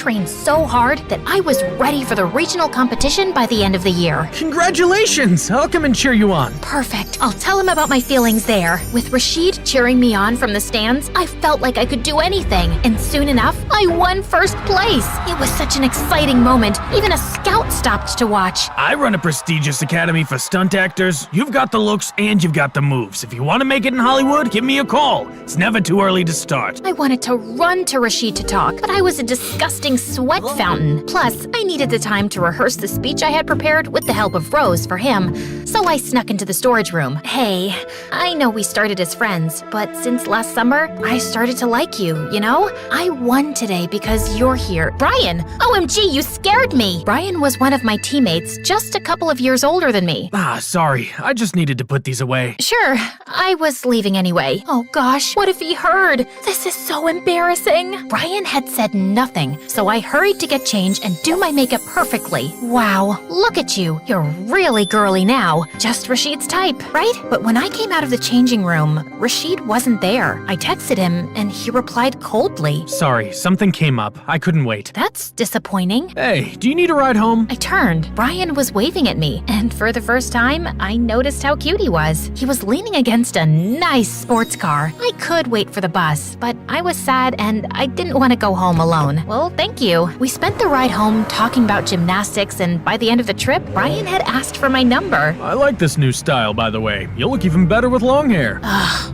trained so hard that I was ready for the regional competition by the end of the year. Congratulations! I'll come and cheer you on. Perfect. I'll tell him about my feelings there. With Rashid cheering me on from the stands, I felt like I could do anything. And soon enough, I won first place. It was such an exciting moment. Even a scout stopped to watch. I run a prestigious academy for stunt actors. You've got the looks and you've got the moves. If you want to make it in Hollywood, give me a call. It's never too early to start. I wanted to run to Rashid to talk, but I was a disgusting sweat fountain. Plus, I needed the time to rehearse the speech I had prepared with the help of Rose for him. So I snuck into the storage room. Hey, I know we started as friends, but since last summer, I started to like you, you know? I won today because you're here. Brian! OMG, you scared me! Brian was one of my teammates, just a couple of years older than me. Sorry. I just needed to put these away. Sure, I was leaving anyway. Oh gosh, what if he heard? This is so embarrassing. Brian had said nothing, so I hurried to get changed and do my makeup perfectly. Wow, look at you. You're really girly now. Just Rashid's type, right? But when I came out of the changing room, Rashid wasn't there. I texted him and he replied coldly. Sorry, something came up. I couldn't wait. That's disappointing. Hey, do you need a ride home? I turned. Brian was waving at me, and for the first time, I noticed how cute he was. He was leaning against a nice sports car. I could wait for the bus, but I was sad and I didn't want to go home alone. Well, thank you. We spent the ride home talking about gymnastics, and by the end of the trip, Brian had asked for my number. I like this new style, by the way. You'll look even better with long hair.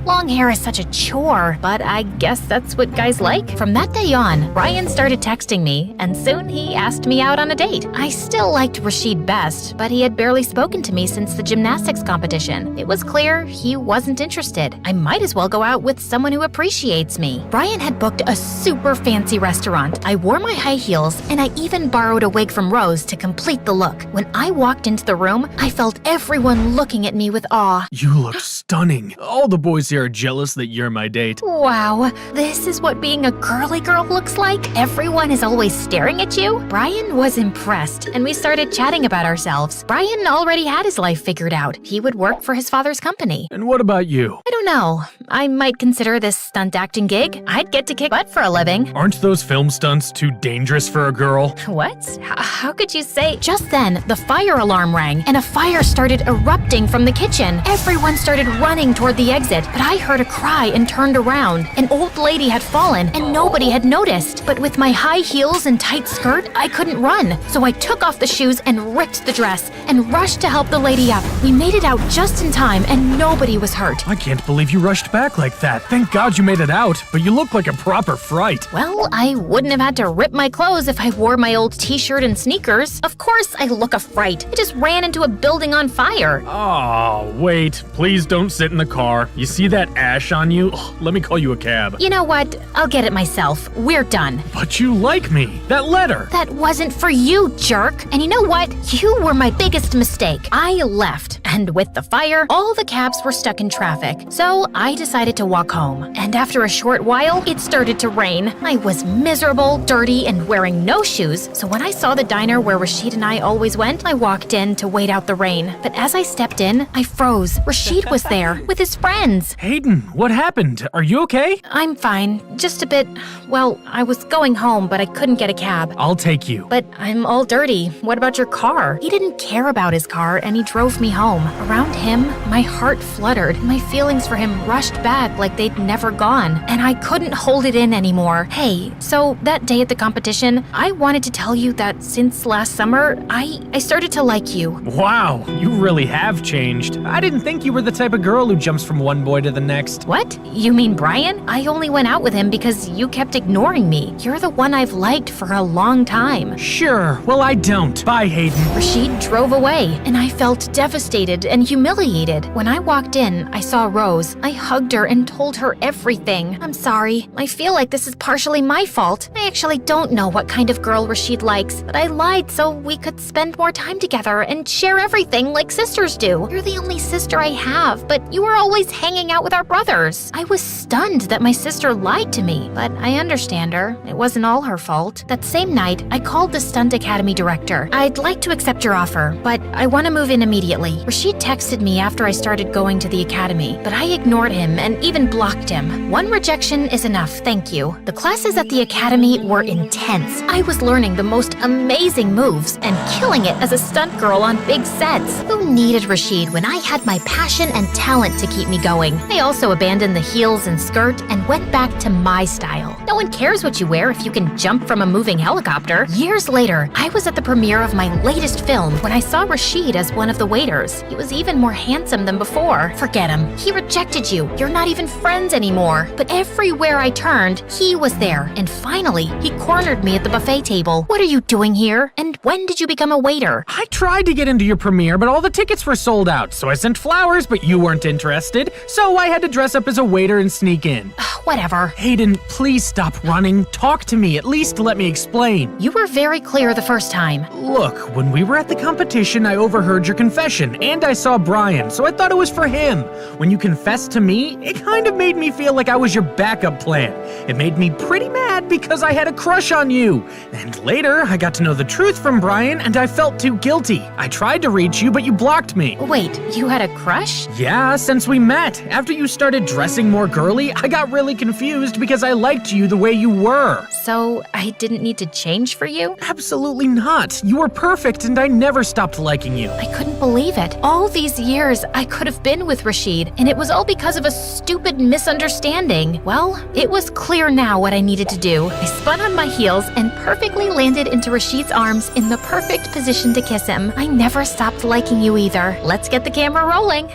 Long hair is such a chore, but I guess that's what guys like. From that day on, Brian started texting me, and soon he asked me out on a date. I still liked Rashid best, but he had barely spoken to me since the gymnastics competition. It was clear he wasn't interested. I might as well go out with someone who appreciates me. Brian had booked a super fancy restaurant. I wore my high heels, and I even borrowed a wig from Rose to complete the look. When I walked into the room, I felt everyone looking at me with awe. You look stunning. All the boys here are jealous that you're my date. Wow, this is what being a girly girl looks like? Everyone is always staring at you? Brian was impressed, and we started chatting about ourselves. Brian already had his life figured out. He would work for his father's company. And what about you? I don't know. I might consider this stunt acting gig. I'd get to kick butt for a living. Aren't those film stunts too dangerous for a girl? What? How could you say? Just then, the fire alarm rang, and a fire started erupting from the kitchen. Everyone started running toward the exit, but I heard a cry and turned around. An old lady had fallen, and nobody had noticed. But with my high heels and tight skirt, I couldn't run. So I took off the shoes and ripped the dress and rushed to help the lady up. We made it out just in time, and nobody was hurt. I can't believe you rushed back like that. Thank God you made it out, but you look like a proper fright. Well, I wouldn't have had to rip my clothes if I wore my old t-shirt and sneakers. Of course I look a fright. I just ran into a building on fire. Oh, wait. Please don't sit in the car. You see that ash on you? Ugh, let me call you a cab. You know what? I'll get it myself. We're done. But you like me. That letter. That wasn't for you, jerk. And you know what? You were my biggest mistake. I left. And with the fire, all the cabs were stuck in traffic. So I decided to walk home. And after a short while, it started to rain. I was miserable, dirty, and wearing no shoes. So when I saw the diner where Rashid and I always went, I walked in to wait out the rain. But as I stepped in, I froze. Rashid was there with his friends. Hayden, what happened? Are you okay? I'm fine. Just a bit, well, I was going home, but I couldn't get a cab. I'll take you. But I'm all dirty. What about your car? He didn't care about his car, and he drove me home. Around him, my heart fluttered. My feelings for him rushed back like they'd never gone, and I couldn't hold it in anymore. Hey, so that day at the competition, I wanted to tell you that since last summer, I started to like you. Wow, you really have changed. I didn't think you were the type of girl who jumps from one boy to the next. What? You mean Brian? I only went out with him because you kept ignoring me. You're the one I've liked for a long time. Sure, well I don't. Bye, Hayden. Rashid drove away, and I felt devastated and humiliated. When I walked in, I saw Rose. I hugged her and told her everything. I'm sorry. I feel like this is partially my fault. I actually don't know what kind of girl Rashid likes, but I lied so we could spend more time together and share everything like sisters do. You're the only sister I have, but you were always hanging out with our brothers. I was stunned that my sister lied to me, but I understand her. It wasn't all her fault. That same night, I called the Stunt Academy director. I'd like to accept your offer, but I want to move in immediately. Rashid texted me after I started going to the academy, but I ignored him and even blocked him. One rejection is enough, thank you. The classes at the academy were intense. I was learning the most amazing moves and killing it as a stunt girl on big sets. Who needed Rashid when I had my passion and talent to keep me going? I also abandoned the heels and skirt and went back to my style. No one cares what you wear if you can jump from a moving helicopter. Years later, I was at the premiere of my latest film when I saw Rashid as one of the waiters. He was even more handsome than before. Forget him. He rejected you. You're not even friends anymore. But everywhere I turned, he was there. And finally, he cornered me at the buffet table. What are you doing here? And when did you become a waiter? I tried to get into your premiere, but all the tickets were sold out, so I sent flowers, but you weren't interested, so I had to dress up as a waiter and sneak in. Whatever. Hayden, please stop running. Talk to me. At least let me explain. You were very clear the first time. Look, when we were at the competition, I overheard your confession, and I saw Brian, so I thought it was for him. When you confessed to me, it kind of made me feel like I was your backup plan. It made me pretty mad because I had a crush on you. And later, I got to know the truth from Brian, and I felt too guilty. I tried to reach you, but you blocked me. Wait, you had a crush? Yeah, since we met. After you started dressing more girly, I got really confused because I liked you the way you were. So, I didn't need to change for you? Absolutely not. You were perfect, and I never stopped liking you. I couldn't believe it. All these years, I could have been with Rashid, and it was all because of a stupid misunderstanding. Well, it was clear now what I needed to do. I spun on my heels and perfectly landed into Rashid's arms in the perfect position to kiss him. I never stopped liking you either. Let's get the camera rolling.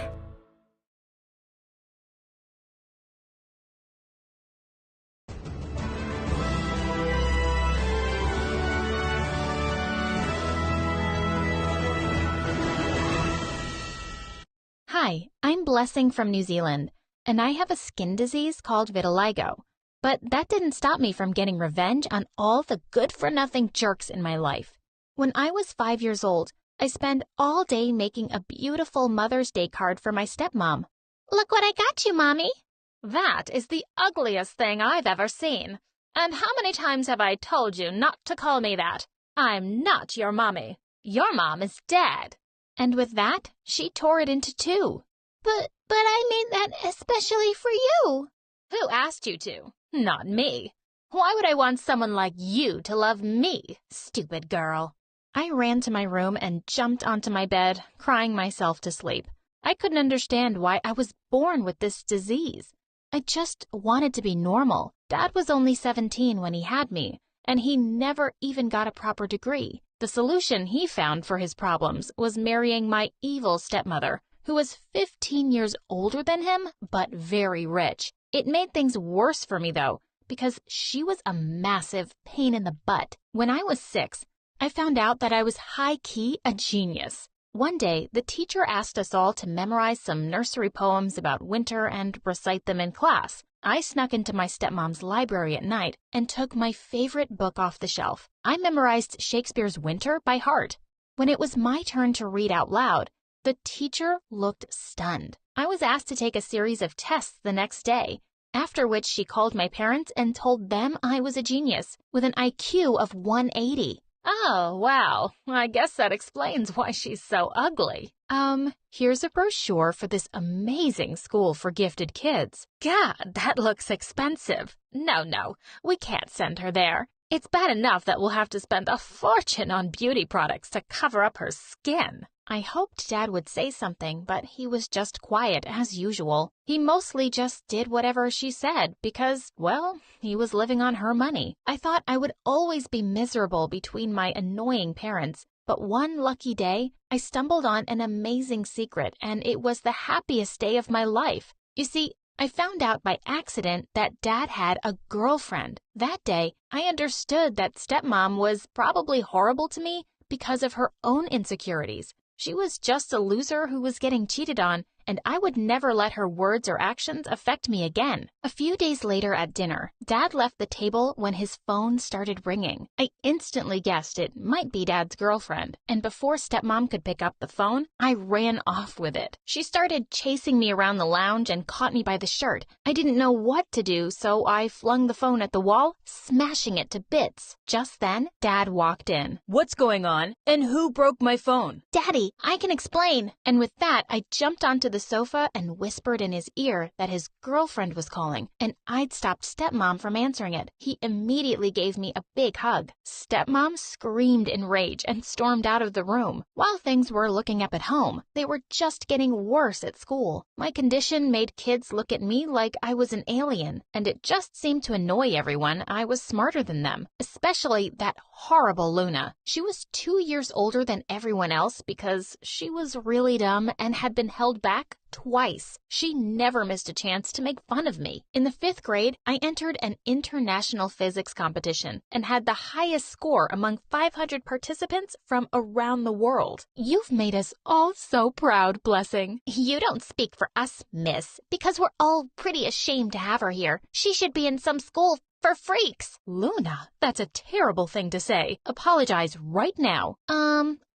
Hi, I'm Blessing from New Zealand, and I have a skin disease called vitiligo. But that didn't stop me from getting revenge on all the good-for-nothing jerks in my life. When I was 5 years old, I spent all day making a beautiful Mother's Day card for my stepmom. Look what I got you, Mommy! That is the ugliest thing I've ever seen. And how many times have I told you not to call me that? I'm not your mommy. Your mom is dead. And with that, she tore it into two. But I made that especially for you. Who asked you to? Not me. Why would I want someone like you to love me, stupid girl? I ran to my room and jumped onto my bed, crying myself to sleep. I couldn't understand why I was born with this disease. I just wanted to be normal. Dad was only 17 when he had me, and he never even got a proper degree. The solution he found for his problems was marrying my evil stepmother, who was 15 years older than him, but very rich. It made things worse for me, though, because she was a massive pain in the butt. When I was 6, I found out that I was high-key a genius. One day, the teacher asked us all to memorize some nursery poems about winter and recite them in class. I snuck into my stepmom's library at night and took my favorite book off the shelf. I memorized Shakespeare's Winter by heart. When it was my turn to read out loud, the teacher looked stunned. I was asked to take a series of tests the next day, after which she called my parents and told them I was a genius with an IQ of 180. Oh, wow. I guess that explains why she's so ugly. Here's a brochure for this amazing school for gifted kids. God, that looks expensive. No, we can't send her there. It's bad enough that we'll have to spend a fortune on beauty products to cover up her skin. I hoped Dad would say something, but he was just quiet as usual. He mostly just did whatever she said because, well, he was living on her money. I thought I would always be miserable between my annoying parents, but one lucky day, I stumbled on an amazing secret, and it was the happiest day of my life. You see, I found out by accident that Dad had a girlfriend. That day, I understood that stepmom was probably horrible to me because of her own insecurities. She was just a loser who was getting cheated on, and I would never let her words or actions affect me again. A few days later at dinner, Dad left the table when his phone started ringing. I instantly guessed it might be Dad's girlfriend, and before Stepmom could pick up the phone, I ran off with it. She started chasing me around the lounge and caught me by the shirt. I didn't know what to do, so I flung the phone at the wall, smashing it to bits. Just then, Dad walked in. What's going on? And who broke my phone? Daddy, I can explain. And with that, I jumped onto the sofa and whispered in his ear that his girlfriend was calling, and I'd stopped Stepmom from answering it. He immediately gave me a big hug. Stepmom screamed in rage and stormed out of the room. While things were looking up at home, they were just getting worse at school. My condition made kids look at me like I was an alien, and it just seemed to annoy everyone I was smarter than them, especially that horrible Luna. She was 2 years older than everyone else because she was really dumb and had been held back twice. She never missed a chance to make fun of me. In the 5th grade, I entered an international physics competition and had the highest score among 500 participants from around the world. You've made us all so proud, Blessing. You don't speak for us, miss, because we're all pretty ashamed to have her here. She should be in some school for freaks. Luna, that's a terrible thing to say. Apologize right now.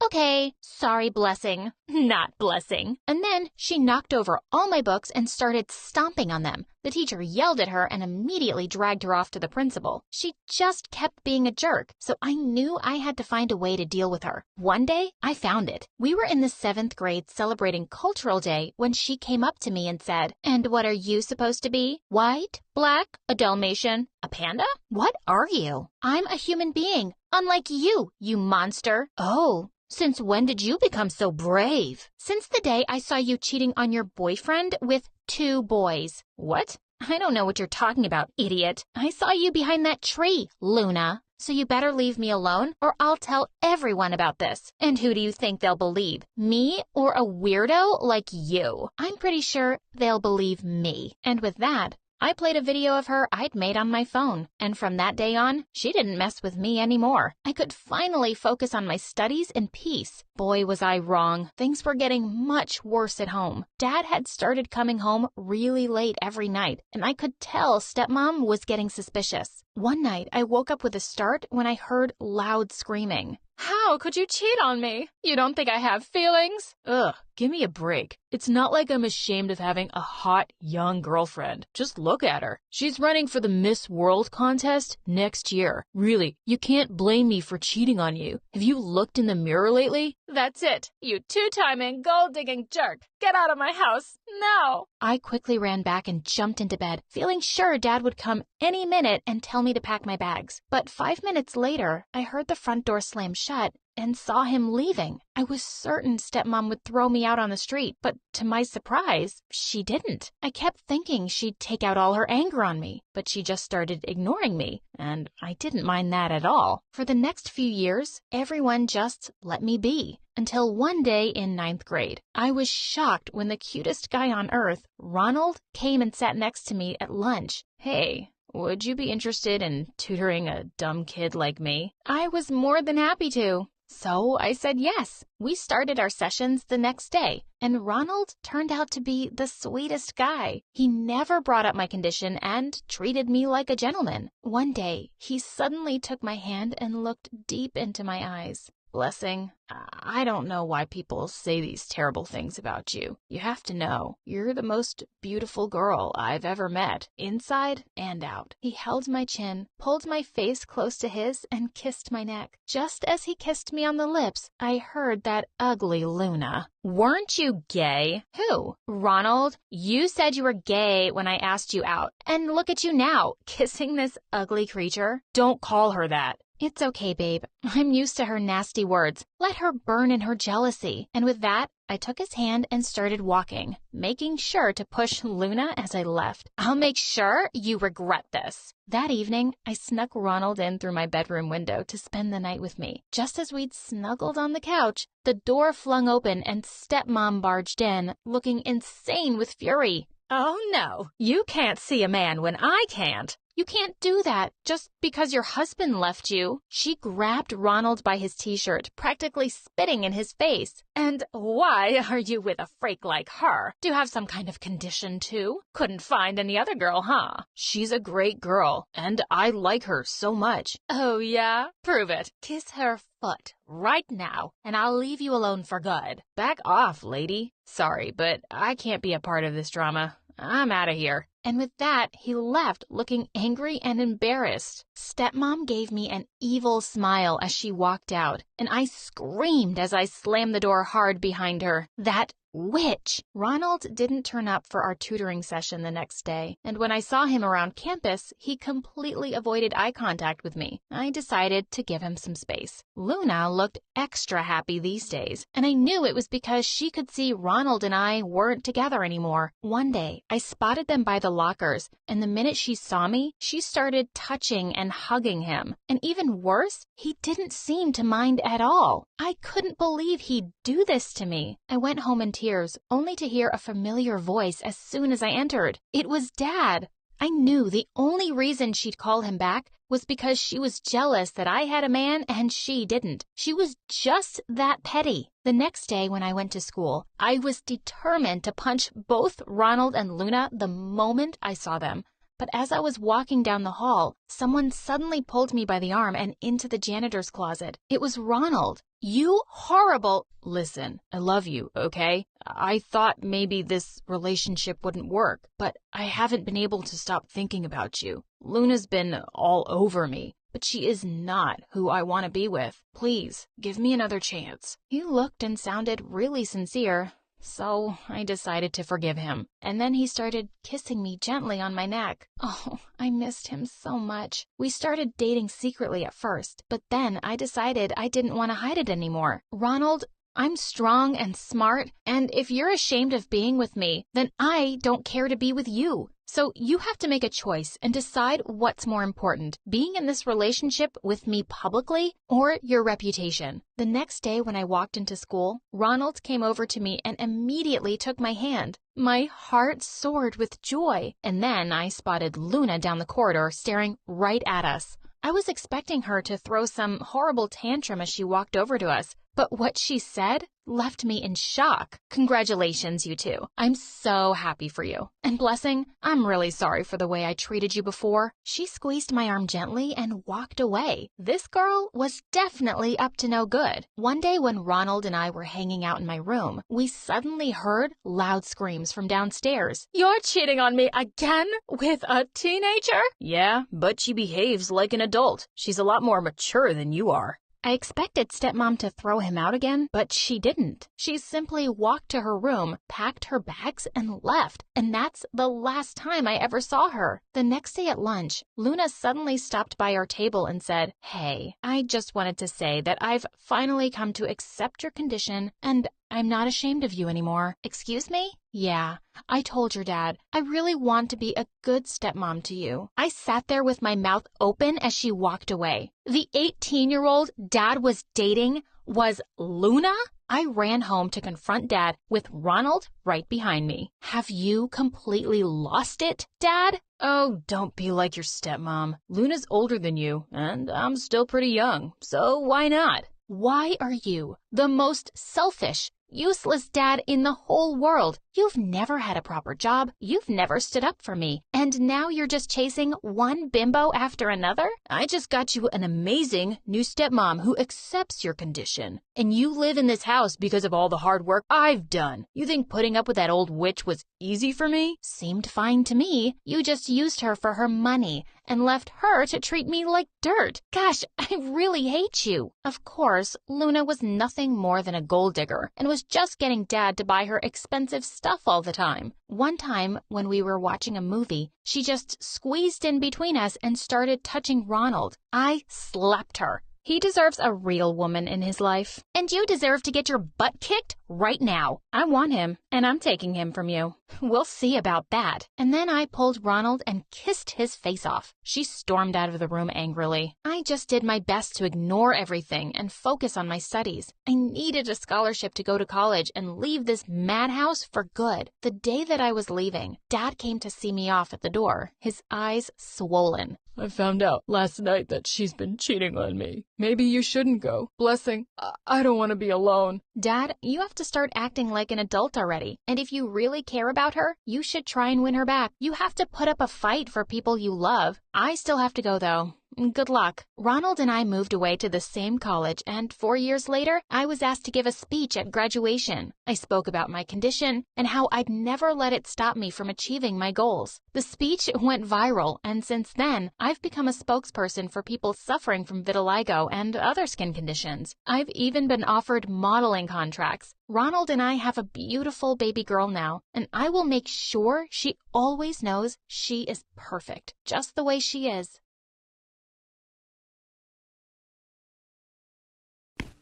Okay. Sorry, Blessing. Not Blessing. And then she knocked over all my books and started stomping on them. The teacher yelled at her and immediately dragged her off to the principal. She just kept being a jerk, so I knew I had to find a way to deal with her. One day, I found it. We were in the 7th grade celebrating Cultural Day when she came up to me and said, "And what are you supposed to be? White? Black? A Dalmatian? A panda? What are you?" "I'm a human being, unlike you, you monster." "Oh. Since when did you become so brave?" "Since the day I saw you cheating on your boyfriend with 2 boys. "What? I don't know what you're talking about, idiot. I saw you behind that tree, Luna. So you better leave me alone or I'll tell everyone about this. And who do you think they'll believe? Me or a weirdo like you?" "I'm pretty sure they'll believe me." And with that, I played a video of her I'd made on my phone, and from that day on, she didn't mess with me anymore. I could finally focus on my studies in peace. Boy, was I wrong. Things were getting much worse at home. Dad had started coming home really late every night, and I could tell Stepmom was getting suspicious. One night, I woke up with a start when I heard loud screaming. "How could you cheat on me? You don't think I have feelings?" Ugh, give me a break. It's not like I'm ashamed of having a hot, young girlfriend. Just look at her. She's running for the Miss World contest next year. Really, you can't blame me for cheating on you. Have you looked in the mirror lately? "That's it, you two-timing, gold-digging jerk. Get out of my house, now." I quickly ran back and jumped into bed, feeling sure Dad would come any minute and tell me to pack my bags. But 5 minutes later, I heard the front door slam shut and saw him leaving. I was certain Stepmom would throw me out on the street, but to my surprise, she didn't. I kept thinking she'd take out all her anger on me, but she just started ignoring me, and I didn't mind that at all. For the next few years, everyone just let me be. Until one day in 9th grade, I was shocked when the cutest guy on earth, Ronald, came and sat next to me at lunch. Hey, would you be interested in tutoring a dumb kid like me? I was more than happy to. So I said yes. We started our sessions the next day, and Ronald turned out to be the sweetest guy. He never brought up my condition and treated me like a gentleman. One day, he suddenly took my hand and looked deep into my eyes. "Blessing, I don't know why people say these terrible things about you. You have to know, you're the most beautiful girl I've ever met, inside and out." He held my chin, pulled my face close to his, and kissed my neck. Just as he kissed me on the lips, I heard that ugly Luna. "Weren't you gay?" "Who?" "Ronald, you said you were gay when I asked you out. And look at you now, kissing this ugly creature." Don't call her that. "It's okay, babe. I'm used to her nasty words. Let her burn in her jealousy." And with that, I took his hand and started walking, making sure to push Luna as I left. "I'll make sure you regret this." That evening, I snuck Ronald in through my bedroom window to spend the night with me. Just as we'd snuggled on the couch, the door flung open and Stepmom barged in, looking insane with fury. Oh no, you can't see a man when I can't. You can't do that just because your husband left you. She grabbed Ronald by his t-shirt, practically spitting in his face. And why are you with a freak like her? Do you have some kind of condition too? Couldn't find any other girl, huh? She's a great girl, and I like her so much. Oh yeah? Prove it. Kiss her foot right now, and I'll leave you alone for good. Back off, lady. Sorry, but I can't be a part of this drama. I'm out of here. And with that, he left looking angry and embarrassed. Stepmom gave me an evil smile as she walked out, and I screamed as I slammed the door hard behind her. That witch! Ronald didn't turn up for our tutoring session the next day, and when I saw him around campus, he completely avoided eye contact with me. I decided to give him some space. Luna looked extra happy these days, and I knew it was because she could see Ronald and I weren't together anymore. One day, I spotted them by the lockers, and the minute she saw me, she started touching and hugging him. And even worse, he didn't seem to mind at all. I couldn't believe he'd do this to me. I went home in tears, only to hear a familiar voice as soon as I entered. It was Dad. I knew the only reason she'd call him back was because she was jealous that I had a man and she didn't. She was just that petty. The next day when I went to school, I was determined to punch both Ronald and Luna the moment I saw them. But as I was walking down the hall, someone suddenly pulled me by the arm and into the janitor's closet. It was Ronald. You horrible... Listen, I love you, okay? I thought maybe this relationship wouldn't work, but I haven't been able to stop thinking about you. Luna's been all over me, but she is not who I want to be with. Please, give me another chance. He looked and sounded really sincere. So I decided to forgive him, and then he started kissing me gently on my neck. Oh, I missed him so much. We started dating secretly at first, but then I decided I didn't want to hide it anymore. Ronald, I'm strong and smart, and if you're ashamed of being with me, then I don't care to be with you. So you have to make a choice and decide what's more important, being in this relationship with me publicly or your reputation. The next day when I walked into school, Ronald came over to me and immediately took my hand. My heart soared with joy, and then I spotted Luna down the corridor staring right at us. I was expecting her to throw some horrible tantrum as she walked over to us, but what she said left me in shock. Congratulations, you two. I'm so happy for you. And Blessing, I'm really sorry for the way I treated you before. She squeezed my arm gently and walked away. This girl was definitely up to no good. One day when Ronald and I were hanging out in my room, we suddenly heard loud screams from downstairs. You're cheating on me again with a teenager? Yeah, but she behaves like an adult. She's a lot more mature than you are. I expected Stepmom to throw him out again, but she didn't. She simply walked to her room, packed her bags, and left. And that's the last time I ever saw her. The next day at lunch, Luna suddenly stopped by our table and said, "Hey, I just wanted to say that I've finally come to accept your condition, and I'm not ashamed of you anymore." Excuse me? Yeah, I told your dad, I really want to be a good stepmom to you. I sat there with my mouth open as she walked away. The 18-year-old Dad was dating was Luna? I ran home to confront Dad with Ronald right behind me. Have you completely lost it, Dad? Oh, don't be like your stepmom. Luna's older than you, and I'm still pretty young, so why not? Why are you the most selfish, useless dad in the whole world? You've never had a proper job. You've never stood up for me. And now you're just chasing one bimbo after another? I just got you an amazing new stepmom who accepts your condition. And you live in this house because of all the hard work I've done. You think putting up with that old witch was easy for me? Seemed fine to me. You just used her for her money and left her to treat me like dirt. Gosh, I really hate you. Of course, Luna was nothing more than a gold digger and was just getting Dad to buy her expensive stuff all the time. One time, when we were watching a movie, she just squeezed in between us and started touching Ronald. I slapped her. He deserves a real woman in his life. And you deserve to get your butt kicked right now. I want him, and I'm taking him from you. We'll see about that. And then I pulled Ronald and kissed his face off. She stormed out of the room angrily. I just did my best to ignore everything and focus on my studies. I needed a scholarship to go to college and leave this madhouse for good. The day that I was leaving, Dad came to see me off at the door, his eyes swollen. I found out last night that she's been cheating on me. Maybe you shouldn't go. Blessing, I don't want to be alone. Dad, you have to start acting like an adult already. And if you really care about her, you should try and win her back. You have to put up a fight for people you love. I still have to go, though. Good luck. Ronald and I moved away to the same college, and 4 years later, I was asked to give a speech at graduation. I spoke about my condition and how I'd never let it stop me from achieving my goals. The speech went viral, and since then, I've become a spokesperson for people suffering from vitiligo and other skin conditions. I've even been offered modeling contracts. Ronald and I have a beautiful baby girl now, and I will make sure she always knows she is perfect, just the way she is.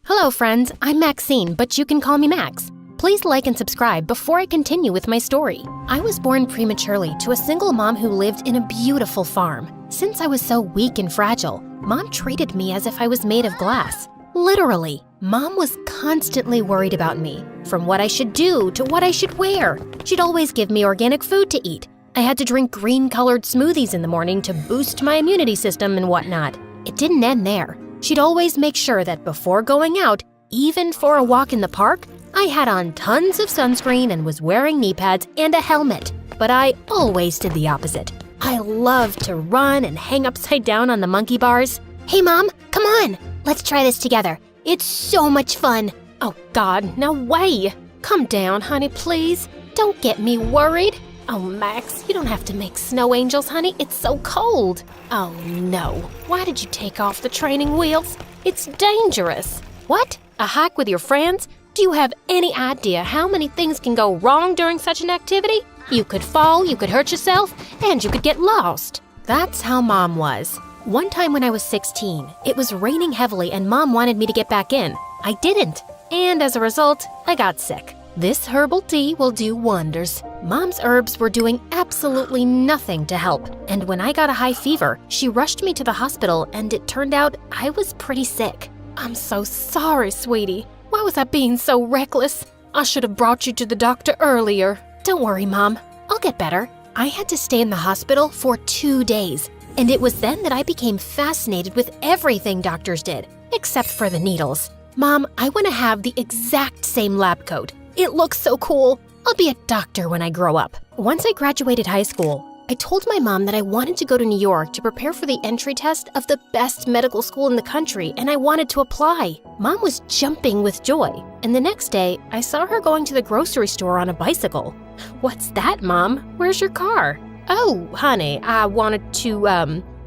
Hello friends, I'm Maxine, but you can call me Max. Please like and subscribe before I continue with my story. I was born prematurely to a single mom who lived in a beautiful farm. Since I was so weak and fragile, Mom treated me as if I was made of glass. Literally, Mom was constantly worried about me, from what I should do to what I should wear. She'd always give me organic food to eat. I had to drink green-colored smoothies in the morning to boost my immunity system and whatnot. It didn't end there. She'd always make sure that before going out, even for a walk in the park, I had on tons of sunscreen and was wearing knee pads and a helmet. But I always did the opposite. I loved to run and hang upside down on the monkey bars. Hey Mom, come on, let's try this together. It's so much fun. Oh God, no way. Calm down, honey, please. Don't get me worried. Oh, Max, you don't have to make snow angels, honey. It's so cold. Oh, no. Why did you take off the training wheels? It's dangerous. What? A hike with your friends? Do you have any idea how many things can go wrong during such an activity? You could fall, you could hurt yourself, and you could get lost. That's how Mom was. One time when I was 16, it was raining heavily and Mom wanted me to get back in. I didn't. And as a result, I got sick. This herbal tea will do wonders. Mom's herbs were doing absolutely nothing to help, and when I got a high fever, she rushed me to the hospital and it turned out I was pretty sick. I'm so sorry, sweetie. Why was I being so reckless? I should have brought you to the doctor earlier. Don't worry, Mom. I'll get better. I had to stay in the hospital for 2 days, and it was then that I became fascinated with everything doctors did, except for the needles. Mom, I want to have the exact same lab coat. It looks so cool. I'll be a doctor when I grow up. Once I graduated high school, I told my mom that I wanted to go to New York to prepare for the entry test of the best medical school in the country, and I wanted to apply. Mom was jumping with joy, and the next day, I saw her going to the grocery store on a bicycle. What's that, Mom? Where's your car? Oh, honey, I wanted to,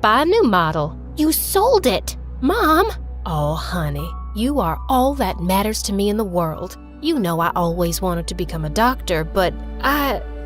buy a new model. You sold it! Mom! Oh, honey, you are all that matters to me in the world. You know I always wanted to become a doctor, but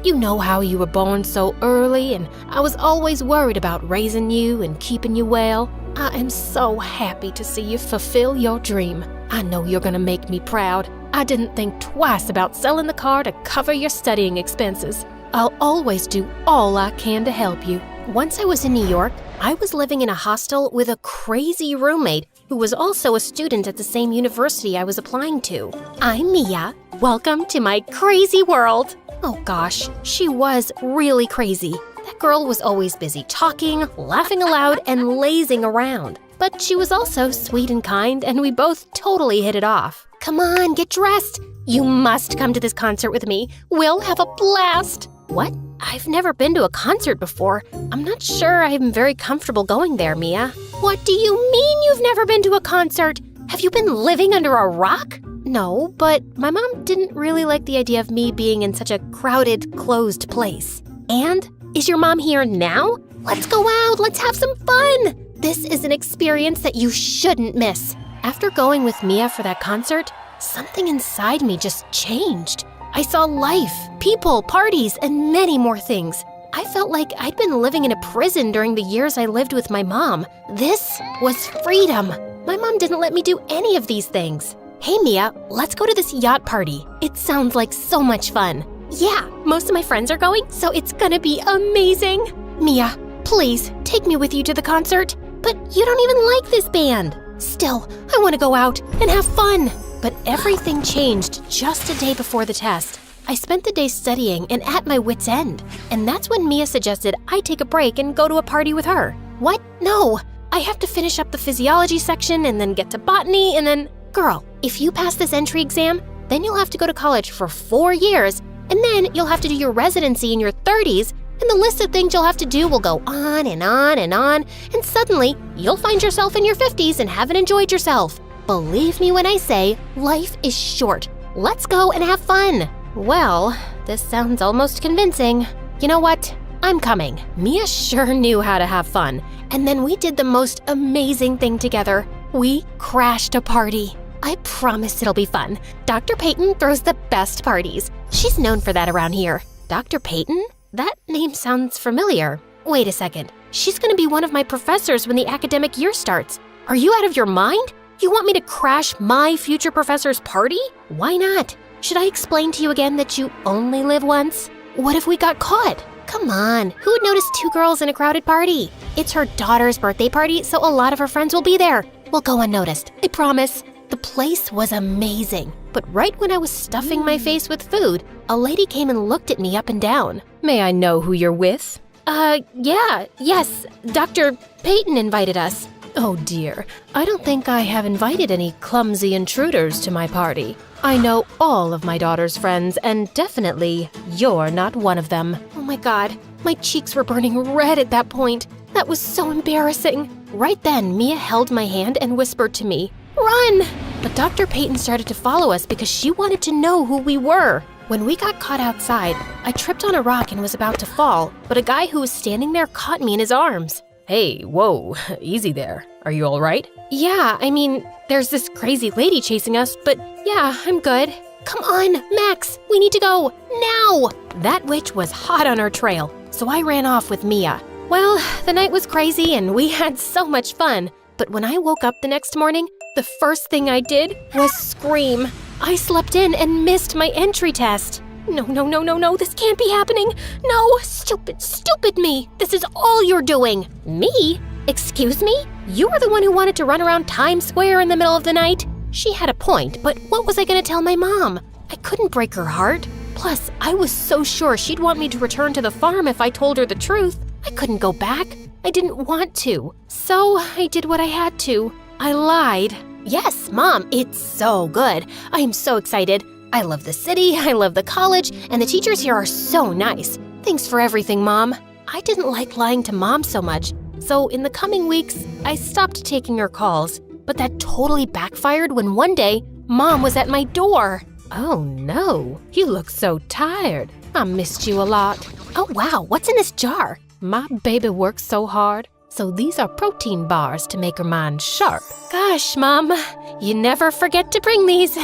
you know how you were born so early, and I was always worried about raising you and keeping you well. I am so happy to see you fulfill your dream. I know you're gonna make me proud. I didn't think twice about selling the car to cover your studying expenses. I'll always do all I can to help you. Once I was in New York, I was living in a hostel with a crazy roommate who was also a student at the same university I was applying to. I'm Mia. Welcome to my crazy world. Oh gosh, she was really crazy. That girl was always busy talking, laughing aloud, and lazing around. But she was also sweet and kind, and we both totally hit it off. Come on, get dressed. You must come to this concert with me. We'll have a blast. What? I've never been to a concert before. I'm not sure I'm very comfortable going there, Mia. What do you mean you've never been to a concert? Have you been living under a rock? No, but my mom didn't really like the idea of me being in such a crowded, closed place. And is your mom here now? Let's go out, let's have some fun! This is an experience that you shouldn't miss. After going with Mia for that concert, something inside me just changed. I saw life, people, parties, and many more things. I felt like I'd been living in a prison during the years I lived with my mom. This was freedom. My mom didn't let me do any of these things. Hey Mia, let's go to this yacht party. It sounds like so much fun. Yeah, most of my friends are going, so it's gonna be amazing. Mia, please, take me with you to the concert. But you don't even like this band. Still, I want to go out and have fun. But everything changed just a day before the test. I spent the day studying and at my wit's end. And that's when Mia suggested I take a break and go to a party with her. What? No. I have to finish up the physiology section and then get to botany and then… Girl, if you pass this entry exam, then you'll have to go to college for 4 years. And then you'll have to do your residency in your 30s. And the list of things you'll have to do will go on and on and on. And suddenly, you'll find yourself in your 50s and haven't enjoyed yourself. Believe me when I say, life is short. Let's go and have fun. Well, this sounds almost convincing. You know what? I'm coming. Mia sure knew how to have fun. And then we did the most amazing thing together. We crashed a party. I promise it'll be fun. Dr. Peyton throws the best parties. She's known for that around here. Dr. Peyton? That name sounds familiar. Wait a second. She's gonna be one of my professors when the academic year starts. Are you out of your mind? You want me to crash my future professor's party? Why not? Should I explain to you again that you only live once? What if we got caught? Come on, who would notice 2 girls in a crowded party? It's her daughter's birthday party, so a lot of her friends will be there. We'll go unnoticed, I promise. The place was amazing, but right when I was stuffing my face with food, a lady came and looked at me up and down. May I know who you're with? Yes, Dr. Peyton invited us. Oh dear, I don't think I have invited any clumsy intruders to my party. I know all of my daughter's friends, and definitely you're not one of them. Oh my God, my cheeks were burning red at that point. That was so embarrassing. Right then, Mia held my hand and whispered to me, "Run!" But Dr. Peyton started to follow us because she wanted to know who we were. When we got caught outside, I tripped on a rock and was about to fall, but a guy who was standing there caught me in his arms. Hey, whoa, easy there. Are you all right? Yeah, I mean, there's this crazy lady chasing us, but yeah, I'm good. Come on, Max, we need to go, now! That witch was hot on our trail, so I ran off with Mia. Well, the night was crazy and we had so much fun, but when I woke up the next morning, the first thing I did was scream. I slept in and missed my entry test. No, this can't be happening. No, stupid me. This is all you're doing. Me? Excuse me? You were the one who wanted to run around Times Square in the middle of the night? She had a point, but what was I gonna tell my mom? I couldn't break her heart. Plus, I was so sure she'd want me to return to the farm if I told her the truth. I couldn't go back. I didn't want to. So I did what I had to. I lied. Yes, Mom, it's so good. I am so excited. I love the city, I love the college, and the teachers here are so nice. Thanks for everything, Mom. I didn't like lying to Mom so much, so in the coming weeks, I stopped taking her calls. But that totally backfired when one day, Mom was at my door. Oh no, you look so tired. I missed you a lot. Oh wow, what's in this jar? My baby works so hard, so these are protein bars to make her mind sharp. Gosh, Mom, you never forget to bring these.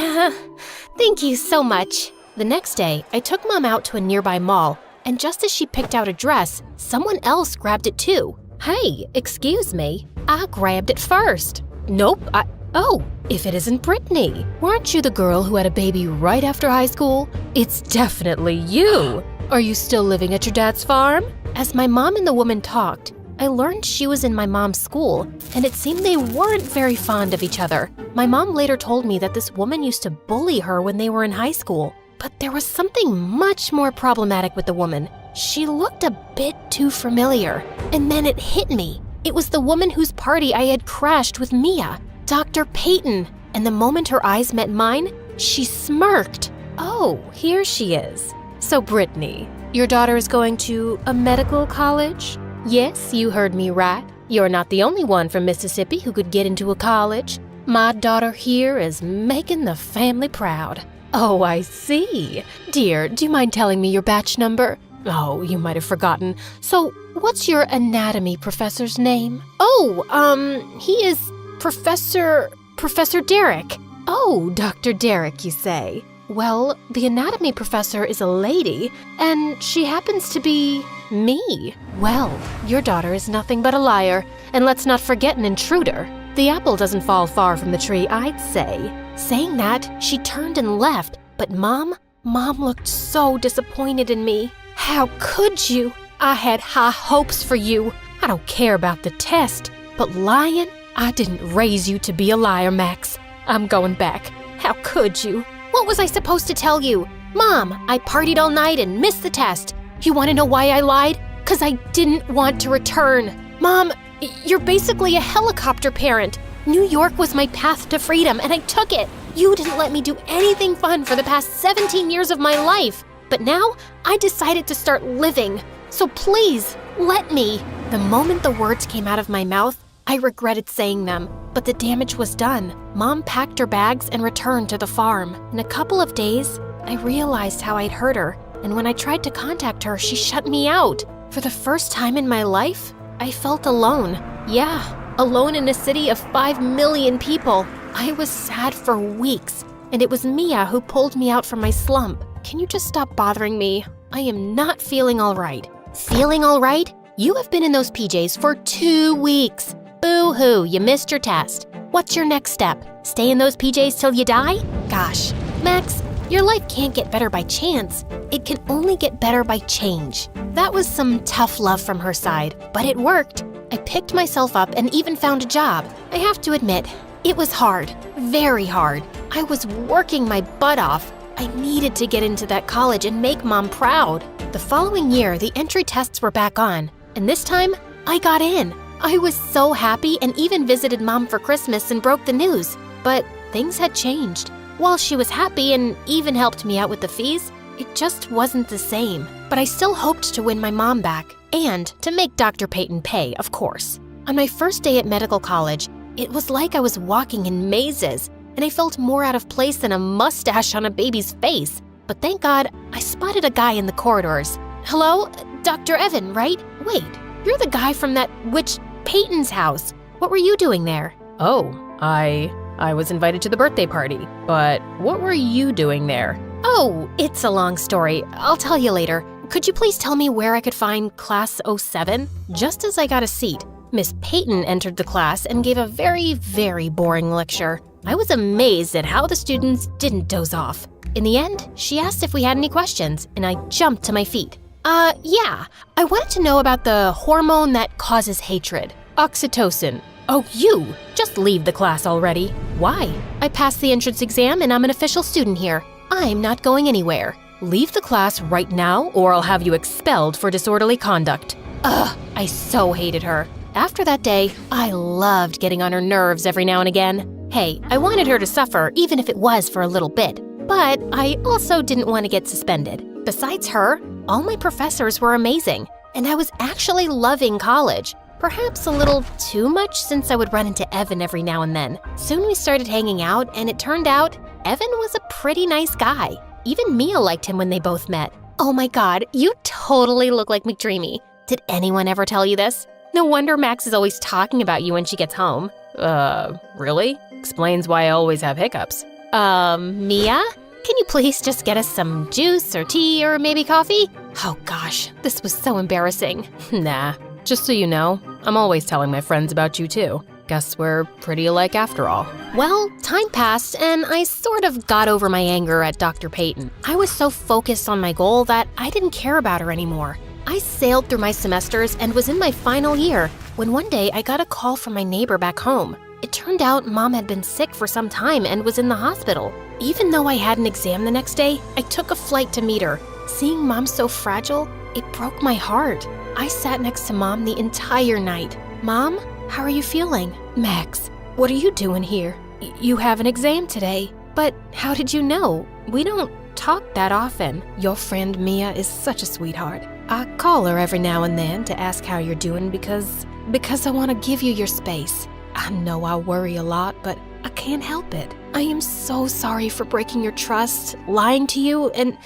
Thank you so much. The next day, I took Mom out to a nearby mall, and just as she picked out a dress, someone else grabbed it too. Hey, excuse me. I grabbed it first. Nope, Oh, if it isn't Brittany. Weren't you the girl who had a baby right after high school? It's definitely you. Are you still living at your dad's farm? As my mom and the woman talked, I learned she was in my mom's school, and it seemed they weren't very fond of each other. My mom later told me that this woman used to bully her when they were in high school. But there was something much more problematic with the woman. She looked a bit too familiar, and then it hit me. It was the woman whose party I had crashed with Mia, Dr. Peyton. And the moment her eyes met mine, she smirked. Oh, here she is. So Brittany, your daughter is going to a medical college? Yes, you heard me right. You're not the only one from Mississippi who could get into a college. My daughter here is making the family proud. Oh, I see. Dear, do you mind telling me your batch number? Oh, you might have forgotten. So, what's your anatomy professor's name? Oh, he is Professor Derek. Oh, Dr. Derek, you say? Well, the anatomy professor is a lady, and she happens to be me. Well, your daughter is nothing but a liar, and let's not forget an intruder. The apple doesn't fall far from the tree, I'd say. Saying that, she turned and left, but Mom Mom looked so disappointed in me. How could you? I had high hopes for you. I don't care about the test, but lying? I didn't raise you to be a liar, Max. I'm going back. How could you? What was I supposed to tell you? Mom, I partied all night and missed the test. You want to know why I lied? 'Cause I didn't want to return. Mom, you're basically a helicopter parent. New York was my path to freedom, and I took it. You didn't let me do anything fun for the past 17 years of my life. But now, I decided to start living. So please, let me. The moment the words came out of my mouth, I regretted saying them, but the damage was done. Mom packed her bags and returned to the farm. In a couple of days, I realized how I'd hurt her, and when I tried to contact her, she shut me out. For the first time in my life, I felt alone. Yeah, alone in a city of 5 million people. I was sad for weeks, and it was Mia who pulled me out from my slump. Can you just stop bothering me? I am not feeling all right. Feeling all right? You have been in those PJs for 2 weeks. Boo-hoo, you missed your test. What's your next step? Stay in those PJs till you die? Gosh, Max, your life can't get better by chance. It can only get better by change. That was some tough love from her side, but it worked. I picked myself up and even found a job. I have to admit, it was hard, very hard. I was working my butt off. I needed to get into that college and make Mom proud. The following year, the entry tests were back on, and this time, I got in. I was so happy and even visited Mom for Christmas and broke the news. But things had changed. While she was happy and even helped me out with the fees, it just wasn't the same. But I still hoped to win my mom back, and to make Dr. Peyton pay, of course. On my first day at medical college, it was like I was walking in mazes, and I felt more out of place than a mustache on a baby's face. But thank God, I spotted a guy in the corridors. Hello? Dr. Evan, right? Wait, you're the guy from that witch Peyton's house. What were you doing there? Oh, I was invited to the birthday party, but what were you doing there? Oh, it's a long story. I'll tell you later. Could you please tell me where I could find Class 07? Just as I got a seat, Miss Peyton entered the class and gave a very, very boring lecture. I was amazed at how the students didn't doze off. In the end, she asked if we had any questions, and I jumped to my feet. Yeah. I wanted to know about the hormone that causes hatred. Oxytocin. Oh, you! Just leave the class already. Why? I passed the entrance exam and I'm an official student here. I'm not going anywhere. Leave the class right now or I'll have you expelled for disorderly conduct. Ugh, I so hated her. After that day, I loved getting on her nerves every now and again. Hey, I wanted her to suffer even if it was for a little bit. But I also didn't want to get suspended. Besides her, all my professors were amazing, and I was actually loving college. Perhaps a little too much since I would run into Evan every now and then. Soon we started hanging out, and it turned out Evan was a pretty nice guy. Even Mia liked him when they both met. Oh my God, you totally look like McDreamy. Did anyone ever tell you this? No wonder Max is always talking about you when she gets home. Really? Explains why I always have hiccups. Mia? Can you please just get us some juice or tea or maybe coffee? Oh gosh, this was so embarrassing. Nah, just so you know, I'm always telling my friends about you too. Guess we're pretty alike after all. Well, time passed and I sort of got over my anger at Dr. Peyton. I was so focused on my goal that I didn't care about her anymore. I sailed through my semesters and was in my final year when one day I got a call from my neighbor back home. It turned out Mom had been sick for some time and was in the hospital. Even though I had an exam the next day, I took a flight to meet her. Seeing Mom so fragile, it broke my heart. I sat next to Mom the entire night. Mom, how are you feeling? Max, what are you doing here? You have an exam today. But how did you know? We don't talk that often. Your friend Mia is such a sweetheart. I call her every now and then to ask how you're doing because I want to give you your space. I know I worry a lot, but I can't help it. I am so sorry for breaking your trust, lying to you, and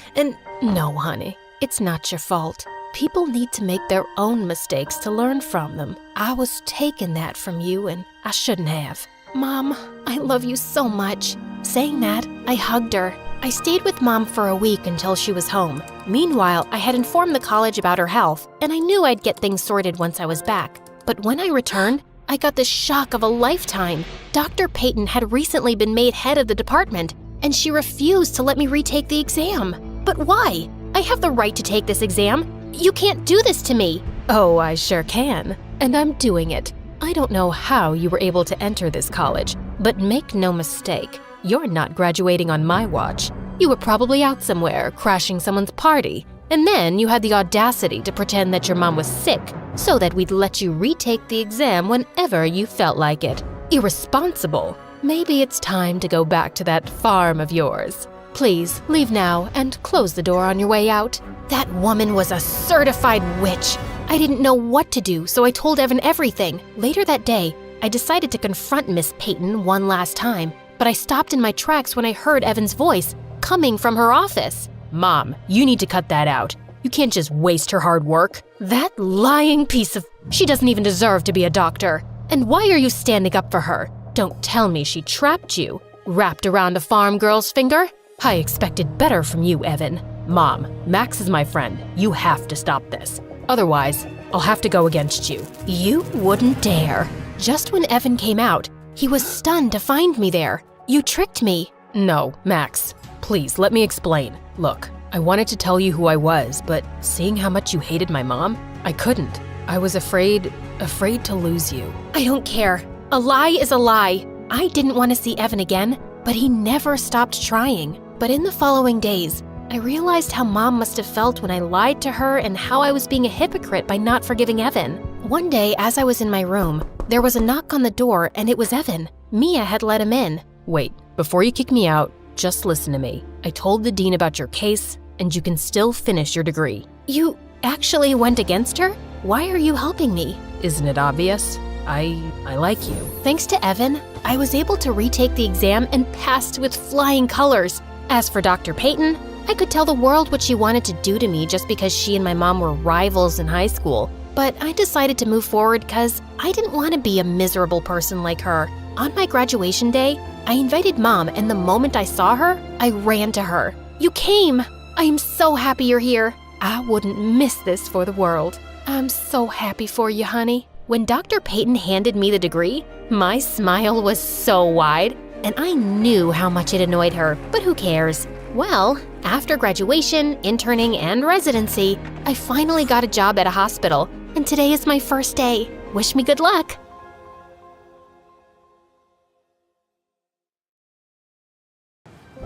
No, honey, it's not your fault. People need to make their own mistakes to learn from them. I was taking that from you, and I shouldn't have. Mom, I love you so much. Saying that, I hugged her. I stayed with Mom for a week until she was home. Meanwhile, I had informed the college about her health, and I knew I'd get things sorted once I was back. But when I returned, I got the shock of a lifetime. Dr. Peyton had recently been made head of the department, and she refused to let me retake the exam. But why? I have the right to take this exam. You can't do this to me. Oh, I sure can. And I'm doing it. I don't know how you were able to enter this college, but make no mistake, you're not graduating on my watch. You were probably out somewhere, crashing someone's party, and then you had the audacity to pretend that your mom was sick so that we'd let you retake the exam whenever you felt like it. Irresponsible. Maybe it's time to go back to that farm of yours. Please, leave now and close the door on your way out. That woman was a certified witch. I didn't know what to do, so I told Evan everything. Later that day, I decided to confront Miss Peyton one last time, but I stopped in my tracks when I heard Evan's voice coming from her office. Mom, you need to cut that out. You can't just waste her hard work. That lying piece of... She doesn't even deserve to be a doctor. And why are you standing up for her? Don't tell me she trapped you, wrapped around a farm girl's finger. I expected better from you, Evan. Mom, Max is my friend. You have to stop this. Otherwise, I'll have to go against you. You wouldn't dare. Just when Evan came out, he was stunned to find me there. You tricked me. No, Max, please let me explain. Look, I wanted to tell you who I was, but seeing how much you hated my mom, I couldn't. I was afraid to lose you. I don't care. A lie is a lie. I didn't want to see Evan again, but he never stopped trying. But in the following days, I realized how Mom must have felt when I lied to her and how I was being a hypocrite by not forgiving Evan. One day, as I was in my room, there was a knock on the door and it was Evan. Mia had let him in. Wait, before you kick me out, just listen to me. I told the dean about your case, and you can still finish your degree. You actually went against her? Why are you helping me? Isn't it obvious? I like you. Thanks to Evan, I was able to retake the exam and passed with flying colors. As for Dr. Peyton, I could tell the world what she wanted to do to me just because she and my mom were rivals in high school. But I decided to move forward because I didn't want to be a miserable person like her. On my graduation day, I invited Mom, and the moment I saw her, I ran to her. You came! I am so happy you're here. I wouldn't miss this for the world. I'm so happy for you, honey. When Dr. Peyton handed me the degree, my smile was so wide, and I knew how much it annoyed her, but who cares? Well, after graduation, interning, and residency, I finally got a job at a hospital, and today is my first day. Wish me good luck.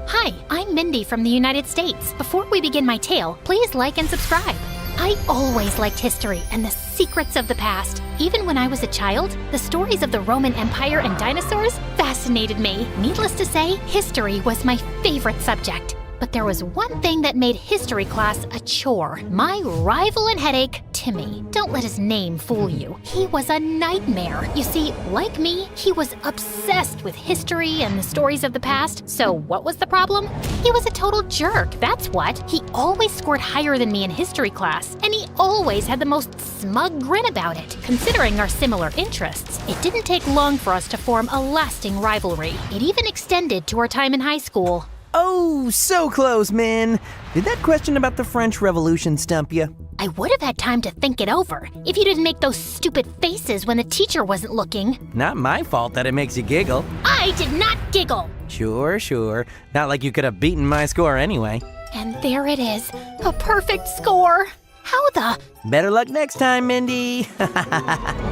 Hi, I'm Mindy from the United States. Before we begin my tale, please like and subscribe. I always liked history and the secrets of the past. Even when I was a child, the stories of the Roman Empire and dinosaurs fascinated me. Needless to say, history was my favorite subject. But there was one thing that made history class a chore. My rival and headache, Timmy. Don't let his name fool you. He was a nightmare. You see, like me, he was obsessed with history and the stories of the past. So what was the problem? He was a total jerk, that's what. He always scored higher than me in history class, and he always had the most smug grin about it. Considering our similar interests, it didn't take long for us to form a lasting rivalry. It even extended to our time in high school. Oh, so close, man. Did that question about the French Revolution stump you? I would have had time to think it over if you didn't make those stupid faces when the teacher wasn't looking. Not my fault that it makes you giggle. I did not giggle. Sure. Not like you could have beaten my score anyway. And there it is, a perfect score. How the... Better luck next time, Mindy. God,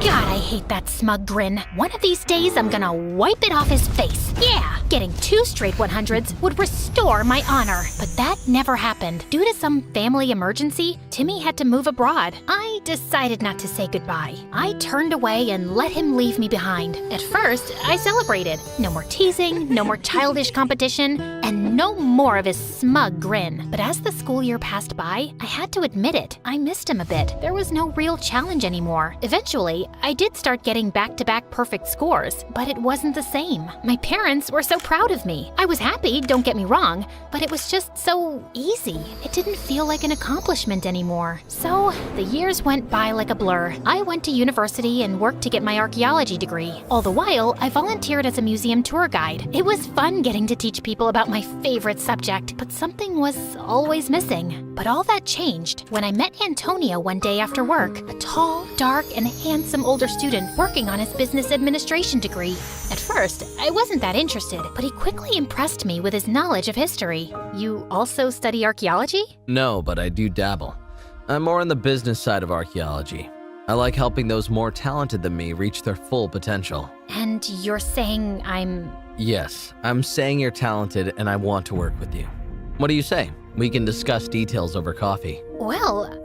I hate that smug grin. One of these days, I'm gonna wipe it off his face. Yeah, getting 2 straight 100s would restore my honor. But that never happened. Due to some family emergency, Timmy had to move abroad. I decided not to say goodbye. I turned away and let him leave me behind. At first, I celebrated. No more teasing, no more childish competition, and no more of his smug grin. But as the school year passed by, I had to admit it. I missed him a bit. There was no real challenge anymore. Eventually, I did start getting back-to-back perfect scores, but it wasn't the same. My parents were so proud of me. I was happy, don't get me wrong, but it was just so easy. It didn't feel like an accomplishment anymore. So, the years went by like a blur. I went to university and worked to get my archaeology degree. All the while, I volunteered as a museum tour guide. It was fun getting to teach people about my favorite subject, but something was always missing. But all that changed when I met Antonio one day after work, a tall, dark, and handsome older student working on his business administration degree. At first, I wasn't that interested, but he quickly impressed me with his knowledge of history. You also study archaeology? No, but I do dabble. I'm more on the business side of archaeology. I like helping those more talented than me reach their full potential. And you're saying I'm... Yes, I'm saying you're talented and I want to work with you. What do you say? We can discuss details over coffee. Well,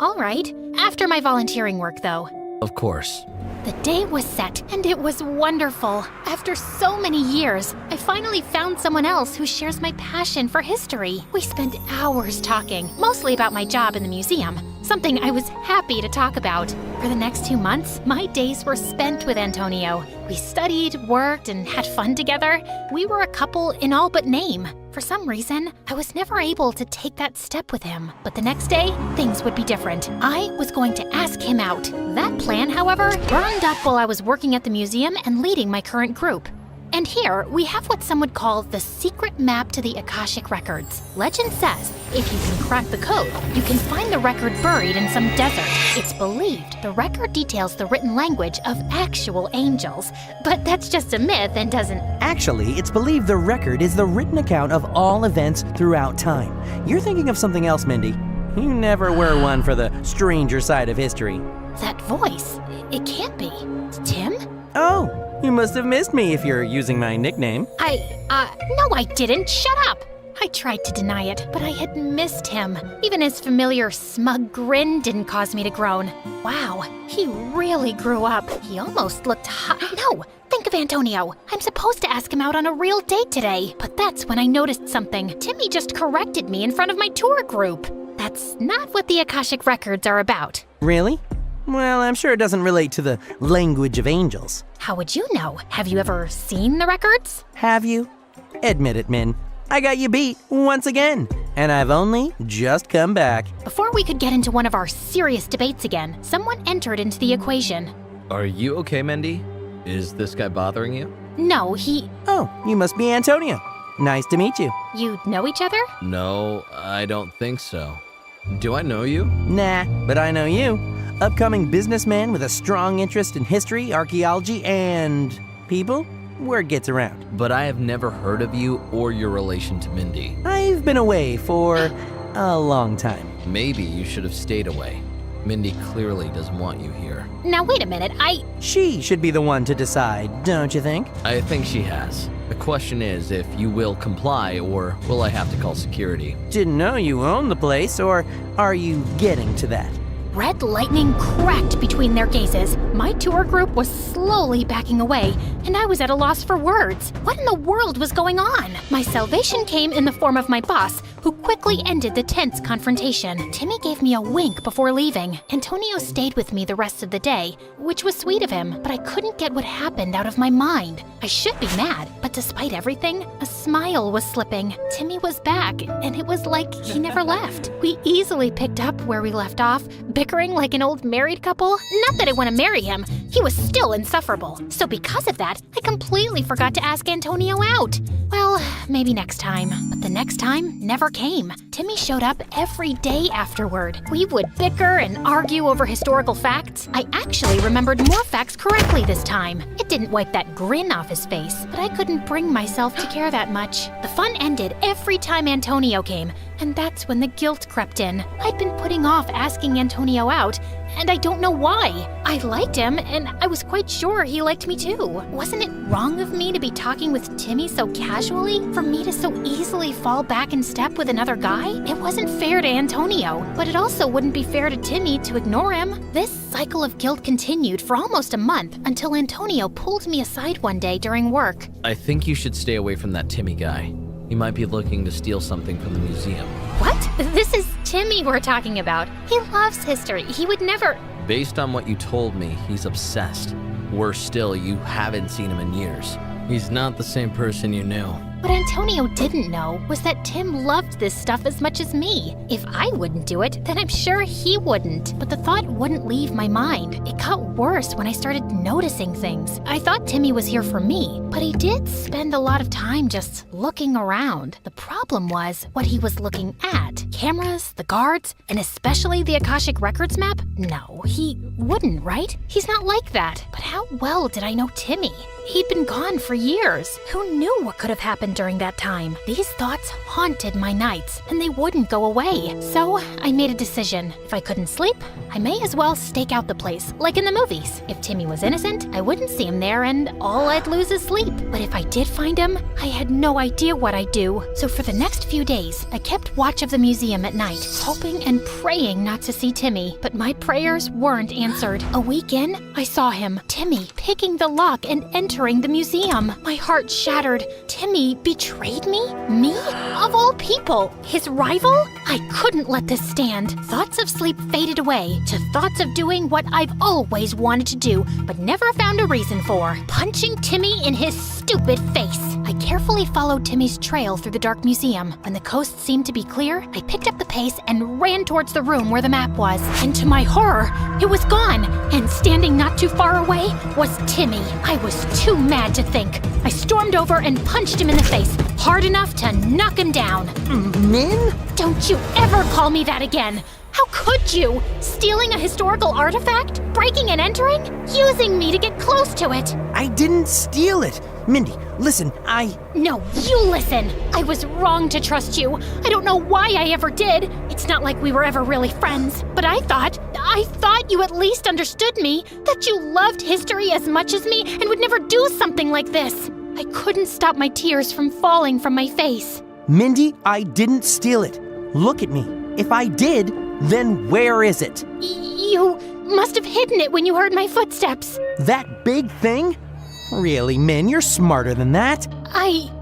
all right. After my volunteering work, though. Of course. The day was set, and it was wonderful. After so many years, I finally found someone else who shares my passion for history. We spent hours talking, mostly about my job in the museum, something I was happy to talk about. For the next 2 months, my days were spent with Antonio. We studied, worked, and had fun together. We were a couple in all but name. For some reason, I was never able to take that step with him. But the next day, things would be different. I was going to ask him out. That plan, however, burned up while I was working at the museum and leading my current group. And here, we have what some would call the secret map to the Akashic Records. Legend says, if you can crack the code, you can find the record buried in some desert. It's believed the record details the written language of actual angels. But that's just a myth and doesn't... Actually, it's believed the record is the written account of all events throughout time. You're thinking of something else, Mindy. You never were one for the stranger side of history. That voice, it can't be. Tim? Oh, you must have missed me if you're using my nickname. No, I didn't. Shut up. I tried to deny it, but I had missed him. Even his familiar smug grin didn't cause me to groan. Wow, he really grew up. He almost looked hot. No, think of Antonio. I'm supposed to ask him out on a real date today. But that's when I noticed something. Timmy just corrected me in front of my tour group. That's not what the Akashic Records are about. Really? Well, I'm sure it doesn't relate to the language of angels. How would you know? Have you ever seen the records? Have you? Admit it, Min. I got you beat once again, and I've only just come back. Before we could get into one of our serious debates again, someone entered into the equation. Are you okay, Mindy? Is this guy bothering you? No, he... Oh, you must be Antonio. Nice to meet you. You know each other? No, I don't think so. Do I know you? Nah, but I know you. Upcoming businessman with a strong interest in history, archaeology, and people. Word gets around. But I have never heard of you or your relation to Mindy. I've been away for a long time. Maybe you should have stayed away. Mindy clearly doesn't want you here. Now wait a minute, She should be the one to decide, don't you think? I think she has. The question is if you will comply or will I have to call security? Didn't know you owned the place, or are you getting to that? Red lightning cracked between their gazes. My tour group was slowly backing away, and I was at a loss for words. What in the world was going on? My salvation came in the form of my boss, who quickly ended the tense confrontation. Timmy gave me a wink before leaving. Antonio stayed with me the rest of the day, which was sweet of him, but I couldn't get what happened out of my mind. I should be mad, but despite everything, a smile was slipping. Timmy was back, and it was like he never left. We easily picked up where we left off, bickering like an old married couple. Not that I want to marry him. He was still insufferable. So because of that, I completely forgot to ask Antonio out. Well, maybe next time. But the next time never came. Timmy showed up every day afterward. We would bicker and argue over historical facts. I actually remembered more facts correctly this time. It didn't wipe that grin off his face, but I couldn't bring myself to care that much. The fun ended every time Antonio came, and that's when the guilt crept in. I'd been putting off asking Antonio out, and I don't know why. I liked him, and I was quite sure he liked me too. Wasn't it wrong of me to be talking with Timmy so casually? For me to so easily fall back in step with another guy? It wasn't fair to Antonio, but it also wouldn't be fair to Timmy to ignore him. This cycle of guilt continued for almost a month until Antonio pulled me aside one day during work. I think you should stay away from that Timmy guy. He might be looking to steal something from the museum. What? This is Timmy we're talking about. He loves history. He would never... Based on what you told me, he's obsessed. Worse still, you haven't seen him in years. He's not the same person you knew. What Antonio didn't know was that Tim loved this stuff as much as me. If I wouldn't do it, then I'm sure he wouldn't. But the thought wouldn't leave my mind. It got worse when I started noticing things. I thought Timmy was here for me, but he did spend a lot of time just looking around. The problem was what he was looking at. Cameras, the guards, and especially the Akashic Records map? No, he wouldn't, right? He's not like that. But how well did I know Timmy? He'd been gone for years. Who knew what could have happened during that time? These thoughts haunted my nights, and they wouldn't go away. So I made a decision. If I couldn't sleep, I may as well stake out the place, like in the movies. If Timmy was innocent, I wouldn't see him there, and all I'd lose is sleep. But if I did find him, I had no idea what I'd do. So for the next few days, I kept watch of the museum at night, hoping and praying not to see Timmy. But my prayers weren't answered. A week in, I saw him, Timmy, picking the lock and entering the museum. My heart shattered. Timmy betrayed me? Me? Of all people, his rival? I couldn't let this stand. Thoughts of sleep faded away to thoughts of doing what I've always wanted to do, but never found a reason for. Punching Timmy in his stupid face. I carefully followed Timmy's trail through the dark museum. When the coast seemed to be clear, I picked up the pace and ran towards the room where the map was. And to my horror, it was gone. And standing not too far away was Timmy. I was too mad to think. I stormed over and punched him in the face, hard enough to knock him down. Min? Don't you ever call me that again! How could you? Stealing a historical artifact? Breaking and entering? Using me to get close to it? I didn't steal it. Mindy, listen, No, you listen! I was wrong to trust you. I don't know why I ever did. It's not like we were ever really friends. But I thought you at least understood me, that you loved history as much as me and would never do something like this. I couldn't stop my tears from falling from my face. Mindy, I didn't steal it. Look at me. If I did, then where is it? You must have hidden it when you heard my footsteps. That big thing? Really, Min, you're smarter than that.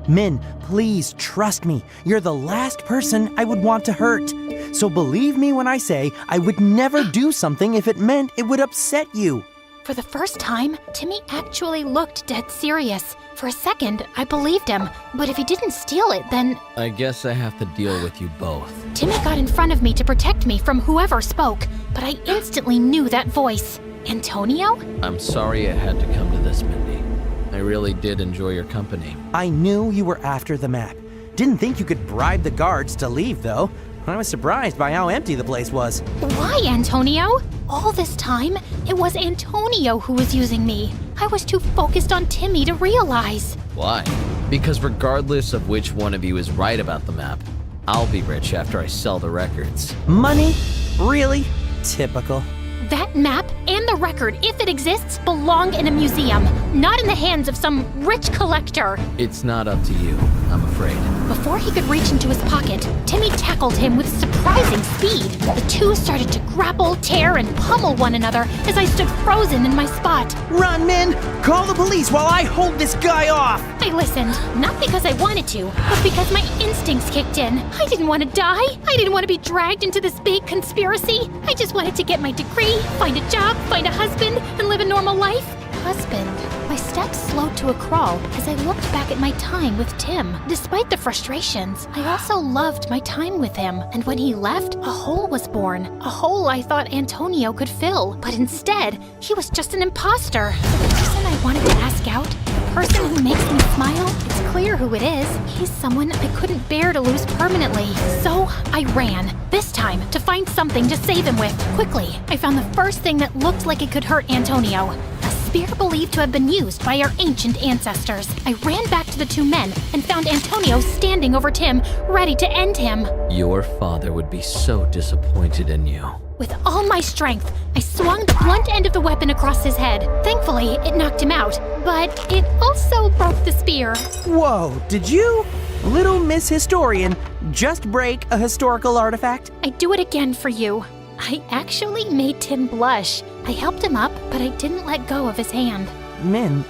Min, please trust me. You're the last person I would want to hurt. So believe me when I say I would never do something if it meant it would upset you. For the first time, Timmy actually looked dead serious. For a second, I believed him, but if he didn't steal it, then... I guess I have to deal with you both. Timmy got in front of me to protect me from whoever spoke, but I instantly knew that voice. Antonio? I'm sorry it had to come to this, Mindy. I really did enjoy your company. I knew you were after the map. Didn't think you could bribe the guards to leave, though. I was surprised by how empty the place was. Why, Antonio? All this time, it was Antonio who was using me. I was too focused on Timmy to realize. Why? Because regardless of which one of you is right about the map, I'll be rich after I sell the records. Money? Really? Typical. That map and the record, if it exists, belong in a museum, not in the hands of some rich collector. It's not up to you, I'm afraid. Before he could reach into his pocket, Timmy tackled him with surprising speed. The two started to grapple, tear, and pummel one another as I stood frozen in my spot. Run, Min! Call the police while I hold this guy off! I listened, not because I wanted to, but because my instincts kicked in. I didn't want to die. I didn't want to be dragged into this big conspiracy. I just wanted to get my degree, find a job, find a husband, and live a normal life. Husband. My steps slowed to a crawl as I looked back at my time with Tim. Despite the frustrations, I also loved my time with him. And when he left, a hole was born. A hole I thought Antonio could fill. But instead, he was just an imposter. The person I wanted to ask out, the person who makes me smile, it's clear who it is. He's someone I couldn't bear to lose permanently. So I ran. This time, to find something to save him with. Quickly, I found the first thing that looked like it could hurt Antonio. A spear believed to have been used by our ancient ancestors. I ran back to the two men and found Antonio standing over Tim, ready to end him. Your father would be so disappointed in you. With all my strength, I swung the blunt end of the weapon across his head. Thankfully, it knocked him out, but it also broke the spear. Whoa, did you, Little Miss Historian, just break a historical artifact? I'd do it again for you. I actually made Tim blush. I helped him up, but I didn't let go of his hand. Min,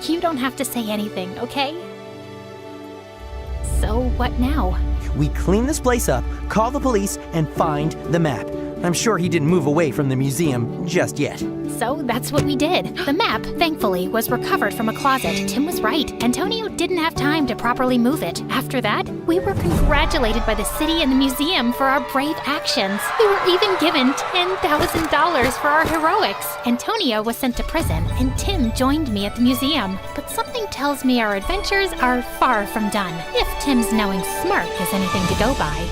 You don't have to say anything, okay? So what now? We clean this place up, call the police, and find the map. I'm sure he didn't move away from the museum just yet. So that's what we did. The map, thankfully, was recovered from a closet. Tim was right. Antonio didn't have time to properly move it. After that, we were congratulated by the city and the museum for our brave actions. We were even given $10,000 for our heroics. Antonio was sent to prison, and Tim joined me at the museum. But something tells me our adventures are far from done, if Tim's knowing smirk is anything to go by.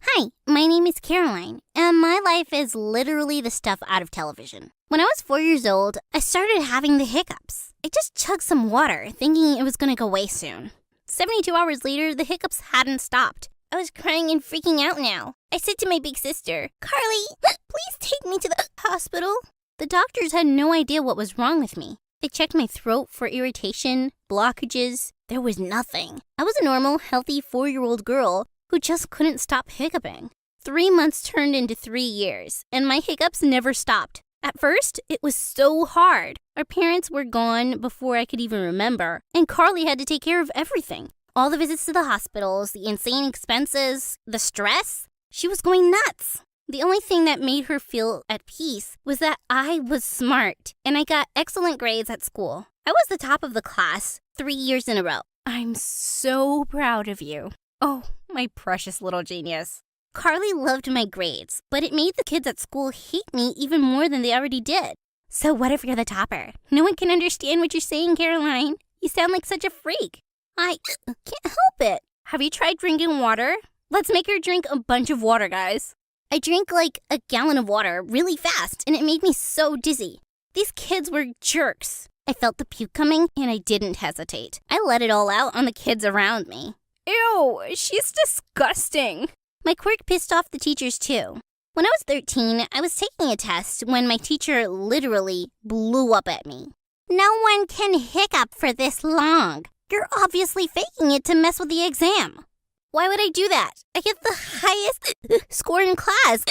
Hi, my name is Caroline, and my life is literally the stuff out of television. When I was 4 years old, I started having the hiccups. I just chugged some water, thinking it was going to go away soon. 72 hours later, the hiccups hadn't stopped. I was crying and freaking out now. I said to my big sister, "Carly, please take me to the hospital." The doctors had no idea what was wrong with me. They checked my throat for irritation, blockages. There was nothing. I was a normal, healthy 4-year-old girl who just couldn't stop hiccuping. 3 months turned into 3 years, and my hiccups never stopped. At first, it was so hard. Our parents were gone before I could even remember, and Carly had to take care of everything. All the visits to the hospitals, the insane expenses, the stress. She was going nuts. The only thing that made her feel at peace was that I was smart, and I got excellent grades at school. I was the top of the class 3 years in a row. I'm so proud of you. Oh, my precious little genius. Carly loved my grades, but it made the kids at school hate me even more than they already did. So what if you're the topper? No one can understand what you're saying, Caroline. You sound like such a freak. I can't help it. Have you tried drinking water? Let's make her drink a bunch of water, guys. I drank like a gallon of water really fast, and it made me so dizzy. These kids were jerks. I felt the puke coming, and I didn't hesitate. I let it all out on the kids around me. Ew, she's disgusting. My quirk pissed off the teachers too. When I was 13, I was taking a test when my teacher literally blew up at me. "No one can hiccup for this long. You're obviously faking it to mess with the exam." Why would I do that? I get the highest score in class.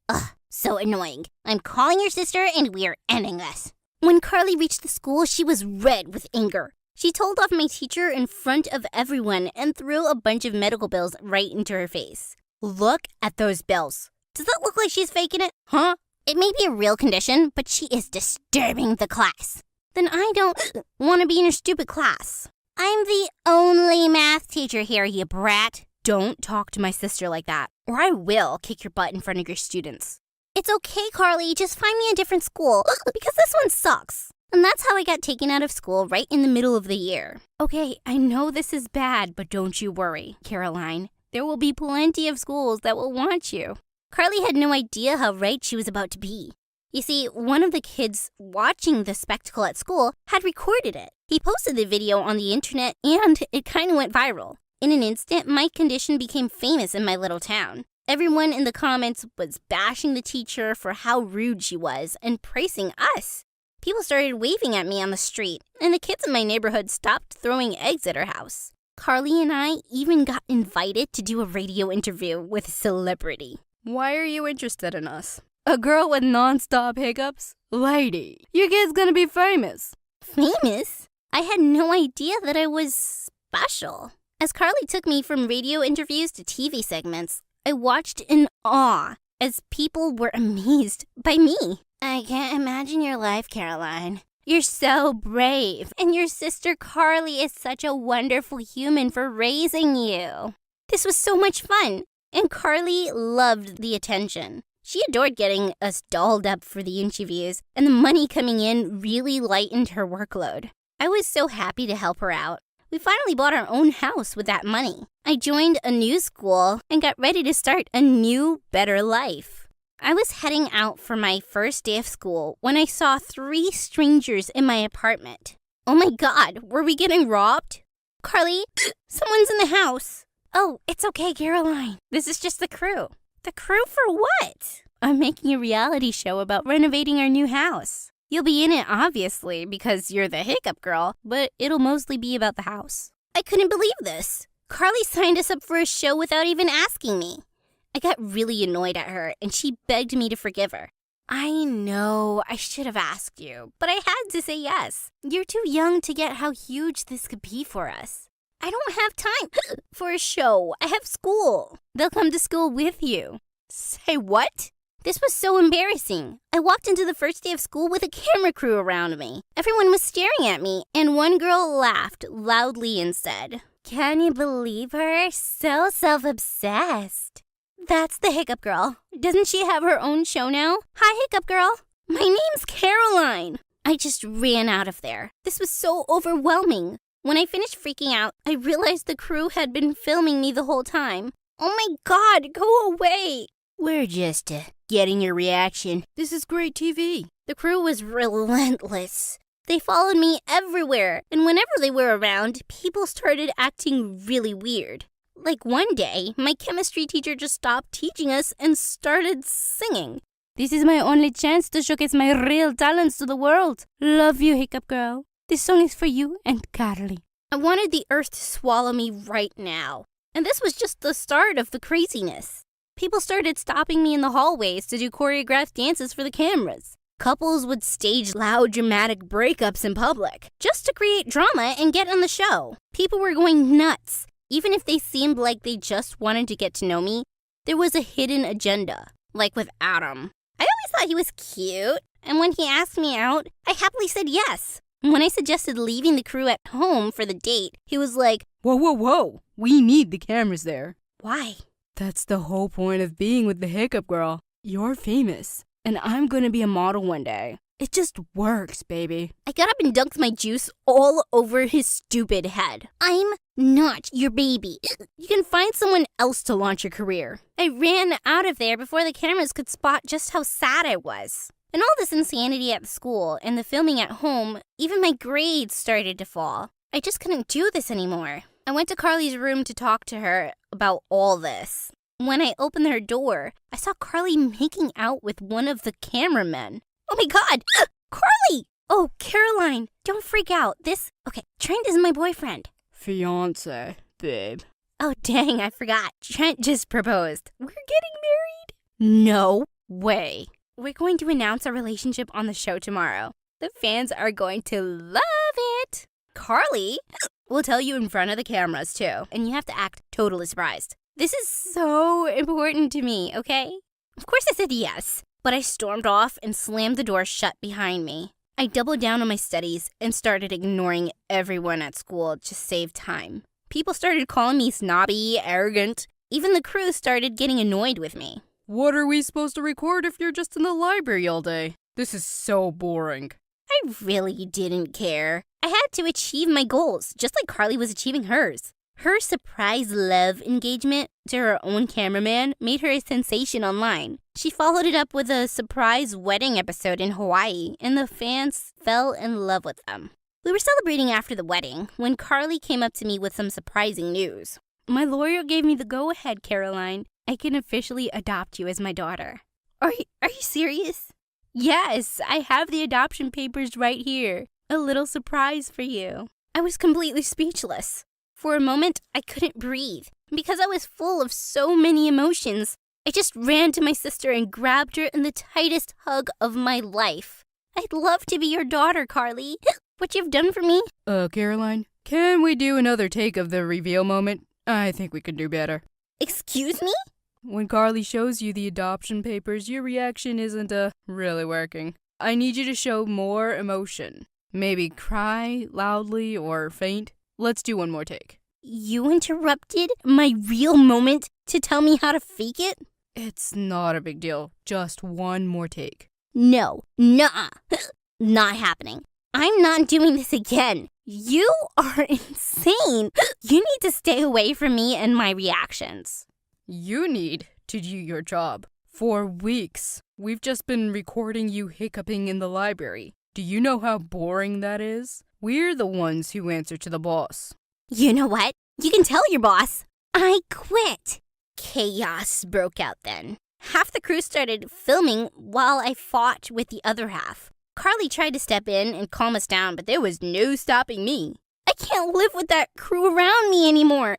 Ugh, so annoying. I'm calling your sister and we are ending this. When Carly reached the school, she was red with anger. She told off my teacher in front of everyone and threw a bunch of medical bills right into her face. Look at those bills. Does that look like she's faking it? Huh? It may be a real condition, but she is disturbing the class. Then I don't want to be in your stupid class. I'm the only math teacher here, you brat. Don't talk to my sister like that, or I will kick your butt in front of your students. It's okay, Carly. Just find me a different school, because this one sucks. And that's how I got taken out of school right in the middle of the year. Okay, I know this is bad, but don't you worry, Caroline. There will be plenty of schools that will want you. Carly had no idea how right she was about to be. You see, one of the kids watching the spectacle at school had recorded it. He posted the video on the internet and it kind of went viral. In an instant, my condition became famous in my little town. Everyone in the comments was bashing the teacher for how rude she was and praising us. People started waving at me on the street, and the kids in my neighborhood stopped throwing eggs at our house. Carly and I even got invited to do a radio interview with a celebrity. Why are you interested in us? A girl with non-stop hiccups? Lady, your kid's gonna be famous. Famous? I had no idea that I was special. As Carly took me from radio interviews to TV segments, I watched in awe as people were amazed by me. I can't imagine your life, Caroline. You're so brave, and your sister Carly is such a wonderful human for raising you. This was so much fun, and Carly loved the attention. She adored getting us dolled up for the interviews, and the money coming in really lightened her workload. I was so happy to help her out. We finally bought our own house with that money. I joined a new school and got ready to start a new, better life. I was heading out for my first day of school when I saw 3 strangers in my apartment. Oh my God, were we getting robbed? Carly, someone's in the house. Oh, it's okay, Caroline. This is just the crew. The crew for what? I'm making a reality show about renovating our new house. You'll be in it, obviously, because you're the hiccup girl, but it'll mostly be about the house. I couldn't believe this. Carly signed us up for a show without even asking me. I got really annoyed at her, and she begged me to forgive her. I know, I should have asked you, but I had to say yes. You're too young to get how huge this could be for us. I don't have time for a show. I have school. They'll come to school with you. Say what? This was so embarrassing. I walked into the first day of school with a camera crew around me. Everyone was staring at me, and one girl laughed loudly and said, "Can you believe her? So self-obsessed." That's the Hiccup Girl. Doesn't she have her own show now? Hi, Hiccup Girl. My name's Caroline. I just ran out of there. This was so overwhelming. When I finished freaking out, I realized the crew had been filming me the whole time. Oh my God, go away. We're just getting your reaction. This is great TV. The crew was relentless. They followed me everywhere, and whenever they were around, people started acting really weird. Like one day, my chemistry teacher just stopped teaching us and started singing. This is my only chance to showcase my real talents to the world. Love you, Hiccup Girl. This song is for you and Carly. I wanted the earth to swallow me right now. And this was just the start of the craziness. People started stopping me in the hallways to do choreographed dances for the cameras. Couples would stage loud, dramatic breakups in public just to create drama and get on the show. People were going nuts. Even if they seemed like they just wanted to get to know me, there was a hidden agenda, like with Adam. I always thought he was cute, and when he asked me out, I happily said yes. When I suggested leaving the crew at home for the date, he was like, Whoa, we need the cameras there. "Why?" That's the whole point of being with the Hiccup Girl. You're famous, and I'm gonna be a model one day. It just works, baby. I got up and dunked my juice all over his stupid head. I'm not your baby. You can find someone else to launch your career. I ran out of there before the cameras could spot just how sad I was. And all this insanity at the school and the filming at home, even my grades started to fall. I just couldn't do this anymore. I went to Carly's room to talk to her about all this. When I opened her door, I saw Carly making out with one of the cameramen. Oh my God! Carly! Oh, Caroline, don't freak out. Trent is my boyfriend. Fiance, babe. Oh, dang, I forgot. Trent just proposed. We're getting married? No way. We're going to announce our relationship on the show tomorrow. The fans are going to love it. Carly will tell you in front of the cameras, too, and you have to act totally surprised. This is so important to me, okay? Of course I said yes. But I stormed off and slammed the door shut behind me. I doubled down on my studies and started ignoring everyone at school to save time. People started calling me snobby, arrogant. Even the crew started getting annoyed with me. What are we supposed to record if you're just in the library all day? This is so boring. I really didn't care. I had to achieve my goals, just like Carly was achieving hers. Her surprise love engagement to her own cameraman made her a sensation online. She followed it up with a surprise wedding episode in Hawaii, and the fans fell in love with them. We were celebrating after the wedding when Carly came up to me with some surprising news. "My lawyer gave me the go-ahead, Caroline. I can officially adopt you as my daughter." Are you serious? Yes, I have the adoption papers right here. A little surprise for you. I was completely speechless. For a moment, I couldn't breathe. Because I was full of so many emotions, I just ran to my sister and grabbed her in the tightest hug of my life. I'd love to be your daughter, Carly. What you've done for me? Caroline, can we do another take of the reveal moment? I think we can do better. Excuse me? When Carly shows you the adoption papers, your reaction isn't, really working. I need you to show more emotion. Maybe cry loudly or faint. Let's do one more take. You interrupted my real moment to tell me how to fake it? It's not a big deal. Just one more take. No. Nuh-uh. Not happening. I'm not doing this again. You are insane. You need to stay away from me and my reactions. You need to do your job. For weeks, we've just been recording you hiccuping in the library. Do you know how boring that is? We're the ones who answer to the boss. You know what? You can tell your boss. I quit. Chaos broke out then. Half the crew started filming while I fought with the other half. Carly tried to step in and calm us down, but there was no stopping me. I can't live with that crew around me anymore.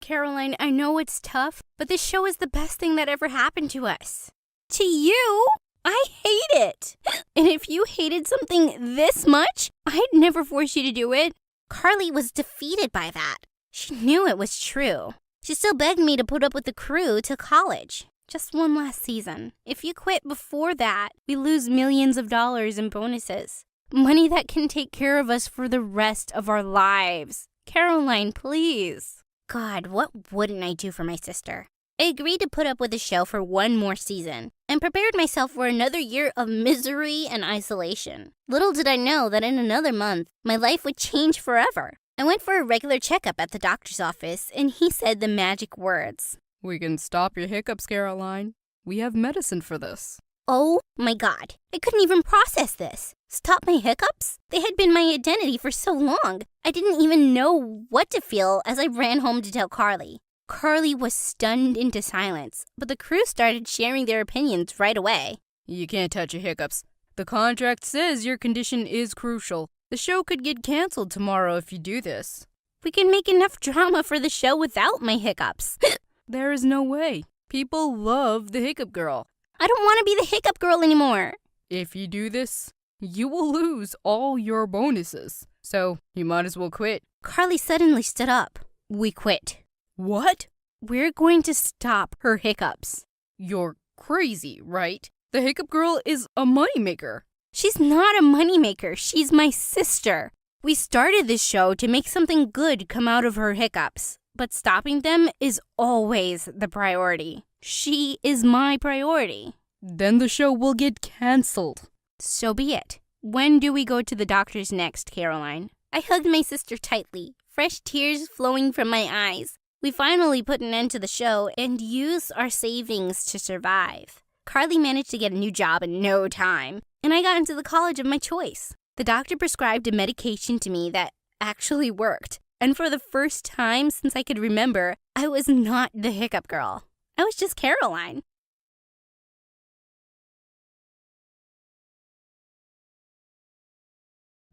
Caroline, I know it's tough, but this show is the best thing that ever happened to us. To you? I hate it. And if you hated something this much, I'd never force you to do it. Carly was defeated by that. She knew it was true. She still begged me to put up with the crew till college. Just one last season. If you quit before that, we lose millions of dollars in bonuses. Money that can take care of us for the rest of our lives. Caroline, please. God, what wouldn't I do for my sister? I agreed to put up with the show for one more season and prepared myself for another year of misery and isolation. Little did I know that in another month, my life would change forever. I went for a regular checkup at the doctor's office, and he said the magic words. We can stop your hiccups, Caroline. We have medicine for this. Oh my God, I couldn't even process this. Stop my hiccups? They had been my identity for so long. I didn't even know what to feel as I ran home to tell Carly. Carly was stunned into silence, but the crew started sharing their opinions right away. You can't touch your hiccups. The contract says your condition is crucial. The show could get canceled tomorrow if you do this. We can make enough drama for the show without my hiccups. There is no way. People love the hiccup girl. I don't want to be the hiccup girl anymore. If you do this, you will lose all your bonuses. So you might as well quit. Carly suddenly stood up. We quit. What? We're going to stop her hiccups. You're crazy, right? The hiccup girl is a moneymaker. She's not a moneymaker. She's my sister. We started this show to make something good come out of her hiccups. But stopping them is always the priority. She is my priority. Then the show will get canceled. So be it. When do we go to the doctor's next, Caroline? I hugged my sister tightly, fresh tears flowing from my eyes. We finally put an end to the show and used our savings to survive. Carly managed to get a new job in no time, and I got into the college of my choice. The doctor prescribed a medication to me that actually worked. And for the first time since I could remember, I was not the hiccup girl. I was just Caroline.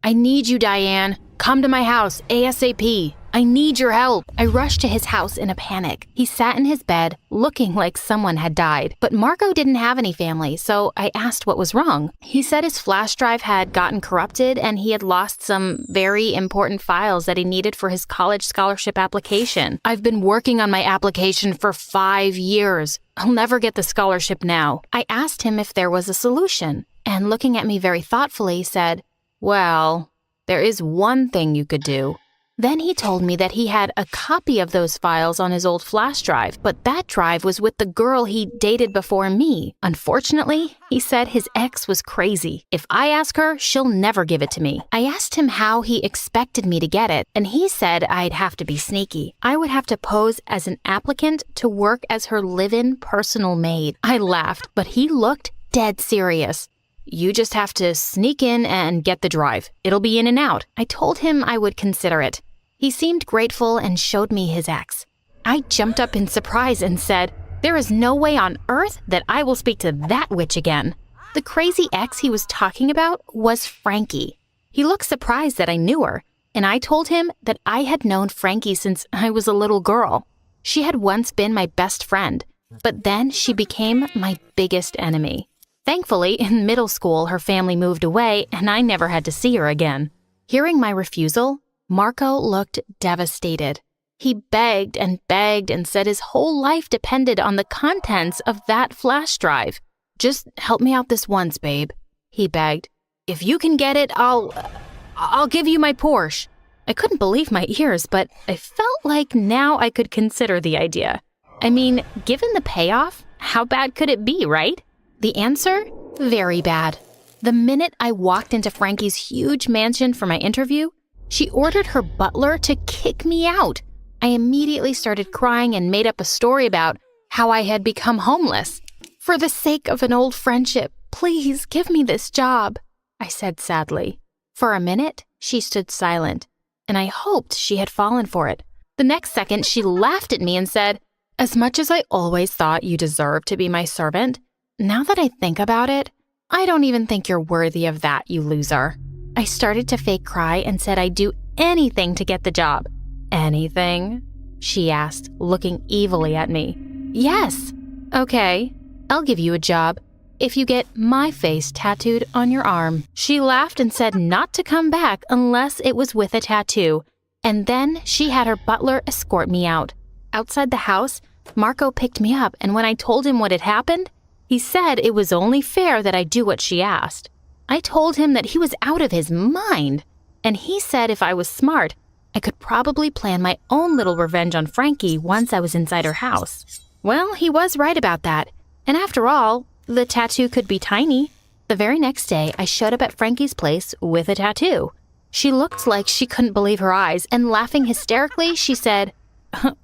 I need you, Diane. Come to my house, ASAP. I need your help. I rushed to his house in a panic. He sat in his bed, looking like someone had died. But Marco didn't have any family, so I asked what was wrong. He said his flash drive had gotten corrupted and he had lost some very important files that he needed for his college scholarship application. I've been working on my application for 5 years. I'll never get the scholarship now. I asked him if there was a solution, and looking at me very thoughtfully said, "Well, there is one thing you could do." Then he told me that he had a copy of those files on his old flash drive, but that drive was with the girl he dated before me. Unfortunately, he said his ex was crazy. If I ask her, she'll never give it to me. I asked him how he expected me to get it, and he said I'd have to be sneaky. I would have to pose as an applicant to work as her live-in personal maid. I laughed, but he looked dead serious. You just have to sneak in and get the drive. It'll be in and out. I told him I would consider it. He seemed grateful and showed me his ex. I jumped up in surprise and said, "There is no way on earth that I will speak to that witch again." The crazy ex he was talking about was Frankie. He looked surprised that I knew her, and I told him that I had known Frankie since I was a little girl. She had once been my best friend, but then she became my biggest enemy. Thankfully, in middle school, her family moved away, and I never had to see her again. Hearing my refusal, Marco looked devastated. He begged and said his whole life depended on the contents of that flash drive. "Just help me out this once, babe," he begged. "If you can get it, I'll give you my Porsche." I couldn't believe my ears, but I felt like now I could consider the idea. I mean, given the payoff, how bad could it be, right? The answer? Very bad. The minute I walked into Frankie's huge mansion for my interview, she ordered her butler to kick me out. I immediately started crying and made up a story about how I had become homeless. "For the sake of an old friendship, please give me this job," I said sadly. For a minute, she stood silent, and I hoped she had fallen for it. The next second, she laughed at me and said, "As much as I always thought you deserved to be my servant, now that I think about it, I don't even think you're worthy of that, you loser." I started to fake cry and said I'd do anything to get the job. "Anything?" she asked, looking evilly at me. "Yes." "Okay, I'll give you a job. if you get my face tattooed on your arm." She laughed and said not to come back unless it was with a tattoo. And then she had her butler escort me out. Outside the house, Marco picked me up, and when I told him what had happened, he said it was only fair that I do what she asked. I told him that he was out of his mind, and he said if I was smart, I could probably plan my own little revenge on Frankie once I was inside her house. Well, he was right about that, and after all, the tattoo could be tiny. The very next day, I showed up at Frankie's place with a tattoo. She looked like she couldn't believe her eyes, and laughing hysterically, she said,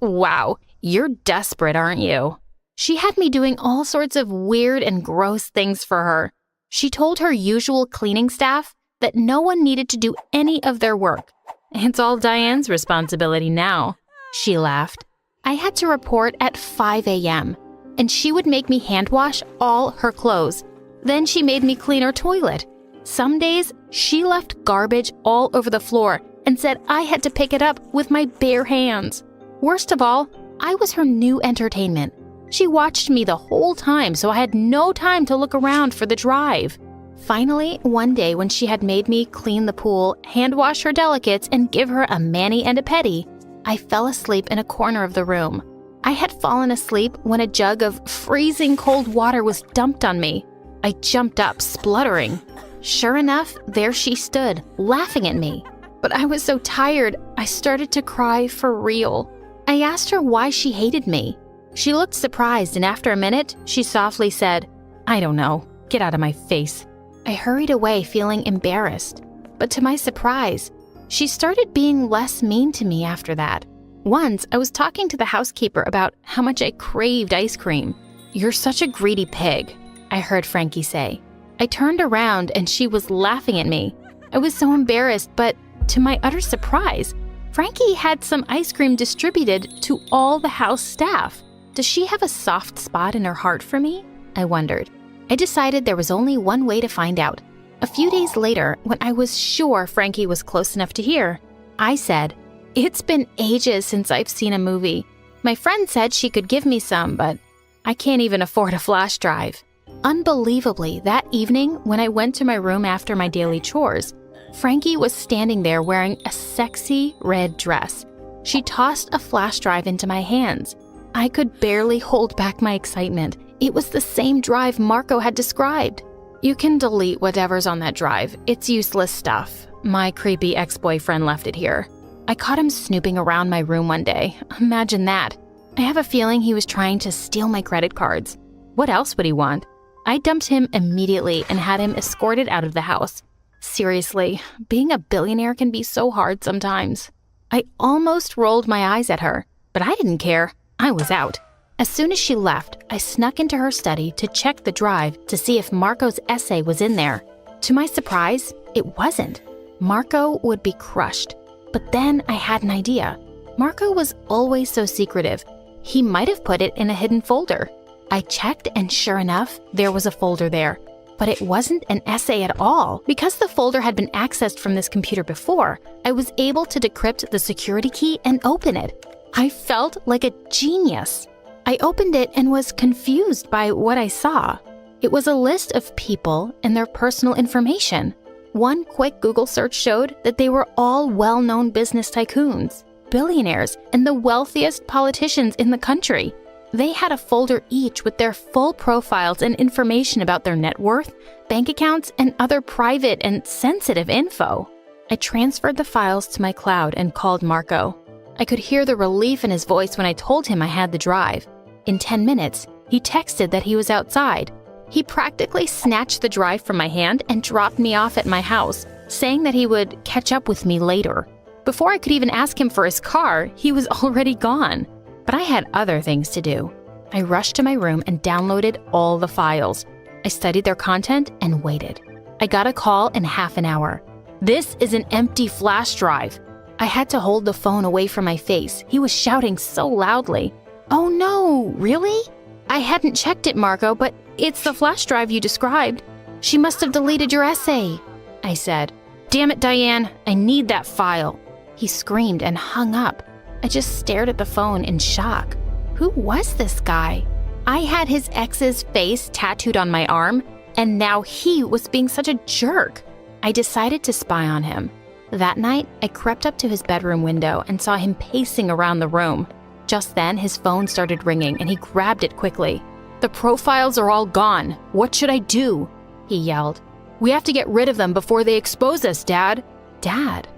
"Wow, you're desperate, aren't you?" She had me doing all sorts of weird and gross things for her. She told her usual cleaning staff that no one needed to do any of their work. "It's all Diane's responsibility now," she laughed. I had to report at 5 a.m., and she would make me hand wash all her clothes. Then she made me clean her toilet. Some days, she left garbage all over the floor and said I had to pick it up with my bare hands. Worst of all, I was her new entertainment. She watched me the whole time, so I had no time to look around for the drive. Finally, one day when she had made me clean the pool, hand wash her delicates, and give her a mani and a pedi, I fell asleep in a corner of the room. I had fallen asleep when a jug of freezing cold water was dumped on me. I jumped up, spluttering. Sure enough, there she stood, laughing at me. But I was so tired, I started to cry for real. I asked her why she hated me. She looked surprised, and after a minute, she softly said, "I don't know. Get out of my face." I hurried away, feeling embarrassed. But to my surprise, she started being less mean to me after that. Once, I was talking to the housekeeper about how much I craved ice cream. "You're such a greedy pig," I heard Frankie say. I turned around, and she was laughing at me. I was so embarrassed, but to my utter surprise, Frankie had some ice cream distributed to all the house staff. Does she have a soft spot in her heart for me? I wondered. I decided there was only one way to find out. A few days later, when I was sure Frankie was close enough to hear, I said, "It's been ages since I've seen a movie. My friend said she could give me some, but I can't even afford a flash drive." Unbelievably, that evening, when I went to my room after my daily chores, Frankie was standing there wearing a sexy red dress. She tossed a flash drive into my hands. I could barely hold back my excitement. It was the same drive Marco had described. "You can delete whatever's on that drive. It's useless stuff. My creepy ex-boyfriend left it here." I caught him snooping around my room one day. Imagine that. I have a feeling he was trying to steal my credit cards. What else would he want? I dumped him immediately and had him escorted out of the house. Seriously, being a billionaire can be so hard sometimes. I almost rolled my eyes at her, but I didn't care. I was out. As soon as she left, I snuck into her study to check the drive to see if Marco's essay was in there. To my surprise, it wasn't. Marco would be crushed. But then I had an idea. Marco was always so secretive. He might have put it in a hidden folder. I checked, and sure enough, there was a folder there. But it wasn't an essay at all. Because the folder had been accessed from this computer before, I was able to decrypt the security key and open it. I felt like a genius. I opened it and was confused by what I saw. It was a list of people and their personal information. One quick Google search showed that they were all well-known business tycoons, billionaires, and the wealthiest politicians in the country. They had a folder each with their full profiles and information about their net worth, bank accounts, and other private and sensitive info. I transferred the files to my cloud and called Marco. I could hear the relief in his voice when I told him I had the drive. In 10 minutes, he texted that he was outside. He practically snatched the drive from my hand and dropped me off at my house, saying that he would catch up with me later. Before I could even ask him for his car, he was already gone. But I had other things to do. I rushed to my room and downloaded all the files. I studied their content and waited. I got a call in half an hour. "This is an empty flash drive." I had to hold the phone away from my face. He was shouting so loudly. "Oh no, really?" "I hadn't checked it, Marco, but it's the flash drive you described. She must have deleted your essay," I said. "Damn it, Diane, I need that file." He screamed and hung up. I just stared at the phone in shock. Who was this guy? I had his ex's face tattooed on my arm, and now he was being such a jerk. I decided to spy on him. That night, I crept up to his bedroom window and saw him pacing around the room. Just then, his phone started ringing and he grabbed it quickly. "The profiles are all gone. What should I do?" he yelled. "We have to get rid of them before they expose us, Dad." Dad?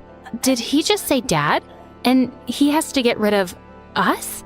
Did he just say Dad? And he has to get rid of us?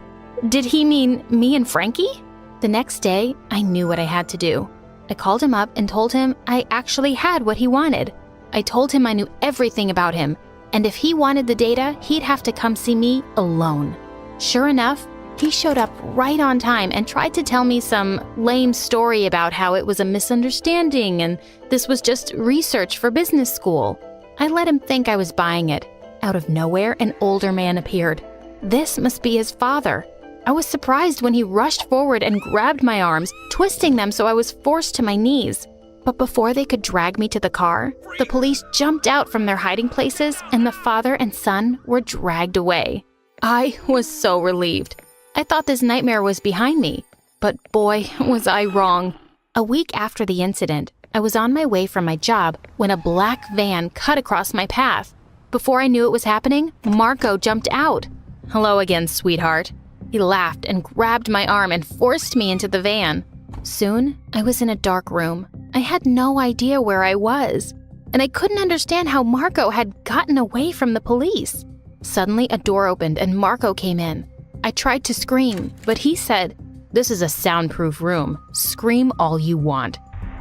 Did he mean me and Frankie? The next day, I knew what I had to do. I called him up and told him I actually had what he wanted. I told him I knew everything about him, and if he wanted the data, he'd have to come see me alone. Sure enough, he showed up right on time and tried to tell me some lame story about how it was a misunderstanding and this was just research for business school. I let him think I was buying it. Out of nowhere, an older man appeared. This must be his father. I was surprised when he rushed forward and grabbed my arms, twisting them so I was forced to my knees. But before they could drag me to the car, the police jumped out from their hiding places and the father and son were dragged away. I was so relieved. I thought this nightmare was behind me, but boy, was I wrong. A week after the incident, I was on my way from my job when a black van cut across my path. Before I knew it was happening, Marco jumped out. "Hello again, sweetheart." He laughed and grabbed my arm and forced me into the van. Soon, I was in a dark room. I had no idea where I was, and I couldn't understand how Marco had gotten away from the police. Suddenly, a door opened and Marco came in. I tried to scream, but he said, "This is a soundproof room. Scream all you want."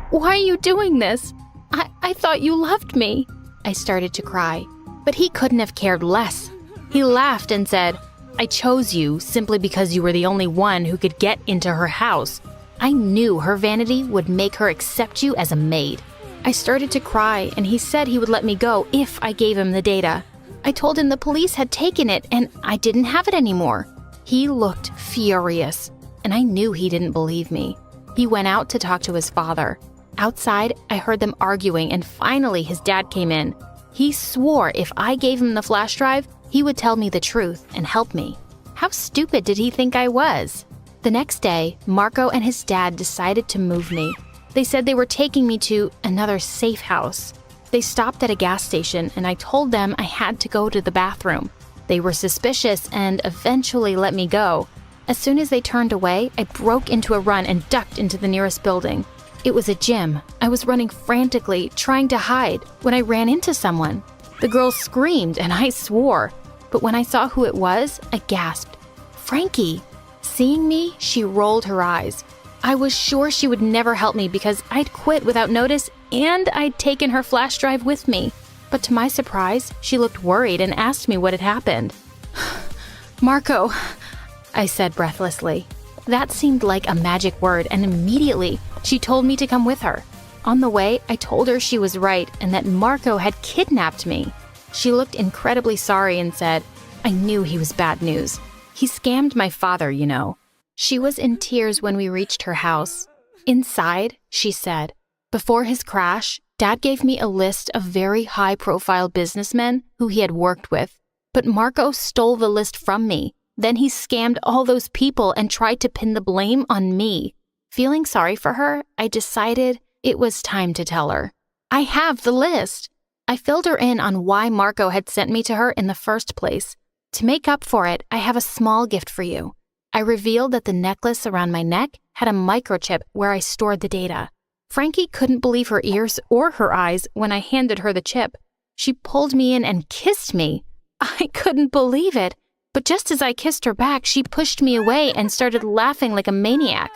"Why are you doing this? I thought you loved me." I started to cry, but he couldn't have cared less. He laughed and said, "I chose you simply because you were the only one who could get into her house. I knew her vanity would make her accept you as a maid." I started to cry, and he said he would let me go if I gave him the data. I told him the police had taken it and I didn't have it anymore. He looked furious, and I knew he didn't believe me. He went out to talk to his father. Outside, I heard them arguing, and finally his dad came in. He swore if I gave him the flash drive, he would tell me the truth and help me. How stupid did he think I was? The next day, Marco and his dad decided to move me. They said they were taking me to another safe house. They stopped at a gas station and I told them I had to go to the bathroom. They were suspicious and eventually let me go. As soon as they turned away, I broke into a run and ducked into the nearest building. It was a gym. I was running frantically, trying to hide, when I ran into someone. The girl screamed and I swore. But when I saw who it was, I gasped. "Frankie!" Seeing me, she rolled her eyes. I was sure she would never help me because I'd quit without notice and I'd taken her flash drive with me. But to my surprise, she looked worried and asked me what had happened. "Marco," I said breathlessly. That seemed like a magic word, and immediately she told me to come with her. On the way, I told her she was right and that Marco had kidnapped me. She looked incredibly sorry and said, "I knew he was bad news. He scammed my father, you know." She was in tears when we reached her house. Inside, she said, "Before his crash, Dad gave me a list of very high-profile businessmen who he had worked with. But Marco stole the list from me. Then he scammed all those people and tried to pin the blame on me." Feeling sorry for her, I decided it was time to tell her. "I have the list." I filled her in on why Marco had sent me to her in the first place. To make up for it, I have a small gift for you. I revealed that the necklace around my neck had a microchip where I stored the data. Frankie couldn't believe her ears or her eyes when I handed her the chip. She pulled me in and kissed me. I couldn't believe it, but just as I kissed her back, she pushed me away and started laughing like a maniac.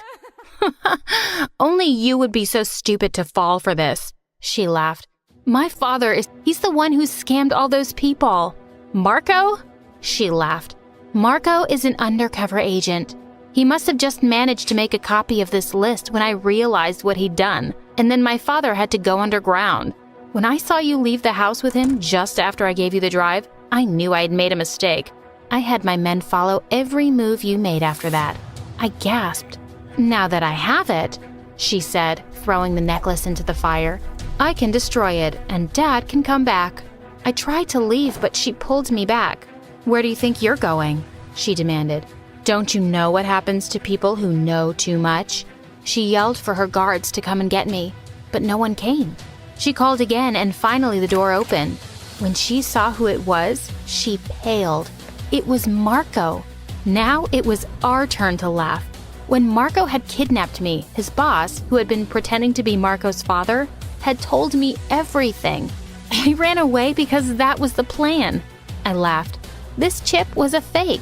"Only you would be so stupid to fall for this," she laughed. "My father he's the one who scammed all those people." "Marco?" She laughed. "Marco is an undercover agent. He must have just managed to make a copy of this list when I realized what he'd done, and then my father had to go underground. When I saw you leave the house with him just after I gave you the drive, I knew I'd made a mistake. I had my men follow every move you made after that." I gasped. "Now that I have it," she said, throwing the necklace into the fire, "I can destroy it, and Dad can come back." I tried to leave, but she pulled me back. "Where do you think you're going?" she demanded. Don't you know what happens to people who know too much? She yelled for her guards to come and get me, but no one came. She called again and finally the door opened. When she saw who it was, she paled. It was Marco. Now it was our turn to laugh. When Marco had kidnapped me, his boss, who had been pretending to be Marco's father, had told me everything. I ran away because that was the plan. I laughed. This chip was a fake.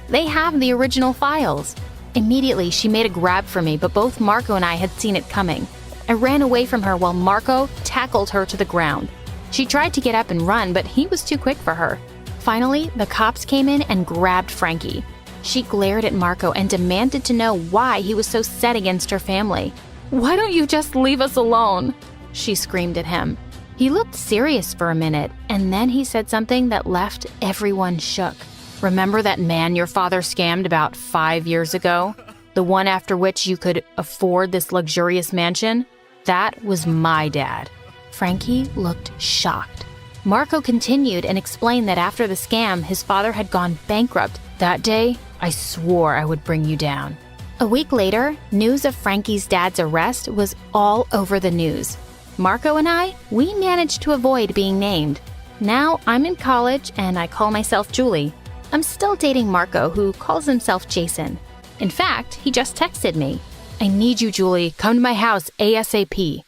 They have the original files. Immediately, she made a grab for me, but both Marco and I had seen it coming. I ran away from her while Marco tackled her to the ground. She tried to get up and run, but he was too quick for her. Finally, the cops came in and grabbed Frankie. She glared at Marco and demanded to know why he was so set against her family. "Why don't you just leave us alone?" she screamed at him. He looked serious for a minute, and then he said something that left everyone shook. "Remember that man your father scammed about 5 years ago? The one after which you could afford this luxurious mansion? That was my dad." Frankie looked shocked. Marco continued and explained that after the scam, his father had gone bankrupt. "That day, I swore I would bring you down." A week later, news of Frankie's dad's arrest was all over the news. Marco and I, we managed to avoid being named. Now I'm in college and I call myself Julie. I'm still dating Marco, who calls himself Jason. In fact, he just texted me. "I need you, Julie. Come to my house ASAP."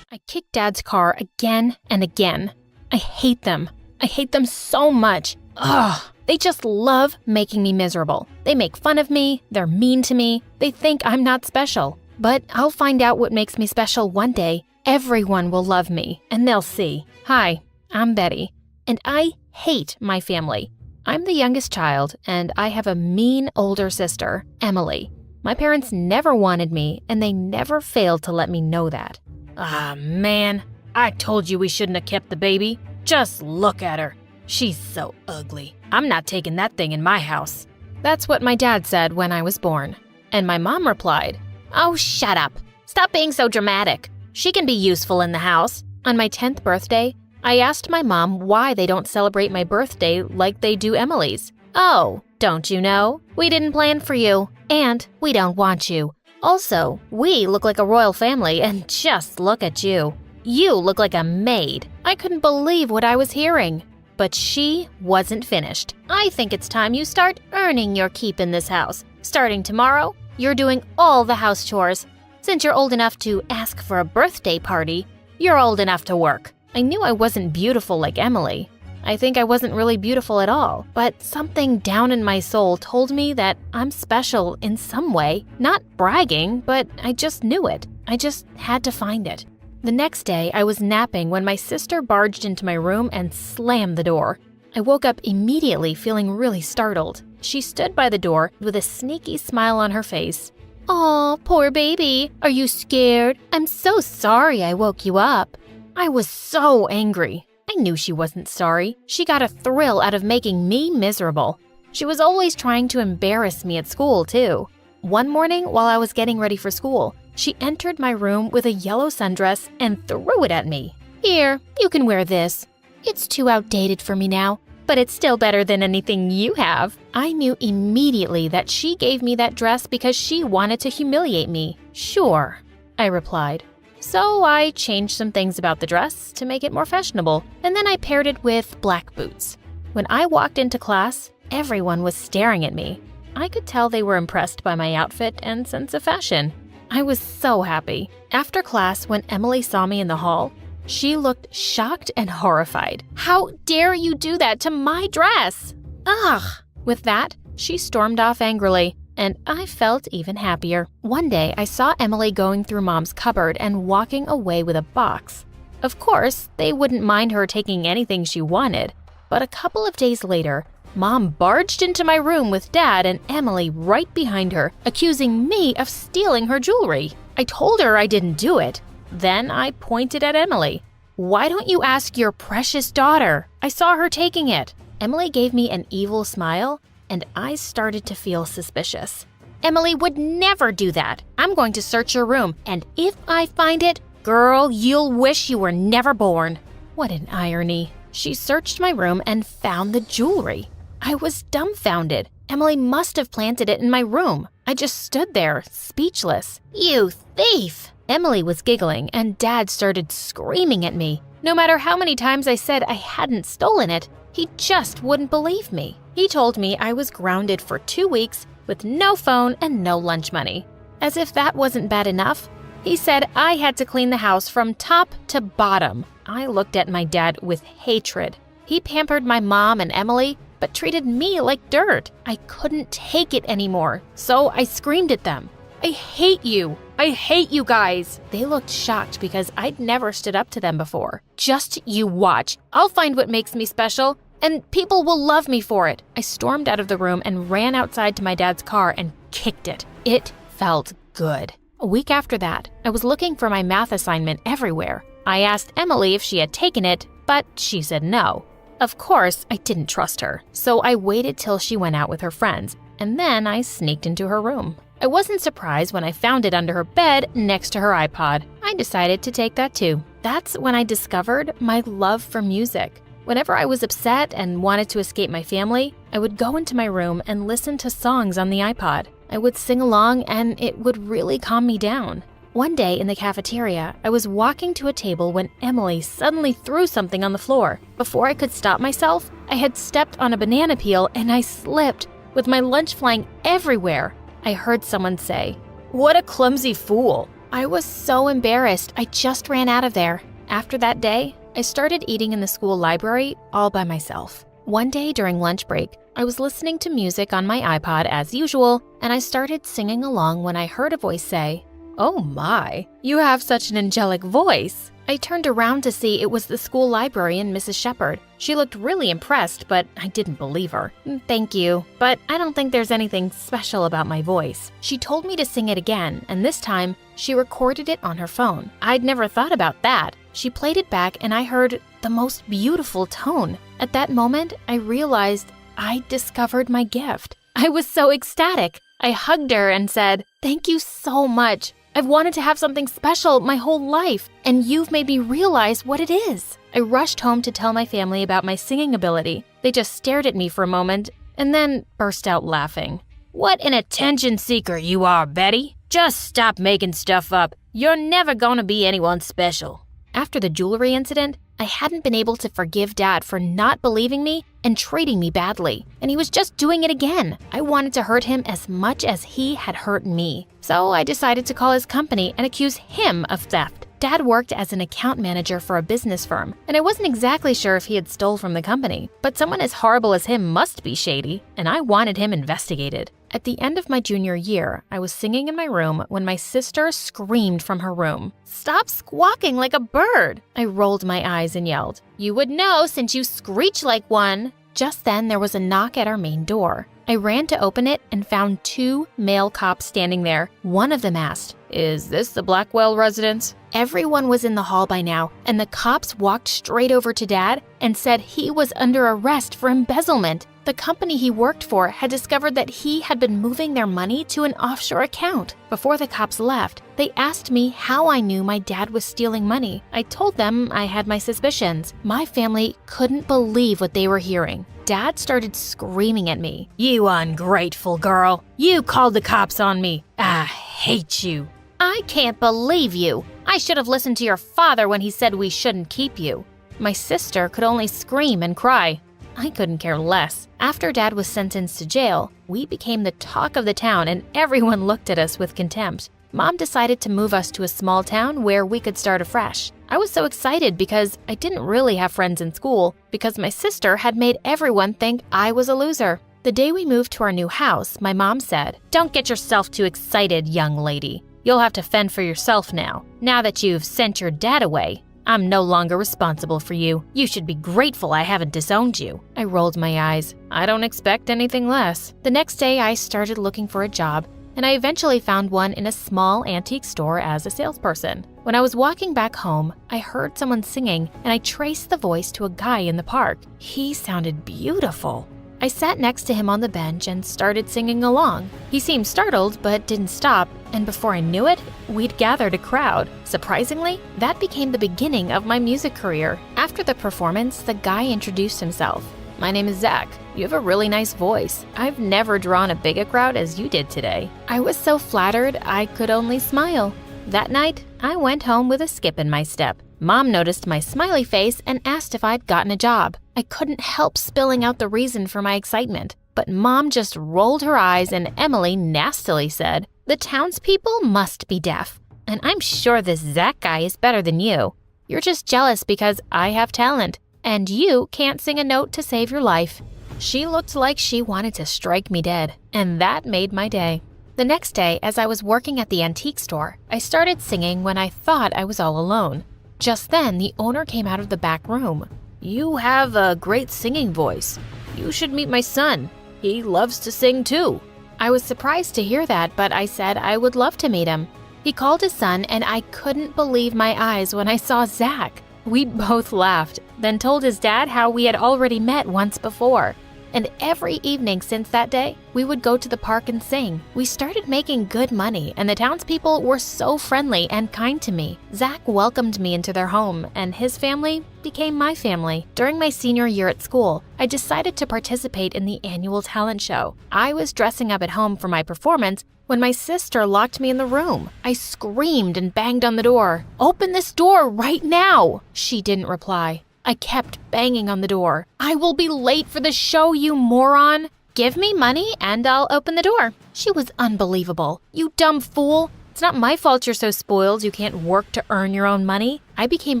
I kicked Dad's car again and again. I hate them. I hate them so much. Ugh. They just love making me miserable. They make fun of me. They're mean to me. They think I'm not special. But I'll find out what makes me special one day. Everyone will love me, and they'll see. Hi, I'm Betty, and I hate my family. I'm the youngest child, and I have a mean older sister, Emily. My parents never wanted me, and they never failed to let me know that. Ah, man, I told you we shouldn't have kept the baby. Just look at her. She's so ugly. I'm not taking that thing in my house. That's what my dad said when I was born. And my mom replied, "Oh, shut up. Stop being so dramatic. She can be useful in the house." On my 10th birthday, I asked my mom why they don't celebrate my birthday like they do Emily's. "Oh, don't you know? We didn't plan for you, and we don't want you. Also, we look like a royal family, and just look at you. You look like a maid." I couldn't believe what I was hearing. But she wasn't finished. "I think it's time you start earning your keep in this house. Starting tomorrow, you're doing all the house chores. Since you're old enough to ask for a birthday party, you're old enough to work." I knew I wasn't beautiful like Emily. I think I wasn't really beautiful at all, but something down in my soul told me that I'm special in some way. Not bragging, but I just knew it. I just had to find it. The next day, I was napping when my sister barged into my room and slammed the door. I woke up immediately feeling really startled. She stood by the door with a sneaky smile on her face. "Aw, poor baby. Are you scared? I'm so sorry I woke you up." I was so angry. I knew she wasn't sorry. She got a thrill out of making me miserable. She was always trying to embarrass me at school, too. One morning, while I was getting ready for school, she entered my room with a yellow sundress and threw it at me. "Here, you can wear this. It's too outdated for me now, but it's still better than anything you have." I knew immediately that she gave me that dress because she wanted to humiliate me. "Sure," I replied. So I changed some things about the dress to make it more fashionable, and then I paired it with black boots. When I walked into class, everyone was staring at me. I could tell they were impressed by my outfit and sense of fashion. I was so happy. After class, when Emily saw me in the hall, she looked shocked and horrified. "How dare you do that to my dress?" Ugh! With that, she stormed off angrily, and I felt even happier. One day, I saw Emily going through Mom's cupboard and walking away with a box. Of course, they wouldn't mind her taking anything she wanted, but a couple of days later, Mom barged into my room with Dad and Emily right behind her, accusing me of stealing her jewelry. I told her I didn't do it. Then I pointed at Emily. "Why don't you ask your precious daughter? I saw her taking it." Emily gave me an evil smile, and I started to feel suspicious. Emily would never do that. I'm going to search your room, and if I find it, girl, you'll wish you were never born." What an irony. She searched my room and found the jewelry. I was dumbfounded. Emily must have planted it in my room. I just stood there, speechless. "You thief!" Emily was giggling, and Dad started screaming at me. No matter how many times I said I hadn't stolen it, he just wouldn't believe me. He told me I was grounded for 2 weeks with no phone and no lunch money. As if that wasn't bad enough, he said I had to clean the house from top to bottom. I looked at my dad with hatred. He pampered my mom and Emily, but treated me like dirt. I couldn't take it anymore, so I screamed at them. "I hate you! I hate you guys!" They looked shocked because I'd never stood up to them before. "Just you watch. I'll find what makes me special, and people will love me for it." I stormed out of the room and ran outside to my dad's car and kicked it. It felt good. A week after that, I was looking for my math assignment everywhere. I asked Emily if she had taken it, but she said no. Of course, I didn't trust her, so I waited till she went out with her friends, and then I sneaked into her room. I wasn't surprised when I found it under her bed next to her iPod. I decided to take that too. That's when I discovered my love for music. Whenever I was upset and wanted to escape my family, I would go into my room and listen to songs on the iPod. I would sing along and it would really calm me down. One day in the cafeteria, I was walking to a table when Emily suddenly threw something on the floor. Before I could stop myself, I had stepped on a banana peel and I slipped, with my lunch flying everywhere. I heard someone say, "What a clumsy fool." I was so embarrassed, I just ran out of there. After that day, I started eating in the school library all by myself. One day during lunch break, I was listening to music on my iPod as usual, and I started singing along when I heard a voice say, "Oh my, you have such an angelic voice." I turned around to see it was the school librarian, Mrs. Shepherd. She looked really impressed, but I didn't believe her. "Thank you, but I don't think there's anything special about my voice." She told me to sing it again, and this time, she recorded it on her phone. I'd never thought about that. She played it back and I heard the most beautiful tone. At that moment, I realized I'd discovered my gift. I was so ecstatic. I hugged her and said, "Thank you so much. I've wanted to have something special my whole life, and you've made me realize what it is." I rushed home to tell my family about my singing ability. They just stared at me for a moment and then burst out laughing. "What an attention seeker you are, Betty. Just stop making stuff up. You're never gonna be anyone special." After the jewelry incident, I hadn't been able to forgive Dad for not believing me and treating me badly, and he was just doing it again. I wanted to hurt him as much as he had hurt me. So I decided to call his company and accuse him of theft. Dad worked as an account manager for a business firm, and I wasn't exactly sure if he had stole from the company, but someone as horrible as him must be shady, and I wanted him investigated. At the end of my junior year, I was singing in my room when my sister screamed from her room, "Stop squawking like a bird!" I rolled my eyes and yelled, "You would know since you screech like one." Just then, there was a knock at our main door. I ran to open it and found 2 male cops standing there. One of them asked, "Is this the Blackwell residence?" Everyone was in the hall by now, and the cops walked straight over to Dad and said he was under arrest for embezzlement. The company he worked for had discovered that he had been moving their money to an offshore account. Before the cops left, they asked me how I knew my dad was stealing money. I told them I had my suspicions. My family couldn't believe what they were hearing. Dad started screaming at me. "You ungrateful girl! You called the cops on me! I hate you!" "I can't believe you! I should have listened to your father when he said we shouldn't keep you." My sister could only scream and cry. I couldn't care less. After Dad was sentenced to jail, we became the talk of the town and everyone looked at us with contempt. Mom decided to move us to a small town where we could start afresh. I was so excited because I didn't really have friends in school because my sister had made everyone think I was a loser. The day we moved to our new house, my mom said, "Don't get yourself too excited, young lady. You'll have to fend for yourself now. Now that you've sent your dad away, I'm no longer responsible for you. You should be grateful I haven't disowned you." I rolled my eyes. I don't expect anything less. The next day, I started looking for a job, and I eventually found one in a small antique store as a salesperson. When I was walking back home, I heard someone singing, and I traced the voice to a guy in the park. He sounded beautiful. I sat next to him on the bench and started singing along. He seemed startled but didn't stop, and before I knew it, we'd gathered a crowd. Surprisingly, that became the beginning of my music career. After the performance, the guy introduced himself. "My name is Zach. You have a really nice voice. I've never drawn a big a crowd as you did today." I was so flattered I could only smile. That night, I went home with a skip in my step. Mom noticed my smiley face and asked if I'd gotten a job. I couldn't help spilling out the reason for my excitement, but Mom just rolled her eyes and Emily nastily said, "The townspeople must be deaf, and I'm sure this Zach guy is better than you. You're just jealous because I have talent, and you can't sing a note to save your life." She looked like she wanted to strike me dead, and that made my day. The next day, as I was working at the antique store, I started singing when I thought I was all alone. Just then, the owner came out of the back room. "You have a great singing voice. You should meet my son. He loves to sing too." I was surprised to hear that, but I said I would love to meet him. He called his son, and I couldn't believe my eyes when I saw Zach. We both laughed, then told his dad how we had already met once before. And every evening since that day, we would go to the park and sing. We started making good money, and the townspeople were so friendly and kind to me. Zach welcomed me into their home, and his family became my family. During my senior year at school, I decided to participate in the annual talent show. I was dressing up at home for my performance when my sister locked me in the room. I screamed and banged on the door. "Open this door right now!" She didn't reply. I kept banging on the door. "I will be late for the show, you moron! Give me money and I'll open the door." She was unbelievable. "You dumb fool! It's not my fault you're so spoiled you can't work to earn your own money." I became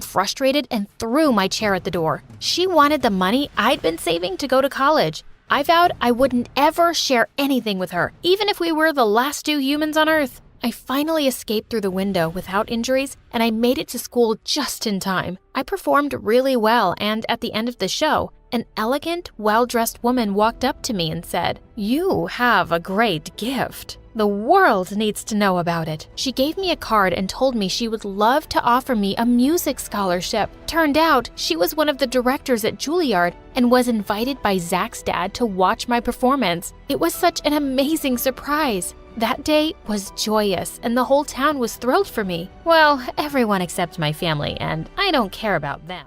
frustrated and threw my chair at the door. She wanted the money I'd been saving to go to college. I vowed I wouldn't ever share anything with her, even if we were the last two humans on Earth. I finally escaped through the window without injuries, and I made it to school just in time. I performed really well, and at the end of the show, an elegant, well-dressed woman walked up to me and said, "You have a great gift. The world needs to know about it." She gave me a card and told me she would love to offer me a music scholarship. Turned out, she was one of the directors at Juilliard and was invited by Zach's dad to watch my performance. It was such an amazing surprise. That day was joyous, and the whole town was thrilled for me. Well, everyone except my family, and I don't care about them.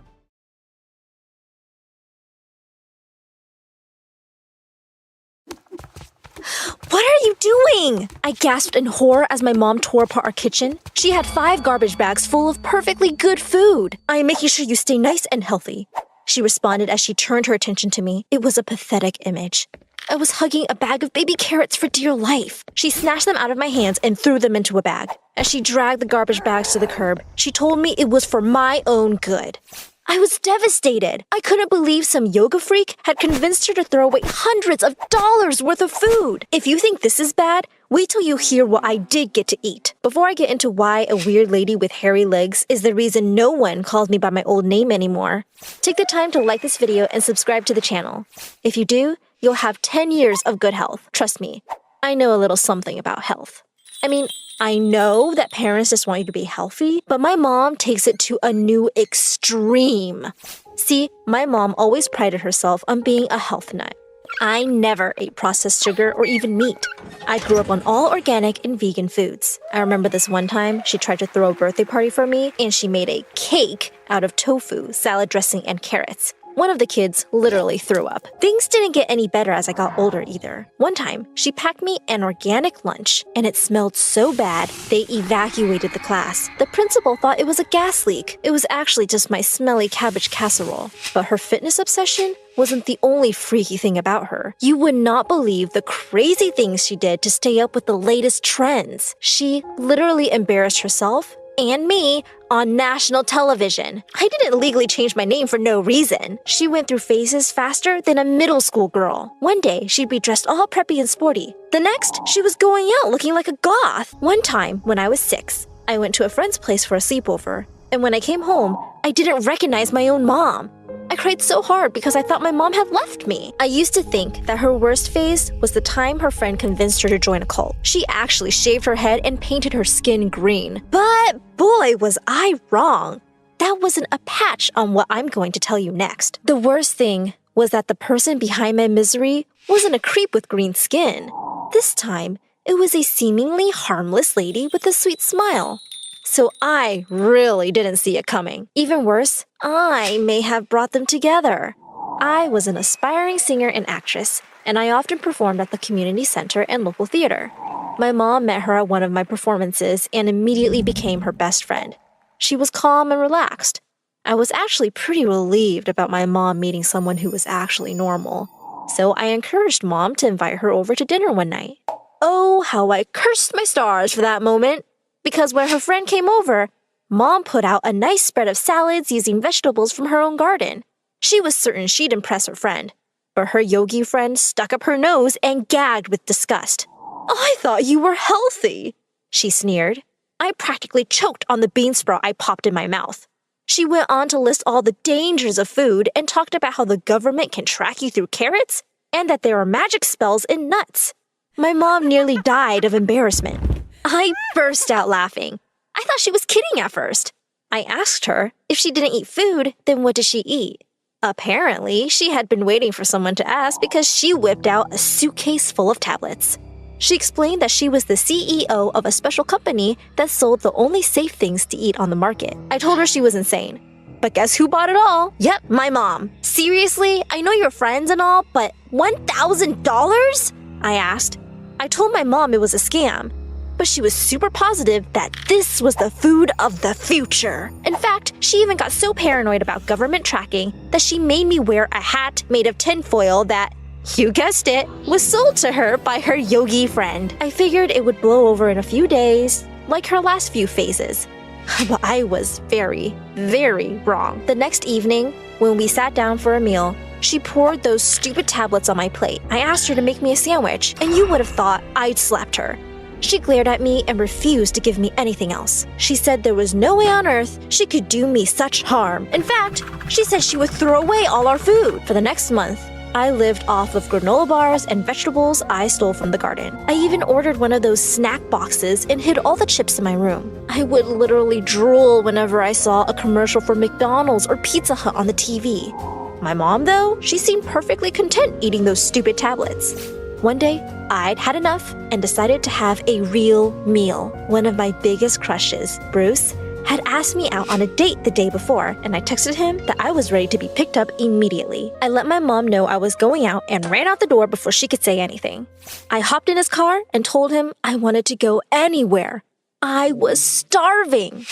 What are you doing? I gasped in horror as my mom tore apart our kitchen. She had 5 garbage bags full of perfectly good food. "I am making sure you stay nice and healthy," she responded as she turned her attention to me. It was a pathetic image. I was hugging a bag of baby carrots for dear life. She snatched them out of my hands and threw them into a bag. As she dragged the garbage bags to the curb, she told me it was for my own good. I was devastated. I couldn't believe some yoga freak had convinced her to throw away hundreds of dollars worth of food. If you think this is bad, wait till you hear what I did get to eat. Before I get into why a weird lady with hairy legs is the reason no one calls me by my old name anymore, take the time to like this video and subscribe to the channel. If you do, you'll have 10 years of good health. Trust me, I know a little something about health. I mean, I know that parents just want you to be healthy, but my mom takes it to a new extreme. See, my mom always prided herself on being a health nut. I never ate processed sugar or even meat. I grew up on all organic and vegan foods. I remember this one time she tried to throw a birthday party for me, and she made a cake out of tofu, salad dressing, and carrots. One of the kids literally threw up. Things didn't get any better as I got older either. One time, she packed me an organic lunch, and it smelled so bad, they evacuated the class. The principal thought it was a gas leak. It was actually just my smelly cabbage casserole. But her fitness obsession wasn't the only freaky thing about her. You would not believe the crazy things she did to stay up with the latest trends. She literally embarrassed herself and me on national television. I didn't legally change my name for no reason. She went through phases faster than a middle school girl. One day, she'd be dressed all preppy and sporty. The next, she was going out looking like a goth. One time, when I was 6, I went to a friend's place for a sleepover. And when I came home, I didn't recognize my own mom. I cried so hard because I thought my mom had left me. I used to think that her worst phase was the time her friend convinced her to join a cult. She actually shaved her head and painted her skin green. But boy, was I wrong. That wasn't a patch on what I'm going to tell you next. The worst thing was that the person behind my misery wasn't a creep with green skin. This time, it was a seemingly harmless lady with a sweet smile. So I really didn't see it coming. Even worse, I may have brought them together. I was an aspiring singer and actress, and I often performed at the community center and local theater. My mom met her at one of my performances and immediately became her best friend. She was calm and relaxed. I was actually pretty relieved about my mom meeting someone who was actually normal. So I encouraged Mom to invite her over to dinner one night. Oh, how I cursed my stars for that moment. Because when her friend came over, Mom put out a nice spread of salads using vegetables from her own garden. She was certain she'd impress her friend. But her yogi friend stuck up her nose and gagged with disgust. "I thought you were healthy," she sneered. I practically choked on the bean sprout I popped in my mouth. She went on to list all the dangers of food and talked about how the government can track you through carrots and that there are magic spells in nuts. My mom nearly died of embarrassment. I burst out laughing. I thought she was kidding at first. I asked her if she didn't eat food, then what did she eat? Apparently, she had been waiting for someone to ask because she whipped out a suitcase full of tablets. She explained that she was the CEO of a special company that sold the only safe things to eat on the market. I told her she was insane. But guess who bought it all? Yep, my mom. Seriously? I know you're friends and all, but $1,000? I asked. I told my mom it was a scam, but she was super positive that this was the food of the future. In fact, she even got so paranoid about government tracking that she made me wear a hat made of tinfoil that, you guessed it, was sold to her by her yogi friend. I figured it would blow over in a few days, like her last few phases. But I was very, very wrong. The next evening, when we sat down for a meal, she poured those stupid tablets on my plate. I asked her to make me a sandwich, and you would have thought I'd slapped her. She glared at me and refused to give me anything else. She said there was no way on earth she could do me such harm. In fact, she said she would throw away all our food. For the next month, I lived off of granola bars and vegetables I stole from the garden. I even ordered one of those snack boxes and hid all the chips in my room. I would literally drool whenever I saw a commercial for McDonald's or Pizza Hut on the TV. My mom, though, she seemed perfectly content eating those stupid tablets. One day, I'd had enough and decided to have a real meal. One of my biggest crushes, Bruce, had asked me out on a date the day before, and I texted him that I was ready to be picked up immediately. I let my mom know I was going out and ran out the door before she could say anything. I hopped in his car and told him I wanted to go anywhere. I was starving.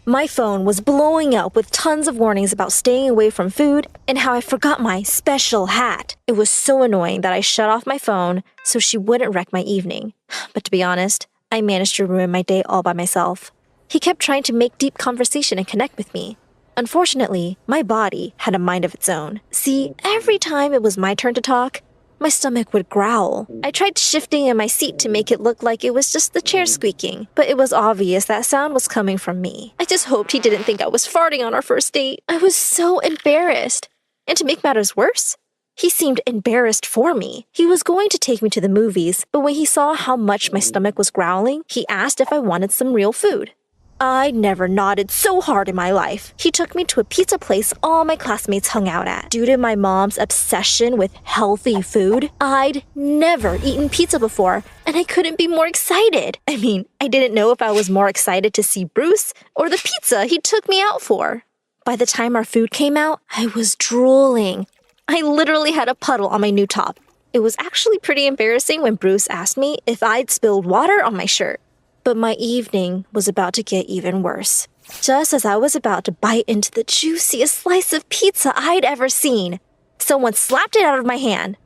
My phone was blowing up with tons of warnings about staying away from food and how I forgot my special hat. It was so annoying that I shut off my phone so she wouldn't wreck my evening. But to be honest, I managed to ruin my day all by myself. He kept trying to make deep conversation and connect with me. Unfortunately, my body had a mind of its own. See, every time it was my turn to talk, my stomach would growl. I tried shifting in my seat to make it look like it was just the chair squeaking, but it was obvious that sound was coming from me. I just hoped he didn't think I was farting on our first date. I was so embarrassed. And to make matters worse, he seemed embarrassed for me. He was going to take me to the movies, but when he saw how much my stomach was growling, he asked if I wanted some real food. I never nodded so hard in my life. He took me to a pizza place all my classmates hung out at. Due to my mom's obsession with healthy food, I'd never eaten pizza before, and I couldn't be more excited. I mean, I didn't know if I was more excited to see Bruce or the pizza he took me out for. By the time our food came out, I was drooling. I literally had a puddle on my new top. It was actually pretty embarrassing when Bruce asked me if I'd spilled water on my shirt. But my evening was about to get even worse. Just as I was about to bite into the juiciest slice of pizza I'd ever seen, someone slapped it out of my hand.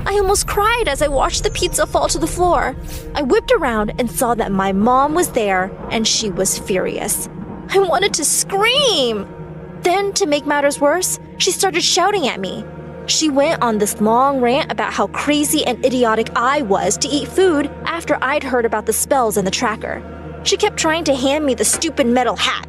I almost cried as I watched the pizza fall to the floor. I whipped around and saw that my mom was there, and she was furious. I wanted to scream. Then, to make matters worse, she started shouting at me. She went on this long rant about how crazy and idiotic I was to eat food after I'd heard about the spells in the tracker. She kept trying to hand me the stupid metal hat,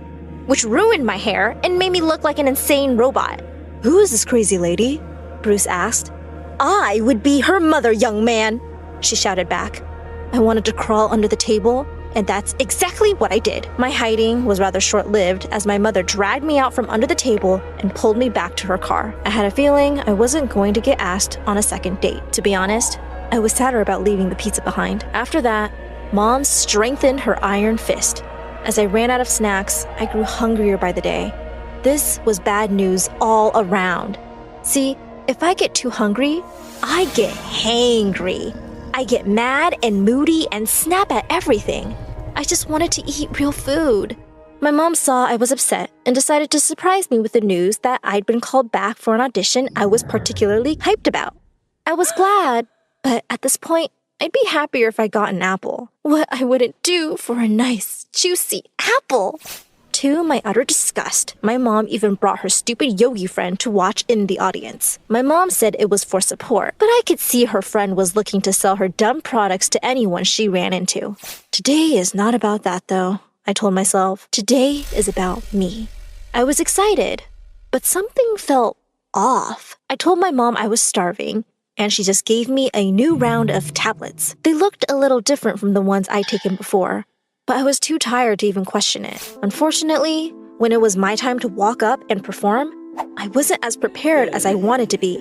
which ruined my hair and made me look like an insane robot. "Who is this crazy lady?" Bruce asked. "I would be her mother, young man," she shouted back. I wanted to crawl under the table And that's exactly what I did. My hiding was rather short-lived as my mother dragged me out from under the table and pulled me back to her car. I had a feeling I wasn't going to get asked on a second date. To be honest, I was sadder about leaving the pizza behind. After that, Mom strengthened her iron fist. As I ran out of snacks, I grew hungrier by the day. This was bad news all around. See, if I get too hungry, I get hangry. I get mad and moody and snap at everything. I just wanted to eat real food. My mom saw I was upset and decided to surprise me with the news that I'd been called back for an audition I was particularly hyped about. I was glad, but at this point, I'd be happier if I got an apple. What I wouldn't do for a nice, juicy apple. To my utter disgust, my mom even brought her stupid yogi friend to watch in the audience. My mom said it was for support, but I could see her friend was looking to sell her dumb products to anyone she ran into. Today is not about that, though, I told myself. Today is about me. I was excited, but something felt off. I told my mom I was starving, and she just gave me a new round of tablets. They looked a little different from the ones I'd taken before, but I was too tired to even question it. Unfortunately, when it was my time to walk up and perform, I wasn't as prepared as I wanted to be.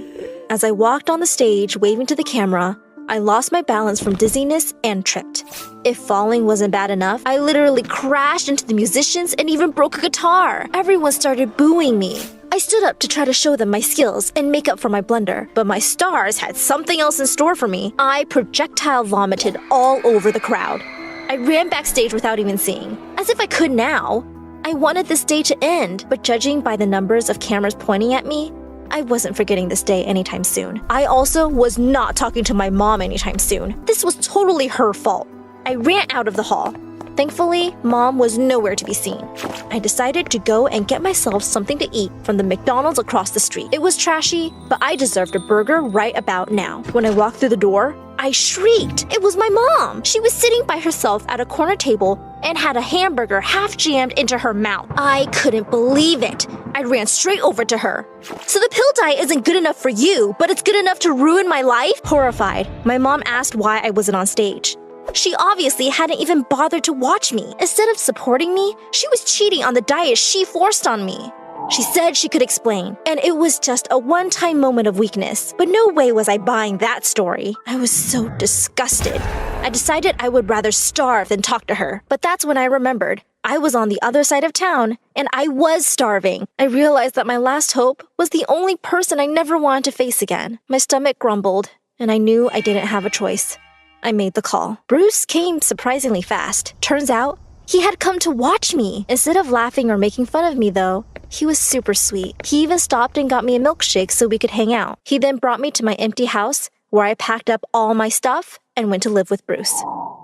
As I walked on the stage waving to the camera, I lost my balance from dizziness and tripped. If falling wasn't bad enough, I literally crashed into the musicians and even broke a guitar. Everyone started booing me. I stood up to try to show them my skills and make up for my blunder, but my stars had something else in store for me. I projectile vomited all over the crowd. I ran backstage without even seeing, as if I could now. I wanted this day to end, but judging by the numbers of cameras pointing at me, I wasn't forgetting this day anytime soon. I also was not talking to my mom anytime soon. This was totally her fault. I ran out of the hall. Thankfully, Mom was nowhere to be seen. I decided to go and get myself something to eat from the McDonald's across the street. It was trashy, but I deserved a burger right about now. When I walked through the door, I shrieked. It was my mom. She was sitting by herself at a corner table and had a hamburger half jammed into her mouth. I couldn't believe it. I ran straight over to her. So the pill diet isn't good enough for you, but it's good enough to ruin my life? Horrified, my mom asked why I wasn't on stage. She obviously hadn't even bothered to watch me. Instead of supporting me, she was cheating on the diet she forced on me. She said she could explain, and it was just a one-time moment of weakness. But no way was I buying that story. I was so disgusted. I decided I would rather starve than talk to her. But that's when I remembered. I was on the other side of town, and I was starving. I realized that my last hope was the only person I never wanted to face again. My stomach grumbled, and I knew I didn't have a choice. I made the call. Bruce came surprisingly fast. Turns out, he had come to watch me. Instead of laughing or making fun of me, though, he was super sweet. He even stopped and got me a milkshake so we could hang out. He then brought me to my empty house, where I packed up all my stuff and went to live with Bruce.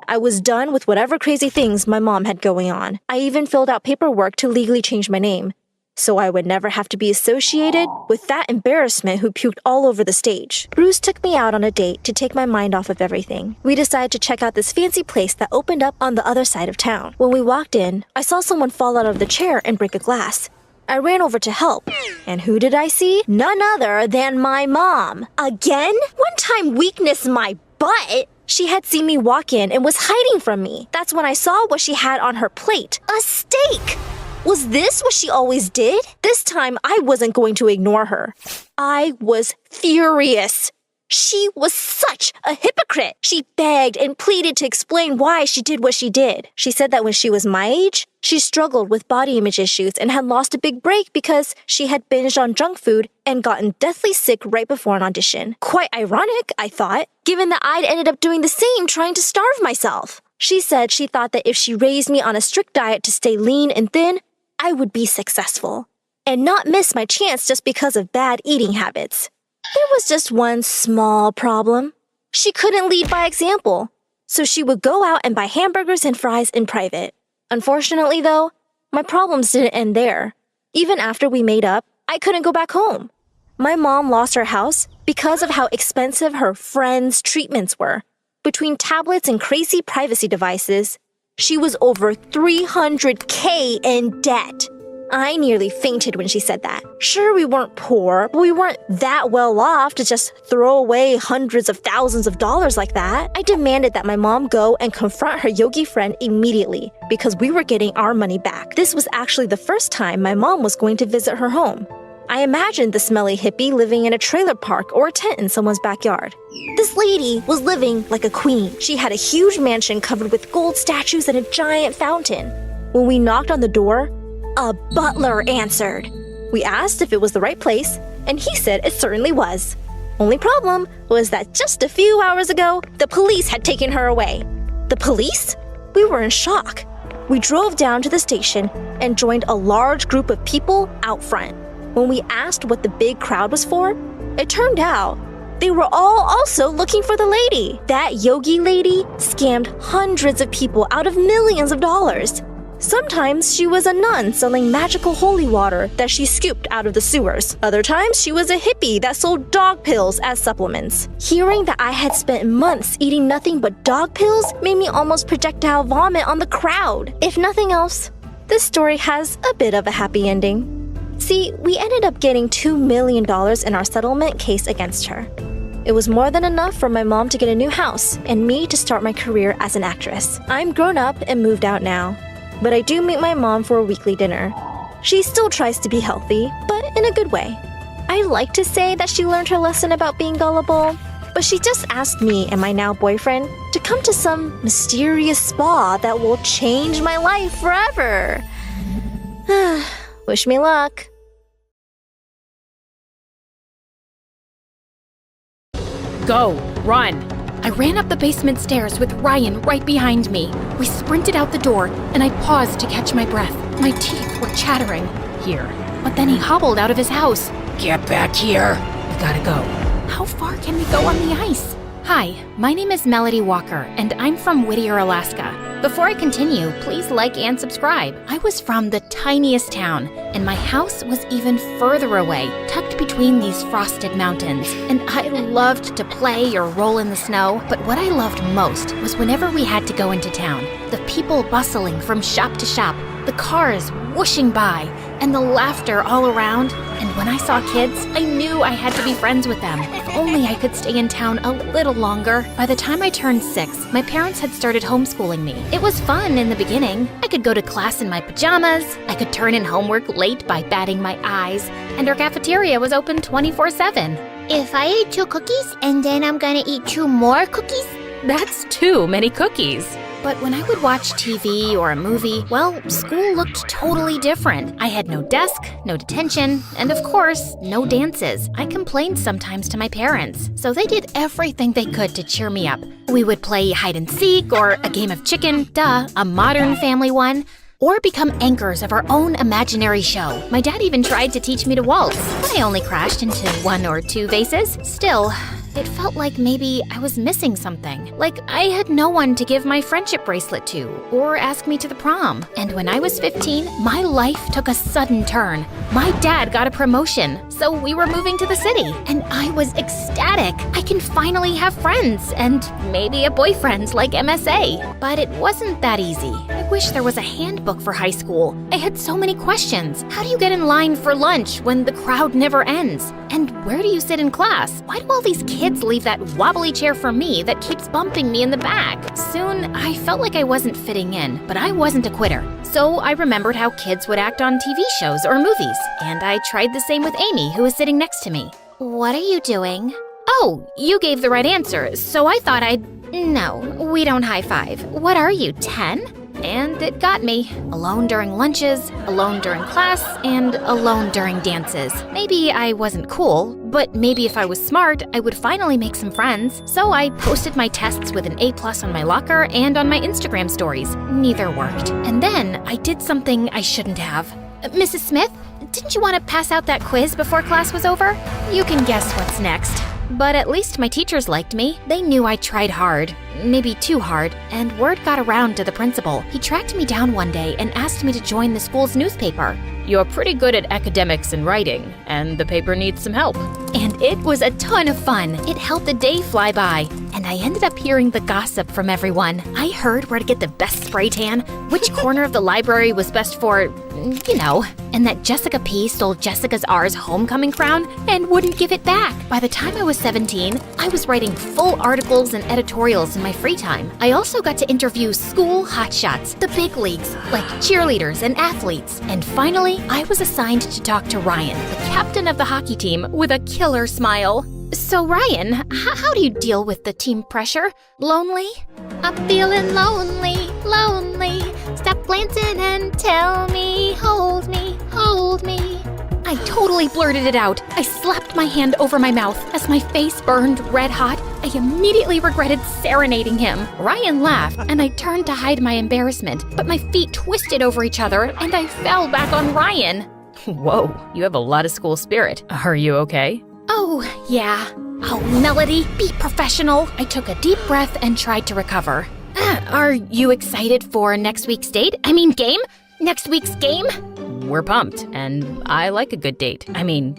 I was done with whatever crazy things my mom had going on. I even filled out paperwork to legally change my name, so I would never have to be associated with that embarrassment who puked all over the stage. Bruce took me out on a date to take my mind off of everything. We decided to check out this fancy place that opened up on the other side of town. When we walked in, I saw someone fall out of the chair and break a glass. I ran over to help. And who did I see? None other than my mom. Again? One time weakness my butt. She had seen me walk in and was hiding from me. That's when I saw what she had on her plate. A steak! Was this what she always did? This time, I wasn't going to ignore her. I was furious. She was such a hypocrite. She begged and pleaded to explain why she did what she did. She said that when she was my age, she struggled with body image issues and had lost a big break because she had binged on junk food and gotten deathly sick right before an audition. Quite ironic, I thought, given that I'd ended up doing the same trying to starve myself. She said she thought that if she raised me on a strict diet to stay lean and thin, I would be successful and not miss my chance just because of bad eating habits. There was just one small problem. She couldn't lead by example, so she would go out and buy hamburgers and fries in private. Unfortunately, though, my problems didn't end there. Even after we made up, I couldn't go back home. My mom lost her house because of how expensive her friends' treatments were. Between tablets and crazy privacy devices, she was over $300K in debt. I nearly fainted when she said that. Sure, we weren't poor, but we weren't that well off to just throw away hundreds of thousands of dollars like that. I demanded that my mom go and confront her yogi friend immediately because we were getting our money back. This was actually the first time my mom was going to visit her home. I imagined the smelly hippie living in a trailer park or a tent in someone's backyard. This lady was living like a queen. She had a huge mansion covered with gold statues and a giant fountain. When we knocked on the door, a butler answered. We asked if it was the right place, and he said it certainly was. Only problem was that just a few hours ago, the police had taken her away. The police? We were in shock. We drove down to the station and joined a large group of people out front. When we asked what the big crowd was for, it turned out they were all also looking for the lady. That yogi lady scammed hundreds of people out of millions of dollars. Sometimes she was a nun selling magical holy water that she scooped out of the sewers. Other times she was a hippie that sold dog pills as supplements. Hearing that I had spent months eating nothing but dog pills made me almost projectile vomit on the crowd. If nothing else, this story has a bit of a happy ending. See, we ended up getting $2 million in our settlement case against her. It was more than enough for my mom to get a new house and me to start my career as an actress. I'm grown up and moved out now, but I do meet my mom for a weekly dinner. She still tries to be healthy, but in a good way. I like to say that she learned her lesson about being gullible, but she just asked me and my now boyfriend to come to some mysterious spa that will change my life forever. Wish me luck. Go, run. I ran up the basement stairs with Ryan right behind me. We sprinted out the door, and I paused to catch my breath. My teeth were chattering. Here. But then he hobbled out of his house. Get back here. We gotta go. How far can we go on the ice? Hi, my name is Melody Walker, and I'm from Whittier, Alaska. Before I continue, please like and subscribe. I was from the tiniest town, and my house was even further away, tucked between these frosted mountains. And I loved to play or roll in the snow, but what I loved most was whenever we had to go into town. The people bustling from shop to shop, the cars whooshing by, and the laughter all around. And when I saw kids, I knew I had to be friends with them. If only I could stay in town a little longer. By the time I turned 6, my parents had started homeschooling me. It was fun in the beginning. I could go to class in my pajamas, I could turn in homework late by batting my eyes, and our cafeteria was open 24/7. If I ate 2 cookies and then I'm gonna eat 2 more cookies? That's too many cookies. But when I would watch TV or a movie, well, school looked totally different. I had no desk, no detention, and of course, no dances. I complained sometimes to my parents, so they did everything they could to cheer me up. We would play hide and seek or a game of chicken, a modern family one, or become anchors of our own imaginary show. My dad even tried to teach me to waltz, but I only crashed into 1 or 2 vases. Still, it felt like maybe I was missing something. Like I had no one to give my friendship bracelet to or ask me to the prom. And when I was 15, my life took a sudden turn. My dad got a promotion, so we were moving to the city. And I was ecstatic. I can finally have friends and maybe a boyfriend like MSA. But it wasn't that easy. I wish there was a handbook for high school. I had so many questions. How do you get in line for lunch when the crowd never ends? And where do you sit in class? Why do all these kids leave that wobbly chair for me that keeps bumping me in the back? Soon, I felt like I wasn't fitting in, but I wasn't a quitter. So I remembered how kids would act on TV shows or movies, and I tried the same with Amy, who was sitting next to me. What are you doing? Oh, you gave the right answer, so I thought I'd... No, we don't high five. What are you, 10? And it got me. Alone during lunches, alone during class, and alone during dances. Maybe I wasn't cool, but maybe if I was smart, I would finally make some friends. So I posted my tests with an A+ on my locker and on my Instagram stories. Neither worked. And then I did something I shouldn't have. Mrs. Smith, didn't you want to pass out that quiz before class was over? You can guess what's next. But at least my teachers liked me. They knew I tried hard, maybe too hard, and word got around to the principal. He tracked me down one day and asked me to join the school's newspaper. You're pretty good at academics and writing, and the paper needs some help. And it was a ton of fun. It helped the day fly by, and I ended up hearing the gossip from everyone. I heard where to get the best spray tan, which corner of the library was best for, and that Jessica P stole Jessica's R's homecoming crown and wouldn't give it back. By the time I was 17, I was writing full articles and editorials in my free time. I also got to interview school hotshots, the big leagues, like cheerleaders and athletes. And finally, I was assigned to talk to Ryan, the captain of the hockey team, with a killer smile. So Ryan, how do you deal with the team pressure? Lonely? I'm feeling lonely, lonely. Stop glancing and tell me, hold me, hold me. I totally blurted it out. I slapped my hand over my mouth. As my face burned red hot, I immediately regretted serenading him. Ryan laughed, and I turned to hide my embarrassment, but my feet twisted over each other, and I fell back on Ryan. Whoa, you have a lot of school spirit. Are you okay? Oh, yeah. Oh, Melody, be professional. I took a deep breath and tried to recover. Are you excited for next week's date? Game? Next week's game? We're pumped, and I like a good date.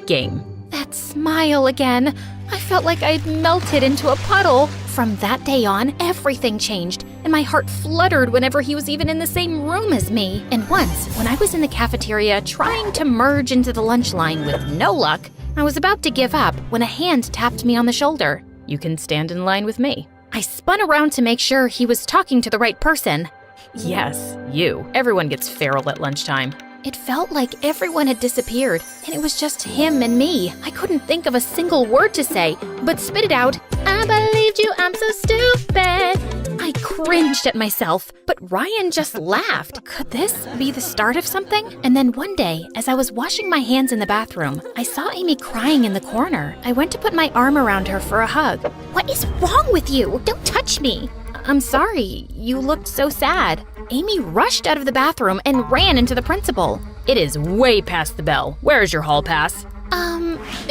Game. That smile again. I felt like I'd melted into a puddle. From that day on, everything changed, and my heart fluttered whenever he was even in the same room as me. And once, when I was in the cafeteria trying to merge into the lunch line with no luck, I was about to give up when a hand tapped me on the shoulder. You can stand in line with me. I spun around to make sure he was talking to the right person. Yes, you. Everyone gets feral at lunchtime. It felt like everyone had disappeared, and it was just him and me. I couldn't think of a single word to say, but spit it out. I believed you, I'm so stupid. I cringed at myself, but Ryan just laughed. Could this be the start of something? And then one day, as I was washing my hands in the bathroom, I saw Amy crying in the corner. I went to put my arm around her for a hug. What is wrong with you? Don't touch me. I'm sorry, you looked so sad. Amy rushed out of the bathroom and ran into the principal. It is way past the bell. Where's your hall pass?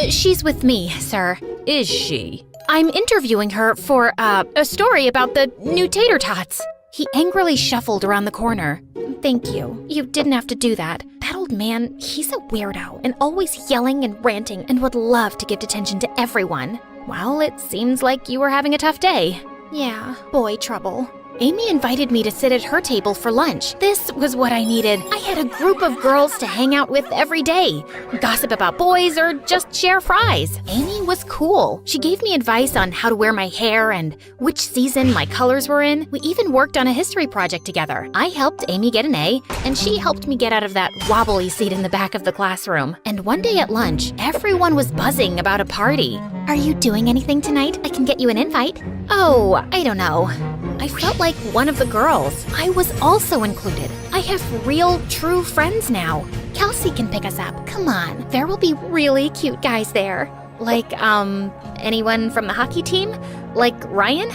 She's with me, sir. Is she? I'm interviewing her for, a story about the new tater tots. He angrily shuffled around the corner. Thank you. You didn't have to do that. That old man, he's a weirdo and always yelling and ranting and would love to give attention to everyone. Well, it seems like you were having a tough day. Yeah, boy trouble. Amy invited me to sit at her table for lunch. This was what I needed. I had a group of girls to hang out with every day, gossip about boys, or just share fries. Amy was cool. She gave me advice on how to wear my hair and which season my colors were in. We even worked on a history project together. I helped Amy get an A, and she helped me get out of that wobbly seat in the back of the classroom. And one day at lunch, everyone was buzzing about a party. Are you doing anything tonight? I can get you an invite. Oh, I don't know. I felt like one of the girls. I was also included. I have real, true friends now. Kelsey can pick us up. Come on, there will be really cute guys there. Like, anyone from the hockey team? Like Ryan?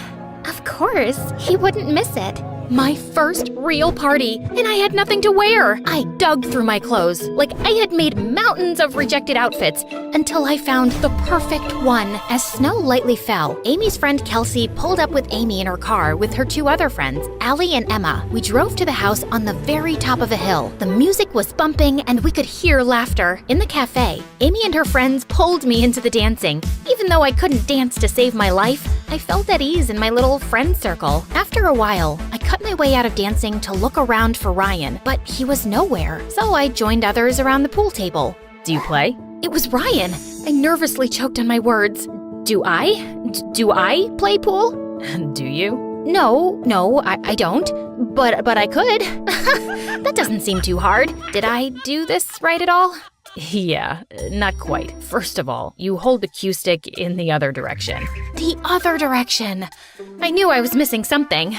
Of course, he wouldn't miss it. My first real party, and I had nothing to wear. I dug through my clothes like I had made mountains of rejected outfits until I found the perfect one. As snow lightly fell, Amy's friend Kelsey pulled up with Amy in her car with her two other friends, Allie and Emma. We drove to the house on the very top of a hill. The music was bumping and we could hear laughter. In the cafe, Amy and her friends pulled me into the dancing. Even though I couldn't dance to save my life, I felt at ease in my little friend circle. After a while, I cut my way out of dancing to look around for Ryan, but he was nowhere, so I joined others around the pool table. Do you play? It was Ryan. I nervously choked on my words. Do I play pool? Do you? No, I don't. But I could. That doesn't seem too hard. Did I do this right at all? Yeah, not quite. First of all, you hold the cue stick in the other direction. The other direction. I knew I was missing something.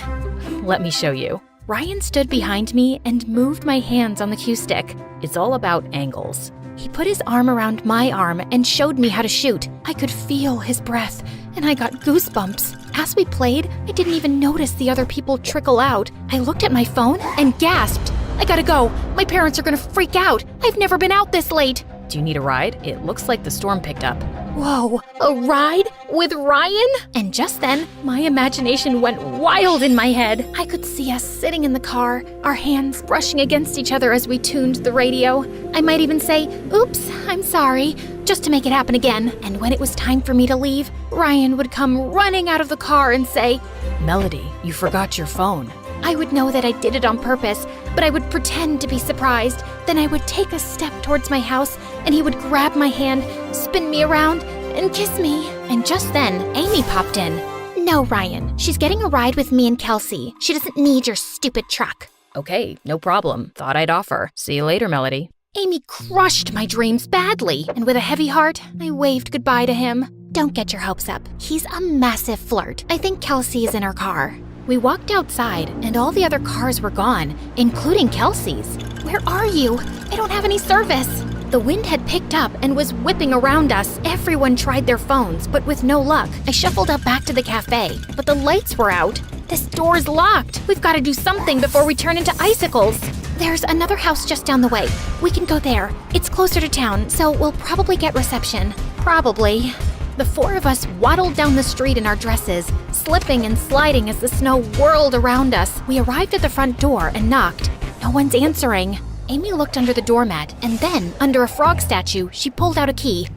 Let me show you. Ryan stood behind me and moved my hands on the cue stick. It's all about angles. He put his arm around my arm and showed me how to shoot. I could feel his breath, and I got goosebumps. As we played, I didn't even notice the other people trickle out. I looked at my phone and gasped. I gotta go. My parents are gonna freak out. I've never been out this late. Do you need a ride? It looks like the storm picked up. Whoa, a ride? With Ryan? And just then, my imagination went wild in my head. I could see us sitting in the car, our hands brushing against each other as we tuned the radio. I might even say, oops, I'm sorry, just to make it happen again. And when it was time for me to leave, Ryan would come running out of the car and say, Melody, you forgot your phone. I would know that I did it on purpose, but I would pretend to be surprised. Then I would take a step towards my house, and he would grab my hand, spin me around, and kiss me. And just then, Amy popped in. No, Ryan. She's getting a ride with me and Kelsey. She doesn't need your stupid truck. Okay, no problem. Thought I'd offer. See you later, Melody. Amy crushed my dreams badly, and with a heavy heart, I waved goodbye to him. Don't get your hopes up. He's a massive flirt. I think Kelsey is in her car. We walked outside, and all the other cars were gone, including Kelsey's. Where are you? I don't have any service. The wind had picked up and was whipping around us. Everyone tried their phones, but with no luck. I shuffled up back to the cafe, but the lights were out. This door's locked. We've got to do something before we turn into icicles. There's another house just down the way. We can go there. It's closer to town, so we'll probably get reception. Probably. The four of us waddled down the street in our dresses, slipping and sliding as the snow whirled around us. We arrived at the front door and knocked. No one's answering. Amy looked under the doormat, and then, under a frog statue, she pulled out a key.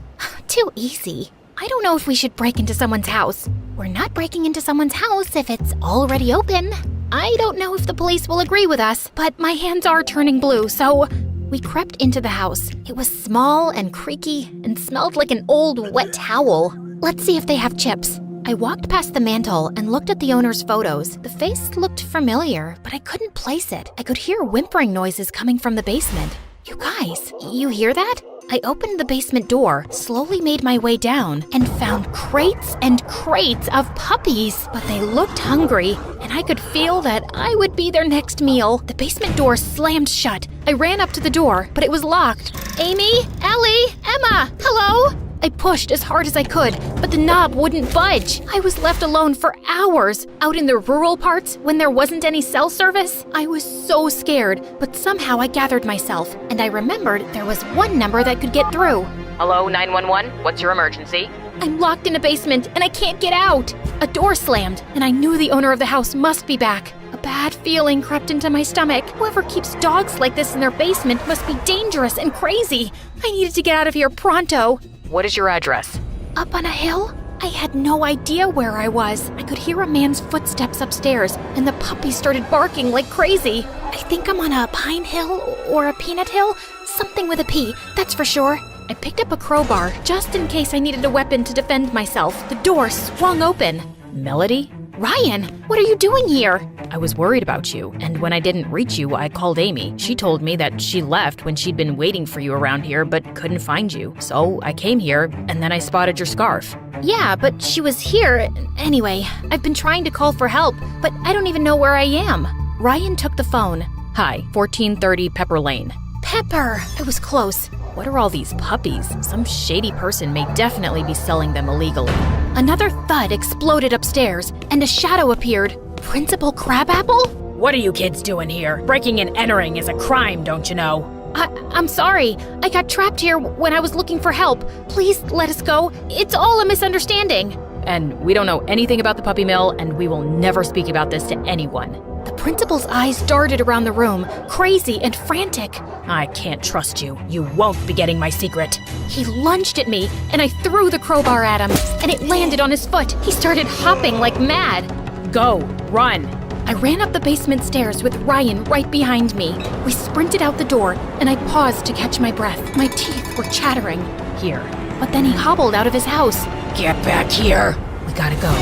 Too easy. I don't know if we should break into someone's house. We're not breaking into someone's house if it's already open. I don't know if the police will agree with us, but my hands are turning blue, so we crept into the house. It was small and creaky and smelled like an old wet towel. Let's see if they have chips. I walked past the mantel and looked at the owner's photos. The face looked familiar, but I couldn't place it. I could hear whimpering noises coming from the basement. You guys, you hear that? I opened the basement door, slowly made my way down, and found crates and crates of puppies. But they looked hungry, and I could feel that I would be their next meal. The basement door slammed shut. I ran up to the door, but it was locked. Amy? Ellie? Emma? Hello? I pushed as hard as I could, but the knob wouldn't budge. I was left alone for hours, out in the rural parts when there wasn't any cell service. I was so scared, but somehow I gathered myself, and I remembered there was one number that could get through. Hello, 911? What's your emergency? I'm locked in a basement, and I can't get out. A door slammed, and I knew the owner of the house must be back. A bad feeling crept into my stomach. Whoever keeps dogs like this in their basement must be dangerous and crazy. I needed to get out of here pronto. What is your address? Up on a hill? I had no idea where I was. I could hear a man's footsteps upstairs, and the puppy started barking like crazy. I think I'm on a pine hill or a peanut hill. Something with a P, that's for sure. I picked up a crowbar just in case I needed a weapon to defend myself. The door swung open. Melody? Ryan, what are you doing here? I was worried about you, and when I didn't reach you, I called Amy. She told me that she left when she'd been waiting for you around here but couldn't find you. So I came here, and then I spotted your scarf. Yeah, but she was here. Anyway, I've been trying to call for help, but I don't even know where I am. Ryan took the phone. Hi, 1430 Pepper Lane. Pepper! I was close. What are all these puppies? Some shady person may definitely be selling them illegally. Another thud exploded upstairs, and a shadow appeared. Principal Crabapple? What are you kids doing here? Breaking and entering is a crime, don't you know? I'm sorry. I got trapped here when I was looking for help. Please let us go. It's all a misunderstanding. And we don't know anything about the puppy mill, and we will never speak about this to anyone. The principal's eyes darted around the room, crazy and frantic. I can't trust you. You won't be getting my secret. He lunged at me, and I threw the crowbar at him, and it landed on his foot. He started hopping like mad. Go, run. I ran up the basement stairs with Ryan right behind me. We sprinted out the door, and I paused to catch my breath. My teeth were chattering. Here. But then he hobbled out of his house. Get back here. We gotta go.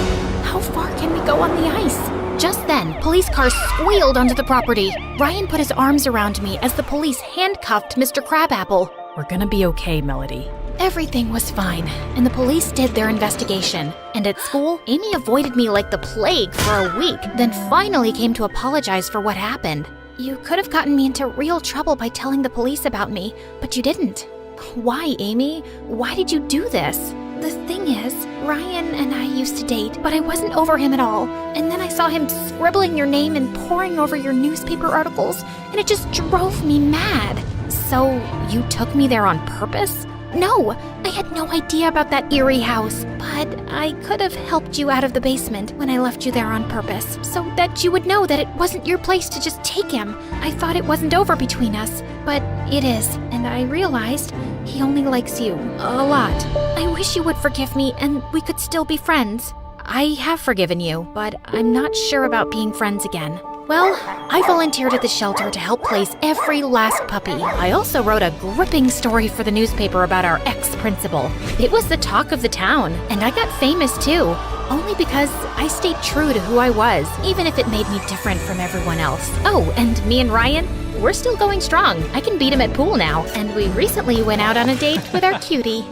How far can we go on the ice? Just then, police cars squealed onto the property. Ryan put his arms around me as the police handcuffed Mr. Crabapple. We're gonna be okay, Melody. Everything was fine, and the police did their investigation. And at school, Amy avoided me like the plague for a week, then finally came to apologize for what happened. You could have gotten me into real trouble by telling the police about me, but you didn't. Why, Amy? Why did you do this? The thing is, Ryan and I used to date, but I wasn't over him at all. And then I saw him scribbling your name and poring over your newspaper articles, and it just drove me mad. So, you took me there on purpose? No, I had no idea about that eerie house, but I could have helped you out of the basement when I left you there on purpose, so that you would know that it wasn't your place to just take him. I thought it wasn't over between us, but it is, and I realized He only likes you a lot. I wish you would forgive me and we could still be friends. I have forgiven you, but I'm not sure about being friends again. Well, I volunteered at the shelter to help place every last puppy. I also wrote a gripping story for the newspaper about our ex-principal. It was the talk of the town, and I got famous too, only because I stayed true to who I was, even if it made me different from everyone else. Oh, and me and Ryan, we're still going strong. I can beat him at pool now, and we recently went out on a date with our cutie.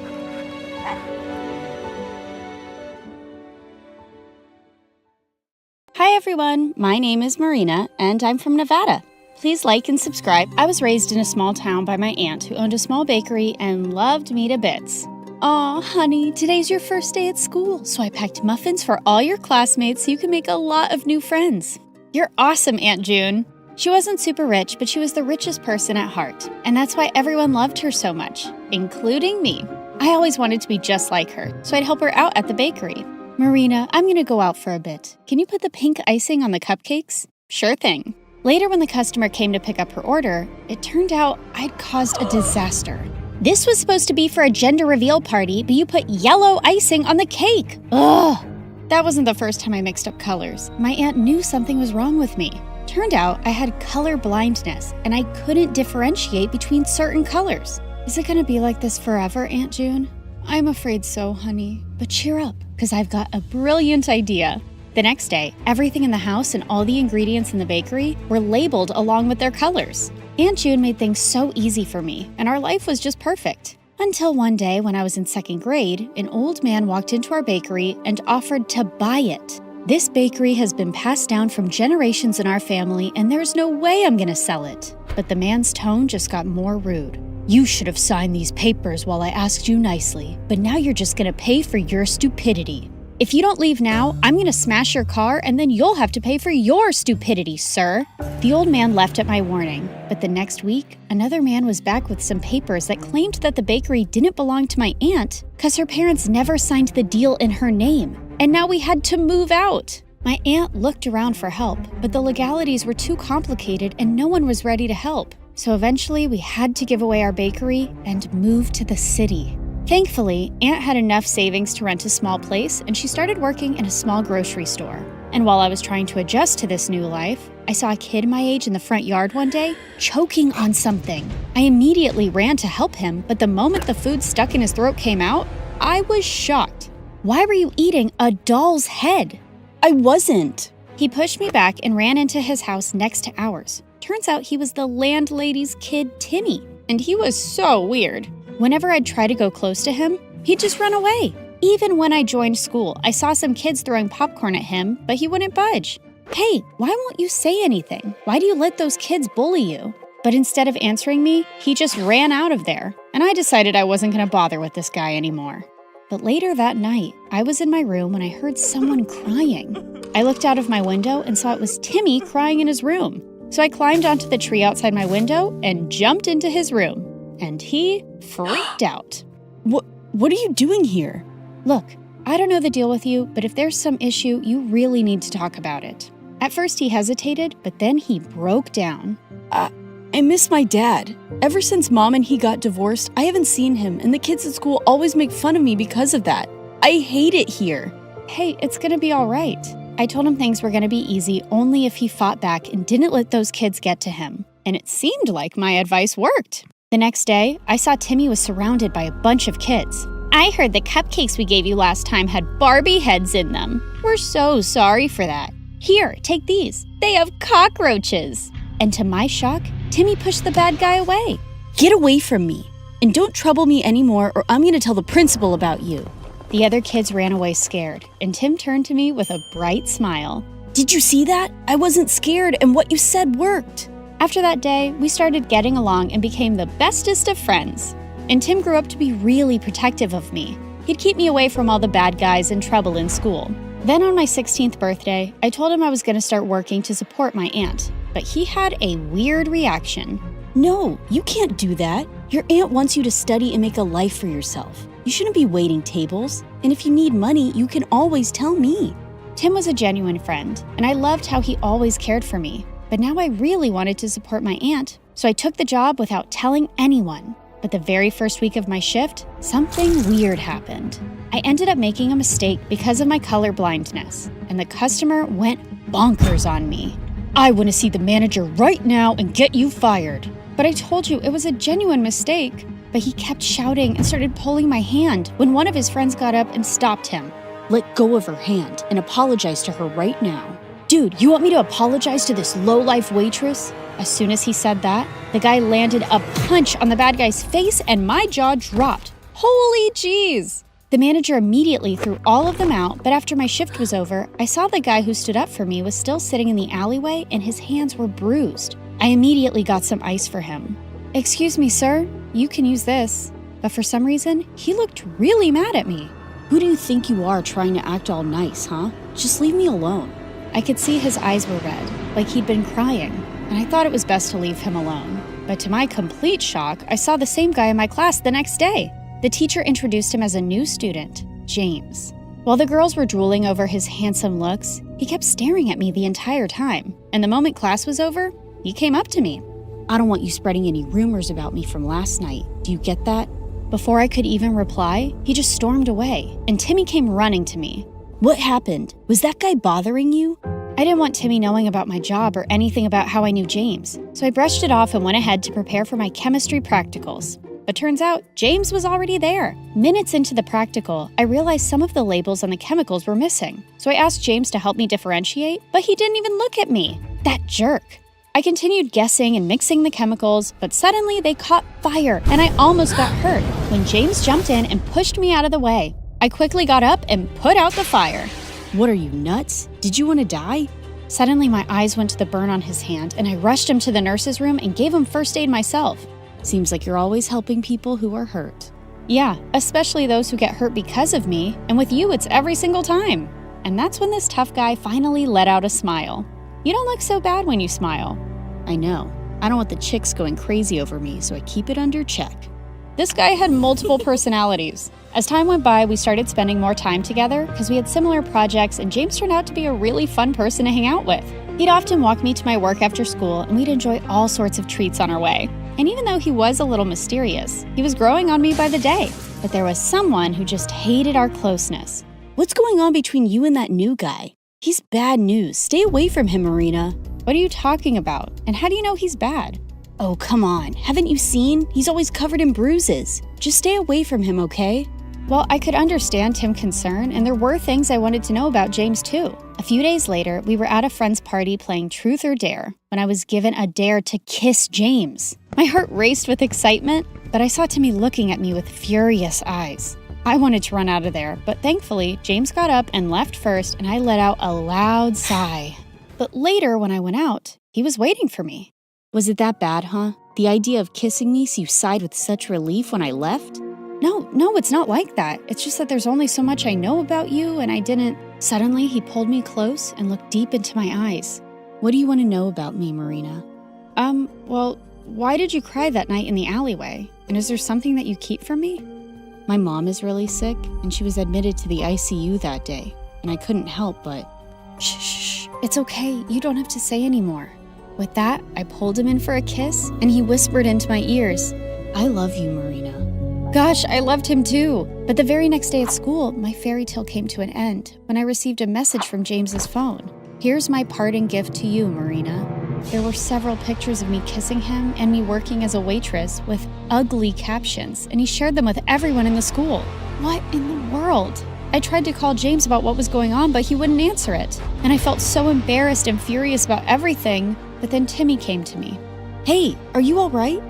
Hi everyone, my name is Marina and I'm from Nevada. Please like and subscribe. I was raised in a small town by my aunt who owned a small bakery and loved me to bits. Aw, honey, today's your first day at school, so I packed muffins for all your classmates so you can make a lot of new friends. You're awesome, Aunt June. She wasn't super rich, but she was the richest person at heart, and that's why everyone loved her so much, including me. I always wanted to be just like her, so I'd help her out at the bakery. Marina, I'm gonna go out for a bit. Can you put the pink icing on the cupcakes? Sure thing. Later, when the customer came to pick up her order, it turned out I'd caused a disaster. This was supposed to be for a gender reveal party, but you put yellow icing on the cake. Ugh! That wasn't the first time I mixed up colors. My aunt knew something was wrong with me. Turned out I had color blindness, and I couldn't differentiate between certain colors. Is it gonna be like this forever, Aunt June? I'm afraid so, honey. But cheer up, because I've got a brilliant idea. The next day, everything in the house and all the ingredients in the bakery were labeled along with their colors. Aunt June made things so easy for me, and our life was just perfect. Until one day when I was in 2nd grade, an old man walked into our bakery and offered to buy it. This bakery has been passed down from generations in our family, and there's no way I'm gonna sell it. But the man's tone just got more rude. You should have signed these papers while I asked you nicely, but now you're just gonna pay for your stupidity. If you don't leave now, I'm gonna smash your car and then you'll have to pay for your stupidity, sir. The old man left at my warning, but the next week, another man was back with some papers that claimed that the bakery didn't belong to my aunt because her parents never signed the deal in her name, and now we had to move out. My aunt looked around for help, but the legalities were too complicated and no one was ready to help. So eventually we had to give away our bakery and move to the city. Thankfully, Aunt had enough savings to rent a small place and she started working in a small grocery store. And while I was trying to adjust to this new life, I saw a kid my age in the front yard one day choking on something. I immediately ran to help him, but the moment the food stuck in his throat came out, I was shocked. Why were you eating a doll's head? I wasn't. He pushed me back and ran into his house next to ours. Turns out he was the landlady's kid, Timmy, and he was so weird. Whenever I'd try to go close to him, he'd just run away. Even when I joined school, I saw some kids throwing popcorn at him, but he wouldn't budge. Hey, why won't you say anything? Why do you let those kids bully you? But instead of answering me, he just ran out of there, and I decided I wasn't gonna bother with this guy anymore. But later that night, I was in my room when I heard someone crying. I looked out of my window and saw it was Timmy crying in his room. So I climbed onto the tree outside my window and jumped into his room. And he freaked out. What are you doing here? Look, I don't know the deal with you, but if there's some issue, you really need to talk about it. At first he hesitated, but then he broke down. I miss my dad. Ever since Mom and he got divorced, I haven't seen him, and the kids at school always make fun of me because of that. I hate it here. Hey, it's gonna be all right. I told him things were gonna be easy only if he fought back and didn't let those kids get to him. And it seemed like my advice worked. The next day, I saw Timmy was surrounded by a bunch of kids. I heard the cupcakes we gave you last time had Barbie heads in them. We're so sorry for that. Here, take these. They have cockroaches. And to my shock, Timmy pushed the bad guy away. Get away from me. And don't trouble me anymore or I'm gonna tell the principal about you. The other kids ran away scared, and Tim turned to me with a bright smile. Did you see that? I wasn't scared and what you said worked. After that day, we started getting along and became the bestest of friends. And Tim grew up to be really protective of me. He'd keep me away from all the bad guys and trouble in school. Then on my 16th birthday, I told him I was going to start working to support my aunt. But he had a weird reaction. No, you can't do that. Your aunt wants you to study and make a life for yourself. You shouldn't be waiting tables. And if you need money, you can always tell me. Tim was a genuine friend, and I loved how he always cared for me. But now I really wanted to support my aunt, so I took the job without telling anyone. But the very first week of my shift, something weird happened. I ended up making a mistake because of my color blindness, and the customer went bonkers on me. I want to see the manager right now and get you fired. But I told you it was a genuine mistake. But he kept shouting and started pulling my hand when one of his friends got up and stopped him. Let go of her hand and apologize to her right now. Dude, you want me to apologize to this low-life waitress? As soon as he said that, the guy landed a punch on the bad guy's face and my jaw dropped. Holy jeez! The manager immediately threw all of them out, but after my shift was over, I saw the guy who stood up for me was still sitting in the alleyway and his hands were bruised. I immediately got some ice for him. Excuse me, sir, you can use this. But for some reason, he looked really mad at me. Who do you think you are trying to act all nice, huh? Just leave me alone. I could see his eyes were red, like he'd been crying, and I thought it was best to leave him alone. But to my complete shock, I saw the same guy in my class the next day. The teacher introduced him as a new student, James. While the girls were drooling over his handsome looks, he kept staring at me the entire time, and the moment class was over, he came up to me. I don't want you spreading any rumors about me from last night. Do you get that? Before I could even reply, he just stormed away, and Timmy came running to me. What happened? Was that guy bothering you? I didn't want Timmy knowing about my job or anything about how I knew James, so I brushed it off and went ahead to prepare for my chemistry practicals. But turns out, James was already there. Minutes into the practical, I realized some of the labels on the chemicals were missing, so I asked James to help me differentiate, but he didn't even look at me. That jerk. I continued guessing and mixing the chemicals, but suddenly they caught fire, and I almost got hurt when James jumped in and pushed me out of the way. I quickly got up and put out the fire. What are you, nuts? Did you want to die? Suddenly my eyes went to the burn on his hand, and I rushed him to the nurse's room and gave him first aid myself. Seems like you're always helping people who are hurt. Yeah, especially those who get hurt because of me, and with you it's every single time. And that's when this tough guy finally let out a smile. You don't look so bad when you smile. I know. I don't want the chicks going crazy over me, so I keep it under check. This guy had multiple personalities. As time went by, we started spending more time together because we had similar projects, and James turned out to be a really fun person to hang out with. He'd often walk me to my work after school, and we'd enjoy all sorts of treats on our way. And even though he was a little mysterious, he was growing on me by the day. But there was someone who just hated our closeness. What's going on between you and that new guy? He's bad news. Stay away from him, Marina. What are you talking about? And how do you know he's bad? Oh, come on. Haven't you seen? He's always covered in bruises. Just stay away from him, okay? Well, I could understand Tim's concern, and there were things I wanted to know about James too. A few days later, we were at a friend's party playing Truth or Dare when I was given a dare to kiss James. My heart raced with excitement, but I saw Timmy looking at me with furious eyes. I wanted to run out of there, but thankfully, James got up and left first, and I let out a loud sigh. But later, when I went out, he was waiting for me. Was it that bad, huh? The idea of kissing me so you sighed with such relief when I left? No, it's not like that. It's just that there's only so much I know about you, and I didn't... Suddenly, he pulled me close and looked deep into my eyes. What do you want to know about me, Marina? Well, why did you cry that night in the alleyway? And is there something that you keep from me? My mom is really sick, and she was admitted to the ICU that day, and I couldn't help but... Shh, it's okay. You don't have to say anymore. With that, I pulled him in for a kiss, and he whispered into my ears, I love you, Marina. Gosh, I loved him too. But the very next day at school, my fairy tale came to an end when I received a message from James's phone. Here's my parting gift to you, Marina. There were several pictures of me kissing him and me working as a waitress with ugly captions, and he shared them with everyone in the school. What in the world? I tried to call James about what was going on, but he wouldn't answer it. And I felt so embarrassed and furious about everything, but then Timmy came to me. Hey, are you all right?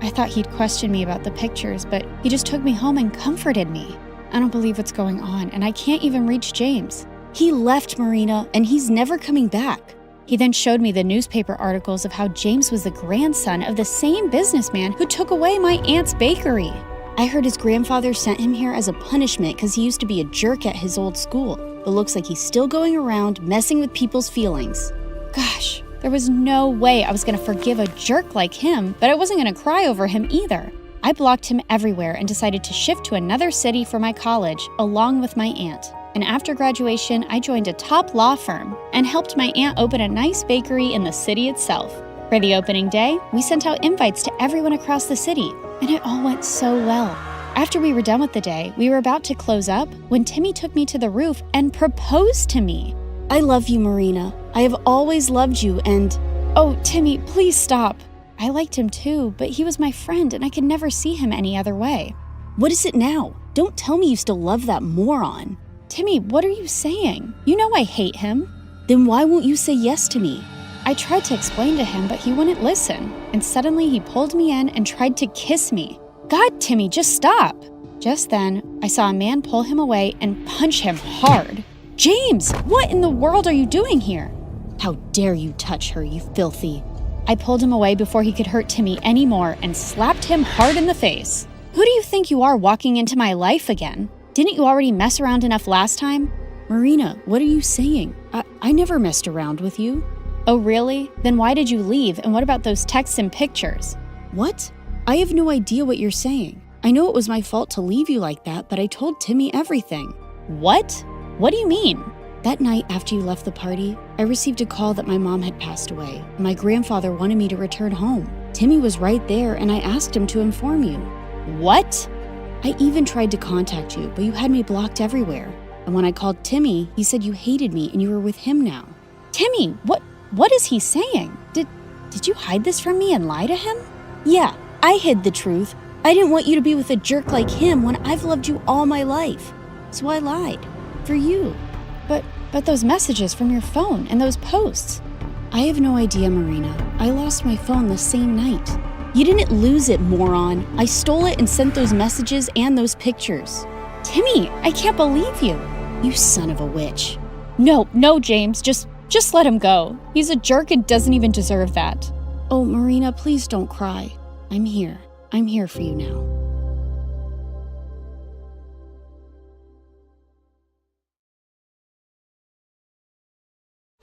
I thought he'd question me about the pictures, but he just took me home and comforted me. I don't believe what's going on, and I can't even reach James. He left, Marina, and he's never coming back. He then showed me the newspaper articles of how James was the grandson of the same businessman who took away my aunt's bakery. I heard his grandfather sent him here as a punishment because he used to be a jerk at his old school, but looks like he's still going around messing with people's feelings. Gosh. There was no way I was going to forgive a jerk like him, but I wasn't going to cry over him either. I blocked him everywhere and decided to shift to another city for my college, along with my aunt. And after graduation, I joined a top law firm and helped my aunt open a nice bakery in the city itself. For the opening day, we sent out invites to everyone across the city, and it all went so well. After we were done with the day, we were about to close up when Timmy took me to the roof and proposed to me. I love you, Marina. I have always loved you and... Oh, Timmy, please stop. I liked him too, but he was my friend and I could never see him any other way. What is it now? Don't tell me you still love that moron. Timmy, what are you saying? You know I hate him. Then why won't you say yes to me? I tried to explain to him, but he wouldn't listen. And suddenly he pulled me in and tried to kiss me. God, Timmy, just stop. Just then, I saw a man pull him away and punch him hard. James, what in the world are you doing here? How dare you touch her, you filthy. I pulled him away before he could hurt Timmy anymore and slapped him hard in the face. Who do you think you are walking into my life again? Didn't you already mess around enough last time? Marina, what are you saying? I never messed around with you. Oh, really? Then why did you leave? And what about those texts and pictures? What? I have no idea what you're saying. I know it was my fault to leave you like that, but I told Timmy everything. What? What do you mean? That night after you left the party, I received a call that my mom had passed away. My grandfather wanted me to return home. Timmy was right there, and I asked him to inform you. What? I even tried to contact you, but you had me blocked everywhere. And when I called Timmy, he said you hated me and you were with him now. Timmy, what is he saying? Did you hide this from me and lie to him? Yeah, I hid the truth. I didn't want you to be with a jerk like him when I've loved you all my life. So I lied. For you. But those messages from your phone and those posts. I have no idea, Marina. I lost my phone the same night. You didn't lose it, moron. I stole it and sent those messages and those pictures. Timmy, I can't believe you. You son of a witch. No, James, just let him go. He's a jerk and doesn't even deserve that. Oh, Marina, please don't cry. I'm here. I'm here for you now.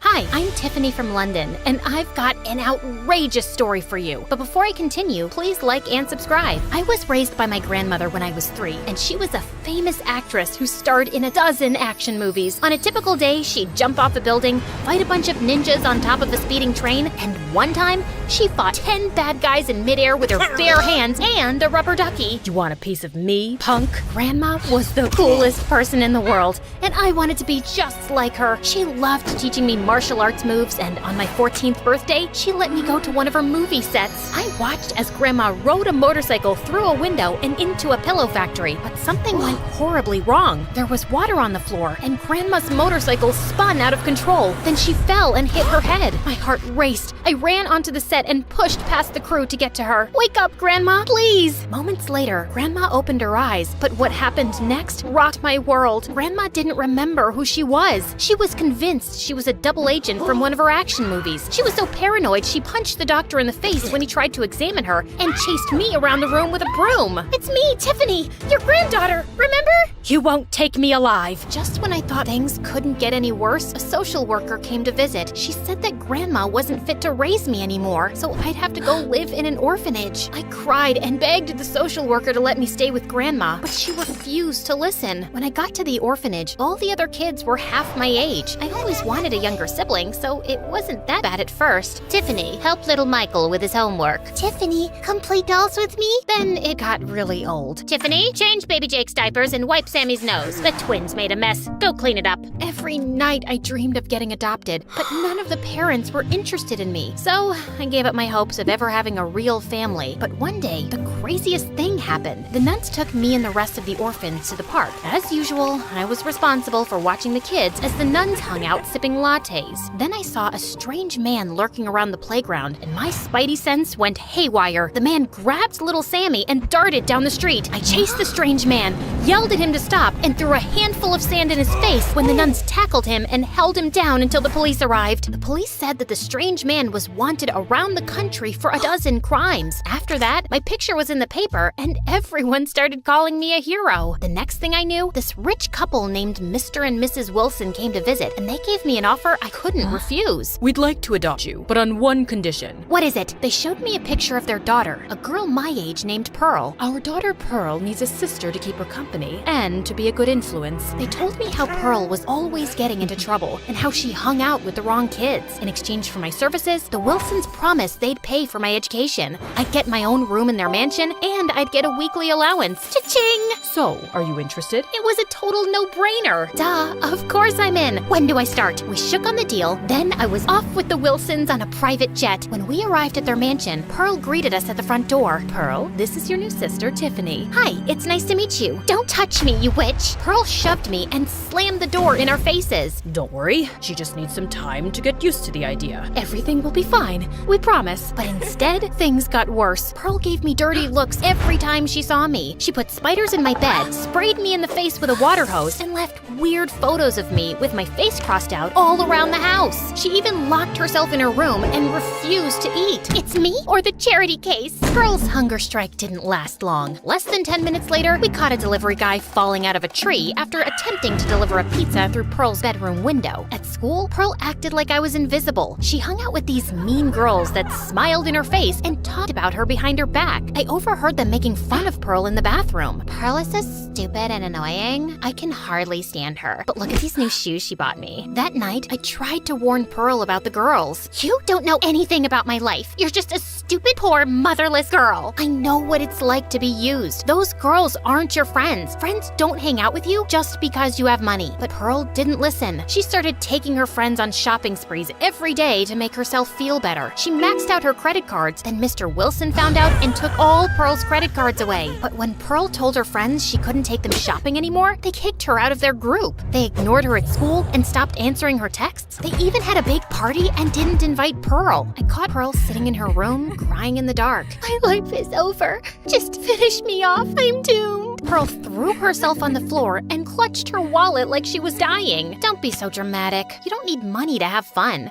Hi, I'm Tiffany from London, and I've got an outrageous story for you. But before I continue, please like and subscribe. I was raised by my grandmother when I was 3, and she was a famous actress who starred in a dozen action movies. On a typical day, she'd jump off a building, fight a bunch of ninjas on top of a speeding train, and one time, she fought 10 bad guys in midair with her bare hands and a rubber ducky. You want a piece of me, punk? Grandma was the coolest person in the world, and I wanted to be just like her. She loved teaching me martial arts moves, and on my 14th birthday, she let me go to one of her movie sets. I watched as Grandma rode a motorcycle through a window and into a pillow factory, but something went horribly wrong. There was water on the floor, and Grandma's motorcycle spun out of control. Then she fell and hit her head. My heart raced. I ran onto the set and pushed past the crew to get to her. Wake up, Grandma, please! Moments later, Grandma opened her eyes, but what happened next rocked my world. Grandma didn't remember who she was. She was convinced she was a double agent from one of her action movies. She was so paranoid she punched the doctor in the face when he tried to examine her and chased me around the room with a broom. It's me, Tiffany, your granddaughter, remember? You won't take me alive. Just when I thought things couldn't get any worse, a social worker came to visit. She said that Grandma wasn't fit to raise me anymore, so I'd have to go live in an orphanage. I cried and begged the social worker to let me stay with Grandma, but she refused to listen. When I got to the orphanage, all the other kids were half my age. I always wanted a younger sibling, so it wasn't that bad at first. Tiffany, help little Michael with his homework. Tiffany, come play dolls with me? Then it got really old. Tiffany, change baby Jake's diapers and wipe Sammy's nose. The twins made a mess. Go clean it up. Every night I dreamed of getting adopted, but none of the parents were interested in me. So I gave up my hopes of ever having a real family. But one day, the craziest thing happened. The nuns took me and the rest of the orphans to the park. As usual, I was responsible for watching the kids as the nuns hung out sipping lattes. Then I saw a strange man lurking around the playground, and my spidey sense went haywire. The man grabbed little Sammy and darted down the street. I chased the strange man, yelled at him to stop, and threw a handful of sand in his face when the nuns tackled him and held him down until the police arrived. The police said that the strange man was wanted around the country for a dozen crimes. After that, my picture was in the paper, and everyone started calling me a hero. The next thing I knew, this rich couple named Mr. and Mrs. Wilson came to visit, and they gave me an offer I couldn't refuse. We'd like to adopt you, but on one condition. What is it? They showed me a picture of their daughter, a girl my age named Pearl. Our daughter Pearl needs a sister to keep her company, and pretend to be a good influence. They told me how Pearl was always getting into trouble and how she hung out with the wrong kids. In exchange for my services, the Wilsons promised they'd pay for my education. I'd get my own room in their mansion, and I'd get a weekly allowance. Cha-ching! So, are you interested? It was a total no-brainer. Duh, of course I'm in. When do I start? We shook on the deal, then I was off with the Wilsons on a private jet. When we arrived at their mansion, Pearl greeted us at the front door. Pearl, this is your new sister, Tiffany. Hi, it's nice to meet you. Don't touch me, you witch. Pearl shoved me and slammed the door in our faces. Don't worry, she just needs some time to get used to the idea. Everything will be fine, we promise. But instead, things got worse. Pearl gave me dirty looks every time she saw me. She put spiders in my bed, sprayed me in the face with a water hose, and left weird photos of me with my face crossed out all around the house. She even locked herself in her room and refused to eat. It's me or the charity case? Pearl's hunger strike didn't last long. Less than 10 minutes later, we caught a delivery guy falling out of a tree after attempting to deliver a pizza through Pearl's bedroom window. At school, Pearl acted like I was invisible. She hung out with these mean girls that smiled in her face and talked about her behind her back. I overheard them making fun of Pearl in the bathroom. Pearl is so stupid and annoying. I can hardly stand her. But look at these new shoes she bought me. That night, I tried to warn Pearl about the girls. You don't know anything about my life. You're just a stupid, poor, motherless girl. I know what it's like to be used. Those girls aren't your friends. Friends don't hang out with you just because you have money. But Pearl didn't listen. She started taking her friends on shopping sprees every day to make herself feel better. She maxed out her credit cards. Then Mr. Wilson found out and took all Pearl's credit cards away. But when Pearl told her friends she couldn't take them shopping anymore, they kicked her out of their group. They ignored her at school and stopped answering her texts. They even had a big party and didn't invite Pearl. I caught Pearl sitting in her room, crying in the dark. My life is over. Just finish me off. I'm doomed. Pearl threw herself on the floor and clutched her wallet like she was dying. Don't be so dramatic. You don't need money to have fun.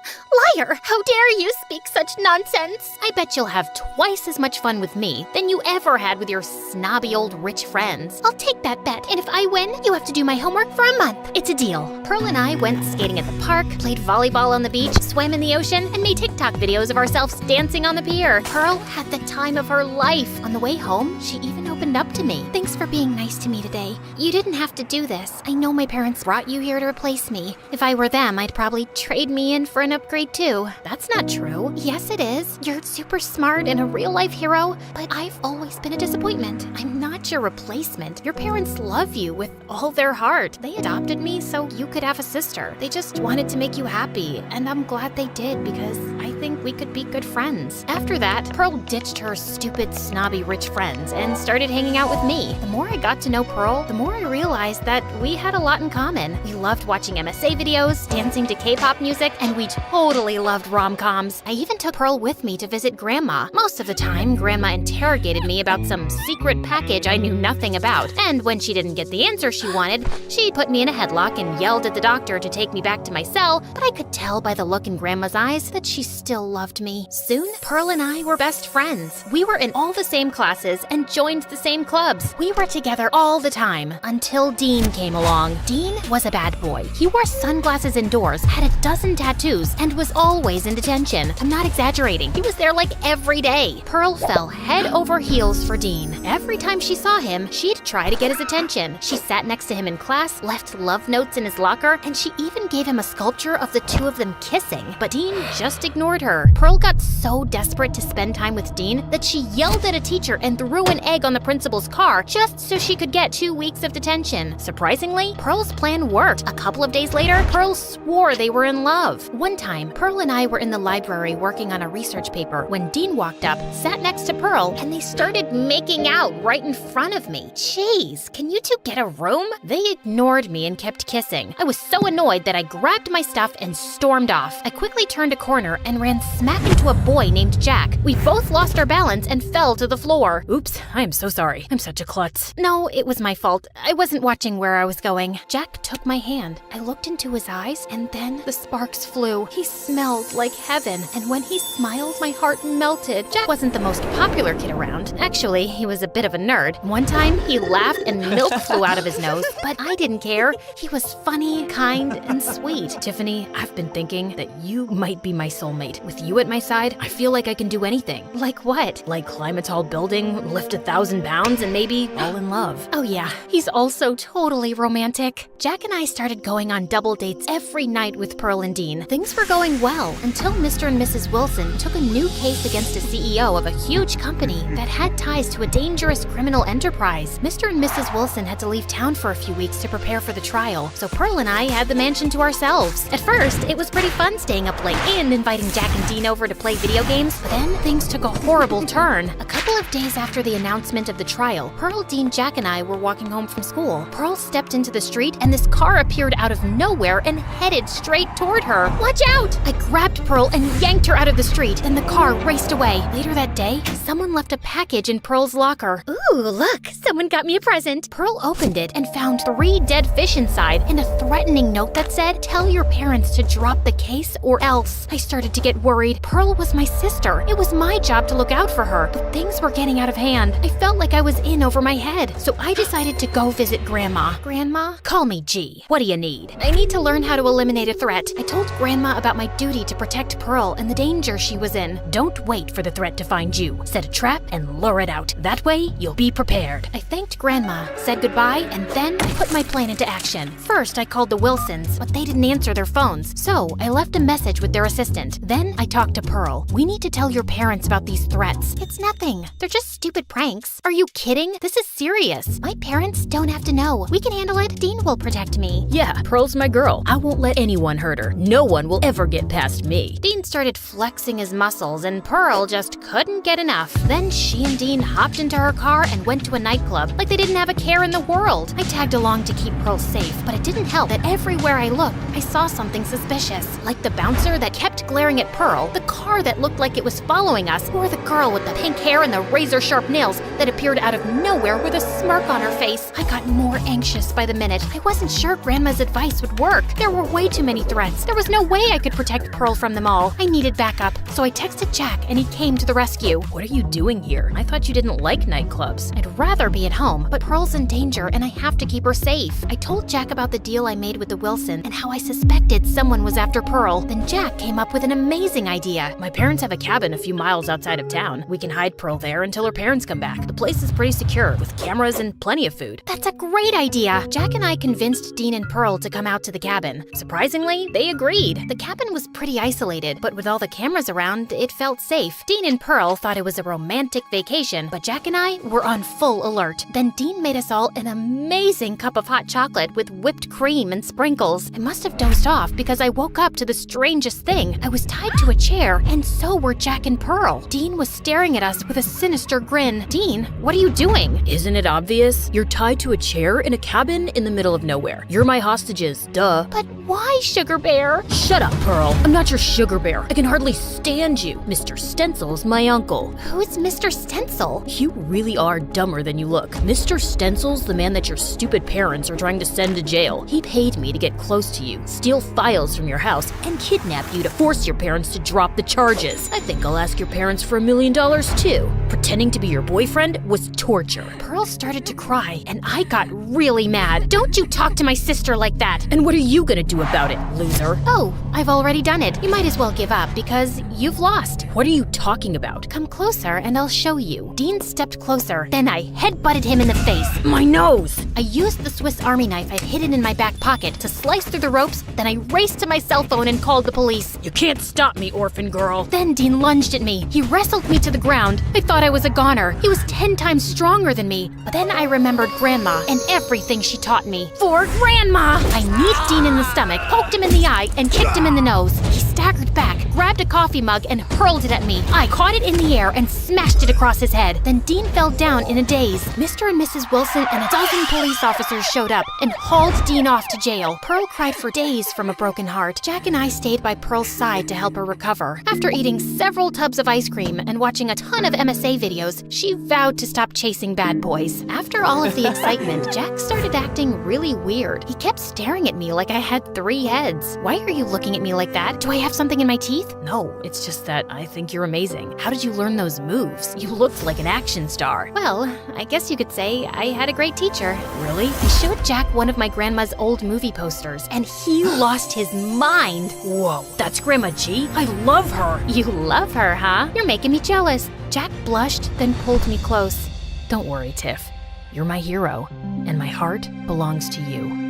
Liar! How dare you speak such nonsense? I bet you'll have twice as much fun with me than you ever had with your snobby old rich friends. I'll take that bet, and if I win, you have to do my homework for a month. It's a deal. Pearl and I went skating at the park, played volleyball on the beach, swam in the ocean, and made TikTok videos of ourselves dancing on the pier. Pearl had the time of her life. On the way home, she even opened up to me. Thanks for being nice to me today. You didn't have to do this. I know my parents brought you here to replace me. If I were them, I'd probably trade me in for an upgrade too. That's not true. Yes, it is. You're super smart and a real-life hero, but I've always been a disappointment. I'm not your replacement. Your parents love you with all their heart. They adopted me so you could have a sister. They just wanted to make you happy, and I'm glad they did because I think we could be good friends. After that, Pearl ditched her stupid, snobby rich friends and started hanging out with me. The more I got to know Pearl, the more I realized that we had a lot in common. We loved watching MSA videos, dancing to K-pop music, and we totally loved rom-coms. I even took Pearl with me to visit Grandma. Most of the time, Grandma interrogated me about some secret package I knew nothing about. And when she didn't get the answer she wanted, she put me in a headlock and yelled at the doctor to take me back to my cell, but I could tell by the look in Grandma's eyes that she still loved me. Soon, Pearl and I were best friends. We were in all the same classes and joined the same clubs. We were together all the time until Dean came along. Dean was a bad boy. He wore sunglasses indoors, had a dozen tattoos, and was always in detention. I'm not exaggerating. He was there like every day. Pearl fell head over heels for Dean. Every time she saw him, she'd try to get his attention. She sat next to him in class, left love notes in his locker, and she even gave him a sculpture of the two of them kissing. But Dean just ignored her. Pearl got so desperate to spend time with Dean that she yelled at a teacher and threw an egg on the principal's car just so she could get 2 weeks of detention. Surprisingly, Pearl's plan worked. A couple of days later, Pearl swore they were in love. One time, Pearl and I were in the library working on a research paper when Dean walked up, sat next to Pearl, and they started making out right in front of me. Jeez, can you two get a room? They ignored me and kept kissing. I was so annoyed that I grabbed my stuff and stormed off. I quickly turned a corner and ran smack into a boy named Jack. We both lost our balance and fell to the floor. Oops, I am so sorry. I'm such a klutz. No, it was my fault. I wasn't watching where I was going. Jack took my hand. I looked into his eyes, and then the sparks flew. He smelled like heaven, and when he smiled, my heart melted. Jack wasn't the most popular kid around. Actually, he was a bit of a nerd. One time, he laughed and milk flew out of his nose, but I didn't care. He was funny, kind, and sweet. Tiffany, I've been thinking that you might be my soulmate. With you at my side, I feel like I can do anything. Like what? Like climb a tall building, lift 1,000 pounds, and maybe fall in in love. Oh yeah, he's also totally romantic. Jack and I started going on double dates every night with Pearl and Dean. Things were going well until Mr. and Mrs. Wilson took a new case against a CEO of a huge company that had ties to a dangerous criminal enterprise. Mr. and Mrs. Wilson had to leave town for a few weeks to prepare for the trial, so Pearl and I had the mansion to ourselves. At first, it was pretty fun staying up late and inviting Jack and Dean over to play video games, but then things took a horrible turn. A couple of days after the announcement of the trial, Pearl, Dean, Jack, and I were walking home from school. Pearl stepped into the street and this car appeared out of nowhere and headed straight toward her. Watch out! I grabbed Pearl and yanked her out of the street, then the car raced away. Later that day, someone left a package in Pearl's locker. Ooh, look, someone got me a present. Pearl opened it and found 3 dead fish inside and a threatening note that said, "Tell your parents to drop the case or else." I started to get worried. Pearl was my sister. It was my job to look out for her, but things were getting out of hand. I felt like I was in over my head, so I decided to go visit Grandma. Grandma? Call me G. What do you need? I need to learn how to eliminate a threat. I told Grandma about my duty to protect Pearl and the danger she was in. Don't wait for the threat to find you. Set a trap and lure it out. That way, you'll be prepared. I thanked Grandma, said goodbye, and then I put my plan into action. First, I called the Wilsons, but they didn't answer their phones, so I left a message with their assistant. Then I talked to Pearl. "We need to tell your parents about these threats." "It's nothing. They're just stupid pranks." "Are you kidding? This is serious. My parents don't have to know. We can handle it. Dean will protect me." Yeah, Pearl's my girl. I won't let anyone hurt her. No one will ever get past me. Dean started flexing his muscles and Pearl just couldn't get enough. Then she and Dean hopped into her car and went to a nightclub like they didn't have a care in the world. I tagged along to keep Pearl safe, but it didn't help that everywhere I looked, I saw something suspicious. Like the bouncer that kept glaring at Pearl, the car that looked like it was following us, or the girl with the pink hair and the razor-sharp nails that appeared out of nowhere with a smirk on her face. I got more anxious by the minute. I wasn't sure Grandma's advice would work. There were way too many threats. There was no way I could protect Pearl from them all. I needed backup, so I texted Jack and he came to the rescue. What are you doing here? I thought you didn't like nightclubs. I'd rather be at home, but Pearl's in danger and I have to keep her safe. I told Jack about the deal I made with the Wilson and how I suspected someone was after Pearl. Then Jack came up with an amazing idea. My parents have a cabin a few miles outside of town. We can hide Pearl there until her parents come back. The place is pretty secure, with cameras and plenty of food. That's a great idea. Jack and I convinced Dean and Pearl to come out to the cabin. Surprisingly, they agreed. The cabin was pretty isolated, but with all the cameras around, it felt safe. Dean and Pearl thought it was a romantic vacation, but Jack and I were on full alert. Then Dean made us all an amazing cup of hot chocolate with whipped cream and sprinkles. I must have dozed off because I woke up to the strangest thing. I was tied to a chair, and so were Jack and Pearl. Dean was staring at us with a sinister grin. "Dean, what are you doing?" Isn't it obvious? You're tied to a chair in a cabin in the middle of nowhere. You're my hostages, duh. But why, Sugar Bear? Shut up, Pearl. I'm not your sugar bear. I can hardly stand you. Mr. Stencil's my uncle. Who's Mr. Stencil? You really are dumber than you look. Mr. Stencil's the man that your stupid parents are trying to send to jail. He paid me to get close to you, steal files from your house, and kidnap you to force your parents to drop the charges. I think I'll ask your parents for $1 million too. Pretending to be your boyfriend was torture. Pearl started to cry, and I got really mad. "Don't you talk to my sister like that!" And what are you gonna do about it, loser? "Oh, I've already done it. You might as well give up because you've lost." What are you talking about? "Come closer and I'll show you." Dean stepped closer, then I headbutted him in the face. My nose! I used the Swiss Army knife I'd hidden in my back pocket to slice through the ropes, then I raced to my cell phone and called the police. You can't stop me, orphan girl. Then Dean lunged at me. He wrestled me to the ground. I thought I was a goner. He was 10 times stronger than me. But then I remembered Grandma and everything she taught me. For Grandma! I kneed Dean in the stomach, poked him in the eye, and kicked him in the nose. He staggered back, grabbed a coffee mug, and hurled it at me. I caught it in the air and smashed it across his head. Then Dean fell down in a daze. Mr. and Mrs. Wilson and a dozen police officers showed up and hauled Dean off to jail. Pearl cried for days from a broken heart. Jack and I stayed by Pearl's side to help her recover. After eating several tubs of ice cream and watching a ton of MSA videos, she vowed to stop chasing bad boys. After all of the excitement, Jack started acting really weird. He kept staring at me like I had 3 heads. "Why are you looking at me like that? Do I have something in my teeth?" No, it's just that I think you're amazing. How did you learn those moves? You looked like an action star. Well, I guess you could say I had a great teacher. Really? I showed Jack one of my grandma's old movie posters, and he lost his mind. Whoa, that's Grandma G? I love her. You love her, huh? You're making me jealous. Jack blushed, then pulled me close. Don't worry, Tiff. You're my hero, and my heart belongs to you.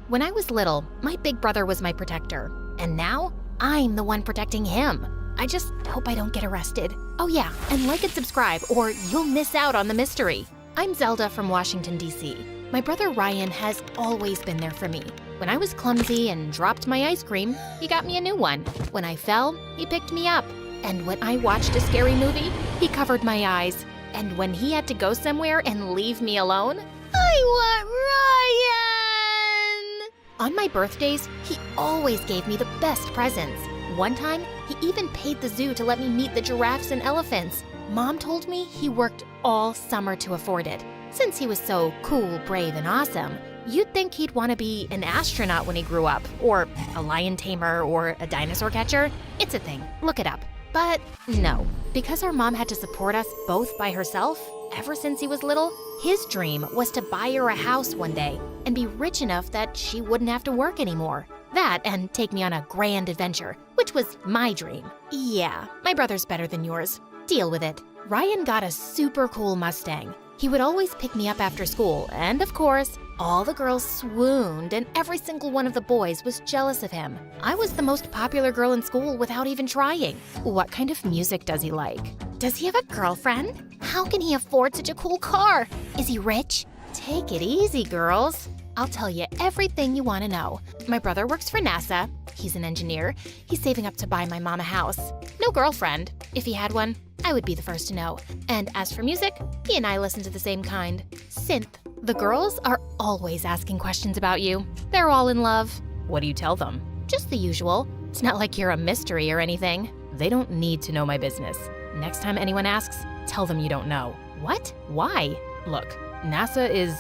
When I was little, my big brother was my protector, and now I'm the one protecting him. I just hope I don't get arrested. Oh yeah, and like and subscribe or you'll miss out on the mystery. I'm Zelda from Washington, D.C. My brother Ryan has always been there for me. When I was clumsy and dropped my ice cream, he got me a new one. When I fell, he picked me up. And when I watched a scary movie, he covered my eyes. And when he had to go somewhere and leave me alone, I want Ryan! On my birthdays, he always gave me the best presents. One time, he even paid the zoo to let me meet the giraffes and elephants. Mom told me he worked all summer to afford it. Since he was so cool, brave, and awesome, you'd think he'd want to be an astronaut when he grew up, or a lion tamer, or a dinosaur catcher. It's a thing. Look it up. But no, because our mom had to support us both by herself ever since he was little, his dream was to buy her a house one day and be rich enough that she wouldn't have to work anymore. That and take me on a grand adventure, which was my dream. Yeah, my brother's better than yours. Deal with it. Ryan got a super cool Mustang. He would always pick me up after school, and of course, all the girls swooned and every single one of the boys was jealous of him. I was the most popular girl in school without even trying. What kind of music does he like? Does he have a girlfriend? How can he afford such a cool car? Is he rich? Take it easy, girls. I'll tell you everything you want to know. My brother works for NASA. He's an engineer. He's saving up to buy my mom a house. No girlfriend. If he had one, I would be the first to know. And as for music, he and I listen to the same kind. Synth. The girls are always asking questions about you. They're all in love. What do you tell them? Just the usual. It's not like you're a mystery or anything. They don't need to know my business. Next time anyone asks, tell them you don't know. What? Why? Look, NASA is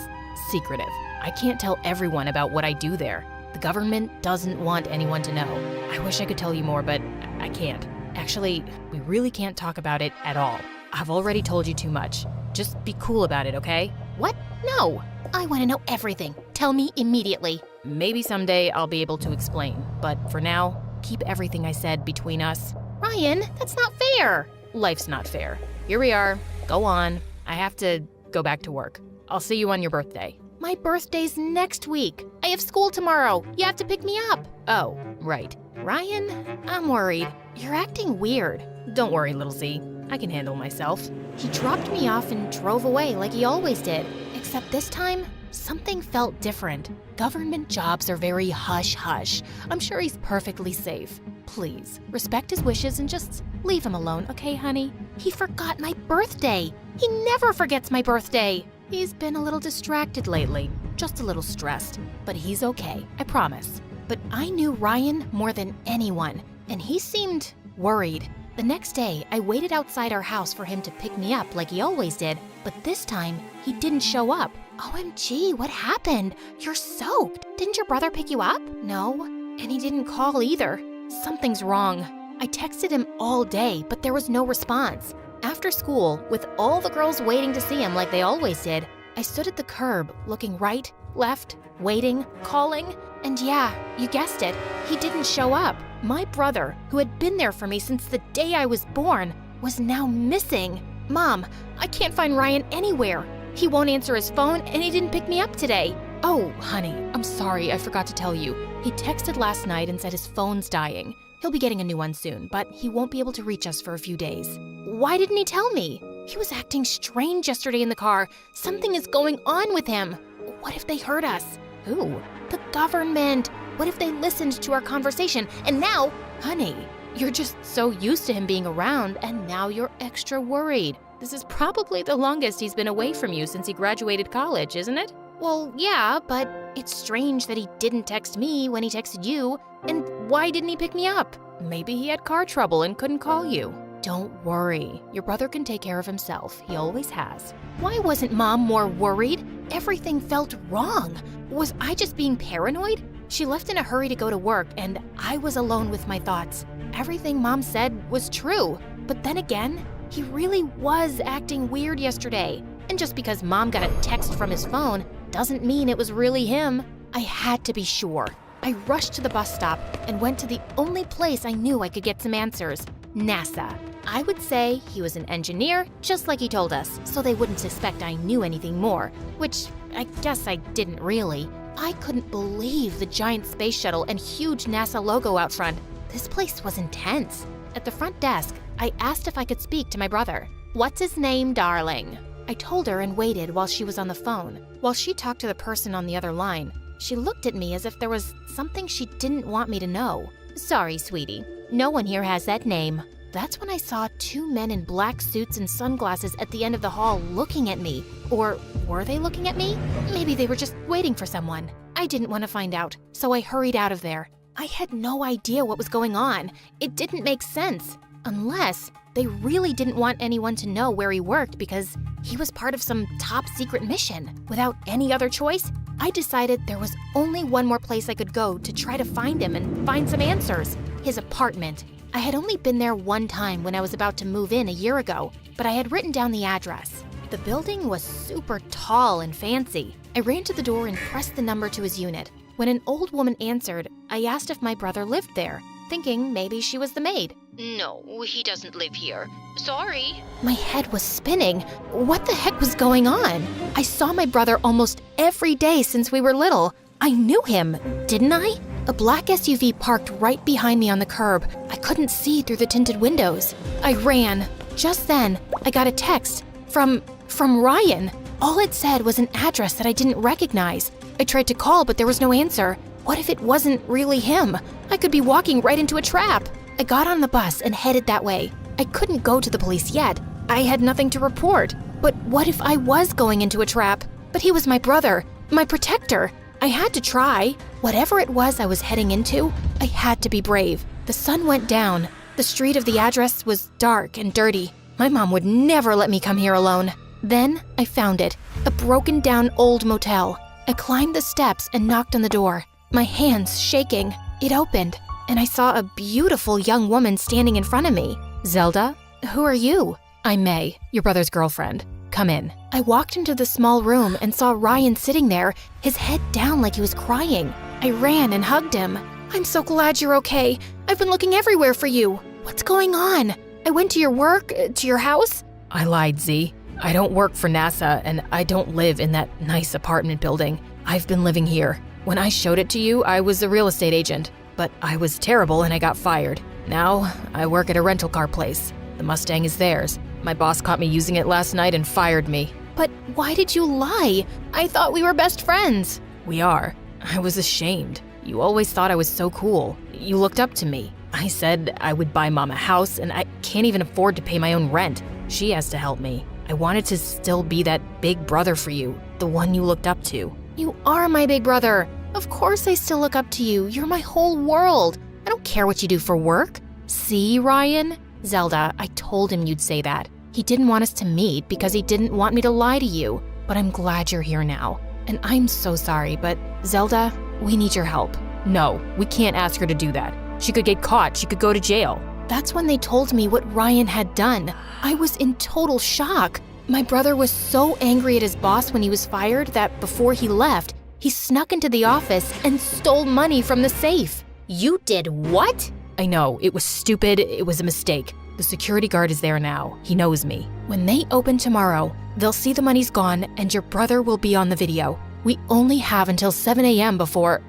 secretive. I can't tell everyone about what I do there. The government doesn't want anyone to know. I wish I could tell you more, but I can't. Actually, we really can't talk about it at all. I've already told you too much. Just be cool about it, okay? What? No. I want to know everything. Tell me immediately. Maybe someday I'll be able to explain, but for now, keep everything I said between us. Ryan, that's not fair. Life's not fair. Here we are. Go on. I have to go back to work. I'll see you on your birthday. My birthday's next week. I have school tomorrow. You have to pick me up. Oh, right. Ryan, I'm worried. You're acting weird. Don't worry, little Z. I can handle myself. He dropped me off and drove away like he always did. Except this time, something felt different. Government jobs are very hush-hush. I'm sure he's perfectly safe. Please, respect his wishes and just leave him alone, okay, honey? He forgot my birthday. He never forgets my birthday. He's been a little distracted lately, just a little stressed. But he's okay, I promise. But I knew Ryan more than anyone, and he seemed worried. The next day, I waited outside our house for him to pick me up like he always did, but this time, he didn't show up. OMG, what happened? You're soaked. Didn't your brother pick you up? No, and he didn't call either. Something's wrong. I texted him all day, but there was no response. After school, with all the girls waiting to see him like they always did, I stood at the curb, looking right, left, waiting, calling, and yeah, you guessed it, he didn't show up. My brother, who had been there for me since the day I was born, was now missing. Mom, I can't find Ryan anywhere. He won't answer his phone, and he didn't pick me up today. Oh, honey, I'm sorry, I forgot to tell you. He texted last night and said his phone's dying. He'll be getting a new one soon, but he won't be able to reach us for a few days. Why didn't he tell me? He was acting strange yesterday in the car. Something is going on with him. What if they heard us? Who? The government. What if they listened to our conversation? And now, honey, you're just so used to him being around, and now you're extra worried. This is probably the longest he's been away from you since he graduated college, isn't it? Well, yeah, but it's strange that he didn't text me when he texted you. And why didn't he pick me up? Maybe he had car trouble and couldn't call you. Don't worry. Your brother can take care of himself. He always has. Why wasn't Mom more worried? Everything felt wrong. Was I just being paranoid? She left in a hurry to go to work, and I was alone with my thoughts. Everything Mom said was true. But then again, he really was acting weird yesterday. And just because Mom got a text from his phone doesn't mean it was really him. I had to be sure. I rushed to the bus stop and went to the only place I knew I could get some answers, NASA. I would say he was an engineer, just like he told us, so they wouldn't suspect I knew anything more, which I guess I didn't really. I couldn't believe the giant space shuttle and huge NASA logo out front. This place was intense. At the front desk, I asked if I could speak to my brother. "What's his name, darling?" I told her and waited while she was on the phone. While she talked to the person on the other line, she looked at me as if there was something she didn't want me to know. "Sorry, sweetie. No one here has that name." That's when I saw two men in black suits and sunglasses at the end of the hall looking at me. Or were they looking at me? Maybe they were just waiting for someone. I didn't want to find out, so I hurried out of there. I had no idea what was going on. It didn't make sense. Unless they really didn't want anyone to know where he worked because he was part of some top secret mission. Without any other choice, I decided there was only one more place I could go to try to find him and find some answers. His apartment. I had only been there one time when I was about to move in a year ago, but I had written down the address. The building was super tall and fancy. I ran to the door and pressed the number to his unit. When an old woman answered, I asked if my brother lived there, thinking maybe she was the maid. No, he doesn't live here. Sorry. My head was spinning. What the heck was going on? I saw my brother almost every day since we were little. I knew him, didn't I? A black SUV parked right behind me on the curb. I couldn't see through the tinted windows. I ran. Just then, I got a text from Ryan. All it said was an address that I didn't recognize. I tried to call, but there was no answer. What if it wasn't really him? I could be walking right into a trap. I got on the bus and headed that way. I couldn't go to the police yet. I had nothing to report. But what if I was going into a trap? But he was my brother, my protector. I had to try. Whatever it was I was heading into, I had to be brave. The sun went down. The street of the address was dark and dirty. My mom would never let me come here alone. Then I found it, a broken down old motel. I climbed the steps and knocked on the door, my hands shaking. It opened, and I saw a beautiful young woman standing in front of me. "Zelda, who are you?" "I'm May, your brother's girlfriend. Come in." I walked into the small room and saw Ryan sitting there, his head down like he was crying. I ran and hugged him. "I'm so glad you're okay. I've been looking everywhere for you. What's going on? I went to your work, to your house." I lied, Z. I don't work for NASA, and I don't live in that nice apartment building. I've been living here. When I showed it to you, I was a real estate agent, but I was terrible and I got fired. Now, I work at a rental car place. The Mustang is theirs. My boss caught me using it last night and fired me. "But why did you lie? I thought we were best friends." "We are. I was ashamed. You always thought I was so cool. You looked up to me. I said I would buy Mom a house, and I can't even afford to pay my own rent. She has to help me. I wanted to still be that big brother for you, the one you looked up to." "You are my big brother. Of course I still look up to you. You're my whole world. I don't care what you do for work." "See, Ryan?" "Zelda, I told him you'd say that. He didn't want us to meet because he didn't want me to lie to you. But I'm glad you're here now. And I'm so sorry, but Zelda, we need your help." "No, we can't ask her to do that. She could get caught. She could go to jail." That's when they told me what Ryan had done. I was in total shock. My brother was so angry at his boss when he was fired that before he left, he snuck into the office and stole money from the safe. You did what? I know, it was stupid, it was a mistake. The security guard is there now. He knows me. When they open tomorrow, they'll see the money's gone and your brother will be on the video. We only have until 7 a.m. before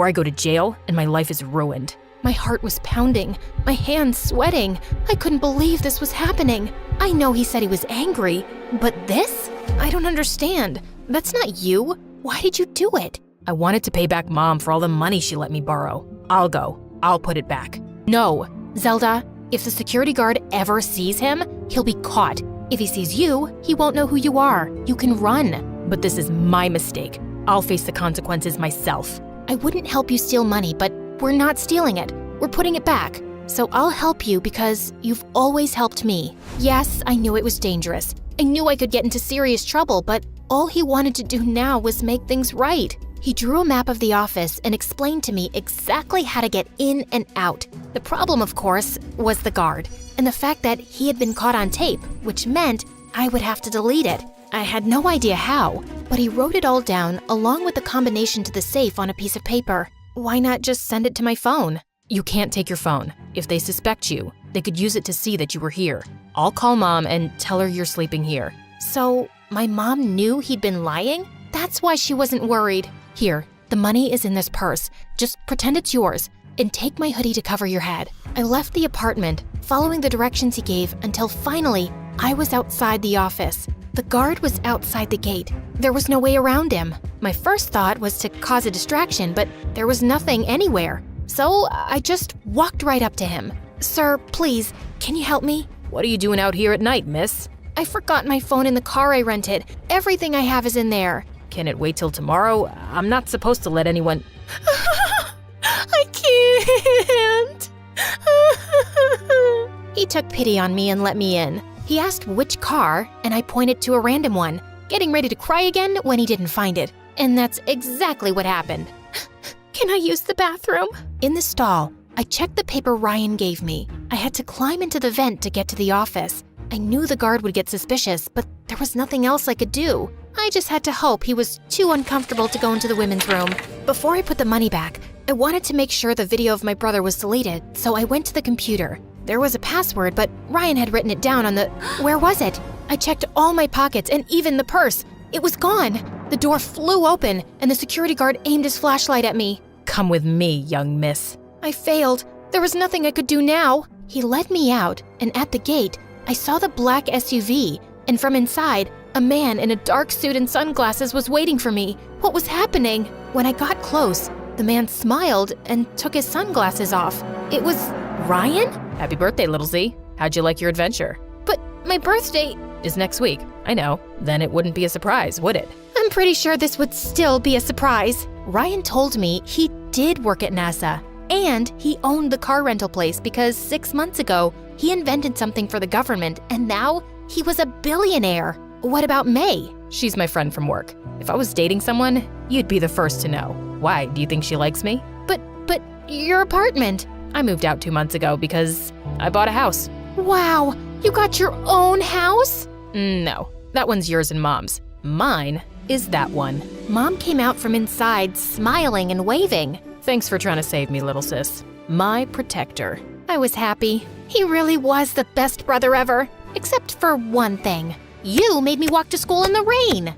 I go to jail and my life is ruined. My heart was pounding, my hands sweating. I couldn't believe this was happening. I know he said he was angry, but this? I don't understand. That's not you. Why did you do it? I wanted to pay back Mom for all the money she let me borrow. I'll go. I'll put it back. No, Zelda, if the security guard ever sees him, he'll be caught. If he sees you, he won't know who you are. You can run. But this is my mistake. I'll face the consequences myself. I wouldn't help you steal money, but we're not stealing it. We're putting it back. So I'll help you because you've always helped me. Yes, I knew it was dangerous. I knew I could get into serious trouble, but all he wanted to do now was make things right. He drew a map of the office and explained to me exactly how to get in and out. The problem, of course, was the guard, and the fact that he had been caught on tape, which meant I would have to delete it. I had no idea how, but he wrote it all down along with the combination to the safe on a piece of paper. why not just send it to my phone? You can't take your phone. If they suspect you, they could use it to see that you were here. I'll call Mom and tell her you're sleeping here. So, my mom knew he'd been lying? That's why she wasn't worried. Here, the money is in this purse. Just pretend it's yours and take my hoodie to cover your head. I left the apartment, following the directions he gave until finally I was outside the office. The guard was outside the gate. There was no way around him. My first thought was to cause a distraction, but there was nothing anywhere. So I just walked right up to him. Sir, please, can you help me? What are you doing out here at night, miss? I forgot my phone in the car I rented. Everything I have is in there. Can it wait till tomorrow? I'm not supposed to let anyone... I can't. He took pity on me and let me in. He asked which car, and I pointed to a random one, getting ready to cry again when he didn't find it. And that's exactly what happened. Can I use the bathroom? In the stall, I checked the paper Ryan gave me. I had to climb into the vent to get to the office. I knew the guard would get suspicious, but there was nothing else I could do. I just had to hope he was too uncomfortable to go into the women's room. Before I put the money back, I wanted to make sure the video of my brother was deleted, so I went to the computer. There was a password, but Ryan had written it down on the... Where was it? I checked all my pockets and even the purse. It was gone. The door flew open, and the security guard aimed his flashlight at me. Come with me, young miss. I failed. There was nothing I could do now. He led me out, and at the gate, I saw the black SUV, and from inside, a man in a dark suit and sunglasses was waiting for me. What was happening? When I got close, the man smiled and took his sunglasses off. It was Ryan? Happy birthday, little Z. How'd you like your adventure? But my birthday is next week. I know. Then it wouldn't be a surprise, would it? I'm pretty sure this would still be a surprise. Ryan told me he did work at NASA, and he owned the car rental place because 6 months ago, he invented something for the government, and now he was a billionaire. What about May? She's my friend from work. If I was dating someone, you'd be the first to know. Why? Do you think she likes me? But your apartment. I moved out 2 months ago because I bought a house. Wow, you got your own house? No, that one's yours and Mom's. Mine is that one. Mom came out from inside, smiling and waving. Thanks for trying to save me, little sis. My protector. I was happy. He really was the best brother ever. Except for one thing. You made me walk to school in the rain.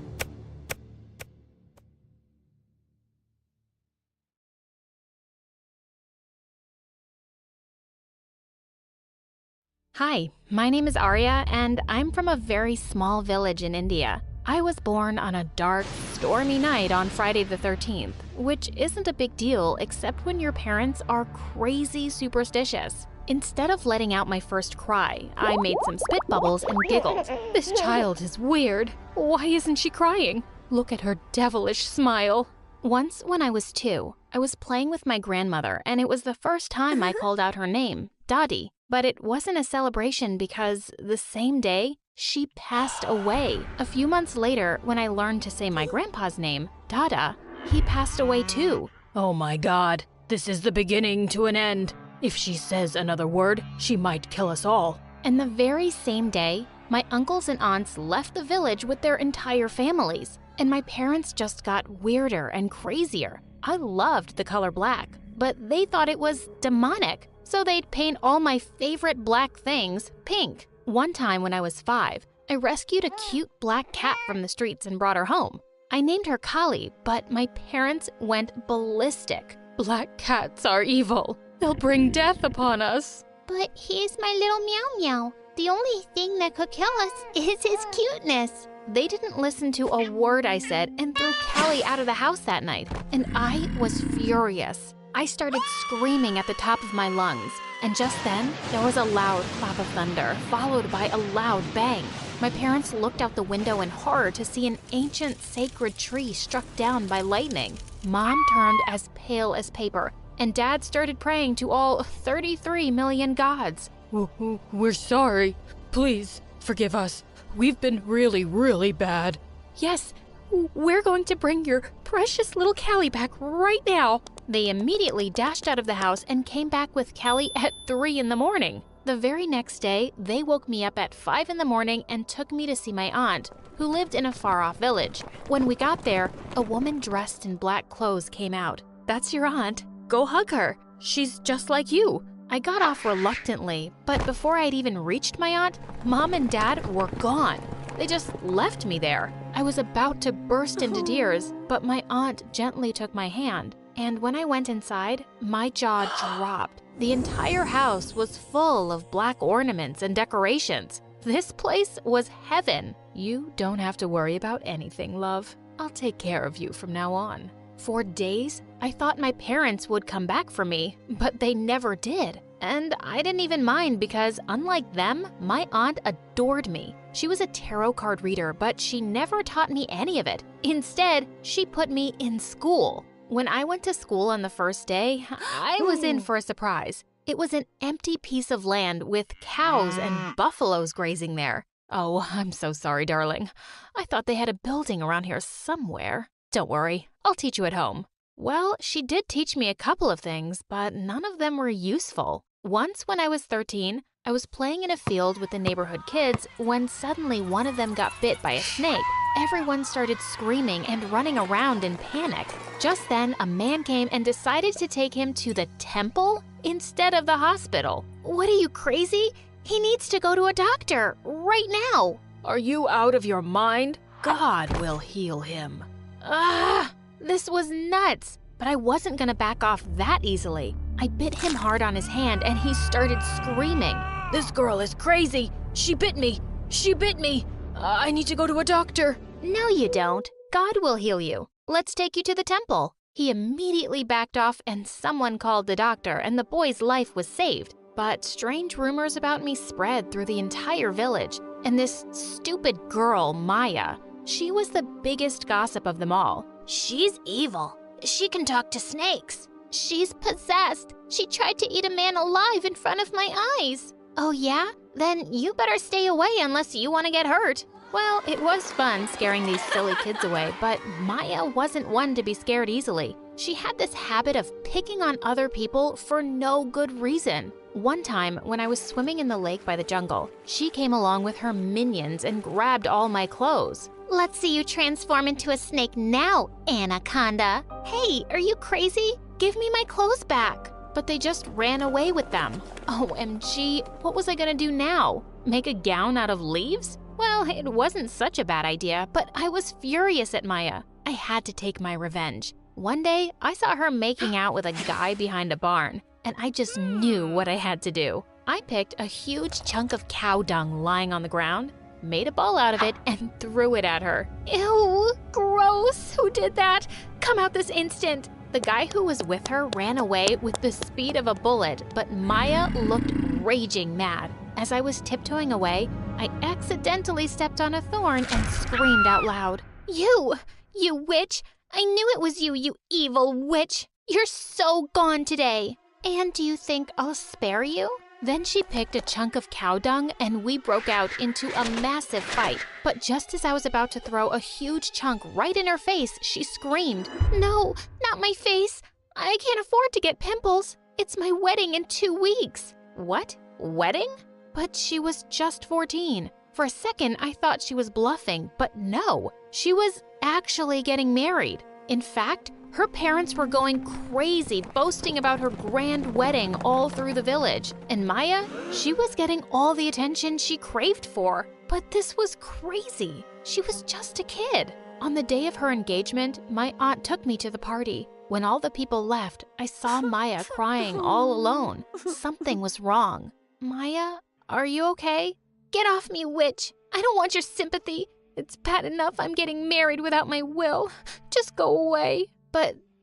Hi, my name is Arya, and I'm from a very small village in India. I was born on a dark, stormy night on Friday the 13th, which isn't a big deal except when your parents are crazy superstitious. Instead of letting out my first cry, I made some spit bubbles and giggled. This child is weird. Why isn't she crying? Look at her devilish smile. Once when I was 2, I was playing with my grandmother, and it was the first time I called out her name, Dadi. But it wasn't a celebration because the same day, she passed away. A few months later, when I learned to say my grandpa's name, Dada, he passed away too. Oh my God, this is the beginning to an end. If she says another word, she might kill us all. And the very same day, my uncles and aunts left the village with their entire families, and my parents just got weirder and crazier. I loved the color black, but they thought it was demonic, so they'd paint all my favorite black things pink. One time when I was 5, I rescued a cute black cat from the streets and brought her home. I named her Kali, but my parents went ballistic. Black cats are evil. They'll bring death upon us. But he's my little meow meow. The only thing that could kill us is his cuteness. They didn't listen to a word I said and threw Callie out of the house that night, and I was furious. I started screaming at the top of my lungs, and just then, there was a loud clap of thunder, followed by a loud bang. My parents looked out the window in horror to see an ancient sacred tree struck down by lightning. Mom turned as pale as paper, and Dad started praying to all 33 million gods. We're sorry. Please, forgive us. We've been really, really bad. Yes, we're going to bring your precious little Callie back right now. They immediately dashed out of the house and came back with Callie at 3 in the morning. The very next day, they woke me up at 5 in the morning and took me to see my aunt, who lived in a far-off village. When we got there, a woman dressed in black clothes came out. That's your aunt. Go hug her. She's just like you. I got off reluctantly, but before I'd even reached my aunt, Mom and Dad were gone. They just left me there. I was about to burst into tears, but my aunt gently took my hand. And when I went inside, my jaw dropped. The entire house was full of black ornaments and decorations. This place was heaven. You don't have to worry about anything, love. I'll take care of you from now on. For days, I thought my parents would come back for me, but they never did. And I didn't even mind because, unlike them, my aunt adored me. She was a tarot card reader, but she never taught me any of it. Instead, she put me in school. When I went to school on the first day, I was in for a surprise. It was an empty piece of land with cows and buffaloes grazing there. Oh, I'm so sorry, darling. I thought they had a building around here somewhere. Don't worry, I'll teach you at home. Well, she did teach me a couple of things, but none of them were useful. Once when I was 13, I was playing in a field with the neighborhood kids when suddenly one of them got bit by a snake. Everyone started screaming and running around in panic. Just then, a man came and decided to take him to the temple instead of the hospital. What are you, crazy? He needs to go to a doctor right now. Are you out of your mind? God will heal him. This was nuts, but I wasn't gonna back off that easily. I bit him hard on his hand and he started screaming. This girl is crazy. She bit me. She bit me. I need to go to a doctor. No, you don't. God will heal you. Let's take you to the temple. He immediately backed off and someone called the doctor and the boy's life was saved. But strange rumors about me spread through the entire village. And this stupid girl, Maya, she was the biggest gossip of them all. She's evil. She can talk to snakes. She's possessed. She tried to eat a man alive in front of my eyes. Oh yeah? Then you better stay away unless you want to get hurt. Well, it was fun scaring these silly kids away, but Maya wasn't one to be scared easily. She had this habit of picking on other people for no good reason. One time, when I was swimming in the lake by the jungle, she came along with her minions and grabbed all my clothes. Let's see you transform into a snake now, Anaconda. Hey, are you crazy? Give me my clothes back. But they just ran away with them. OMG, what was I gonna do now? Make a gown out of leaves? Well, it wasn't such a bad idea, but I was furious at Maya. I had to take my revenge. One day, I saw her making out with a guy behind a barn, and I just knew what I had to do. I picked a huge chunk of cow dung lying on the ground, made a ball out of it, and threw it at her. Ew, gross, who did that? Come out this instant. The guy who was with her ran away with the speed of a bullet, but Maya looked raging mad. As I was tiptoeing away, I accidentally stepped on a thorn and screamed out loud. You witch! I knew it was you, you evil witch! You're so gone today! And do you think I'll spare you? Then she picked a chunk of cow dung and we broke out into a massive fight. But just as I was about to throw a huge chunk right in her face, she screamed, "No, not my face! I can't afford to get pimples! It's my wedding in 2 weeks!" What? Wedding? But she was just 14. For a second, I thought she was bluffing, but no, she was actually getting married. In fact, her parents were going crazy, boasting about her grand wedding all through the village. And Maya, she was getting all the attention she craved for. But this was crazy. She was just a kid. On the day of her engagement, my aunt took me to the party. When all the people left, I saw Maya crying all alone. Something was wrong. Maya, are you okay? Get off me, witch. I don't want your sympathy. It's bad enough I'm getting married without my will. Just go away.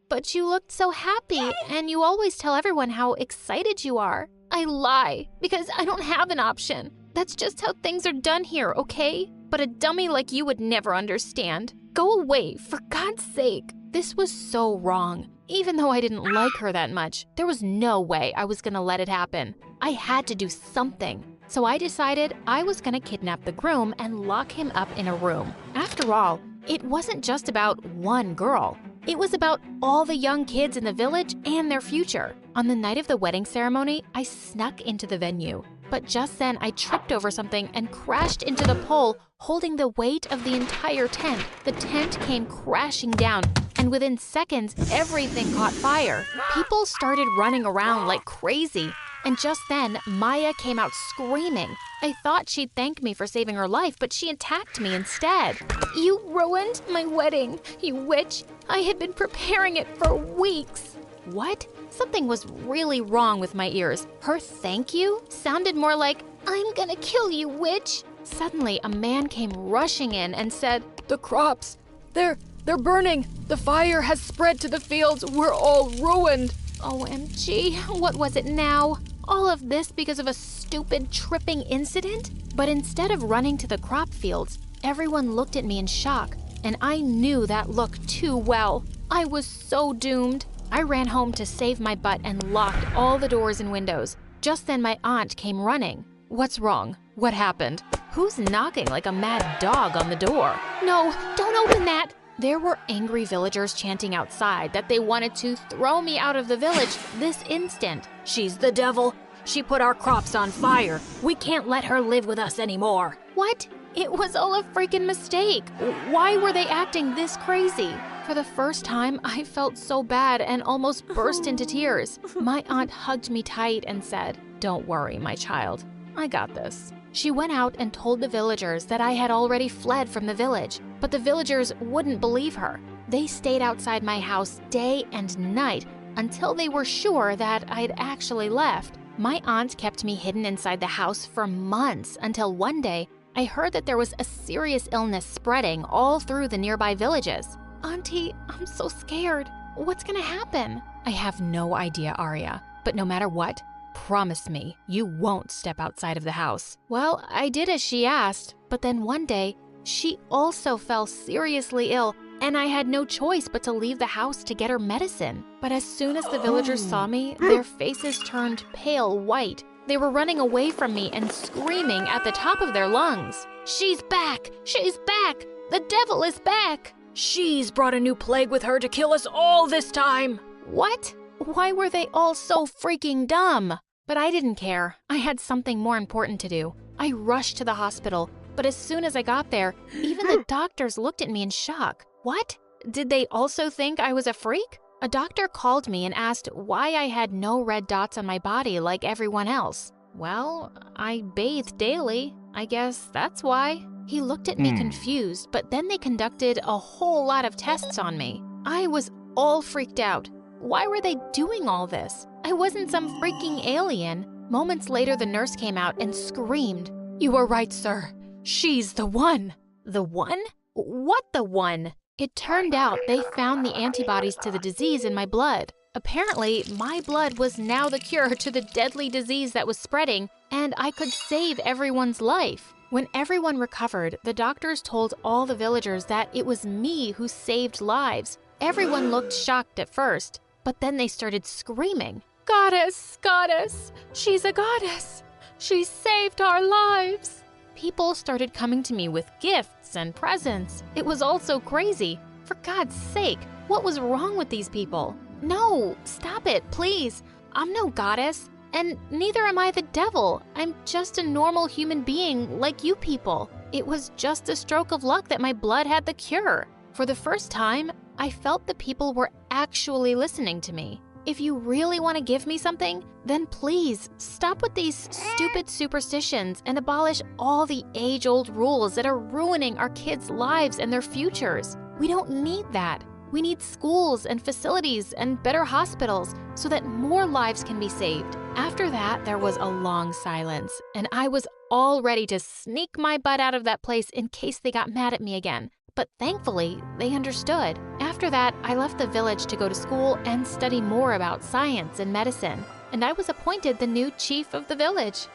But you looked so happy, and you always tell everyone how excited you are. I lie, because I don't have an option. That's just how things are done here, okay? But a dummy like you would never understand. Go away, for God's sake. This was so wrong. Even though I didn't like her that much, there was no way I was gonna let it happen. I had to do something. So I decided I was gonna kidnap the groom and lock him up in a room. After all, it wasn't just about one girl. It was about all the young kids in the village and their future. On the night of the wedding ceremony, I snuck into the venue. But just then, I tripped over something and crashed into the pole, holding the weight of the entire tent. The tent came crashing down, and within seconds, everything caught fire. People started running around like crazy, and just then, Maya came out screaming. I thought she'd thank me for saving her life, but she attacked me instead. You ruined my wedding, you witch. I had been preparing it for weeks. What? Something was really wrong with my ears. Her thank you sounded more like, I'm gonna kill you, witch. Suddenly, a man came rushing in and said, The crops, they're burning. The fire has spread to the fields. We're all ruined. OMG, what was it now? All of this because of a stupid tripping incident? But instead of running to the crop fields, everyone looked at me in shock, and I knew that look too well. I was so doomed. I ran home to save my butt and locked all the doors and windows. Just then my aunt came running. What's wrong? What happened? Who's knocking like a mad dog on the door? No, don't open that. There were angry villagers chanting outside that they wanted to throw me out of the village this instant. She's the devil. She put our crops on fire. We can't let her live with us anymore. What? It was all a freaking mistake. Why were they acting this crazy? For the first time, I felt so bad and almost burst into tears. My aunt hugged me tight and said, "Don't worry, my child. I got this." She went out and told the villagers that I had already fled from the village, but the villagers wouldn't believe her. They stayed outside my house day and night until they were sure that I'd actually left. My aunt kept me hidden inside the house for months until one day I heard that there was a serious illness spreading all through the nearby villages. Auntie, I'm so scared. What's gonna happen? I have no idea, Arya, but no matter what, promise me you won't step outside of the house. Well, I did as she asked, but then one day, she also fell seriously ill, and I had no choice but to leave the house to get her medicine. But as soon as the villagers saw me, their faces turned pale white. They were running away from me and screaming at the top of their lungs. She's back! She's back! The devil is back! She's brought a new plague with her to kill us all this time. What? Why were they all so freaking dumb? But I didn't care. I had something more important to do. I rushed to the hospital, but as soon as I got there, even the doctors looked at me in shock. What? Did they also think I was a freak? A doctor called me and asked why I had no red dots on my body like everyone else. Well, I bathe daily. I guess that's why. He looked at me confused, but then they conducted a whole lot of tests on me. I was all freaked out. Why were they doing all this? I wasn't some freaking alien. Moments later, the nurse came out and screamed, You were right, sir. She's the one. The one? What the one? It turned out they found the antibodies to the disease in my blood. Apparently, my blood was now the cure to the deadly disease that was spreading, and I could save everyone's life. When everyone recovered, the doctors told all the villagers that it was me who saved lives. Everyone looked shocked at first, but then they started screaming, Goddess, goddess, she's a goddess. She saved our lives. People started coming to me with gifts and presents. It was all so crazy. For God's sake, what was wrong with these people? No, stop it, please. I'm no goddess, and neither am I the devil. I'm just a normal human being like you people. It was just a stroke of luck that my blood had the cure. For the first time, I felt the people were actually listening to me. If you really want to give me something, then please stop with these stupid superstitions and abolish all the age-old rules that are ruining our kids' lives and their futures. We don't need that. We need schools and facilities and better hospitals so that more lives can be saved. After that, there was a long silence, and I was all ready to sneak my butt out of that place in case they got mad at me again. But thankfully, they understood. After that, I left the village to go to school and study more about science and medicine, and I was appointed the new chief of the village.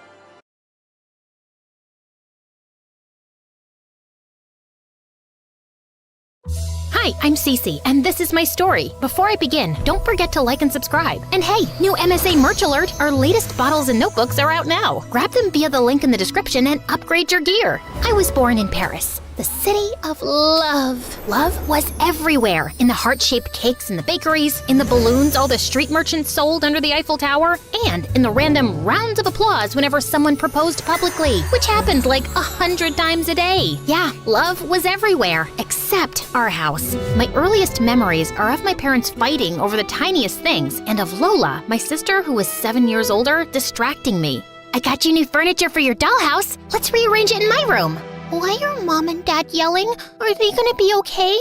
Hi, I'm Cece, and this is my story. Before I begin, don't forget to like and subscribe. And hey, new MSA merch alert! Our latest bottles and notebooks are out now. Grab them via the link in the description and upgrade your gear. I was born in Paris. The city of love. Love was everywhere. In the heart-shaped cakes in the bakeries, in the balloons all the street merchants sold under the Eiffel Tower, and in the random rounds of applause whenever someone proposed publicly, which happened like 100 times a day. Yeah, love was everywhere, except our house. My earliest memories are of my parents fighting over the tiniest things, and of Lola, my sister who was 7 years older, distracting me. I got you new furniture for your dollhouse. Let's rearrange it in my room. Why are Mom and Dad yelling? Are they gonna be okay?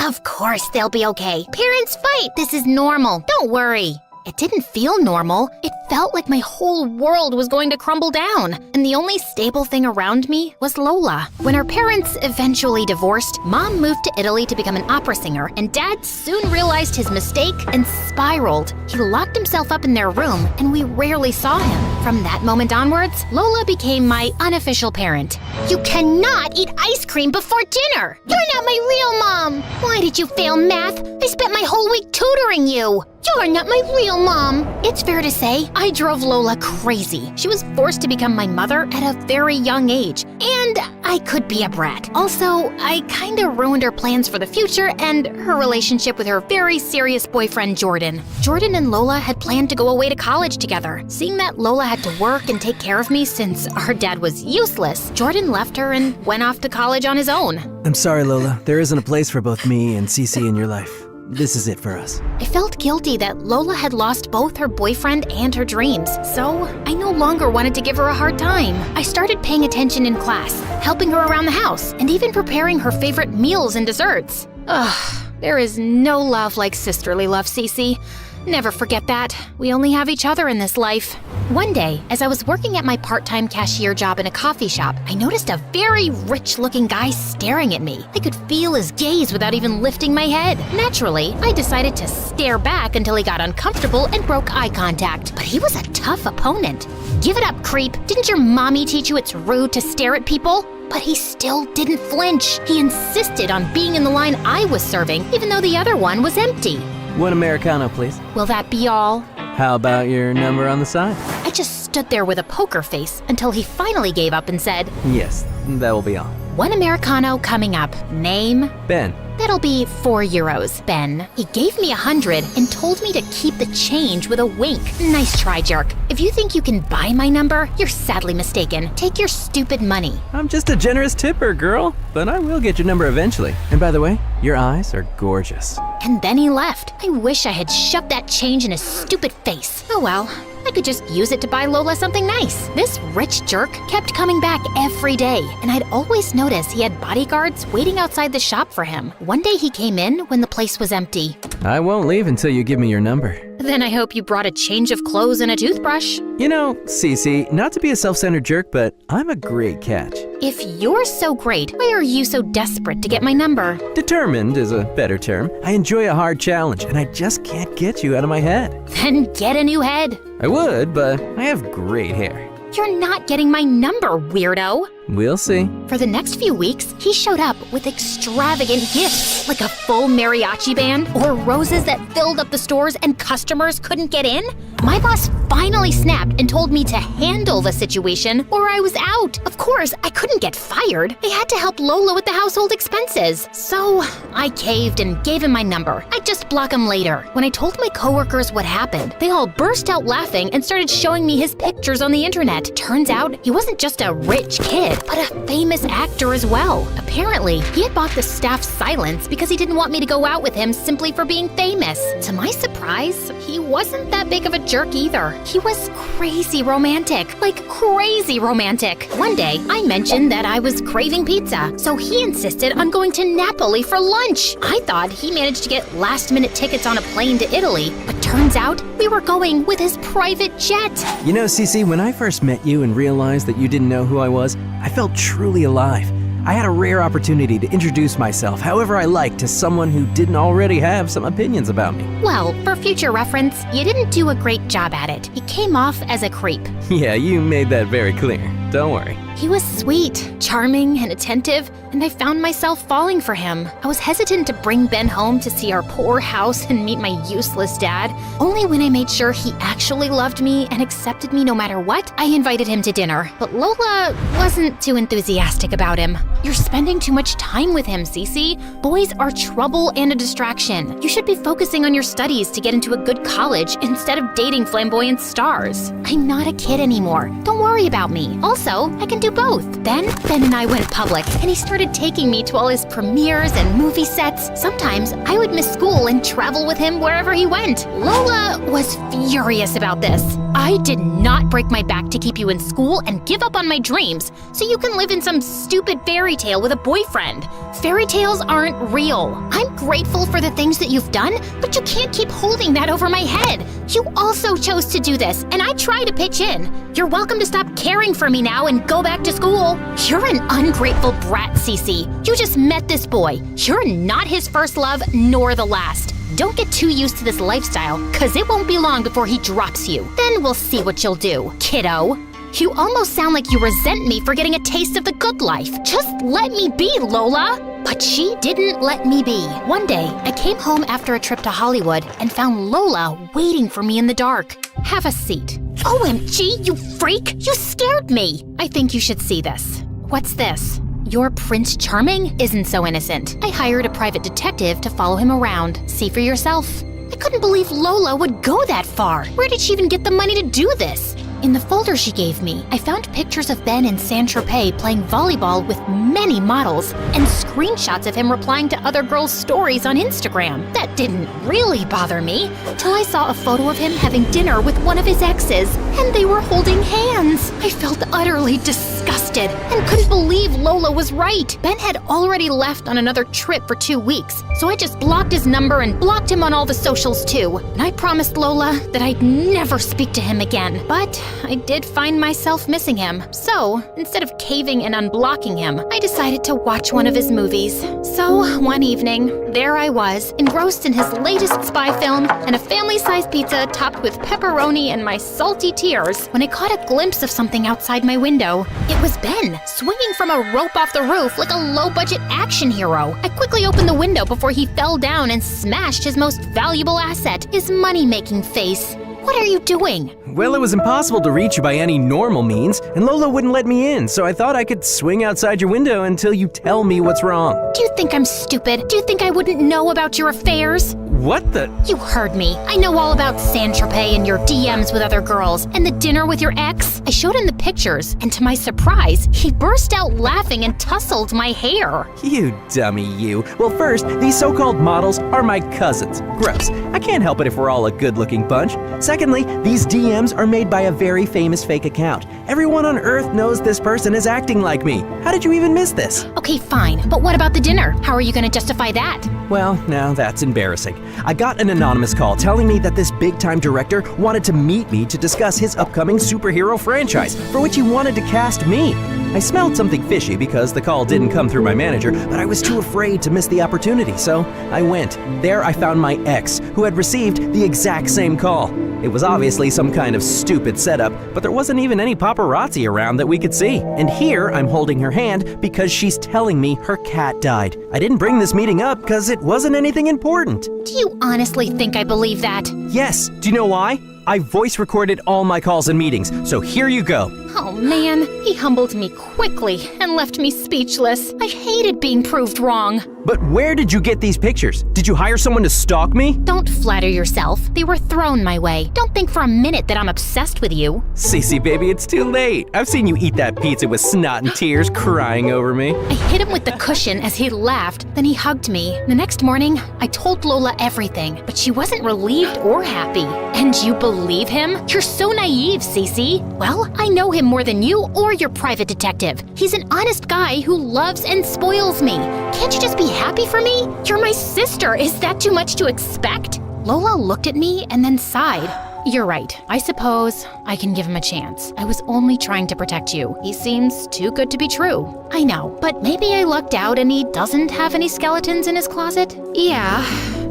Of course they'll be okay. Parents fight. This is normal. Don't worry. It didn't feel normal. It felt like my whole world was going to crumble down. And the only stable thing around me was Lola. When our parents eventually divorced, Mom moved to Italy to become an opera singer, and Dad soon realized his mistake and spiraled. He locked himself up in their room, and we rarely saw him. From that moment onwards, Lola became my unofficial parent. You cannot eat ice cream before dinner! You're not my real mom! Why did you fail math? I spent my whole week tutoring you! You're not my real mom! It's fair to say, I drove Lola crazy. She was forced to become my mother at a very young age, and I could be a brat. Also, I kinda ruined her plans for the future and her relationship with her very serious boyfriend, Jordan. Jordan and Lola had planned to go away to college together. Seeing that Lola had to work and take care of me since our dad was useless, Jordan left her and went off to college on his own. I'm sorry, Lola. There isn't a place for both me and Cece in your life. This is it for us. I felt guilty that Lola had lost both her boyfriend and her dreams, so I no longer wanted to give her a hard time. I started paying attention in class, helping her around the house, and even preparing her favorite meals and desserts. Ugh, there is no love like sisterly love, Cece. Never forget that. We only have each other in this life. One day, as I was working at my part-time cashier job in a coffee shop, I noticed a very rich-looking guy staring at me. I could feel his gaze without even lifting my head. Naturally, I decided to stare back until he got uncomfortable and broke eye contact. But he was a tough opponent. Give it up, creep. Didn't your mommy teach you it's rude to stare at people? But he still didn't flinch. He insisted on being in the line I was serving, even though the other one was empty. One Americano, please. Will that be all? How about your number on the side? I just stood there with a poker face until he finally gave up and said, Yes, that will be all. One Americano coming up. Name? Ben. That'll be €4, Ben. He gave me 100 and told me to keep the change with a wink. Nice try, jerk. If you think you can buy my number, you're sadly mistaken. Take your stupid money. I'm just a generous tipper, girl. But I will get your number eventually. And by the way, your eyes are gorgeous. And then he left. I wish I had shoved that change in his stupid face. Oh well. I could just use it to buy Lola something nice. This rich jerk kept coming back every day, and I'd always notice he had bodyguards waiting outside the shop for him. One day he came in when the place was empty. I won't leave until you give me your number. Then I hope you brought a change of clothes and a toothbrush. You know, Cece, not to be a self-centered jerk, but I'm a great catch. If you're so great, why are you so desperate to get my number? Determined is a better term. I enjoy a hard challenge, and I just can't get you out of my head. Then get a new head. I would, but I have great hair. You're not getting my number, weirdo. We'll see. For the next few weeks, he showed up with extravagant gifts, like a full mariachi band or roses that filled up the stores and customers couldn't get in. My boss finally snapped and told me to handle the situation or I was out. Of course, I couldn't get fired. I had to help Lola with the household expenses. So I caved and gave him my number. I'd just block him later. When I told my coworkers what happened, they all burst out laughing and started showing me his pictures on the internet. Turns out, he wasn't just a rich kid, but a famous actor as well. Apparently, he had bought the staff's silence because he didn't want me to go out with him simply for being famous. To my surprise, he wasn't that big of a jerk either. He was crazy romantic, like crazy romantic. One day, I mentioned that I was craving pizza, so he insisted on going to Napoli for lunch. I thought he managed to get last-minute tickets on a plane to Italy, but turns out we were going with his private jet. You know, Cece, when I first met you and realized that you didn't know who I was, I felt truly alive. I had a rare opportunity to introduce myself however I liked to someone who didn't already have some opinions about me. Well, for future reference, you didn't do a great job at it. You came off as a creep. Yeah, you made that very clear. don't worry. He was sweet, charming, and attentive, and I found myself falling for him. I was hesitant to bring Ben home to see our poor house and meet my useless dad. Only when I made sure he actually loved me and accepted me no matter what, I invited him to dinner. But Lola wasn't too enthusiastic about him. You're spending too much time with him, Cece. Boys are trouble and a distraction. You should be focusing on your studies to get into a good college instead of dating flamboyant stars. I'm not a kid anymore. Don't worry about me. Also, I can do both. Then, Ben and I went public, and he started taking me to all his premieres and movie sets. Sometimes, I would miss school and travel with him wherever he went. Lola was furious about this. I did not break my back to keep you in school and give up on my dreams so you can live in some stupid fairy tale with a boyfriend. Fairy tales aren't real. I'm grateful for the things that you've done, but you can't keep holding that over my head. You also chose to do this, and I try to pitch in. You're welcome to stop caring for me now and go back to school. You're an ungrateful brat, Cece. You just met this boy. You're not his first love, nor the last. Don't get too used to this lifestyle, cause it won't be long before he drops you. Then we'll see what you'll do, kiddo. You almost sound like you resent me for getting a taste of the good life. Just let me be, Lola. But she didn't let me be. One day, I came home after a trip to Hollywood and found Lola waiting for me in the dark. Have a seat. OMG, you freak! You scared me! I think you should see this. What's this? Your Prince Charming isn't so innocent. I hired a private detective to follow him around. See for yourself. I couldn't believe Lola would go that far. Where did she even get the money to do this? In the folder she gave me, I found pictures of Ben in Saint-Tropez playing volleyball with many models and screenshots of him replying to other girls' stories on Instagram. That didn't really bother me till I saw a photo of him having dinner with one of his exes, and they were holding hands. I felt utterly disgusted and couldn't believe Lola was right. Ben had already left on another trip for 2 weeks, so I just blocked his number and blocked him on all the socials too. And I promised Lola that I'd never speak to him again. But I did find myself missing him. So, instead of caving and unblocking him, I decided to watch one of his movies. So, one evening, there I was, engrossed in his latest spy film and a family-sized pizza topped with pepperoni and my salty tears, when I caught a glimpse of something outside my window. It was Ben, swinging from a rope off the roof like a low-budget action hero. I quickly opened the window before he fell down and smashed his most valuable asset, his money-making face. What are you doing? Well, it was impossible to reach you by any normal means, and Lola wouldn't let me in, so I thought I could swing outside your window until you tell me what's wrong. Do you think I'm stupid? Do you think I wouldn't know about your affairs? What the? You heard me. I know all about Saint-Tropez and your DMs with other girls, and the dinner with your ex. I showed him the pictures, and to my surprise, he burst out laughing and tussled my hair. You dummy, you. Well, first, these so-called models are my cousins. Gross. I can't help it if we're all a good-looking bunch. Secondly, these DMs are made by a very famous fake account. Everyone on Earth knows this person is acting like me. How did you even miss this? Okay, fine, but what about the dinner? How are you going to justify that? Well, now that's embarrassing. I got an anonymous call telling me that this big-time director wanted to meet me to discuss his upcoming superhero franchise, for which he wanted to cast me. I smelled something fishy because the call didn't come through my manager, but I was too afraid to miss the opportunity, so I went. There I found my ex, who had received the exact same call. It was obviously some kind of stupid setup, but there wasn't even any paparazzi around that we could see. And here I'm holding her hand because she's telling me her cat died. I didn't bring this meeting up because it wasn't anything important. Do you honestly think I believe that? Yes. Do you know why? I voice recorded all my calls and meetings, so here you go. Oh man, he humbled me quickly and left me speechless. I hated being proved wrong. But where did you get these pictures? Did you hire someone to stalk me? Don't flatter yourself. They were thrown my way. Don't think for a minute that I'm obsessed with you. Cece, baby, it's too late. I've seen you eat that pizza with snot and tears crying over me. I hit him with the cushion as he laughed, then he hugged me. The next morning, I told Lola everything, but she wasn't relieved or happy. And you believe him? You're so naive, Cece. Well, I know him more than you or your private detective. He's an honest guy who loves and spoils me. Can't you just be happy for me? You're my sister. Is that too much to expect? Lola looked at me and then sighed. You're right. I suppose I can give him a chance. I was only trying to protect you. He seems too good to be true. I know, but maybe I lucked out and he doesn't have any skeletons in his closet? Yeah,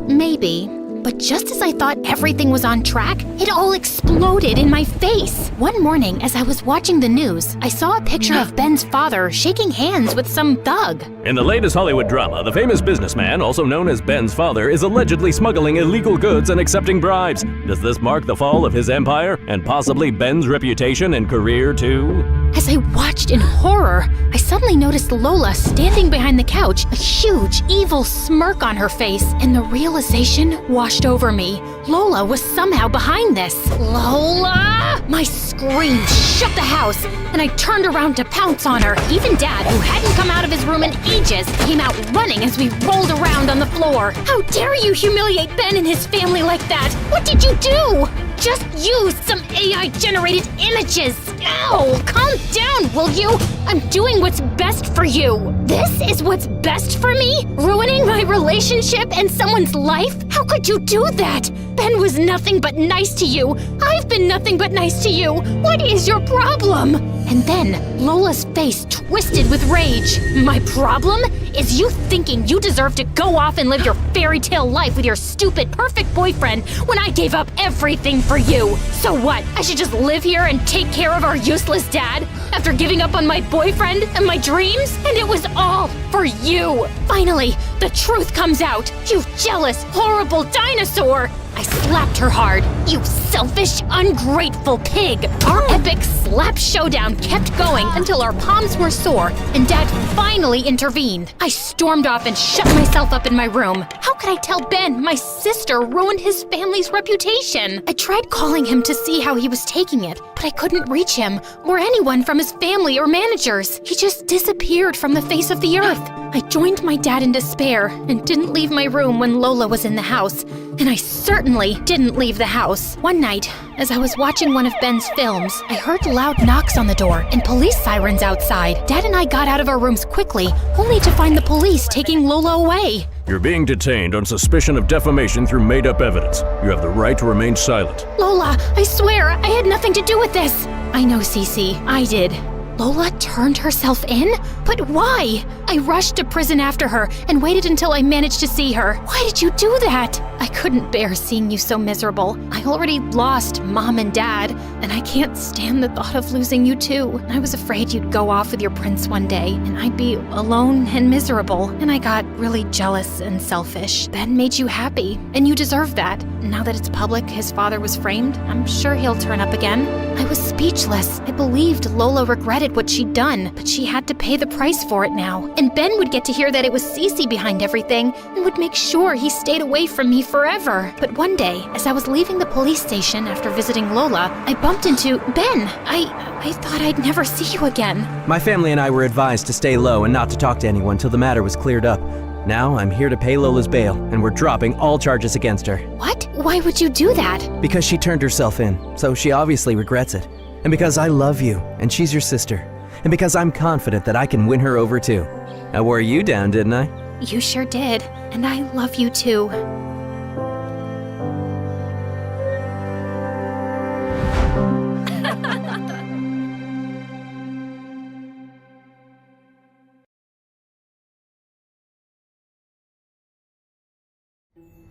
maybe. But just as I thought everything was on track, it all exploded in my face. One morning, as I was watching the news, I saw a picture of Ben's father shaking hands with some thug. In the latest Hollywood drama, the famous businessman, also known as Ben's father, is allegedly smuggling illegal goods and accepting bribes. Does this mark the fall of his empire and possibly Ben's reputation and career too? As I watched in horror, I suddenly noticed Lola standing behind the couch, a huge, evil smirk on her face, and the realization washed over me. Lola was somehow behind this. Lola! My scream shook the house, and I turned around to pounce on her. Even Dad, who hadn't come out of his room in ages, came out running as we rolled around on the floor. How dare you humiliate Ben and his family like that? What did you do? Just used some AI-generated images. Ow! Calm down, will you? I'm doing what's best for you. This is what's best for me? Ruining my relationship and someone's life? How could you do that? Ben was nothing but nice to you. I've been nothing but nice to you. What is your problem? And then Lola's face twisted with rage. My problem is you thinking you deserve to go off and live your fairy tale life with your stupid perfect boyfriend when I gave up everything for you. So what? I should just live here and take care of our useless dad after giving up on my boyfriend and my dreams? And it was all for you. Finally, the truth comes out. You jealous, horrible dinosaur. I slapped her hard. You selfish, ungrateful pig. Our epic slap showdown kept going until our palms were sore and Dad finally intervened. I stormed off and shut myself up in my room. How could I tell Ben my sister ruined his family's reputation? I tried calling him to see how he was taking it, but I couldn't reach him or anyone from his family or managers. He just disappeared from the face of the earth. I joined my dad in despair and didn't leave my room when Lola was in the house. And I certainly didn't leave the house. One night, as I was watching one of Ben's films, I heard loud knocks on the door and police sirens outside. Dad and I got out of our rooms quickly, only to find the police taking Lola away. You're being detained on suspicion of defamation through made-up evidence. You have the right to remain silent. Lola, I swear, I had nothing to do with this. I know, Cece, I did. Lola turned herself in? But why? I rushed to prison after her and waited until I managed to see her. Why did you do that? I couldn't bear seeing you so miserable. I already lost Mom and Dad, and I can't stand the thought of losing you too. I was afraid you'd go off with your prince one day, and I'd be alone and miserable, and I got really jealous and selfish. Ben made you happy, and you deserve that. Now that it's public his father was framed, I'm sure he'll turn up again. I was speechless. I believed Lola regretted what she'd done, but she had to pay the price for it now. And Ben would get to hear that it was Cece behind everything and would make sure he stayed away from me forever. But one day, as I was leaving the police station after visiting Lola, I bumped into Ben. I thought I'd never see you again. My family and I were advised to stay low and not to talk to anyone till the matter was cleared up. Now I'm here to pay Lola's bail, and we're dropping all charges against her. What? Why would you do that? Because she turned herself in, so she obviously regrets it. And because I love you, and she's your sister. And because I'm confident that I can win her over too. I wore you down, didn't I? You sure did, and I love you too.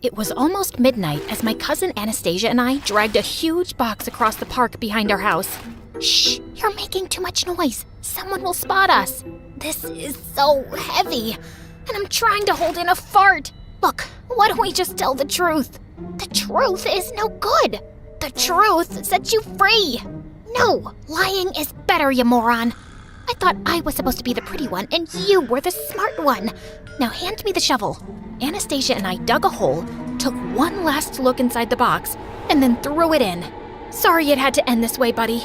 It was almost midnight as my cousin Anastasia and I dragged a huge box across the park behind our house. Shh! You're making too much noise. Someone will spot us. This is so heavy, and I'm trying to hold in a fart. Look, why don't we just tell the truth? The truth is no good. The truth sets you free. No, lying is better, you moron. I thought I was supposed to be the pretty one, and you were the smart one. Now hand me the shovel. Anastasia and I dug a hole, took one last look inside the box, and then threw it in. Sorry it had to end this way, buddy.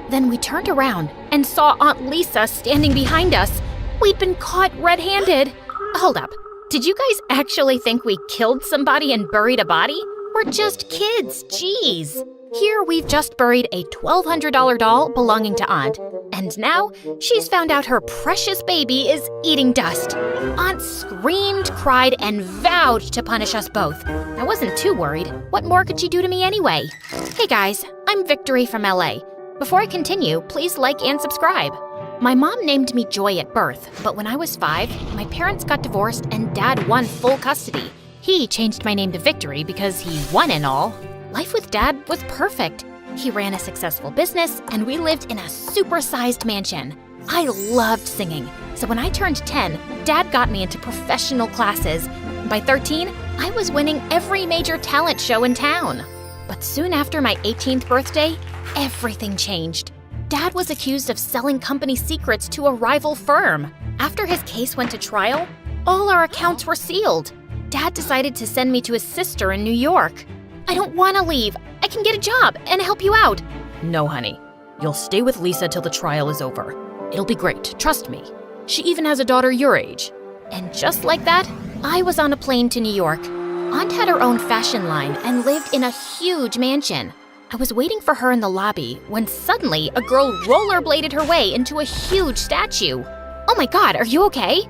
Then we turned around and saw Aunt Lisa standing behind us. We'd been caught red-handed. Hold up. Did you guys actually think we killed somebody and buried a body? We're just kids, jeez. Here we've just buried a $1,200 doll belonging to Aunt. And now she's found out her precious baby is eating dust. Aunt screamed, cried, and vowed to punish us both. I wasn't too worried. What more could she do to me anyway? Hey guys, I'm Victory from LA. Before I continue, please like and subscribe. My mom named me Joy at birth, but when I was 5, my parents got divorced and Dad won full custody. He changed my name to Victory because he won and all. Life with Dad was perfect. He ran a successful business, and we lived in a super-sized mansion. I loved singing, so when I turned 10, Dad got me into professional classes. By 13, I was winning every major talent show in town. But soon after my 18th birthday, everything changed. Dad was accused of selling company secrets to a rival firm. After his case went to trial, all our accounts were sealed. Dad decided to send me to his sister in New York. I don't want to leave. I can get a job and help you out. No, honey. You'll stay with Lisa till the trial is over. It'll be great, trust me. She even has a daughter your age. And just like that, I was on a plane to New York. Aunt had her own fashion line and lived in a huge mansion. I was waiting for her in the lobby when suddenly a girl rollerbladed her way into a huge statue. Oh my God, are you okay?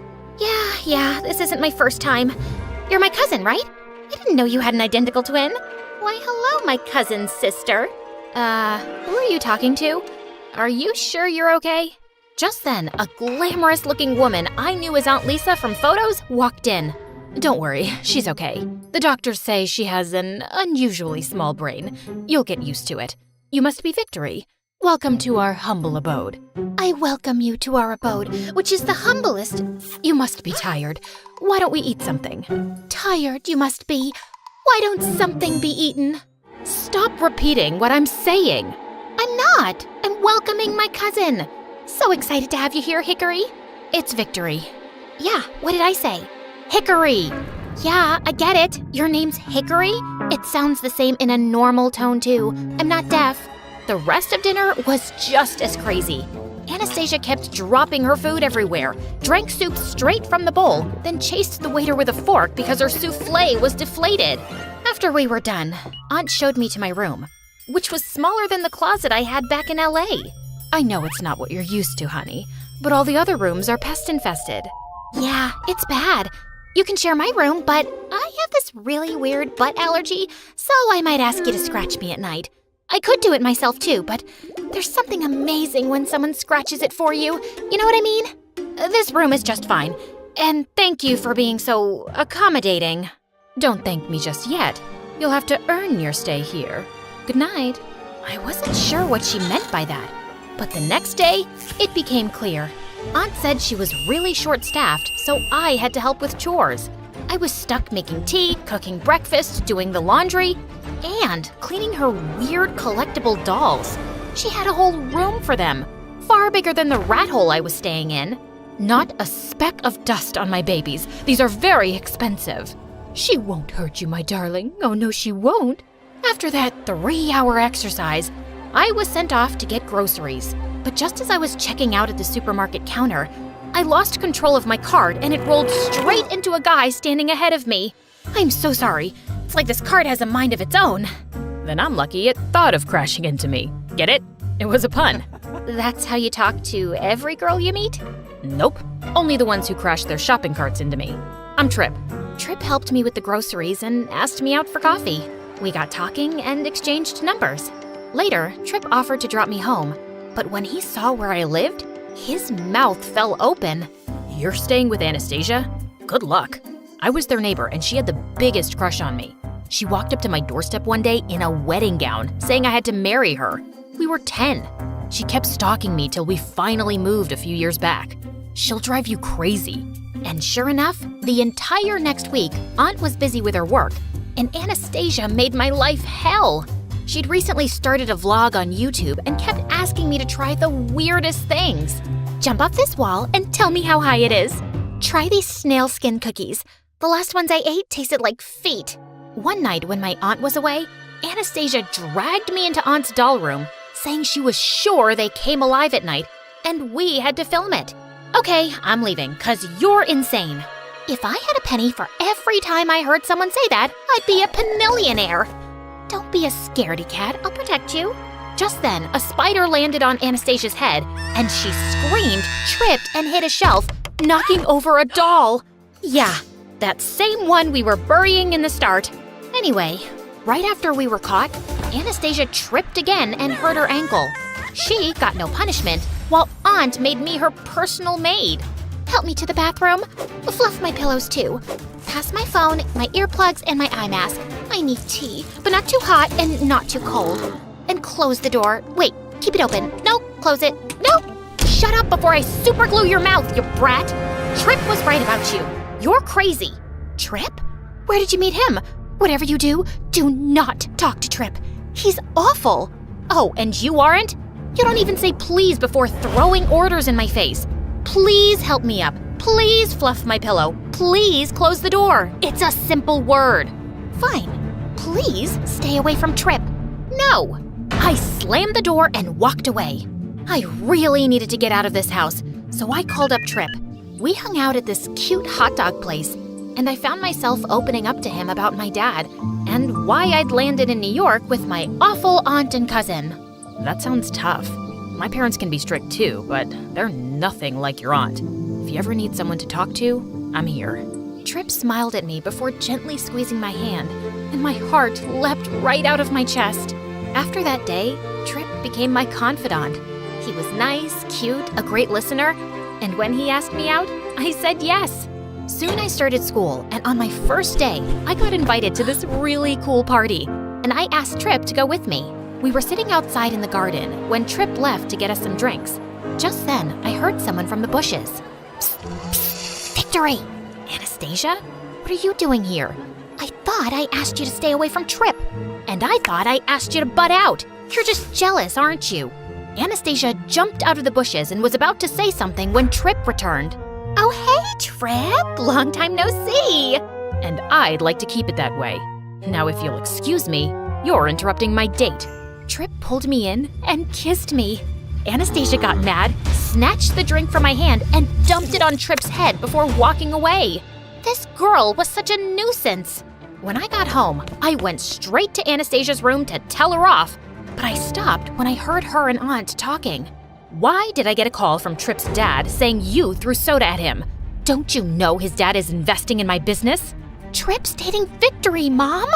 Yeah, this isn't my first time. You're my cousin, right? I didn't know you had an identical twin. Why, hello, my cousin's sister. Who are you talking to? Are you sure you're okay? Just then, a glamorous-looking woman I knew as Aunt Lisa from photos walked in. Don't worry, she's okay. The doctors say she has an unusually small brain. You'll get used to it. You must be Victory. Welcome to our humble abode. I welcome you to our abode, which is the humblest. You must be tired. Why don't we eat something? Tired you must be. Why don't something be eaten? Stop repeating what I'm saying. I'm not. I'm welcoming my cousin. So excited to have you here, Hickory. It's Victory. Yeah, what did I say? Hickory. Yeah, I get it. Your name's Hickory? It sounds the same in a normal tone, too. I'm not deaf. The rest of dinner was just as crazy. Anastasia kept dropping her food everywhere, drank soup straight from the bowl, then chased the waiter with a fork because her souffle was deflated. After we were done, Aunt showed me to my room, which was smaller than the closet I had back in LA. I know it's not what you're used to, honey, but all the other rooms are pest-infested. Yeah, it's bad. You can share my room, but I have this really weird butt allergy, so I might ask you to scratch me at night. I could do it myself too, but there's something amazing when someone scratches it for you. You know what I mean? This room is just fine, and thank you for being so accommodating. Don't thank me just yet. You'll have to earn your stay here. Good night. I wasn't sure what she meant by that, but the next day, it became clear. Aunt said she was really short-staffed, so I had to help with chores. I was stuck making tea, cooking breakfast, doing the laundry, and cleaning her weird collectible dolls. She had a whole room for them, far bigger than the rat hole I was staying in. Not a speck of dust on my babies. These are very expensive. She won't hurt you, my darling. Oh, no, she won't. After that 3-hour exercise, I was sent off to get groceries. But just as I was checking out at the supermarket counter, I lost control of my cart and it rolled straight into a guy standing ahead of me. I'm so sorry. It's like this cart has a mind of its own. Then I'm lucky it thought of crashing into me. Get it? It was a pun. That's how you talk to every girl you meet? Nope. Only the ones who crash their shopping carts into me. I'm Trip. Trip helped me with the groceries and asked me out for coffee. We got talking and exchanged numbers. Later, Trip offered to drop me home, but when he saw where I lived, his mouth fell open. You're staying with Anastasia? Good luck. I was their neighbor and she had the biggest crush on me. She walked up to my doorstep one day in a wedding gown, saying I had to marry her. We were 10. She kept stalking me till we finally moved a few years back. She'll drive you crazy. And sure enough, the entire next week, Aunt was busy with her work, and Anastasia made my life hell. She'd recently started a vlog on YouTube and kept asking me to try the weirdest things. Jump off this wall and tell me how high it is. Try these snail skin cookies. The last ones I ate tasted like feet. One night when my aunt was away, Anastasia dragged me into Aunt's doll room, saying she was sure they came alive at night, and we had to film it. Okay, I'm leaving, 'cause you're insane. If I had a penny for every time I heard someone say that, I'd be a penillionaire. Don't be a scaredy cat, I'll protect you. Just then, a spider landed on Anastasia's head, and she screamed, tripped, and hit a shelf, knocking over a doll. Yeah, that same one we were burying in the start. Anyway, right after we were caught, Anastasia tripped again and hurt her ankle. She got no punishment, while Aunt made me her personal maid. Help me to the bathroom. Fluff my pillows too. Pass my phone, my earplugs, and my eye mask. I need tea, but not too hot and not too cold. And close the door. Wait, keep it open. No, close it. No! Shut up before I superglue your mouth, you brat! Trip was right about you. You're crazy. Trip? Where did you meet him? Whatever you do not talk to Trip. He's awful. Oh, and you aren't? You don't even say please before throwing orders in my face. Please help me up. Please fluff my pillow. Please close the door. It's a simple word. Fine. Please stay away from Trip. No. I slammed the door and walked away. I really needed to get out of this house, so I called up Trip. We hung out at this cute hot dog place, and I found myself opening up to him about my dad and why I'd landed in New York with my awful aunt and cousin. That sounds tough. My parents can be strict too, but they're nothing like your aunt. If you ever need someone to talk to, I'm here. Trip smiled at me before gently squeezing my hand, and my heart leapt right out of my chest. After that day, Trip became my confidant. He was nice, cute, a great listener, and when he asked me out, I said yes. Soon I started school, and on my first day, I got invited to this really cool party, and I asked Trip to go with me. We were sitting outside in the garden when Trip left to get us some drinks. Just then, I heard someone from the bushes. Psst, psst, Victory! Anastasia? What are you doing here? I thought I asked you to stay away from Trip. And I thought I asked you to butt out. You're just jealous, aren't you? Anastasia jumped out of the bushes and was about to say something when Trip returned. Oh, hey, Trip! Long time no see! And I'd like to keep it that way. Now, if you'll excuse me, you're interrupting my date. Trip pulled me in and kissed me. Anastasia got mad, snatched the drink from my hand, and dumped it on Trip's head before walking away. This girl was such a nuisance. When I got home, I went straight to Anastasia's room to tell her off, but I stopped when I heard her and Aunt talking. Why did I get a call from Trip's dad saying you threw soda at him? Don't you know his dad is investing in my business? Trip's dating Victory, Mom.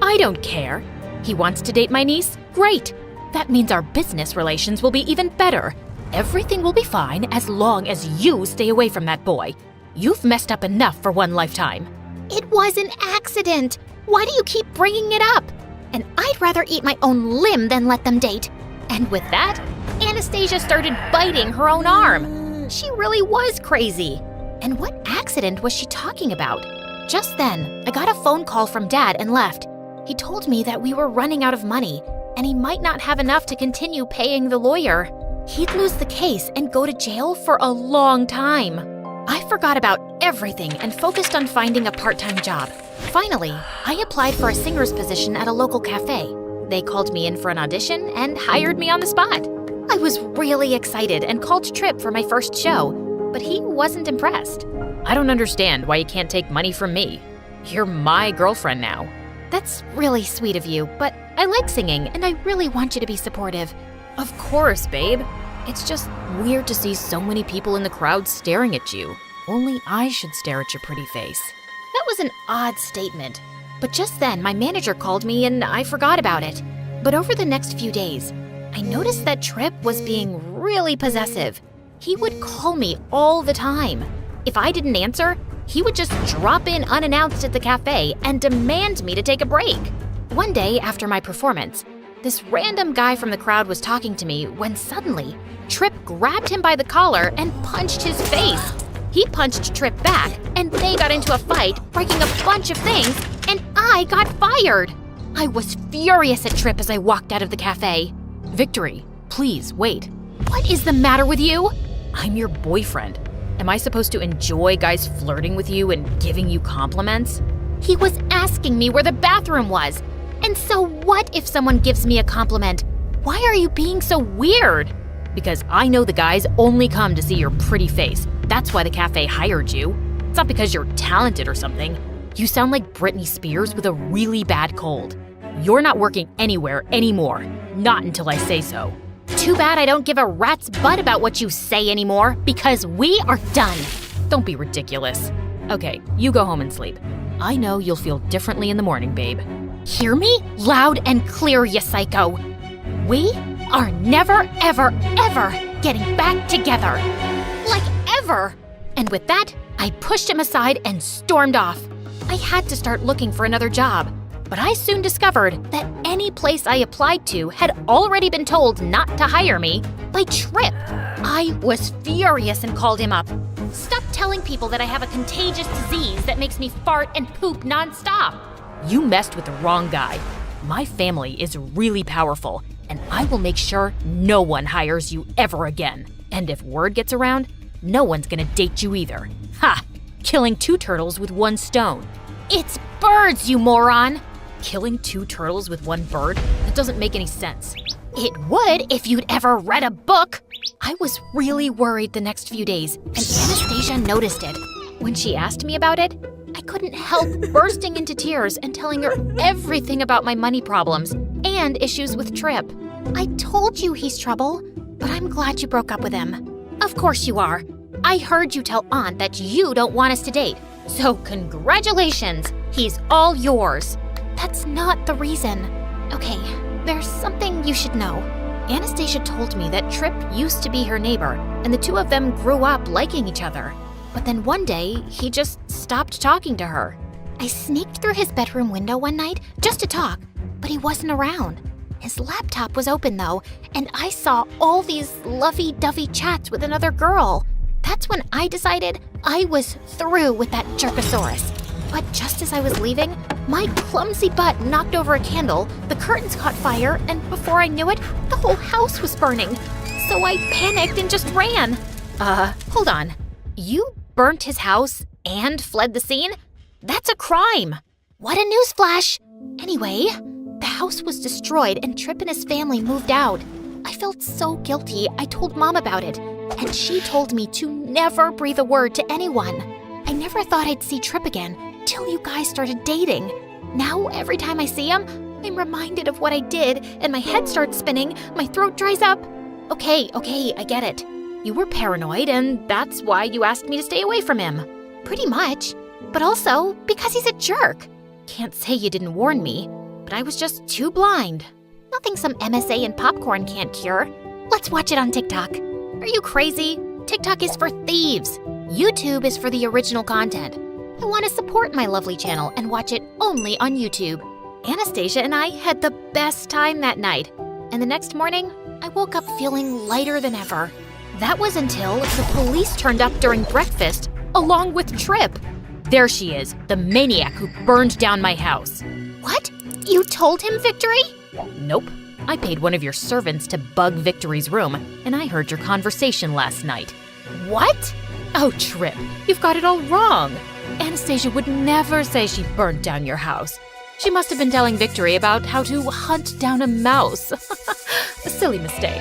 I don't care. He wants to date my niece? Great. That means our business relations will be even better. Everything will be fine as long as you stay away from that boy. You've messed up enough for one lifetime. It was an accident. Why do you keep bringing it up? And I'd rather eat my own limb than let them date. And with that, Anastasia started biting her own arm. She really was crazy. And what accident was she talking about? Just then, I got a phone call from Dad and left. He told me that we were running out of money, and he might not have enough to continue paying the lawyer. He'd lose the case and go to jail for a long time. I forgot about everything and focused on finding a part-time job. Finally, I applied for a singer's position at a local cafe. They called me in for an audition and hired me on the spot. I was really excited and called Trip for my first show, but he wasn't impressed. I don't understand why you can't take money from me. You're my girlfriend now. That's really sweet of you, but I like singing and I really want you to be supportive. Of course, babe. It's just weird to see so many people in the crowd staring at you. Only I should stare at your pretty face. That was an odd statement. But just then, my manager called me and I forgot about it. But over the next few days, I noticed that Trip was being really possessive. He would call me all the time. If I didn't answer, he would just drop in unannounced at the cafe and demand me to take a break. One day after my performance, this random guy from the crowd was talking to me when suddenly, Trip grabbed him by the collar and punched his face. He punched Trip back, and they got into a fight, breaking a bunch of things, and I got fired. I was furious at Trip as I walked out of the cafe. Victory, please wait. What is the matter with you? I'm your boyfriend. Am I supposed to enjoy guys flirting with you and giving you compliments? He was asking me where the bathroom was. And so what if someone gives me a compliment? Why are you being so weird? Because I know the guys only come to see your pretty face. That's why the cafe hired you. It's not because you're talented or something. You sound like Britney Spears with a really bad cold. You're not working anywhere anymore. Not until I say so. Too bad I don't give a rat's butt about what you say anymore, because we are done. Don't be ridiculous. Okay, you go home and sleep. I know you'll feel differently in the morning, babe. Hear me? Loud and clear, you psycho. We are never, ever, ever getting back together. Like ever. And with that, I pushed him aside and stormed off. I had to start looking for another job, but I soon discovered that any place I applied to had already been told not to hire me by Trip. I was furious and called him up. Stop telling people that I have a contagious disease that makes me fart and poop nonstop. You messed with the wrong guy. My family is really powerful, and I will make sure no one hires you ever again. And if word gets around, no one's gonna date you either. Ha! Killing 2 turtles with 1 stone. It's birds, you moron! Killing 2 turtles with 1 bird? That doesn't make any sense. It would if you'd ever read a book. I was really worried the next few days, and Anastasia noticed it. When she asked me about it, I couldn't help bursting into tears and telling her everything about my money problems and issues with Trip. I told you he's trouble, but I'm glad you broke up with him. Of course you are. I heard you tell Aunt that you don't want us to date. So congratulations, he's all yours. That's not the reason. Okay, there's something you should know. Anastasia told me that Trip used to be her neighbor, and the 2 of them grew up liking each other. But then one day, he just stopped talking to her. I sneaked through his bedroom window one night just to talk, but he wasn't around. His laptop was open though, and I saw all these lovey-dovey chats with another girl. That's when I decided I was through with that Jerkosaurus. But just as I was leaving, my clumsy butt knocked over a candle, the curtains caught fire, and before I knew it, the whole house was burning. So I panicked and just ran. Hold on. You burnt his house and fled the scene? That's a crime. What a newsflash. Anyway, the house was destroyed and Trip and his family moved out. I felt so guilty, I told Mom about it, and she told me to never breathe a word to anyone. I never thought I'd see Trip again till you guys started dating. Now, every time I see him, I'm reminded of what I did, and my head starts spinning, my throat dries up. Okay, I get it. You were paranoid, and that's why you asked me to stay away from him. Pretty much. But also, because he's a jerk. Can't say you didn't warn me, but I was just too blind. Nothing some MSA and popcorn can't cure. Let's watch it on TikTok. Are you crazy? TikTok is for thieves. YouTube is for the original content. I want to support my lovely channel and watch it only on YouTube. Anastasia and I had the best time that night, and the next morning, I woke up feeling lighter than ever. That was until the police turned up during breakfast, along with Trip. There she is, the maniac who burned down my house. What? You told him, Victory? Nope. I paid one of your servants to bug Victory's room, and I heard your conversation last night. What? Oh, Trip, you've got it all wrong. Anastasia would never say she burnt down your house. She must have been telling Victory about how to hunt down a mouse. A silly mistake.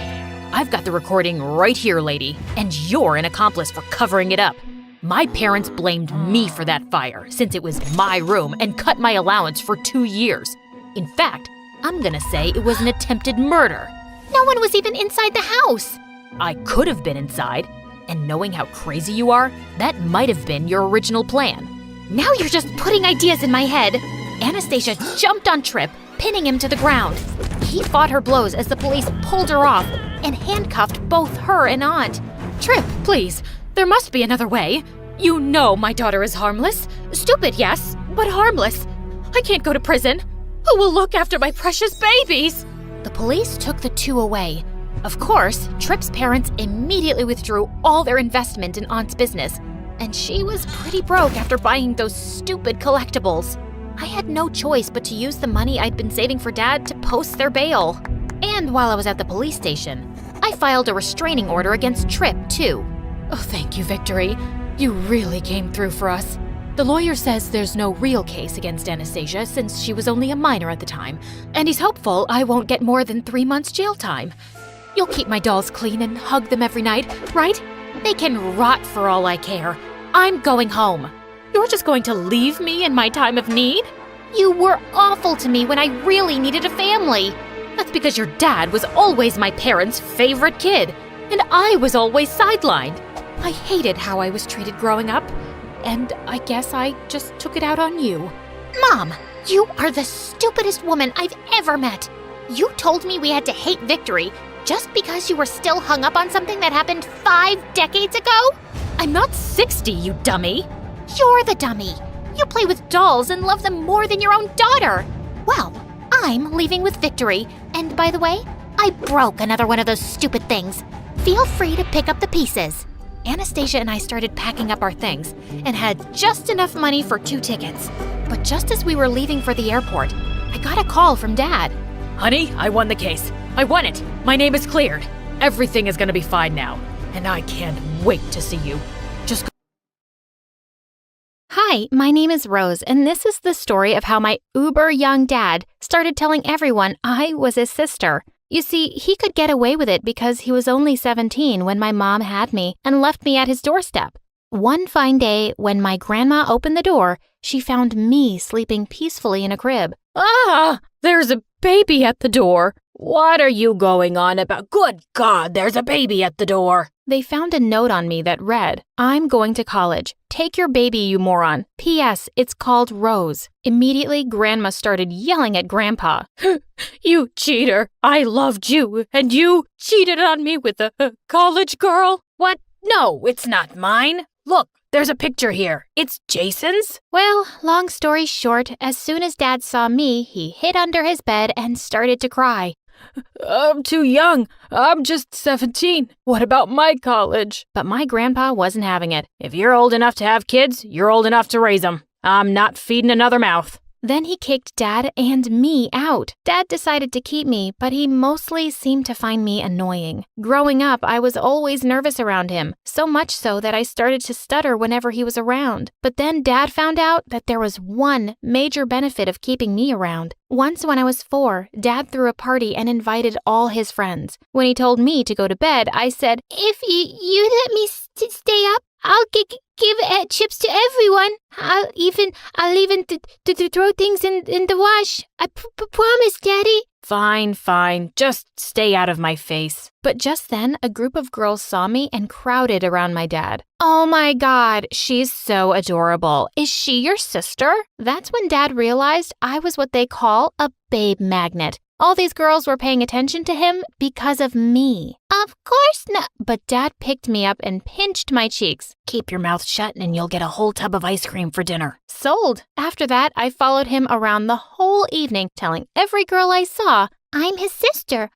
I've got the recording right here, lady, and you're an accomplice for covering it up. My parents blamed me for that fire, since it was my room, and cut my allowance for 2 years. In fact, I'm gonna say it was an attempted murder. No one was even inside the house. I could have been inside, and knowing how crazy you are, that might have been your original plan. Now you're just putting ideas in my head. Anastasia jumped on Trip, pinning him to the ground. He fought her blows as the police pulled her off and handcuffed both her and Aunt. Trip, please, there must be another way. You know my daughter is harmless. Stupid, yes, but harmless. I can't go to prison. Who will look after my precious babies? The police took the 2 away. Of course, Trip's parents immediately withdrew all their investment in Aunt's business, and she was pretty broke after buying those stupid collectibles. I had no choice but to use the money I'd been saving for Dad to post their bail. And while I was at the police station, I filed a restraining order against Trip, too. Oh, thank you, Victory. You really came through for us. The lawyer says there's no real case against Anastasia since she was only a minor at the time, and he's hopeful I won't get more than 3 months jail time. You'll keep my dolls clean and hug them every night, right? They can rot for all I care. I'm going home. You're just going to leave me in my time of need? You were awful to me when I really needed a family. That's because your dad was always my parents' favorite kid, and I was always sidelined. I hated how I was treated growing up, and I guess I just took it out on you. Mom, you are the stupidest woman I've ever met. You told me we had to hate Victory just because you were still hung up on something that happened 5 decades ago? I'm not 60, you dummy. You're the dummy. You play with dolls and love them more than your own daughter. Well, I'm leaving with victory. And by the way, I broke another one of those stupid things. Feel free to pick up the pieces. Anastasia and I started packing up our things and had just enough money for 2 tickets. But just as we were leaving for the airport, I got a call from Dad. Honey, I won the case. I won it. My name is cleared. Everything is gonna be fine now. And I can't wait to see you. Just go. Hi, my name is Rose, and this is the story of how my uber young dad started telling everyone I was his sister. You see, he could get away with it because he was only 17 when my mom had me and left me at his doorstep. One fine day, when my grandma opened the door, she found me sleeping peacefully in a crib. Ah, there's a baby at the door. What are you going on about? Good God, there's a baby at the door. They found a note on me that read, I'm going to college. Take your baby, you moron. P.S. It's called Rose. Immediately, Grandma started yelling at Grandpa. You cheater. I loved you, and you cheated on me with a college girl. What? No, it's not mine. Look, there's a picture here. It's Jason's. Well, long story short, as soon as Dad saw me, he hid under his bed and started to cry. I'm too young. I'm just 17. What about my college? But my grandpa wasn't having it. If you're old enough to have kids, you're old enough to raise them. I'm not feeding another mouth. Then he kicked Dad and me out. Dad decided to keep me, but he mostly seemed to find me annoying. Growing up, I was always nervous around him, so much so that I started to stutter whenever he was around. But then Dad found out that there was one major benefit of keeping me around. Once when I was 4, Dad threw a party and invited all his friends. When he told me to go to bed, I said, If you let me stay up, I'll give chips to everyone. I'll even to throw things in the wash. I promise, Daddy. Fine. Just stay out of my face. But just then, a group of girls saw me and crowded around my dad. Oh my God, she's so adorable. Is she your sister? That's when Dad realized I was what they call a babe magnet. All these girls were paying attention to him because of me. Of course not. But Dad picked me up and pinched my cheeks. Keep your mouth shut and you'll get a whole tub of ice cream for dinner. Sold. After that, I followed him around the whole evening, telling every girl I saw, I'm his sister.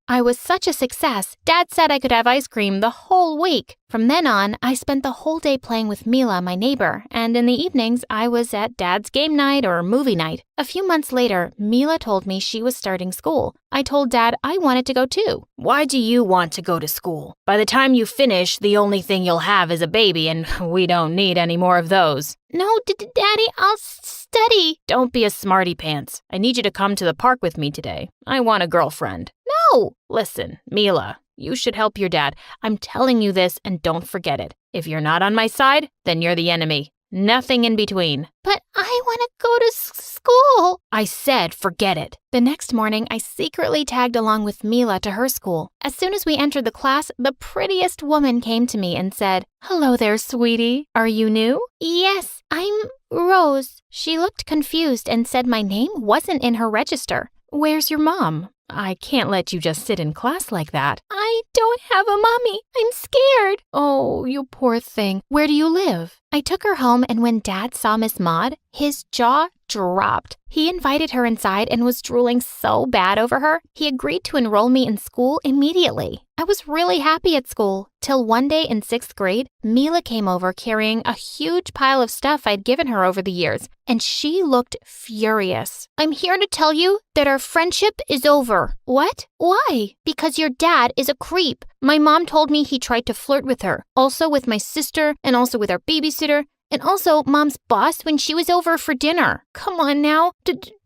I was such a success. Dad said I could have ice cream the whole week. From then on, I spent the whole day playing with Mila, my neighbor, and in the evenings, I was at Dad's game night or movie night. A few months later, Mila told me she was starting school. I told Dad I wanted to go too. Why do you want to go to school? By the time you finish, the only thing you'll have is a baby, and we don't need any more of those. No, Daddy, I'll study. Don't be a smarty pants. I need you to come to the park with me today. I want a girlfriend. No. Listen, Mila, you should help your dad. I'm telling you this, and don't forget it. If you're not on my side, then you're the enemy. Nothing in between. But I want to go to school. I said forget it. The next morning, I secretly tagged along with Mila to her school. As soon as we entered the class, the prettiest woman came to me and said, Hello there, sweetie. Are you new? Yes, I'm Rose. She looked confused and said my name wasn't in her register. Where's your mom? I can't let you just sit in class like that. I don't have a mommy. I'm scared. Oh, you poor thing. Where do you live? I took her home, and when Dad saw Miss Maud, his jaw dropped. He invited her inside and was drooling so bad over her, he agreed to enroll me in school immediately. I was really happy at school, till one day in 6th grade, Mila came over carrying a huge pile of stuff I'd given her over the years, and she looked furious. I'm here to tell you that our friendship is over. What? Why? Because your dad is a creep. My mom told me he tried to flirt with her, also with my sister, and also with our babysitter, and also Mom's boss when she was over for dinner. Come on now,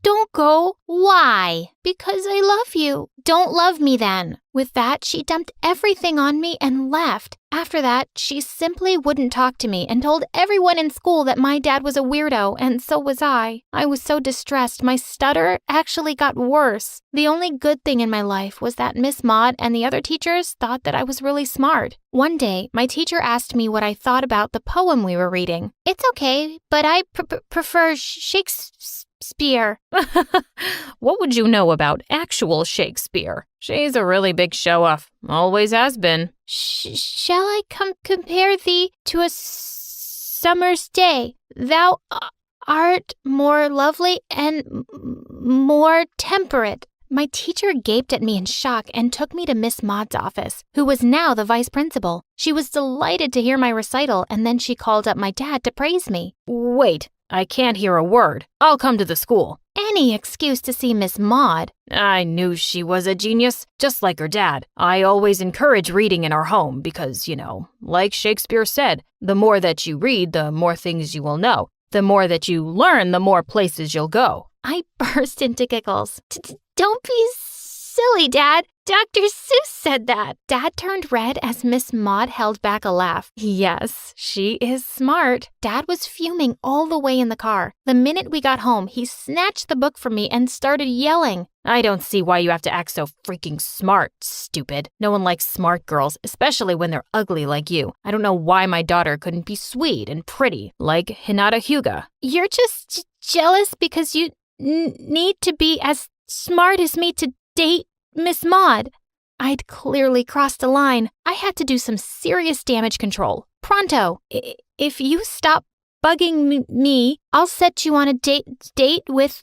don't go. Why? Because I love you. Don't love me then. With that, she dumped everything on me and left. After that, she simply wouldn't talk to me and told everyone in school that my dad was a weirdo, and so was I. I was so distressed, my stutter actually got worse. The only good thing in my life was that Miss Maud and the other teachers thought that I was really smart. One day, my teacher asked me what I thought about the poem we were reading. It's okay, but I prefer Shakespeare. What would you know about actual Shakespeare? She's a really big show-off. Always has been. Shall I compare thee to a summer's day? Thou art more lovely and more temperate. My teacher gaped at me in shock and took me to Miss Maud's office, who was now the vice principal. She was delighted to hear my recital, and then she called up my dad to praise me. Wait, I can't hear a word. I'll come to the school. Any excuse to see Miss Maud. I knew she was a genius, just like her dad. I always encourage reading in our home because, like Shakespeare said, the more that you read, the more things you will know. The more that you learn, the more places you'll go. I burst into giggles. Don't be silly, Dad. Dr. Seuss said that. Dad turned red as Miss Maud held back a laugh. Yes, she is smart. Dad was fuming all the way in the car. The minute we got home, he snatched the book from me and started yelling. I don't see why you have to act so freaking smart, stupid. No one likes smart girls, especially when they're ugly like you. I don't know why my daughter couldn't be sweet and pretty, like Hinata Hyuga. You're just jealous because you need to be as smart as me to date Miss Maud. I'd clearly crossed a line. I had to do some serious damage control. Pronto. If you stop bugging me, I'll set you on a date with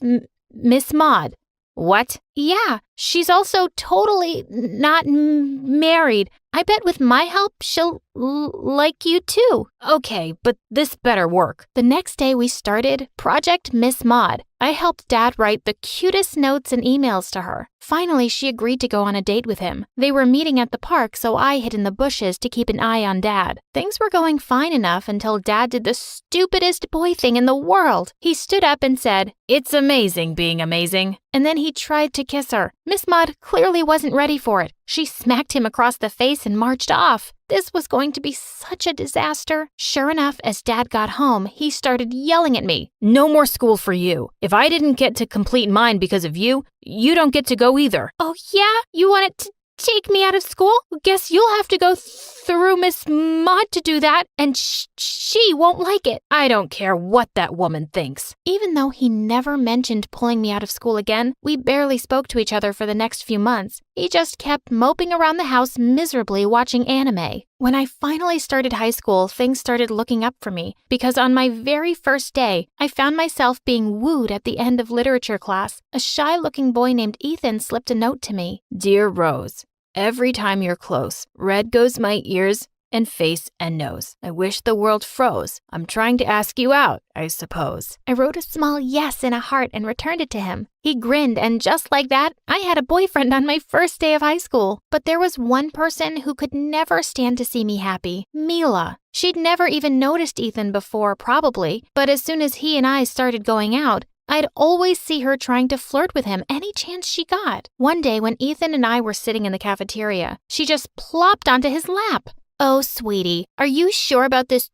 Miss Maud. What? Yeah, she's also totally not married. I bet with my help, she'll like you too. Okay, but this better work. The next day we started Project Miss Maud. I helped Dad write the cutest notes and emails to her. Finally, she agreed to go on a date with him. They were meeting at the park, so I hid in the bushes to keep an eye on Dad. Things were going fine enough until Dad did the stupidest boy thing in the world. He stood up and said, "It's amazing being amazing." And then he tried to kiss her. Miss Maud clearly wasn't ready for it. She smacked him across the face and marched off. This was going to be such a disaster. Sure enough, as Dad got home, he started yelling at me. "No more school for you. If I didn't get to complete mine because of you, you don't get to go either." Oh yeah? You wanted to take me out of school? Guess you'll have to go through Miss Maud to do that, and she won't like it. I don't care what that woman thinks. Even though he never mentioned pulling me out of school again, we barely spoke to each other for the next few months. He just kept moping around the house miserably watching anime. When I finally started high school, things started looking up for me, because on my very first day, I found myself being wooed at the end of literature class. A shy-looking boy named Ethan slipped a note to me. "Dear Rose, every time you're close, red goes my ears and face and nose. I wish the world froze. I'm trying to ask you out, I suppose." I wrote a small yes in a heart and returned it to him. He grinned, and just like that, I had a boyfriend on my first day of high school. But there was one person who could never stand to see me happy, Mila. She'd never even noticed Ethan before, probably, but as soon as he and I started going out, I'd always see her trying to flirt with him any chance she got. One day when Ethan and I were sitting in the cafeteria, she just plopped onto his lap. "Oh, sweetie, are you sure about this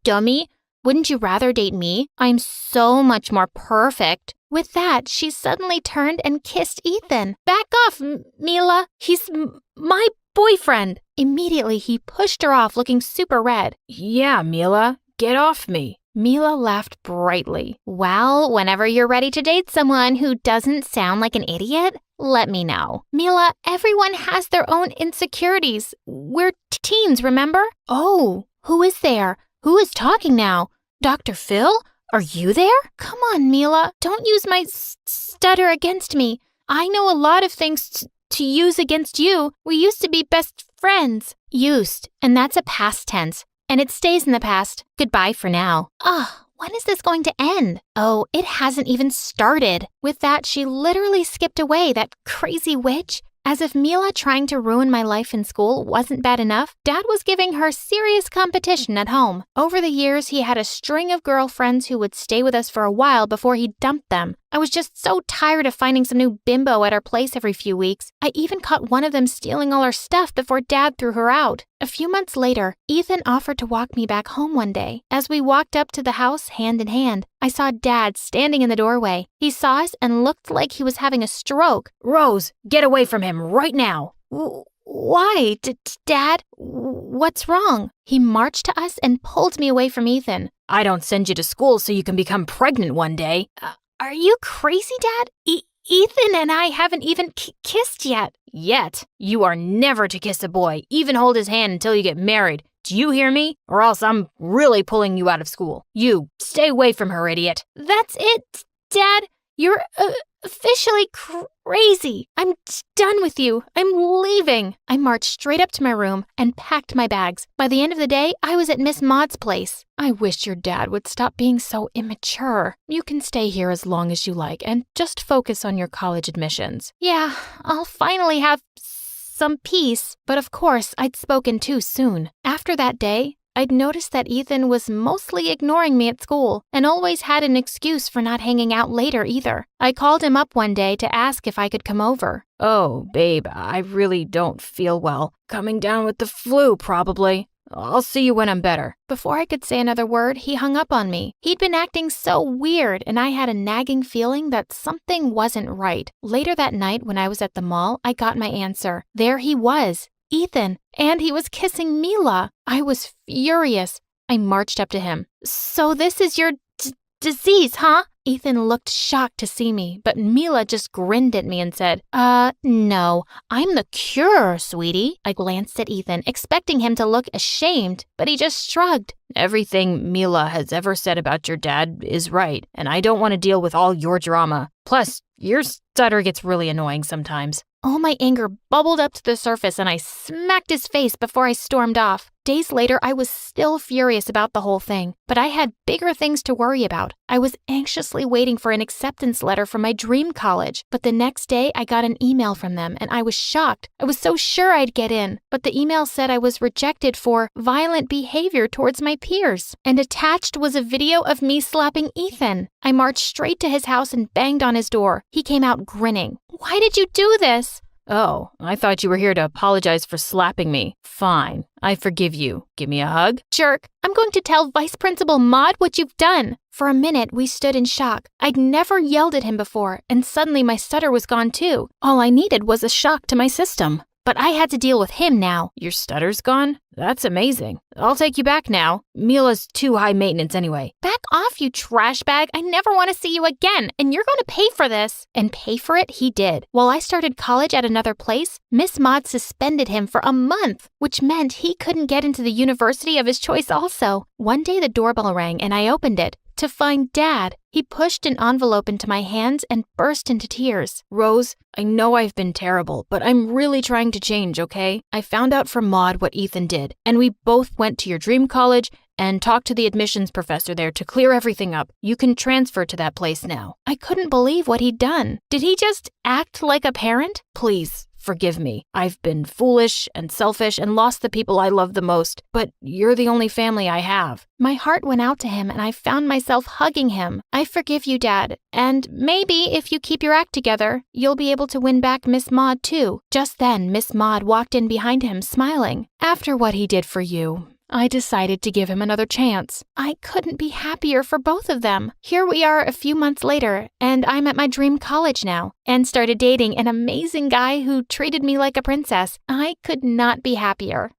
dummy? Wouldn't you rather date me? I'm so much more perfect." With that, she suddenly turned and kissed Ethan. "Back off, Mila. He's my boyfriend." Immediately, he pushed her off, looking super red. "Yeah, Mila, get off me." Mila laughed brightly. "Well, whenever you're ready to date someone who doesn't sound like an idiot, let me know." "Mila, everyone has their own insecurities. We're teens, remember?" "Oh, who is there? Who is talking now? Dr. Phil? Are you there?" "Come on, Mila. Don't use my stutter against me. I know a lot of things to use against you. We used to be best friends." "Used, and that's a past tense. And it stays in the past. Goodbye for now." When is this going to end?" "Oh, it hasn't even started." With that, she literally skipped away, that crazy witch. As if Mila trying to ruin my life in school wasn't bad enough, Dad was giving her serious competition at home. Over the years, he had a string of girlfriends who would stay with us for a while before he dumped them. I was just so tired of finding some new bimbo at our place every few weeks. I even caught one of them stealing all our stuff before Dad threw her out. A few months later, Ethan offered to walk me back home one day. As we walked up to the house hand in hand, I saw Dad standing in the doorway. He saw us and looked like he was having a stroke. "Rose, get away from him right now." Why, Dad? What's wrong?" He marched to us and pulled me away from Ethan. "I don't send you to school so you can become pregnant one day." Are you crazy, Dad? Ethan and I haven't even kissed yet. Yet. You are never to kiss a boy, even hold his hand until you get married. Do you hear me? Or else I'm really pulling you out of school. You, stay away from her, idiot. That's it, Dad. You're officially crazy. I'm done with you. I'm leaving. I marched straight up to my room and packed my bags. By the end of the day, I was at Miss Maud's place. I wish your dad would stop being so immature. You can stay here as long as you like and just focus on your college admissions. Yeah, I'll finally have some peace. But of course, I'd spoken too soon. After that day, I'd noticed that Ethan was mostly ignoring me at school and always had an excuse for not hanging out later either. I called him up one day to ask if I could come over. Oh, babe, I really don't feel well. Coming down with the flu, probably. I'll see you when I'm better. Before I could say another word, he hung up on me. He'd been acting so weird, and I had a nagging feeling that something wasn't right. Later that night, when I was at the mall, I got my answer. There he was, Ethan, and he was kissing Mila. I was furious. I marched up to him. So this is your disease, huh? Ethan looked shocked to see me, but Mila just grinned at me and said, no, I'm the cure, sweetie. I glanced at Ethan, expecting him to look ashamed, but he just shrugged. Everything Mila has ever said about your dad is right, and I don't want to deal with all your drama. Plus, your stutter gets really annoying sometimes. All my anger bubbled up to the surface and I smacked his face before I stormed off. Days later, I was still furious about the whole thing, but I had bigger things to worry about. I was anxiously waiting for an acceptance letter from my dream college, but the next day I got an email from them and I was shocked. I was so sure I'd get in, but the email said I was rejected for violent behavior towards my peers, and attached was a video of me slapping Ethan. I marched straight to his house and banged on his door. He came out grinning. Why did you do this? Oh, I thought you were here to apologize for slapping me. Fine, I forgive you. Give me a hug? Jerk, I'm going to tell Vice Principal Maud what you've done. For a minute, we stood in shock. I'd never yelled at him before, and suddenly my stutter was gone too. All I needed was a shock to my system. But I had to deal with him now. Your stutter's gone? That's amazing. I'll take you back now. Mila's too high maintenance anyway. Back off, you trash bag. I never want to see you again, and you're going to pay for this. And pay for it he did. While I started college at another place, Miss Maud suspended him for a month, which meant he couldn't get into the university of his choice also. One day the doorbell rang and I opened it to find Dad. He pushed an envelope into my hands and burst into tears. Rose, I know I've been terrible, but I'm really trying to change, okay? I found out from Maud what Ethan did, and we both went to your dream college and talked to the admissions professor there to clear everything up. You can transfer to that place now. I couldn't believe what he'd done. Did he just act like a parent? Please, forgive me. I've been foolish and selfish and lost the people I love the most, but you're the only family I have. My heart went out to him and I found myself hugging him. I forgive you, Dad. And maybe if you keep your act together, you'll be able to win back Miss Maud too. Just then, Miss Maud walked in behind him, smiling. After what he did for you, I decided to give him another chance. I couldn't be happier for both of them. Here we are a few months later, and I'm at my dream college now, and started dating an amazing guy who treated me like a princess. I could not be happier.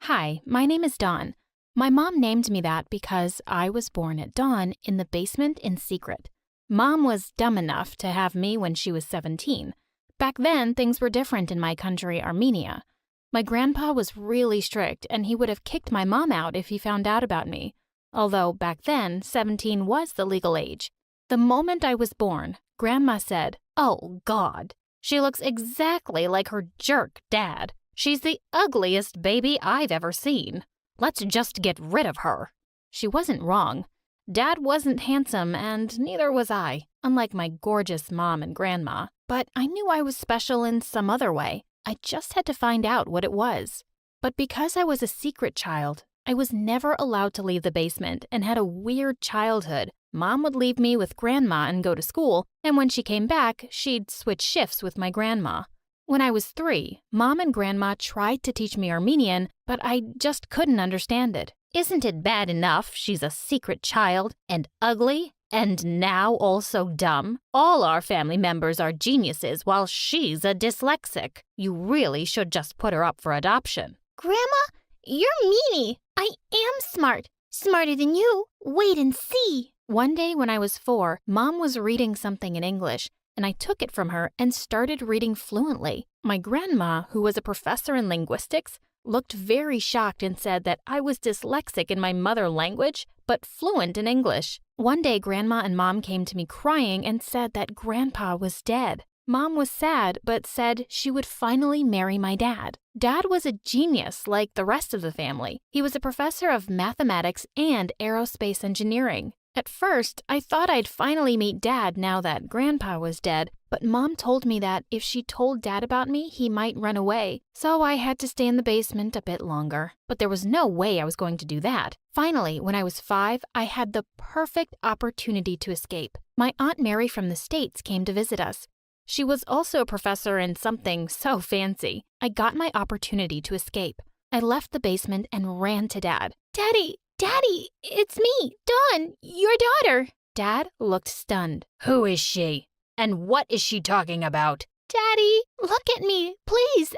Hi, my name is Dawn. My mom named me that because I was born at dawn in the basement in secret. Mom was dumb enough to have me when she was 17. Back then, things were different in my country, Armenia. My grandpa was really strict, and he would have kicked my mom out if he found out about me. Although back then, 17 was the legal age. The moment I was born, Grandma said, "Oh, God, she looks exactly like her jerk dad. She's the ugliest baby I've ever seen. Let's just get rid of her." She wasn't wrong. Dad wasn't handsome, and neither was I, unlike my gorgeous mom and grandma. But I knew I was special in some other way. I just had to find out what it was. But because I was a secret child, I was never allowed to leave the basement and had a weird childhood. Mom would leave me with Grandma and go to school, and when she came back, she'd switch shifts with my grandma. When I was 3, Mom and Grandma tried to teach me Armenian, but I just couldn't understand it. "Isn't it bad enough she's a secret child and ugly? And now also dumb? All our family members are geniuses while she's a dyslexic. You really should just put her up for adoption. Grandma, you're meanie. I am smart. Smarter than you. Wait and see. One day when I was 4, Mom was reading something in English, and I took it from her and started reading fluently. My grandma, who was a professor in linguistics, looked very shocked and said that I was dyslexic in my mother language, but fluent in English. One day, Grandma and Mom came to me crying and said that Grandpa was dead. Mom was sad, but said she would finally marry my dad. Dad was a genius like the rest of the family. He was a professor of mathematics and aerospace engineering. At first, I thought I'd finally meet Dad now that Grandpa was dead, but Mom told me that if she told Dad about me, he might run away, so I had to stay in the basement a bit longer. But there was no way I was going to do that. Finally, when I was 5, I had the perfect opportunity to escape. My Aunt Mary from the States came to visit us. She was also a professor in something so fancy. I got my opportunity to escape. I left the basement and ran to Dad. Daddy, it's me, Dawn, your daughter. Dad looked stunned. Who is she? And what is she talking about? Daddy, look at me, please,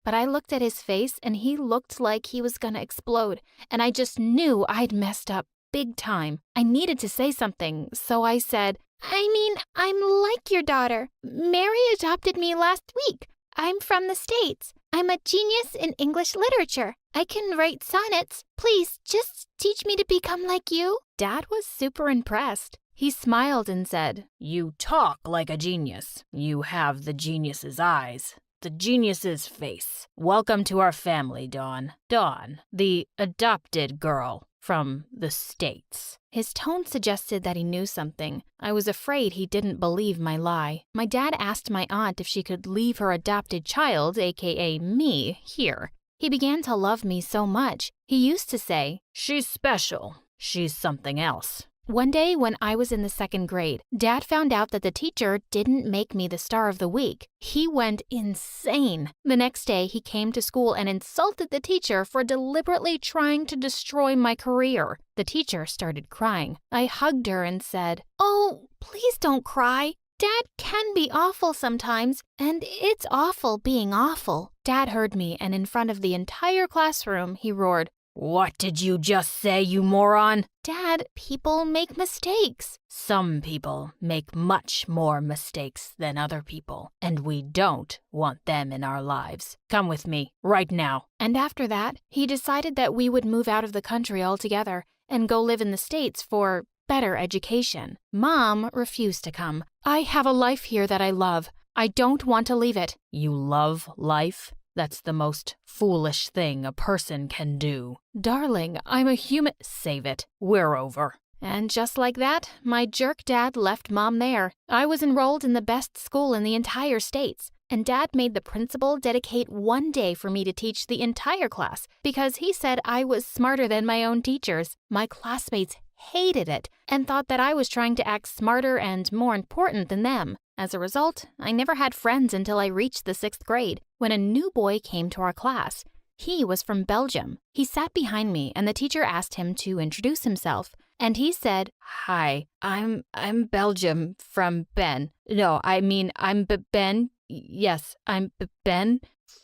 But I looked at his face and he looked like he was gonna explode, and I just knew I'd messed up big time. I needed to say something, so I said, I'm like your daughter. Mary adopted me last week. I'm from the States. I'm a genius in English literature. I can write sonnets. Please, just teach me to become like you. Dad was super impressed. He smiled and said, You talk like a genius. You have the genius's eyes, the genius's face. Welcome to our family, Dawn. Dawn, the adopted girl from the States. His tone suggested that he knew something. I was afraid he didn't believe my lie. My dad asked my aunt if she could leave her adopted child, aka me, here. He began to love me so much. He used to say, She's special. She's something else. One day when I was in the 2nd grade, Dad found out that the teacher didn't make me the star of the week. He went insane. The next day, he came to school and insulted the teacher for deliberately trying to destroy my career. The teacher started crying. I hugged her and said, Oh, please don't cry. Dad can be awful sometimes, and it's awful being awful. Dad heard me, and in front of the entire classroom, he roared, What did you just say, you moron? Dad, people make mistakes. Some people make much more mistakes than other people, and we don't want them in our lives. Come with me, right now. And after that, he decided that we would move out of the country altogether and go live in the States for better education. Mom refused to come. I have a life here that I love. I don't want to leave it. You love life? That's the most foolish thing a person can do. Darling, I'm a human. Save it. We're over. And just like that, my jerk dad left Mom there. I was enrolled in the best school in the entire States, and Dad made the principal dedicate 1 day for me to teach the entire class because he said I was smarter than my own teachers. My classmates hated it and thought that I was trying to act smarter and more important than them. As a result, I never had friends until I reached the 6th grade, when a new boy came to our class. He was from Belgium. He sat behind me, and the teacher asked him to introduce himself. And he said, Hi, I'm Belgium from Ben. No, I'm Ben. Yes, I'm Ben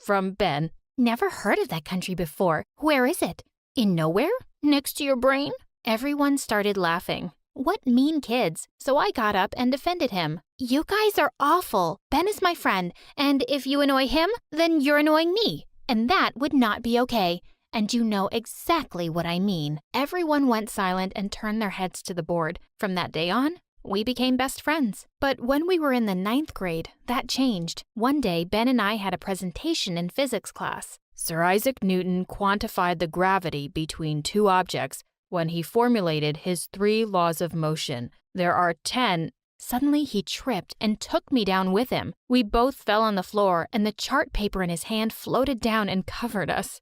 from Ben. Never heard of that country before. Where is it? In nowhere? Next to your brain? Everyone started laughing. What mean kids? So I got up and defended him. You guys are awful. Ben is my friend, and if you annoy him, then you're annoying me. And that would not be okay. And you know exactly what I mean. Everyone went silent and turned their heads to the board. From that day on, we became best friends. But when we were in the 9th grade, that changed. One day, Ben and I had a presentation in physics class. Sir Isaac Newton quantified the gravity between two objects when he formulated his 3 laws of motion. There are 10. Suddenly he tripped and took me down with him. We both fell on the floor, and the chart paper in his hand floated down and covered us.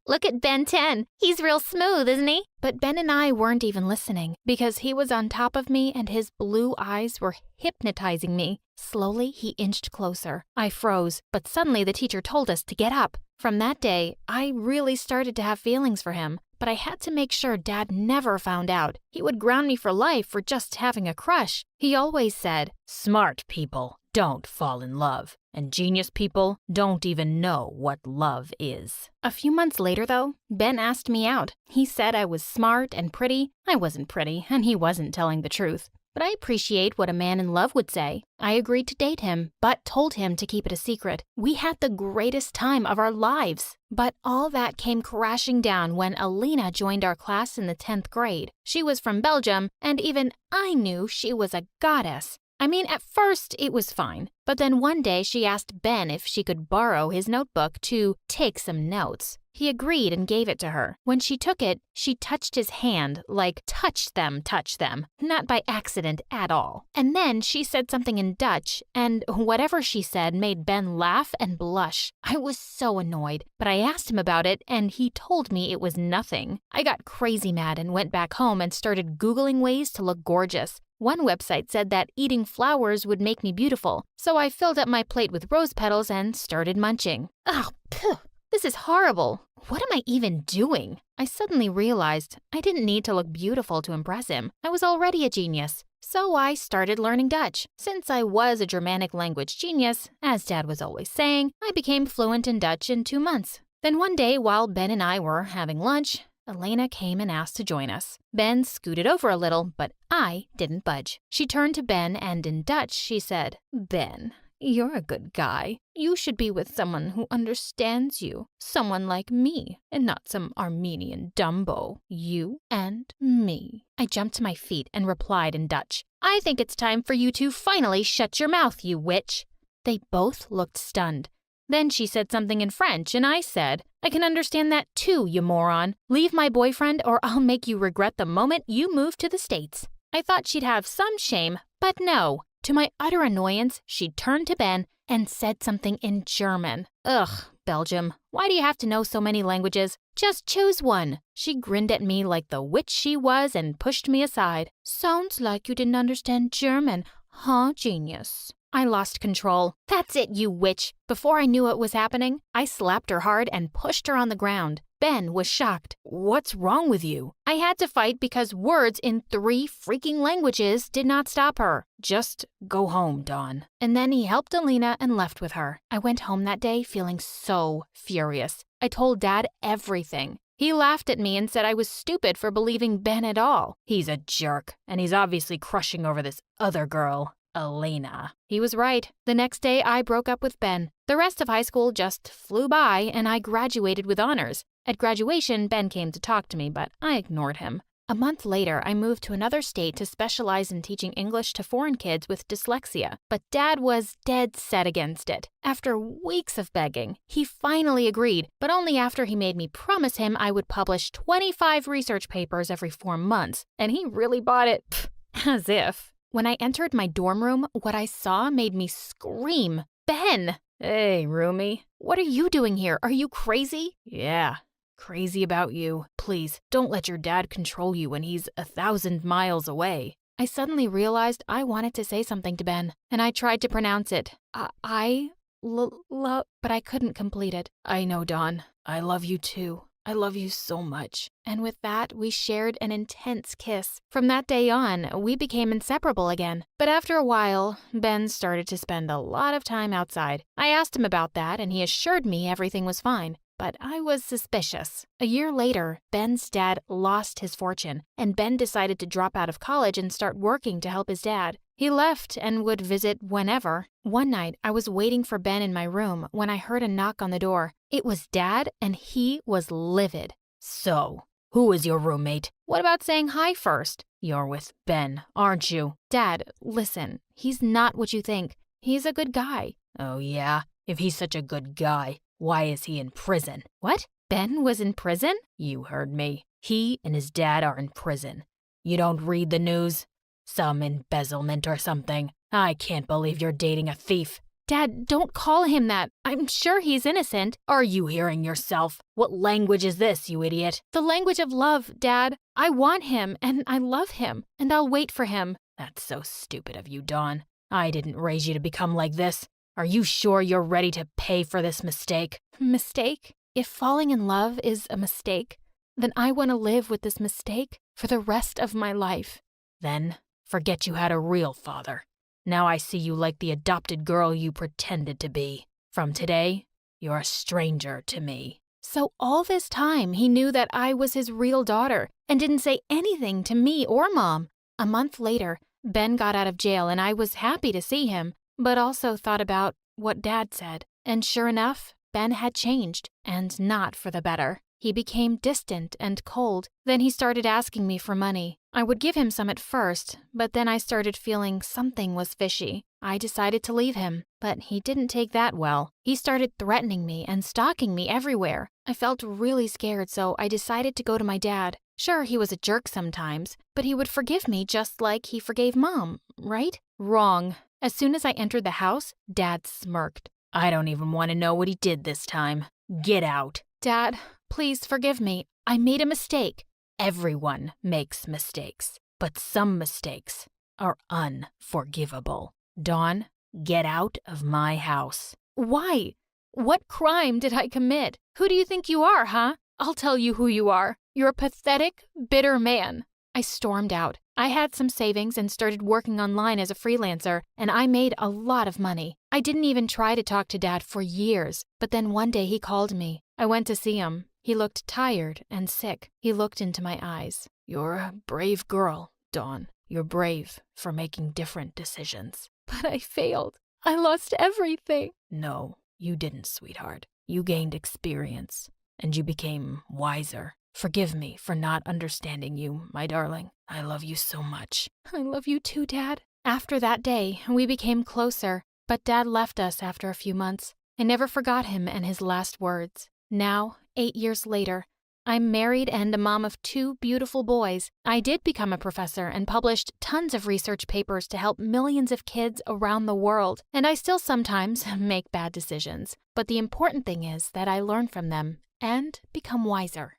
Look at Ben 10. He's real smooth, isn't he? But Ben and I weren't even listening because he was on top of me and his blue eyes were hypnotizing me. Slowly, he inched closer. I froze, but suddenly the teacher told us to get up. From that day, I really started to have feelings for him. but I had to make sure Dad never found out. He would ground me for life for just having a crush. He always said, "Smart people don't fall in love, and genius people don't even know what love is." A few months later, though, Ben asked me out. He said I was smart and pretty. I wasn't pretty, and he wasn't telling the truth. But I appreciate what a man in love would say. I agreed to date him, but told him to keep it a secret. We had the greatest time of our lives. But all that came crashing down when Alina joined our class in the 10th grade. She was from Belgium, and even I knew she was a goddess. I mean, at first it was fine, but then one day she asked Ben if she could borrow his notebook to take some notes. He agreed and gave it to her. When she took it, she touched his hand, like touch them, not by accident at all. And then she said something in Dutch, and whatever she said made Ben laugh and blush. I was so annoyed, but I asked him about it, and he told me it was nothing. I got crazy mad and went back home and started Googling ways to look gorgeous. One website said that eating flowers would make me beautiful, so I filled up my plate with rose petals and started munching. Ugh, phew. This is horrible. What am I even doing? I suddenly realized I didn't need to look beautiful to impress him. I was already a genius. So I started learning Dutch. Since I was a Germanic language genius, as Dad was always saying, I became fluent in Dutch in 2 months. Then one day, while Ben and I were having lunch, Elena came and asked to join us. Ben scooted over a little, but I didn't budge. She turned to Ben and in Dutch she said, "Ben, you're a good guy. You should be with someone who understands you. Someone like me, and not some Armenian Dumbo. You and me." I jumped to my feet and replied in Dutch, "I think it's time for you to finally shut your mouth, you witch." They both looked stunned. Then she said something in French, and I said, "I can understand that too, you moron. Leave my boyfriend or I'll make you regret the moment you move to the States." I thought she'd have some shame, but no. To my utter annoyance, she turned to Ben and said something in German. Ugh, Belgium, why do you have to know so many languages? Just choose one. She grinned at me like the witch she was and pushed me aside. "Sounds like you didn't understand German, huh, genius?" I lost control. "That's it, you witch." Before I knew what was happening, I slapped her hard and pushed her on the ground. Ben was shocked. "What's wrong with you?" I had to fight because words in 3 freaking languages did not stop her. "Just go home, Dawn." And then he helped Alina and left with her. I went home that day feeling so furious. I told Dad everything. He laughed at me and said I was stupid for believing Ben at all. He's a jerk, and he's obviously crushing over this other girl, Elena. He was right. The next day, I broke up with Ben. The rest of high school just flew by, and I graduated with honors. At graduation, Ben came to talk to me, but I ignored him. A month later, I moved to another state to specialize in teaching English to foreign kids with dyslexia, but Dad was dead set against it. After weeks of begging, he finally agreed, but only after he made me promise him I would publish 25 research papers every 4 months, and he really bought it. Pfft, as if. When I entered my dorm room, what I saw made me scream. Ben! "Hey, roomie. What are you doing here? Are you crazy?" "Yeah. Crazy about you. Please, don't let your dad control you when he's 1,000 miles away." I suddenly realized I wanted to say something to Ben, and I tried to pronounce it. But I couldn't complete it. "I know, Dawn. I love you too. I love you so much." And with that, we shared an intense kiss. From that day on, we became inseparable again. But after a while, Ben started to spend a lot of time outside. I asked him about that, and he assured me everything was fine. But I was suspicious. A year later, Ben's dad lost his fortune, and Ben decided to drop out of college and start working to help his dad. He left and would visit whenever. One night, I was waiting for Ben in my room when I heard a knock on the door. It was Dad, and he was livid. "So, who is your roommate? What about saying hi first? You're with Ben, aren't you?" "Dad, listen, he's not what you think. He's a good guy." "Oh yeah? If he's such a good guy, why is he in prison?" "What? Ben was in prison?" "You heard me. He and his dad are in prison. You don't read the news? Some embezzlement or something. I can't believe you're dating a thief." "Dad, don't call him that. I'm sure he's innocent." "Are you hearing yourself? What language is this, you idiot?" "The language of love, Dad. I want him, and I love him, and I'll wait for him." "That's so stupid of you, Dawn. I didn't raise you to become like this. Are you sure you're ready to pay for this mistake?" "Mistake? If falling in love is a mistake, then I want to live with this mistake for the rest of my life. Then forget you had a real father. Now I see you like the adopted girl you pretended to be. From today, you're a stranger to me. So all this time, he knew that I was his real daughter and didn't say anything to me or Mom. A month later, Ben got out of jail and I was happy to see him, but also thought about what Dad said. And sure enough, Ben had changed, and not for the better. He became distant and cold. Then he started asking me for money. I would give him some at first, but then I started feeling something was fishy. I decided to leave him, but he didn't take that well. He started threatening me and stalking me everywhere. I felt really scared, so I decided to go to my dad. Sure, he was a jerk sometimes, but he would forgive me just like he forgave Mom, right? Wrong. As soon as I entered the house, Dad smirked. I don't even want to know what he did this time. Get out. Dad, please forgive me. I made a mistake. Everyone makes mistakes, but some mistakes are unforgivable. Dawn, get out of my house. Why? What crime did I commit? Who do you think you are, huh? I'll tell you who you are. You're a pathetic, bitter man. I stormed out. I had some savings and started working online as a freelancer, and I made a lot of money. I didn't even try to talk to Dad for years, but then one day he called me. I went to see him. He looked tired and sick. He looked into my eyes. You're a brave girl, Dawn. You're brave for making different decisions. But I failed. I lost everything. No, you didn't, sweetheart. You gained experience, and you became wiser. Forgive me for not understanding you, my darling. I love you so much. I love you too, Dad. After that day, we became closer, but Dad left us after a few months. I never forgot him and his last words. Now, 8 years later, I'm married and a mom of 2 beautiful boys. I did become a professor and published tons of research papers to help millions of kids around the world. And I still sometimes make bad decisions. But the important thing is that I learn from them and become wiser.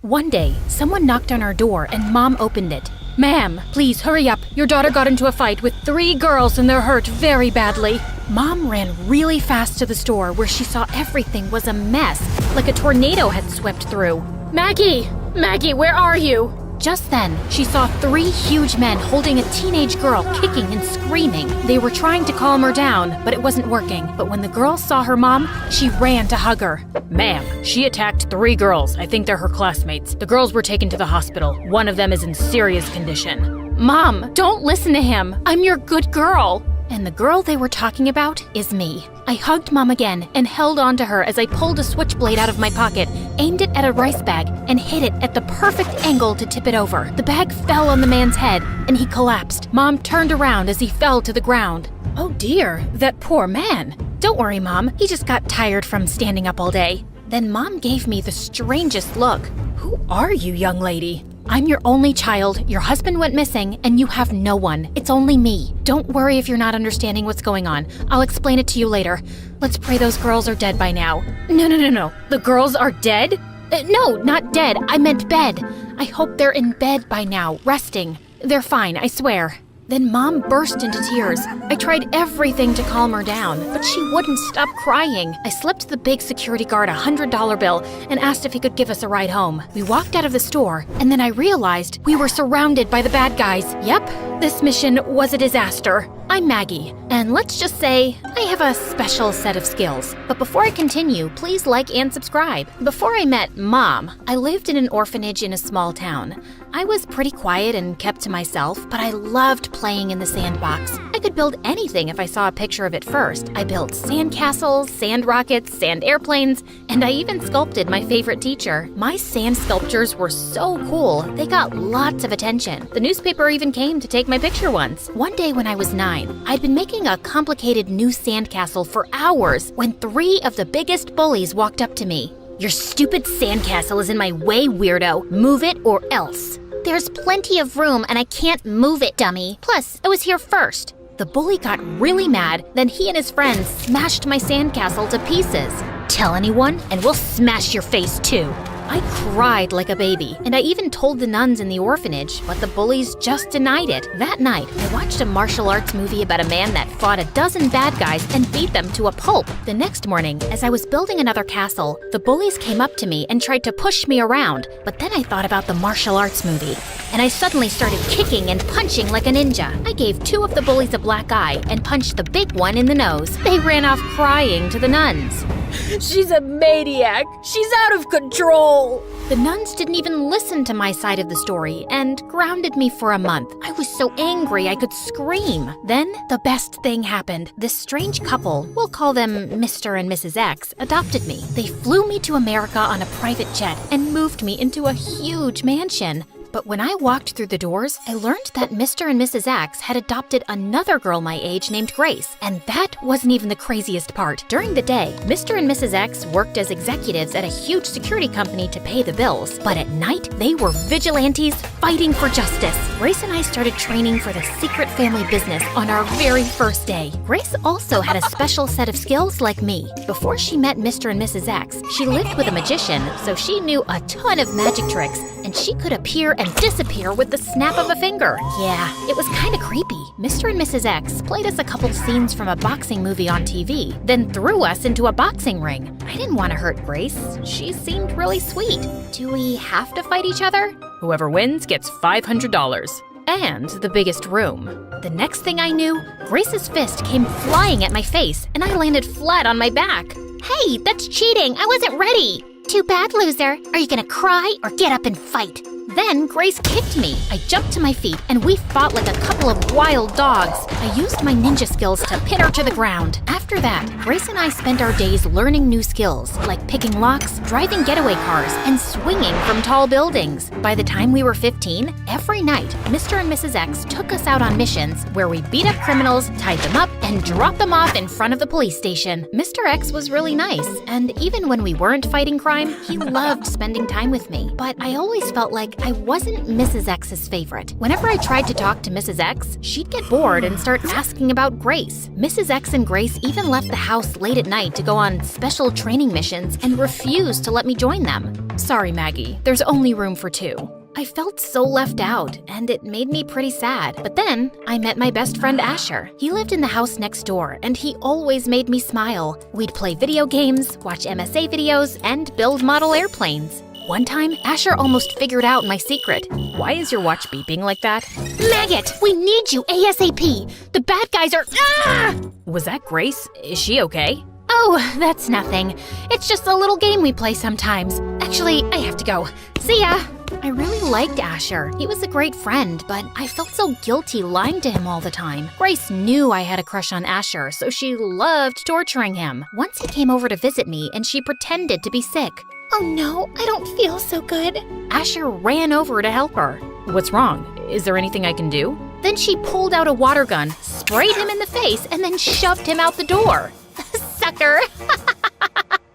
One day, someone knocked on our door and Mom opened it. Ma'am, please hurry up. Your daughter got into a fight with 3 girls and they're hurt very badly. Mom ran really fast to the store where she saw everything was a mess, like a tornado had swept through. Maggie! Maggie, where are you? Just then, she saw 3 huge men holding a teenage girl kicking and screaming. They were trying to calm her down, but it wasn't working. But when the girl saw her mom, she ran to hug her. Ma'am, she attacked 3 girls. I think they're her classmates. The girls were taken to the hospital. One of them is in serious condition. Mom, don't listen to him. I'm your good girl. And the girl they were talking about is me. I hugged Mom again and held on to her as I pulled a switchblade out of my pocket, aimed it at a rice bag, and hit it at the perfect angle to tip it over. The bag fell on the man's head, and he collapsed. Mom turned around as he fell to the ground. Oh dear, that poor man. Don't worry, Mom. He just got tired from standing up all day. Then Mom gave me the strangest look. Who are you, young lady? I'm your only child, your husband went missing, and you have no one. It's only me. Don't worry if you're not understanding what's going on. I'll explain it to you later. Let's pray those girls are dead by now. No. The girls are dead? No, not dead. I meant bed. I hope they're in bed by now, resting. They're fine, I swear. Then Mom burst into tears. I tried everything to calm her down, but she wouldn't stop crying. I slipped the big security guard a $100 bill and asked if he could give us a ride home. We walked out of the store, and then I realized we were surrounded by the bad guys. Yep, this mission was a disaster. I'm Maggie, and let's just say I have a special set of skills. But before I continue, please like and subscribe. Before I met Mom, I lived in an orphanage in a small town. I was pretty quiet and kept to myself, but I loved playing in the sandbox. I could build anything if I saw a picture of it first. I built sand castles, sand rockets, sand airplanes, and I even sculpted my favorite teacher. My sand sculptures were so cool, they got lots of attention. The newspaper even came to take my picture once. One day when I was 9, I'd been making a complicated new sandcastle for hours when 3 of the biggest bullies walked up to me. Your stupid sandcastle is in my way, weirdo. Move it or else. There's plenty of room and I can't move it, dummy. Plus, I was here first. The bully got really mad, then he and his friends smashed my sandcastle to pieces. Tell anyone and we'll smash your face too. I cried like a baby, and I even told the nuns in the orphanage, but the bullies just denied it. That night, I watched a martial arts movie about a man that fought a dozen bad guys and beat them to a pulp. The next morning, as I was building another castle, the bullies came up to me and tried to push me around, but then I thought about the martial arts movie, and I suddenly started kicking and punching like a ninja. I gave 2 of the bullies a black eye and punched the big one in the nose. They ran off crying to the nuns. She's a maniac. She's out of control. The nuns didn't even listen to my side of the story and grounded me for a month. I was so angry I could scream. Then the best thing happened. This strange couple, we'll call them Mr. and Mrs. X, adopted me. They flew me to America on a private jet and moved me into a huge mansion. But when I walked through the doors, I learned that Mr. and Mrs. X had adopted another girl my age named Grace. And that wasn't even the craziest part. During the day, Mr. and Mrs. X worked as executives at a huge security company to pay the bills. But at night, they were vigilantes fighting for justice. Grace and I started training for the secret family business on our very first day. Grace also had a special set of skills like me. Before she met Mr. and Mrs. X, she lived with a magician, so she knew a ton of magic tricks, and she could appear and disappear with the snap of a finger. Yeah, it was kinda creepy. Mr. and Mrs. X played us a couple scenes from a boxing movie on TV, then threw us into a boxing ring. I didn't want to hurt Grace. She seemed really sweet. Do we have to fight each other? Whoever wins gets $500. And the biggest room. The next thing I knew, Grace's fist came flying at my face, and I landed flat on my back. Hey, that's cheating. I wasn't ready. Too bad, loser. Are you gonna cry or get up and fight? Then Grace kicked me. I jumped to my feet and we fought like a couple of wild dogs. I used my ninja skills to pin her to the ground. After that, Grace and I spent our days learning new skills, like picking locks, driving getaway cars, and swinging from tall buildings. By the time we were 15, every night, Mr. and Mrs. X took us out on missions where we beat up criminals, tied them up, and dropped them off in front of the police station. Mr. X was really nice, and even when we weren't fighting crime, he loved spending time with me. But I always felt like I wasn't Mrs. X's favorite. Whenever I tried to talk to Mrs. X, she'd get bored and start asking about Grace. Mrs. X and Grace even left the house late at night to go on special training missions and refused to let me join them. Sorry, Maggie, there's only room for 2. I felt so left out, and it made me pretty sad. But then, I met my best friend Asher. He lived in the house next door, and he always made me smile. We'd play video games, watch MSA videos, and build model airplanes. One time, Asher almost figured out my secret. Why is your watch beeping like that? Maggot, we need you ASAP. The bad guys are... Ah! Was that Grace? Is she okay? Oh, that's nothing. It's just a little game we play sometimes. Actually, I have to go. See ya! I really liked Asher. He was a great friend, but I felt so guilty lying to him all the time. Grace knew I had a crush on Asher, so she loved torturing him. Once he came over to visit me, and she pretended to be sick. Oh no, I don't feel so good. Asher ran over to help her. What's wrong? Is there anything I can do? Then she pulled out a water gun, sprayed him in the face, and then shoved him out the door. Sucker!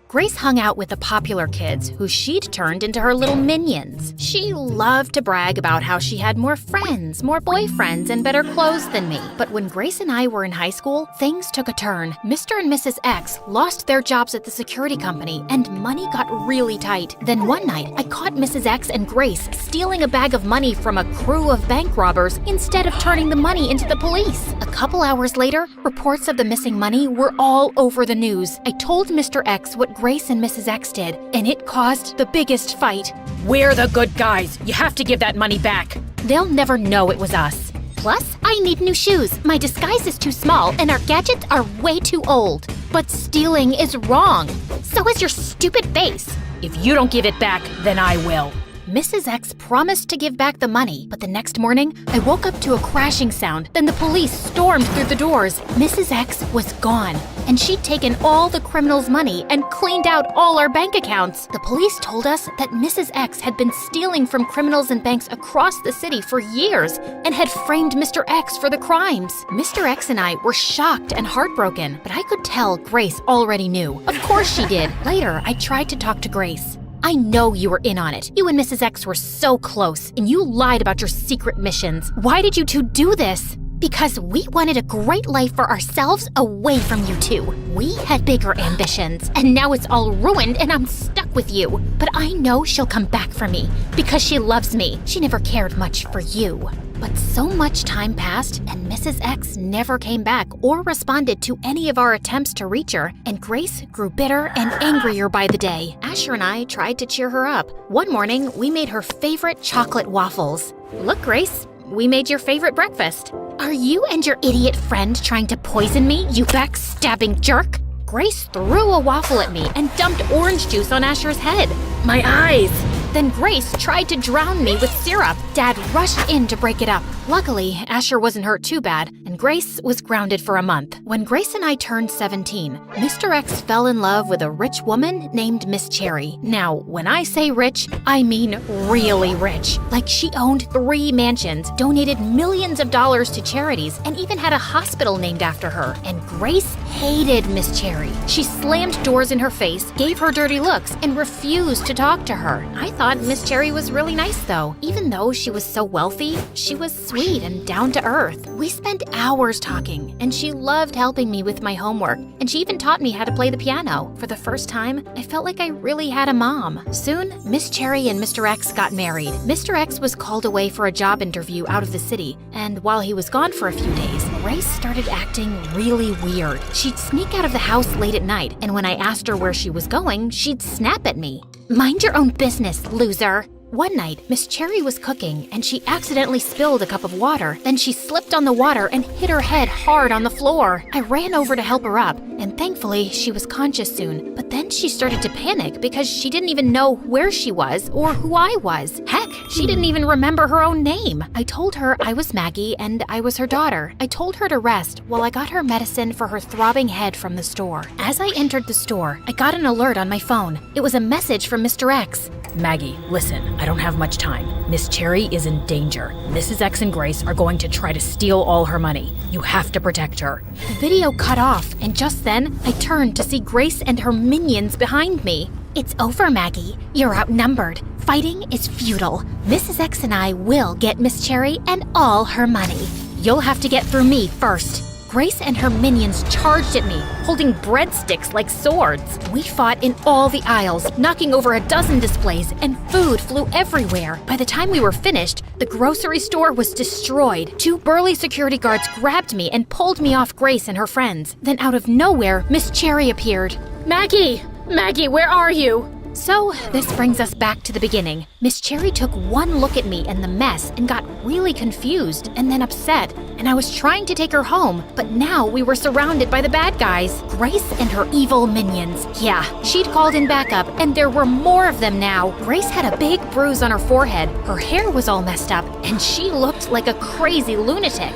Grace hung out with the popular kids who she'd turned into her little minions. She loved to brag about how she had more friends, more boyfriends, and better clothes than me. But when Grace and I were in high school, things took a turn. Mr. and Mrs. X lost their jobs at the security company, and money got really tight. Then one night, I caught Mrs. X and Grace stealing a bag of money from a crew of bank robbers instead of turning the money into the police. A couple hours later, reports of the missing money were all over the news. I told Mr. X what Grace and Mrs. X did, and it caused the biggest fight. We're the good guys. You have to give that money back. They'll never know it was us. Plus, I need new shoes. My disguise is too small, and our gadgets are way too old. But stealing is wrong. So is your stupid face. If you don't give it back, then I will. Mrs. X promised to give back the money, but the next morning, I woke up to a crashing sound. Then the police stormed through the doors. Mrs. X was gone, and she'd taken all the criminals' money and cleaned out all our bank accounts. The police told us that Mrs. X had been stealing from criminals and banks across the city for years and had framed Mr. X for the crimes. Mr. X and I were shocked and heartbroken, but I could tell Grace already knew. Of course she did. Later, I tried to talk to Grace. I know you were in on it. You and Mrs. X were so close, and you lied about your secret missions. Why did you two do this? Because we wanted a great life for ourselves away from you two. We had bigger ambitions, and now it's all ruined and I'm stuck with you. But I know she'll come back for me because she loves me. She never cared much for you. But so much time passed, and Mrs. X never came back or responded to any of our attempts to reach her, and Grace grew bitter and angrier by the day. Asher and I tried to cheer her up. One morning, we made her favorite chocolate waffles. Look, Grace, we made your favorite breakfast. Are you and your idiot friend trying to poison me, you backstabbing jerk? Grace threw a waffle at me and dumped orange juice on Asher's head. My eyes! Then Grace tried to drown me with syrup. Dad rushed in to break it up. Luckily, Asher wasn't hurt too bad, and Grace was grounded for a month. When Grace and I turned 17, Mr. X fell in love with a rich woman named Miss Cherry. Now, when I say rich, I mean really rich. Like she owned 3 mansions, donated millions of dollars to charities, and even had a hospital named after her. And Grace hated Miss Cherry. She slammed doors in her face, gave her dirty looks, and refused to talk to her. I thought Miss Cherry was really nice though. Even though she was so wealthy, she was sweet and down to earth. We spent hours talking, and she loved helping me with my homework, and she even taught me how to play the piano. For the first time, I felt like I really had a mom. Soon, Miss Cherry and Mr. X got married. Mr. X was called away for a job interview out of the city, and while he was gone for a few days, Grace started acting really weird. She'd sneak out of the house late at night, and when I asked her where she was going, she'd snap at me. Mind your own business, loser. One night, Miss Cherry was cooking, and she accidentally spilled a cup of water. Then she slipped on the water and hit her head hard on the floor. I ran over to help her up, and thankfully, she was conscious soon. But then she started to panic because she didn't even know where she was or who I was. Heck, she didn't even remember her own name. I told her I was Maggie and I was her daughter. I told her to rest while I got her medicine for her throbbing head from the store. As I entered the store, I got an alert on my phone. It was a message from Mr. X. Maggie, listen, I don't have much time. Miss Cherry is in danger. Mrs. X and Grace are going to try to steal all her money. You have to protect her. The video cut off, and just then, I turned to see Grace and her minions behind me. It's over, Maggie. You're outnumbered. Fighting is futile. Mrs. X and I will get Miss Cherry and all her money. You'll have to get through me first. Grace and her minions charged at me, holding breadsticks like swords. We fought in all the aisles, knocking over a dozen displays, and food flew everywhere. By the time we were finished, the grocery store was destroyed. 2 burly security guards grabbed me and pulled me off Grace and her friends. Then out of nowhere, Miss Cherry appeared. Maggie! Maggie, where are you? So, this brings us back to the beginning. Miss Cherry took one look at me and the mess and got really confused and then upset, and I was trying to take her home, but now we were surrounded by the bad guys, Grace and her evil minions. Yeah, she'd called in backup, and there were more of them now. Grace had a big bruise on her forehead, her hair was all messed up, and she looked like a crazy lunatic.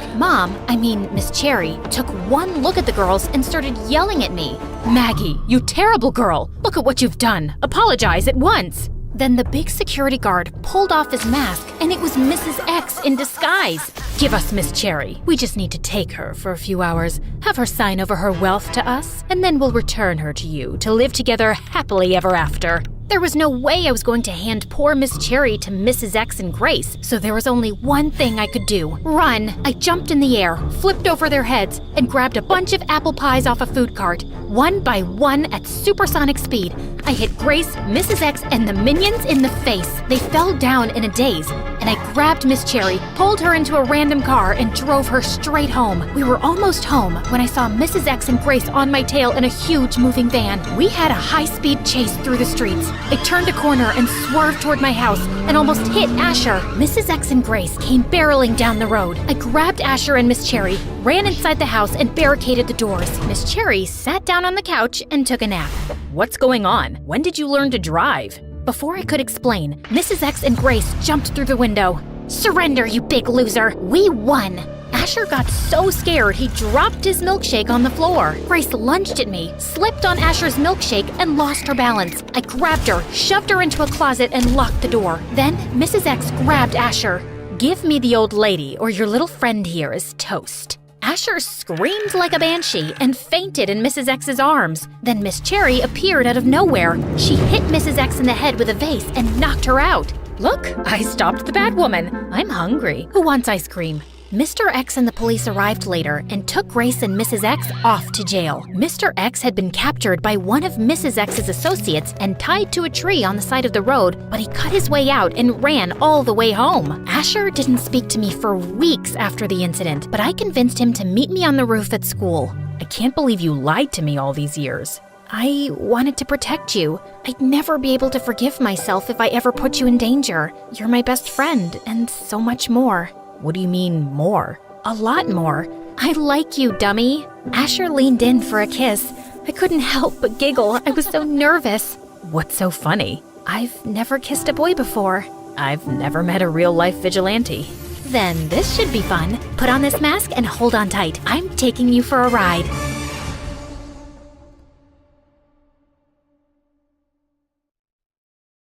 Miss Cherry, took one look at the girls and started yelling at me. Maggie, you terrible girl! Look at what you've done! Apologize at once! Then the big security guard pulled off his mask, and it was Mrs. X in disguise. Give us Miss Cherry. We just need to take her for a few hours, have her sign over her wealth to us, and then we'll return her to you to live together happily ever after. There was no way I was going to hand poor Miss Cherry to Mrs. X and Grace, so there was only one thing I could do. Run! I jumped in the air, flipped over their heads, and grabbed a bunch of apple pies off a food cart. One by one at supersonic speed, I hit Grace, Mrs. X, and the minions in the face. They fell down in a daze, and I grabbed Miss Cherry, pulled her into a random car, and drove her straight home. We were almost home when I saw Mrs. X and Grace on my tail in a huge moving van. We had a high-speed chase through the streets. I turned a corner and swerved toward my house and almost hit Asher. Mrs. X and Grace came barreling down the road. I grabbed Asher and Miss Cherry, ran inside the house, and barricaded the doors. Miss Cherry sat down on the couch and took a nap. What's going on? When did you learn to drive? Before I could explain, Mrs. X and Grace jumped through the window. Surrender, you big loser! We won! Asher got so scared he dropped his milkshake on the floor. Grace lunged at me, slipped on Asher's milkshake, and lost her balance. I grabbed her, shoved her into a closet, and locked the door. Then Mrs. X grabbed Asher. Give me the old lady, or your little friend here is toast. Asher screamed like a banshee and fainted in Mrs. X's arms. Then Miss Cherry appeared out of nowhere. She hit Mrs. X in the head with a vase and knocked her out. Look, I stopped the bad woman. I'm hungry. Who wants ice cream? Mr. X and the police arrived later and took Grace and Mrs. X off to jail. Mr. X had been captured by one of Mrs. X's associates and tied to a tree on the side of the road, but he cut his way out and ran all the way home. Asher didn't speak to me for weeks after the incident, but I convinced him to meet me on the roof at school. I can't believe you lied to me all these years. I wanted to protect you. I'd never be able to forgive myself if I ever put you in danger. You're my best friend, and so much more. What do you mean, more? A lot more. I like you, dummy. Asher leaned in for a kiss. I couldn't help but giggle. I was so nervous. What's so funny? I've never kissed a boy before. I've never met a real-life vigilante. Then this should be fun. Put on this mask and hold on tight. I'm taking you for a ride.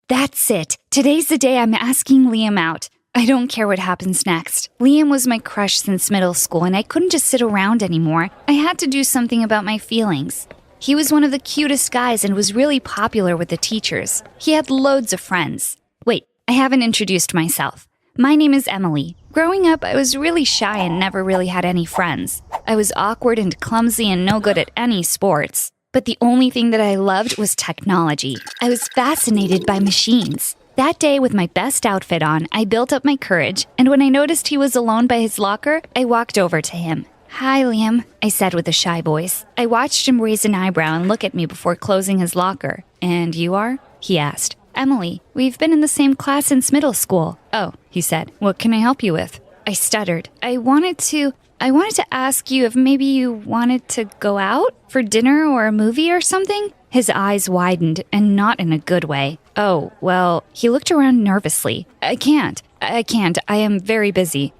That's it. Today's the day I'm asking Liam out. I don't care what happens next. Liam was my crush since middle school, and I couldn't just sit around anymore. I had to do something about my feelings. He was one of the cutest guys and was really popular with the teachers. He had loads of friends. Wait, I haven't introduced myself. My name is Emily. Growing up, I was really shy and never really had any friends. I was awkward and clumsy and no good at any sports. But the only thing that I loved was technology. I was fascinated by machines. That day, with my best outfit on, I built up my courage, and when I noticed he was alone by his locker, I walked over to him. "Hi, Liam," I said with a shy voice. I watched him raise an eyebrow and look at me before closing his locker. "And you are?" he asked. "Emily. We've been in the same class since middle school." "Oh," he said. "What can I help you with?" I stuttered. I wanted to ask you if maybe you wanted to go out for dinner or a movie or something." His eyes widened, and not in a good way. "Oh, well," he looked around nervously. I can't. I am very busy.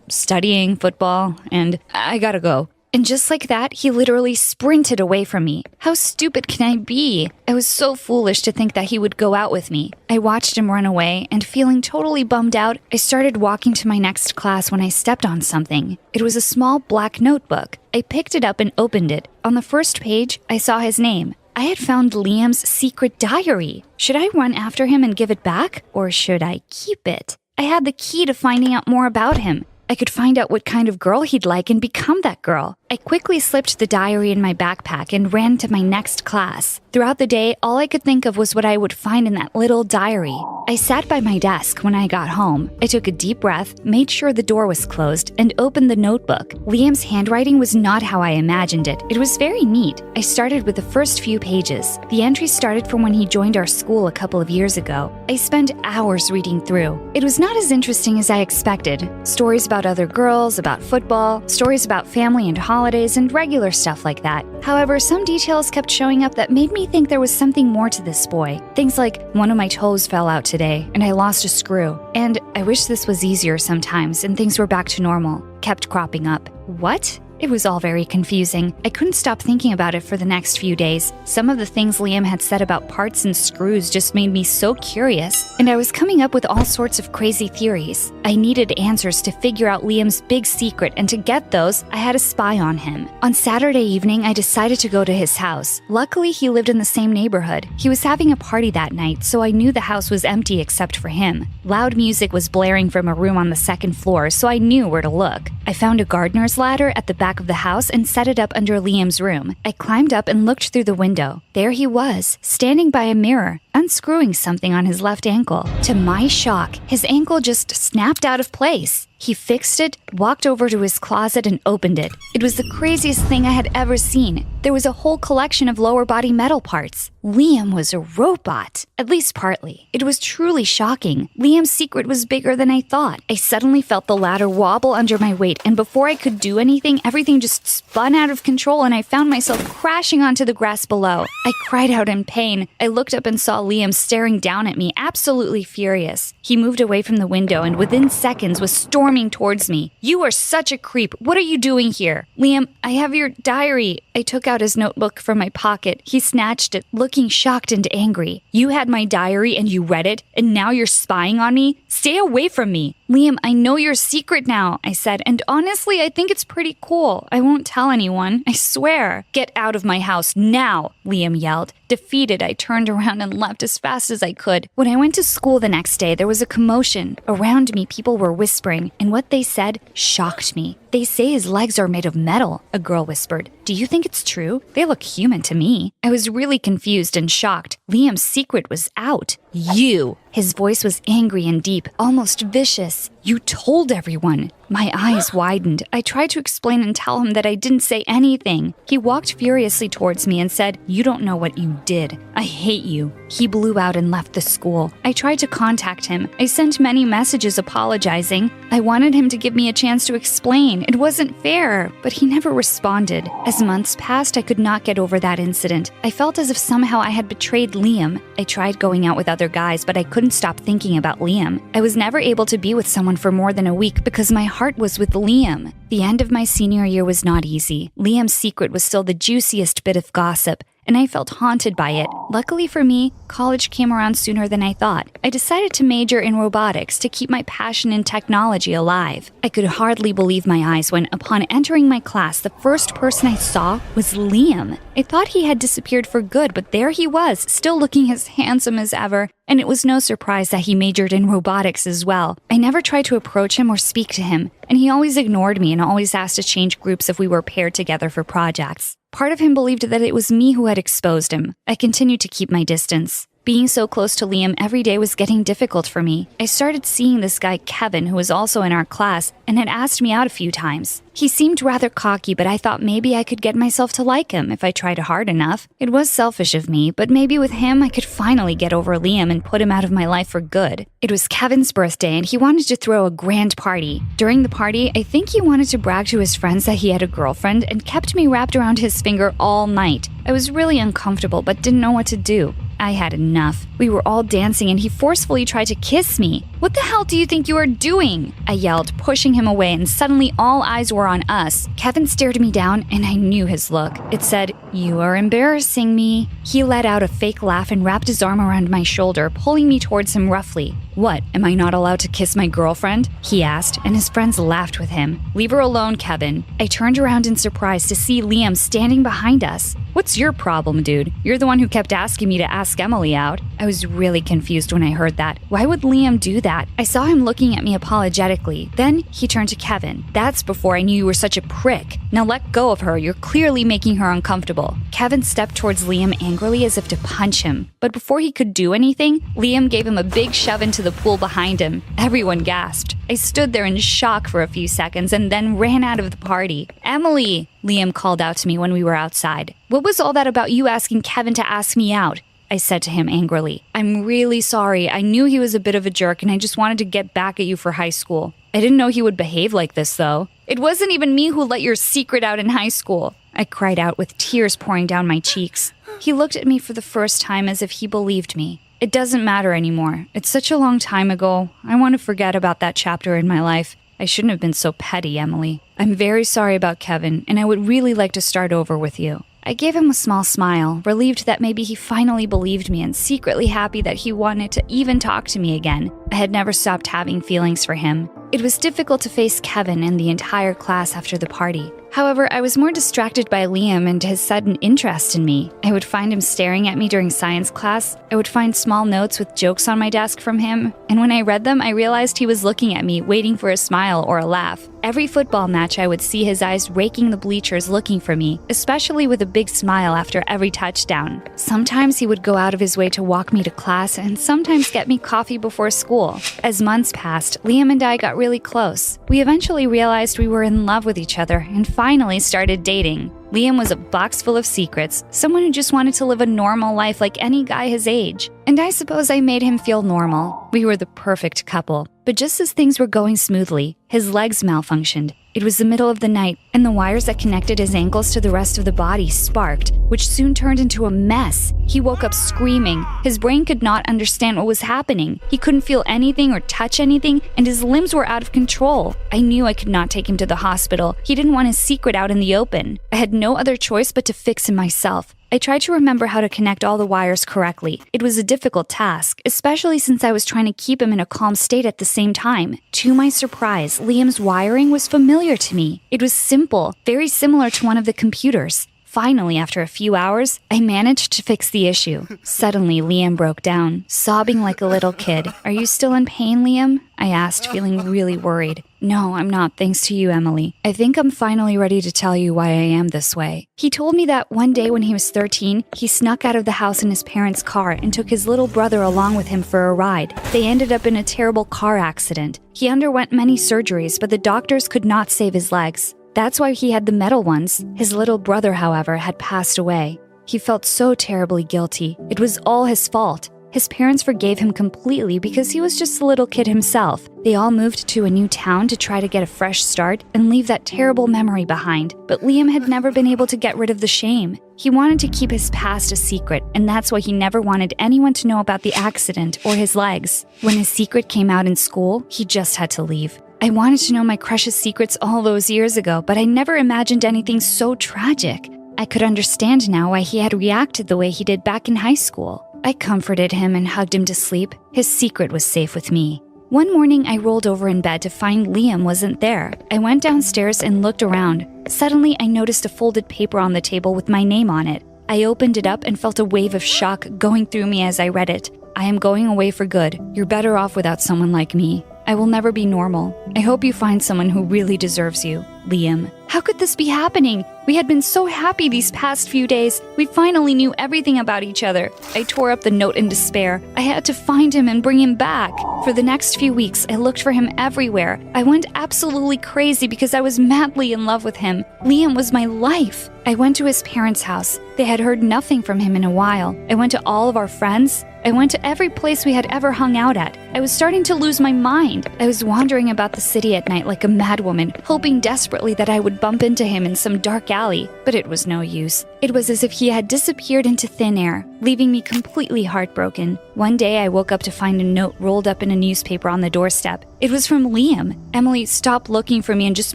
Studying, football, and I gotta go." And just like that, he literally sprinted away from me. How stupid can I be? I was so foolish to think that he would go out with me. I watched him run away, and feeling totally bummed out, I started walking to my next class when I stepped on something. It was a small black notebook. I picked it up and opened it. On the first page, I saw his name. I had found Liam's secret diary. Should I run after him and give it back, or should I keep it? I had the key to finding out more about him. I could find out what kind of girl he'd like and become that girl. I quickly slipped the diary in my backpack and ran to my next class. Throughout the day, all I could think of was what I would find in that little diary. I sat by my desk when I got home. I took a deep breath, made sure the door was closed, and opened the notebook. Liam's handwriting was not how I imagined it. It was very neat. I started with the first few pages. The entry started from when he joined our school a couple of years ago. I spent hours reading through. It was not as interesting as I expected. Stories about other girls, about football, stories about family and holidays, and regular stuff like that. However, some details kept showing up that made me think there was something more to this boy. Things like, one of my toes fell out today, and I lost a screw. And I wish this was easier sometimes and things were back to normal, kept cropping up. What? It was all very confusing. I couldn't stop thinking about it for the next few days. Some of the things Liam had said about parts and screws just made me so curious, and I was coming up with all sorts of crazy theories. I needed answers to figure out Liam's big secret, and to get those, I had a spy on him. On Saturday evening, I decided to go to his house. Luckily, he lived in the same neighborhood. He was having a party that night, so I knew the house was empty except for him. Loud music was blaring from a room on the second floor, so I knew where to look. I found a gardener's ladder at the back of the house and set it up under Liam's room. I climbed up and looked through the window. There he was, standing by a mirror, unscrewing something on his left ankle. To my shock, his ankle just snapped out of place. He fixed it, walked over to his closet, and opened it. It was the craziest thing I had ever seen. There was a whole collection of lower body metal parts. Liam was a robot, at least partly. It was truly shocking. Liam's secret was bigger than I thought. I suddenly felt the ladder wobble under my weight, and before I could do anything, everything just spun out of control, and I found myself crashing onto the grass below. I cried out in pain. I looked up and saw Liam staring down at me, absolutely furious. He moved away from the window, and within seconds was storming towards me. "You are such a creep. What are you doing here?" "Liam, I have your diary." I took out his notebook from my pocket. He snatched it, looking shocked and angry. "You had my diary and you read it, and now you're spying on me? Stay away from me." "Liam, I know your secret now," I said, "and honestly, I think it's pretty cool. I won't tell anyone, I swear." "Get out of my house now," Liam yelled. Defeated, I turned around and left as fast as I could. When I went to school the next day, there was a commotion. Around me, people were whispering, and what they said shocked me. They say his legs are made of metal, a girl whispered. Do you think it's true? They look human to me. I was really confused and shocked. Liam's secret was out. You! His voice was angry and deep, almost vicious. You told everyone. My eyes widened. I tried to explain and tell him that I didn't say anything. He walked furiously towards me and said, You don't know what you did. I hate you. He blew out and left the school. I tried to contact him. I sent many messages apologizing. I wanted him to give me a chance to explain. It wasn't fair, but he never responded. As months passed, I could not get over that incident. I felt as if somehow I had betrayed Liam. I tried going out with other guys, but I couldn't stop thinking about Liam. I was never able to be with someone for more than a week because my heart was with Liam. The end of my senior year was not easy. Liam's secret was still the juiciest bit of gossip, and I felt haunted by it. Luckily for me, college came around sooner than I thought. I decided to major in robotics to keep my passion in technology alive. I could hardly believe my eyes when, upon entering my class, the first person I saw was Liam. I thought he had disappeared for good, but there he was, still looking as handsome as ever, and it was no surprise that he majored in robotics as well. I never tried to approach him or speak to him, and he always ignored me and always asked to change groups if we were paired together for projects. Part of him believed that it was me who had exposed him. I continued to keep my distance. Being so close to Liam every day was getting difficult for me. I started seeing this guy Kevin, who was also in our class, and had asked me out a few times. He seemed rather cocky, but I thought maybe I could get myself to like him if I tried hard enough. It was selfish of me, but maybe with him I could finally get over Liam and put him out of my life for good. It was Kevin's birthday, and he wanted to throw a grand party. During the party, I think he wanted to brag to his friends that he had a girlfriend and kept me wrapped around his finger all night. I was really uncomfortable, but didn't know what to do. I had enough. We were all dancing and he forcefully tried to kiss me. What the hell do you think you are doing? I yelled, pushing him away, and suddenly all eyes were on us. Kevin stared me down and I knew his look. It said, You are embarrassing me. He let out a fake laugh and wrapped his arm around my shoulder, pulling me towards him roughly. What, am I not allowed to kiss my girlfriend? He asked, and his friends laughed with him. Leave her alone, Kevin. I turned around in surprise to see Liam standing behind us. What's your problem, dude? You're the one who kept asking me to ask Emily out. I was really confused when I heard that. Why would Liam do that? I saw him looking at me apologetically. Then he turned to Kevin. That's before I knew you were such a prick. Now let go of her. You're clearly making her uncomfortable. Kevin stepped towards Liam angrily as if to punch him. But before he could do anything, Liam gave him a big shove into the pool behind him. Everyone gasped. I stood there in shock for a few seconds and then ran out of the party. Emily, Liam called out to me when we were outside. What was all that about you asking Kevin to ask me out? I said to him angrily. I'm really sorry. I knew he was a bit of a jerk and I just wanted to get back at you for high school. I didn't know he would behave like this, though. It wasn't even me who let your secret out in high school. I cried out with tears pouring down my cheeks. He looked at me for the first time as if he believed me. It doesn't matter anymore. It's such a long time ago. I want to forget about that chapter in my life. I shouldn't have been so petty, Emily. I'm very sorry about Kevin, and I would really like to start over with you. I gave him a small smile, relieved that maybe he finally believed me and secretly happy that he wanted to even talk to me again. I had never stopped having feelings for him. It was difficult to face Kevin and the entire class after the party. However, I was more distracted by Liam and his sudden interest in me. I would find him staring at me during science class. I would find small notes with jokes on my desk from him. And when I read them, I realized he was looking at me, waiting for a smile or a laugh. Every football match, I would see his eyes raking the bleachers looking for me, especially with a big smile after every touchdown. Sometimes he would go out of his way to walk me to class and sometimes get me coffee before school. As months passed, Liam and I got really close. We eventually realized we were in love with each other and finally started dating. Liam was a box full of secrets, someone who just wanted to live a normal life like any guy his age. And I suppose I made him feel normal. We were the perfect couple. But just as things were going smoothly, his legs malfunctioned. It was the middle of the night, and the wires that connected his ankles to the rest of the body sparked, which soon turned into a mess. He woke up screaming. His brain could not understand what was happening. He couldn't feel anything or touch anything, and his limbs were out of control. I knew I could not take him to the hospital. He didn't want his secret out in the open. I had no other choice but to fix him myself. I tried to remember how to connect all the wires correctly. It was a difficult task, especially since I was trying to keep him in a calm state at the same time. To my surprise, Liam's wiring was familiar to me. It was simple, very similar to one of the computers. Finally, after a few hours, I managed to fix the issue. Suddenly, Liam broke down, sobbing like a little kid. Are you still in pain, Liam? I asked, feeling really worried. No, I'm not, thanks to you, Emily. I think I'm finally ready to tell you why I am this way. He told me that one day when he was 13, he snuck out of the house in his parents' car and took his little brother along with him for a ride. They ended up in a terrible car accident. He underwent many surgeries, but the doctors could not save his legs. That's why he had the metal ones. His little brother, however, had passed away. He felt so terribly guilty. It was all his fault. His parents forgave him completely because he was just a little kid himself. They all moved to a new town to try to get a fresh start and leave that terrible memory behind. But Liam had never been able to get rid of the shame. He wanted to keep his past a secret, and that's why he never wanted anyone to know about the accident or his legs. When his secret came out in school, he just had to leave. I wanted to know my crush's secrets all those years ago, but I never imagined anything so tragic. I could understand now why he had reacted the way he did back in high school. I comforted him and hugged him to sleep. His secret was safe with me. One morning, I rolled over in bed to find Liam wasn't there. I went downstairs and looked around. Suddenly, I noticed a folded paper on the table with my name on it. I opened it up and felt a wave of shock going through me as I read it. I am going away for good. You're better off without someone like me. I will never be normal. I hope you find someone who really deserves you. Liam. How could this be happening? We had been so happy these past few days. We finally knew everything about each other. I tore up the note in despair. I had to find him and bring him back. For the next few weeks, I looked for him everywhere. I went absolutely crazy because I was madly in love with him. Liam was my life. I went to his parents' house. They had heard nothing from him in a while. I went to all of our friends. I went to every place we had ever hung out at. I was starting to lose my mind. I was wandering about the city at night like a madwoman, hoping desperately that I would bump into him in some dark alley, but it was no use. It was as if he had disappeared into thin air, leaving me completely heartbroken. One day I woke up to find a note rolled up in a newspaper on the doorstep. It was from Liam. Emily, stop looking for me and just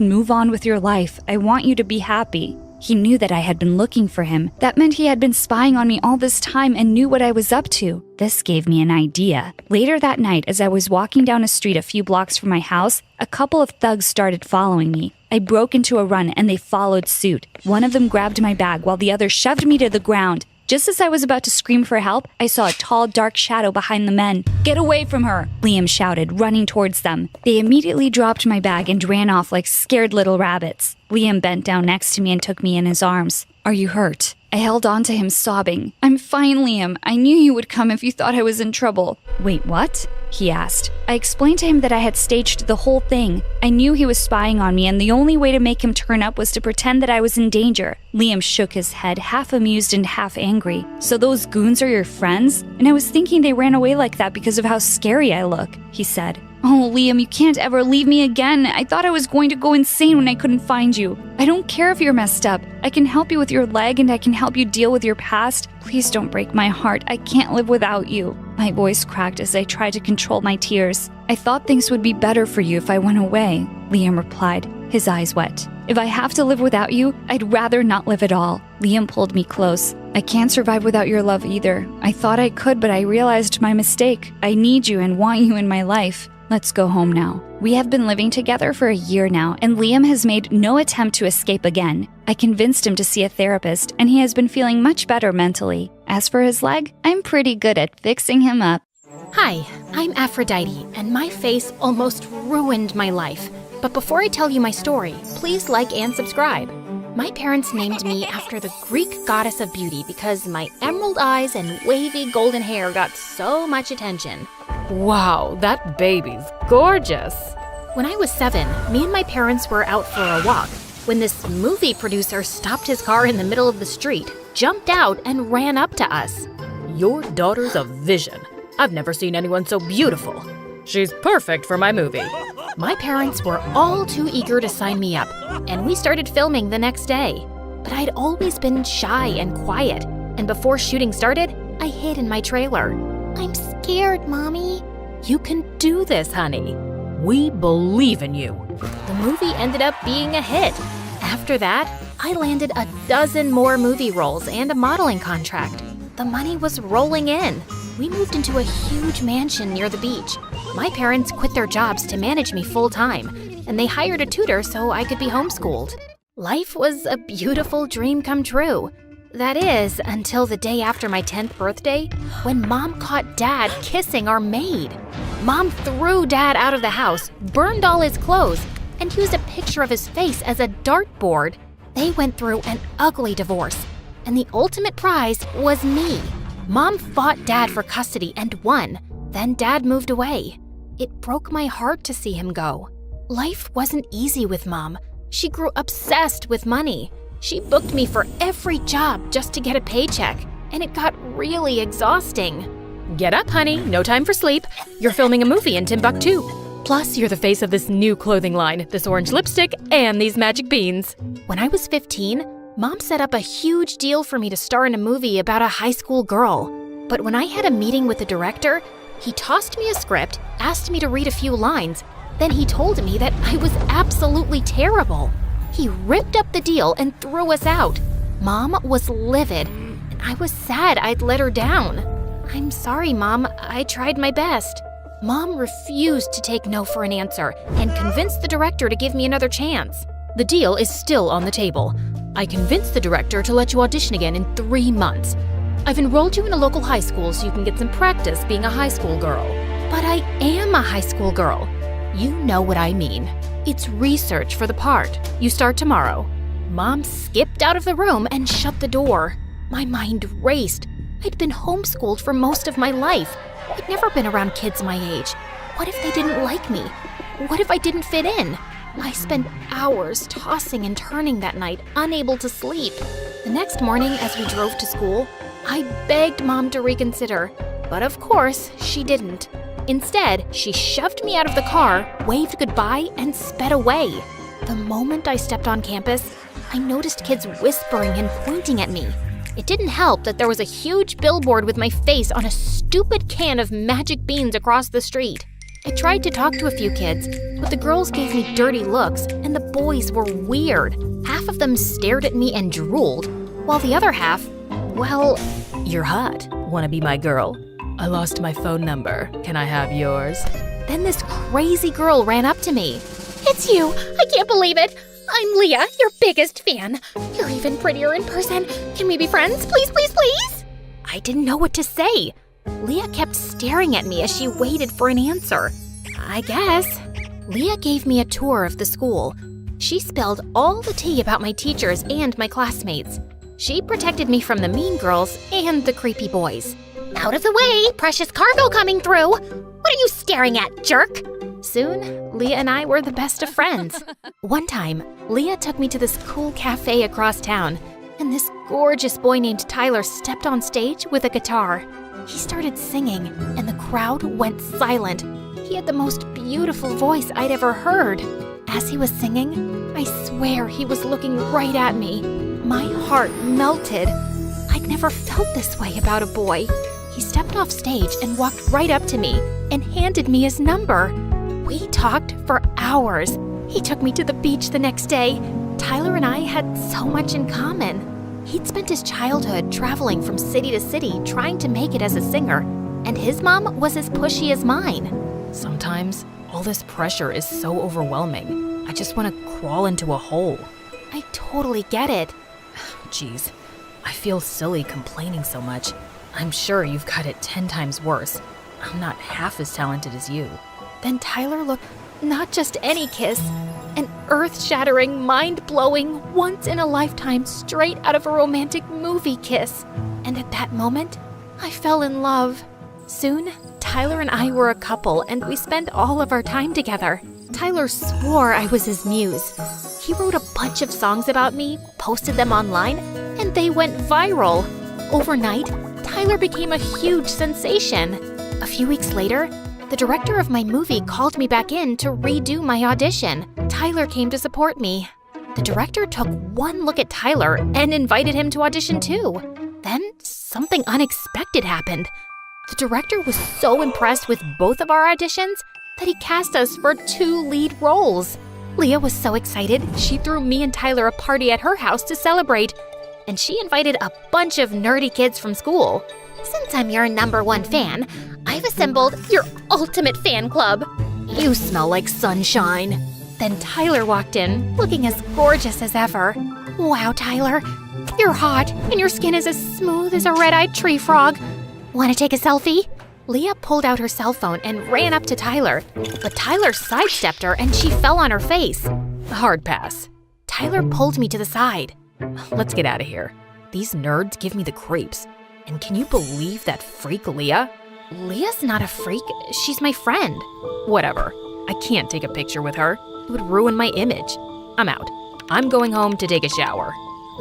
move on with your life. I want you to be happy. He knew that I had been looking for him. That meant he had been spying on me all this time and knew what I was up to. This gave me an idea. Later that night, as I was walking down a street a few blocks from my house, a couple of thugs started following me. I broke into a run and they followed suit. One of them grabbed my bag while the other shoved me to the ground. Just as I was about to scream for help, I saw a tall, dark shadow behind the men. Get away from her, Liam shouted, running towards them. They immediately dropped my bag and ran off like scared little rabbits. Liam bent down next to me and took me in his arms. Are you hurt? I held on to him, sobbing. I'm fine, Liam. I knew you would come if you thought I was in trouble. Wait, what? He asked. I explained to him that I had staged the whole thing. I knew he was spying on me, and the only way to make him turn up was to pretend that I was in danger. Liam shook his head, half amused and half angry. So those goons are your friends? And I was thinking they ran away like that because of how scary I look, he said. Oh, Liam, you can't ever leave me again. I thought I was going to go insane when I couldn't find you. I don't care if you're messed up. I can help you with your leg and I can help you deal with your past. Please don't break my heart. I can't live without you. My voice cracked as I tried to control my tears. I thought things would be better for you if I went away, Liam replied, his eyes wet. If I have to live without you, I'd rather not live at all. Liam pulled me close. I can't survive without your love either. I thought I could, but I realized my mistake. I need you and want you in my life. Let's go home now. We have been living together for a year now, and Liam has made no attempt to escape again. I convinced him to see a therapist, and he has been feeling much better mentally. As for his leg, I'm pretty good at fixing him up. Hi, I'm Aphrodite, and my face almost ruined my life. But before I tell you my story, please like and subscribe. My parents named me after the Greek goddess of beauty because my emerald eyes and wavy golden hair got so much attention. Wow, that baby's gorgeous. When I was 7, me and my parents were out for a walk when this movie producer stopped his car in the middle of the street, jumped out, and ran up to us. Your daughter's a vision. I've never seen anyone so beautiful. She's perfect for my movie. My parents were all too eager to sign me up, and we started filming the next day. But I'd always been shy and quiet, and before shooting started, I hid in my trailer. I'm scared, Mommy. You can do this, honey. We believe in you. The movie ended up being a hit. After that, I landed a dozen more movie roles and a modeling contract. The money was rolling in. We moved into a huge mansion near the beach. My parents quit their jobs to manage me full-time, and they hired a tutor so I could be homeschooled. Life was a beautiful dream come true. That is, until the day after my 10th birthday, when Mom caught Dad kissing our maid. Mom threw Dad out of the house, burned all his clothes, and used a picture of his face as a dartboard. They went through an ugly divorce, and the ultimate prize was me. Mom fought Dad for custody and won. Then Dad moved away. It broke my heart to see him go. Life wasn't easy with Mom. She grew obsessed with money. She booked me for every job just to get a paycheck, and it got really exhausting. Get up, honey. No time for sleep. You're filming a movie in Timbuktu. Plus, you're the face of this new clothing line, this orange lipstick, and these magic beans. When I was 15, Mom set up a huge deal for me to star in a movie about a high school girl. But when I had a meeting with the director, he tossed me a script, asked me to read a few lines. Then he told me that I was absolutely terrible. He ripped up the deal and threw us out. Mom was livid, and I was sad I'd let her down. I'm sorry, Mom. I tried my best. Mom refused to take no for an answer and convinced the director to give me another chance. The deal is still on the table. I convinced the director to let you audition again in 3 months. I've enrolled you in a local high school so you can get some practice being a high school girl. But I am a high school girl. You know what I mean. It's research for the part. You start tomorrow. Mom skipped out of the room and shut the door. My mind raced. I'd been homeschooled for most of my life. I'd never been around kids my age. What if they didn't like me? What if I didn't fit in? I spent hours tossing and turning that night, unable to sleep. The next morning, as we drove to school, I begged Mom to reconsider. But of course, she didn't. Instead, she shoved me out of the car, waved goodbye, and sped away. The moment I stepped on campus, I noticed kids whispering and pointing at me. It didn't help that there was a huge billboard with my face on a stupid can of magic beans across the street. I tried to talk to a few kids, but the girls gave me dirty looks, and the boys were weird. Half of them stared at me and drooled, while the other half, well, you're hot. Wanna be my girl? I lost my phone number. Can I have yours? Then this crazy girl ran up to me. It's you! I can't believe it! I'm Leah, your biggest fan. You're even prettier in person. Can we be friends? Please, please, please? I didn't know what to say. Leah kept staring at me as she waited for an answer. I guess. Leah gave me a tour of the school. She spilled all the tea about my teachers and my classmates. She protected me from the mean girls and the creepy boys. Out of the way! Precious cargo coming through! What are you staring at, jerk? Soon, Leah and I were the best of friends. One time, Leah took me to this cool cafe across town, and this gorgeous boy named Tyler stepped on stage with a guitar. He started singing, and the crowd went silent. He had the most beautiful voice I'd ever heard. As he was singing, I swear he was looking right at me. My heart melted. I'd never felt this way about a boy. He stepped off stage and walked right up to me and handed me his number. We talked for hours. He took me to the beach the next day. Tyler and I had so much in common. He'd spent his childhood traveling from city to city trying to make it as a singer, and his mom was as pushy as mine. Sometimes all this pressure is so overwhelming. I just want to crawl into a hole. I totally get it. Jeez, I feel silly complaining so much. I'm sure you've got it 10 times worse. I'm not half as talented as you. Then Tyler looked not just any kiss, an earth-shattering, mind-blowing, once-in-a-lifetime, straight out of a romantic movie kiss. And at that moment, I fell in love. Soon, Tyler and I were a couple, and we spent all of our time together. Tyler swore I was his muse. He wrote a bunch of songs about me, posted them online, and they went viral. Overnight, Tyler became a huge sensation. A few weeks later, the director of my movie called me back in to redo my audition. Tyler came to support me. The director took one look at Tyler and invited him to audition too. Then something unexpected happened. The director was so impressed with both of our auditions that he cast us for 2 lead roles. Leah was so excited, she threw me and Tyler a party at her house to celebrate. And she invited a bunch of nerdy kids from school. Since I'm your #1 fan, I've assembled your ultimate fan club. You smell like sunshine. Then Tyler walked in, looking as gorgeous as ever. Wow, Tyler, you're hot, and your skin is as smooth as a red-eyed tree frog. Want to take a selfie? Leah pulled out her cell phone and ran up to Tyler, but Tyler sidestepped her and she fell on her face. Hard pass. Tyler pulled me to the side. Let's get out of here. These nerds give me the creeps. And can you believe that freak Leah? Leah's not a freak, she's my friend. Whatever. I can't take a picture with her. It would ruin my image. I'm out. I'm going home to take a shower.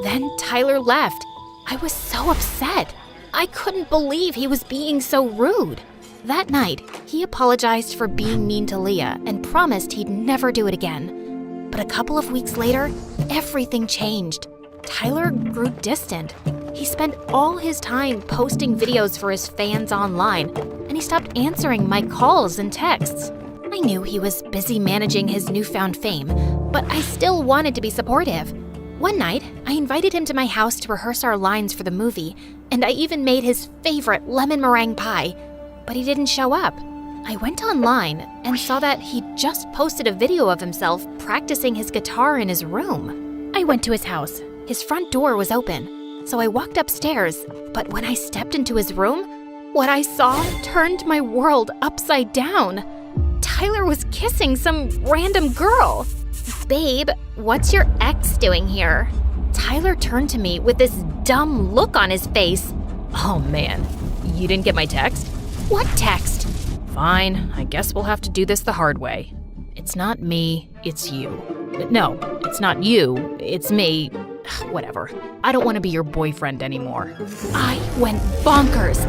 Then Tyler left. I was so upset. I couldn't believe he was being so rude. That night, he apologized for being mean to Leah and promised he'd never do it again. But a couple of weeks later, everything changed. Tyler grew distant. He spent all his time posting videos for his fans online, and he stopped answering my calls and texts. I knew he was busy managing his newfound fame, but I still wanted to be supportive. One night, I invited him to my house to rehearse our lines for the movie, and I even made his favorite lemon meringue pie, but he didn't show up. I went online and saw that he just posted a video of himself practicing his guitar in his room. I went to his house. His front door was open, so I walked upstairs, but when I stepped into his room, what I saw turned my world upside down. Tyler was kissing some random girl. Babe, what's your ex doing here? Tyler turned to me with this dumb look on his face. Oh man, you didn't get my text? What text? Fine, I guess we'll have to do this the hard way. It's not me, it's you. No, it's not you, it's me. Whatever. I don't want to be your boyfriend anymore. I went bonkers.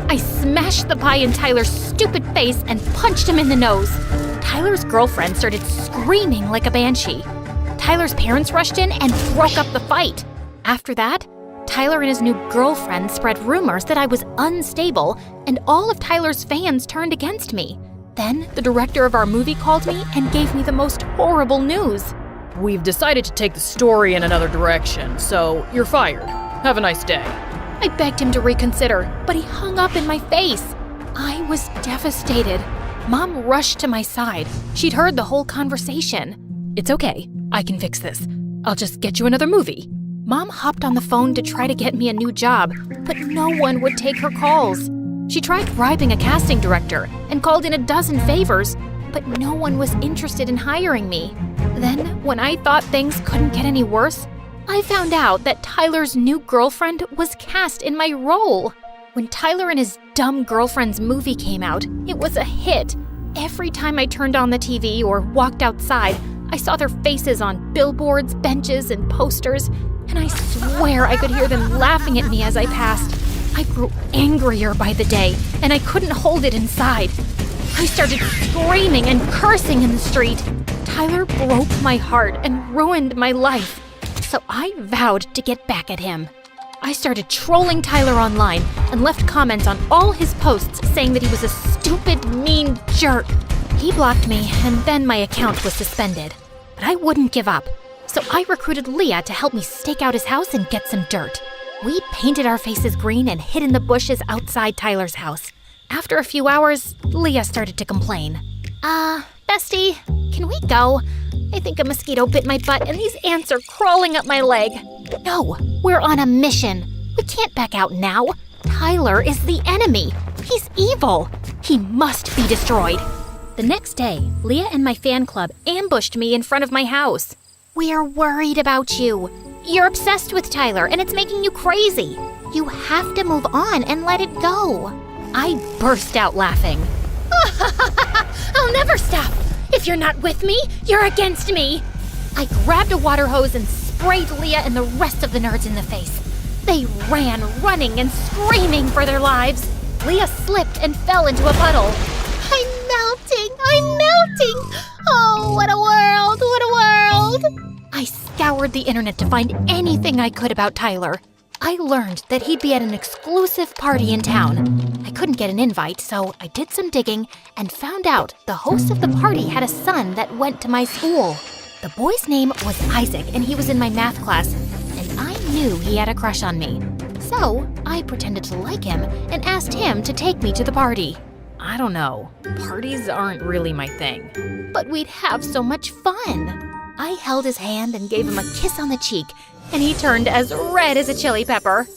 I smashed the pie in Tyler's stupid face and punched him in the nose. Tyler's girlfriend started screaming like a banshee. Tyler's parents rushed in and broke up the fight. After that, Tyler and his new girlfriend spread rumors that I was unstable, and all of Tyler's fans turned against me. Then the director of our movie called me and gave me the most horrible news. We've decided to take the story in another direction, so you're fired. Have a nice day. I begged him to reconsider, but he hung up in my face. I was devastated. Mom rushed to my side. She'd heard the whole conversation. It's okay. I can fix this. I'll just get you another movie. Mom hopped on the phone to try to get me a new job, but no one would take her calls. She tried bribing a casting director and called in a dozen favors, but no one was interested in hiring me. Then, when I thought things couldn't get any worse, I found out that Tyler's new girlfriend was cast in my role. When Tyler and his dumb girlfriend's movie came out, it was a hit. Every time I turned on the TV or walked outside, I saw their faces on billboards, benches, and posters, and I swear I could hear them laughing at me as I passed. I grew angrier by the day, and I couldn't hold it inside. I started screaming and cursing in the street. Tyler broke my heart and ruined my life, so I vowed to get back at him. I started trolling Tyler online and left comments on all his posts saying that he was a stupid, mean jerk. He blocked me, and then my account was suspended. But I wouldn't give up, so I recruited Leah to help me stake out his house and get some dirt. We painted our faces green and hid in the bushes outside Tyler's house. After a few hours, Leah started to complain. Bestie, can we go? I think a mosquito bit my butt and these ants are crawling up my leg. No, we're on a mission. We can't back out now. Tyler is the enemy. He's evil. He must be destroyed. The next day, Leah and my fan club ambushed me in front of my house. We are worried about you. You're obsessed with Tyler and it's making you crazy. You have to move on and let it go. I burst out laughing. I'll never stop. If you're not with me, you're against me. I grabbed a water hose and sprayed Leah and the rest of the nerds in the face. They ran, running and screaming for their lives. Leah slipped and fell into a puddle. I'm melting. Oh, what a world. I scoured the internet to find anything I could about Tyler. I learned that he'd be at an exclusive party in town. I couldn't get an invite, so I did some digging and found out the host of the party had a son that went to my school. The boy's name was Isaac, and he was in my math class, and I knew he had a crush on me. So I pretended to like him and asked him to take me to the party. I don't know. Parties aren't really my thing. But we'd have so much fun. I held his hand and gave him a kiss on the cheek, and he turned as red as a chili pepper.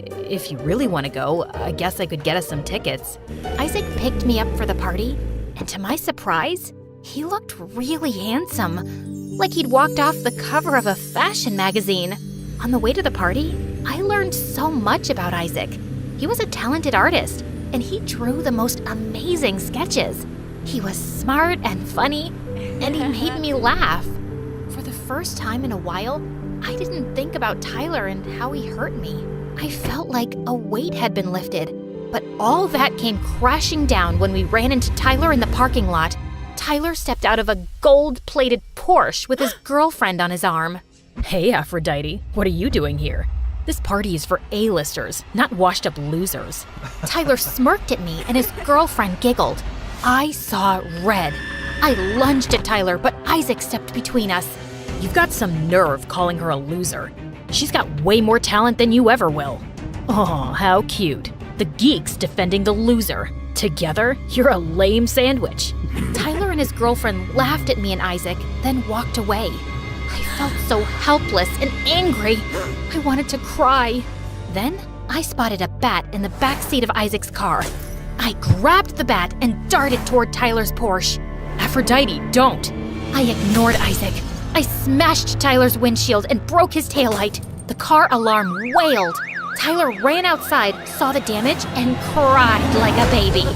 If you really want to go, I guess I could get us some tickets. Isaac picked me up for the party, and to my surprise, he looked really handsome, like he'd walked off the cover of a fashion magazine. On the way to the party, I learned so much about Isaac. He was a talented artist, and he drew the most amazing sketches. He was smart and funny, and he made me laugh. For the first time in a while, I didn't think about Tyler and how he hurt me. I felt like a weight had been lifted, but all that came crashing down when we ran into Tyler in the parking lot. Tyler stepped out of a gold-plated Porsche with his girlfriend on his arm. Hey, Aphrodite, what are you doing here? This party is for A-listers, not washed-up losers. Tyler smirked at me and his girlfriend giggled. I saw red. I lunged at Tyler, but Isaac stepped between us. You've got some nerve calling her a loser. She's got way more talent than you ever will. Oh, how cute. The geeks defending the loser. Together, you're a lame sandwich. Tyler and his girlfriend laughed at me and Isaac, then walked away. I felt so helpless and angry. I wanted to cry. Then I spotted a bat in the back seat of Isaac's car. I grabbed the bat and darted toward Tyler's Porsche. Aphrodite, don't! I ignored Isaac. I smashed Tyler's windshield and broke his taillight. The car alarm wailed. Tyler ran outside, saw the damage, and cried like a baby.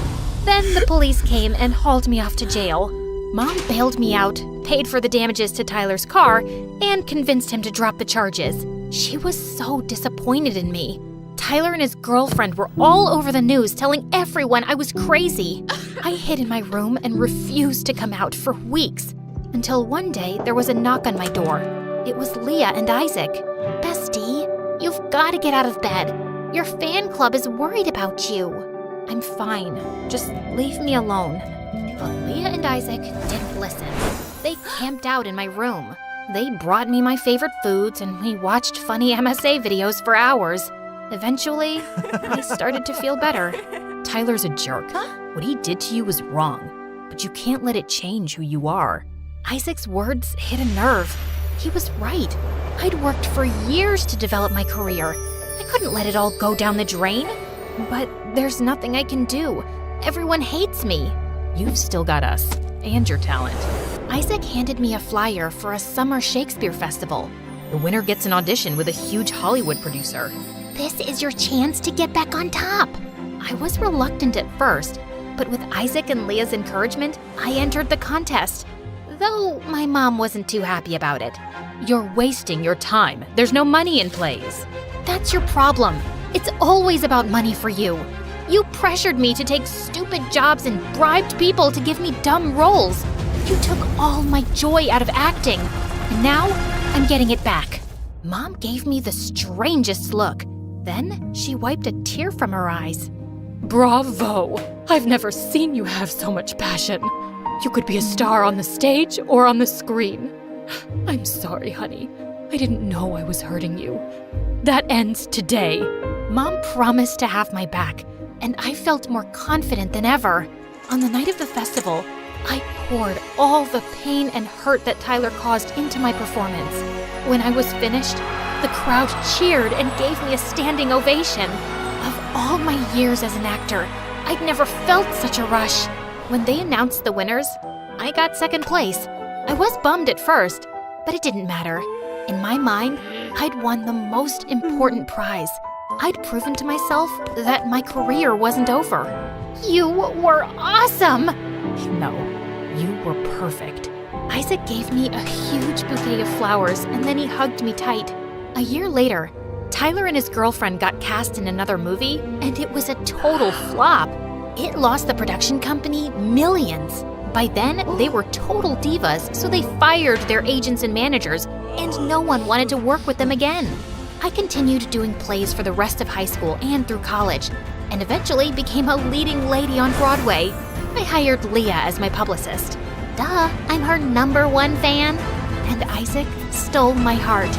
Then the police came and hauled me off to jail. Mom bailed me out, paid for the damages to Tyler's car, and convinced him to drop the charges. She was so disappointed in me. Tyler and his girlfriend were all over the news telling everyone I was crazy. I hid in my room and refused to come out for weeks. Until one day, there was a knock on my door. It was Leah and Isaac. Bestie, you've got to get out of bed. Your fan club is worried about you. I'm fine. Just leave me alone. But Leah and Isaac didn't listen. They camped out in my room. They brought me my favorite foods, and we watched funny MSA videos for hours. Eventually, I started to feel better. Tyler's a jerk. What he did to you was wrong, but you can't let it change who you are. Isaac's words hit a nerve. He was right. I'd worked for years to develop my career. I couldn't let it all go down the drain. But there's nothing I can do. Everyone hates me. You've still got us, and your talent. Isaac handed me a flyer for a summer Shakespeare festival. The winner gets an audition with a huge Hollywood producer. This is your chance to get back on top. I was reluctant at first, but with Isaac and Leah's encouragement, I entered the contest. Though my mom wasn't too happy about it. You're wasting your time. There's no money in plays. That's your problem. It's always about money for you. You pressured me to take stupid jobs and bribed people to give me dumb roles. You took all my joy out of acting. And now, I'm getting it back. Mom gave me the strangest look. Then, she wiped a tear from her eyes. Bravo! I've never seen you have so much passion. You could be a star on the stage or on the screen. I'm sorry, honey. I didn't know I was hurting you. That ends today. Mom promised to have my back, and I felt more confident than ever. On the night of the festival, I poured all the pain and hurt that Tyler caused into my performance. When I was finished, the crowd cheered and gave me a standing ovation. Of all my years as an actor, I'd never felt such a rush. When they announced the winners, I got second place. I was bummed at first, but it didn't matter. In my mind, I'd won the most important prize. I'd proven to myself that my career wasn't over. You were awesome! No, you were perfect. Isaac gave me a huge bouquet of flowers, and then he hugged me tight. A year later, Tyler and his girlfriend got cast in another movie, and it was a total flop. It lost the production company millions. By then, they were total divas, so they fired their agents and managers, and no one wanted to work with them again. I continued doing plays for the rest of high school and through college, and eventually became a leading lady on Broadway. I hired Leah as my publicist. Duh, I'm her #1 fan. And Isaac stole my heart.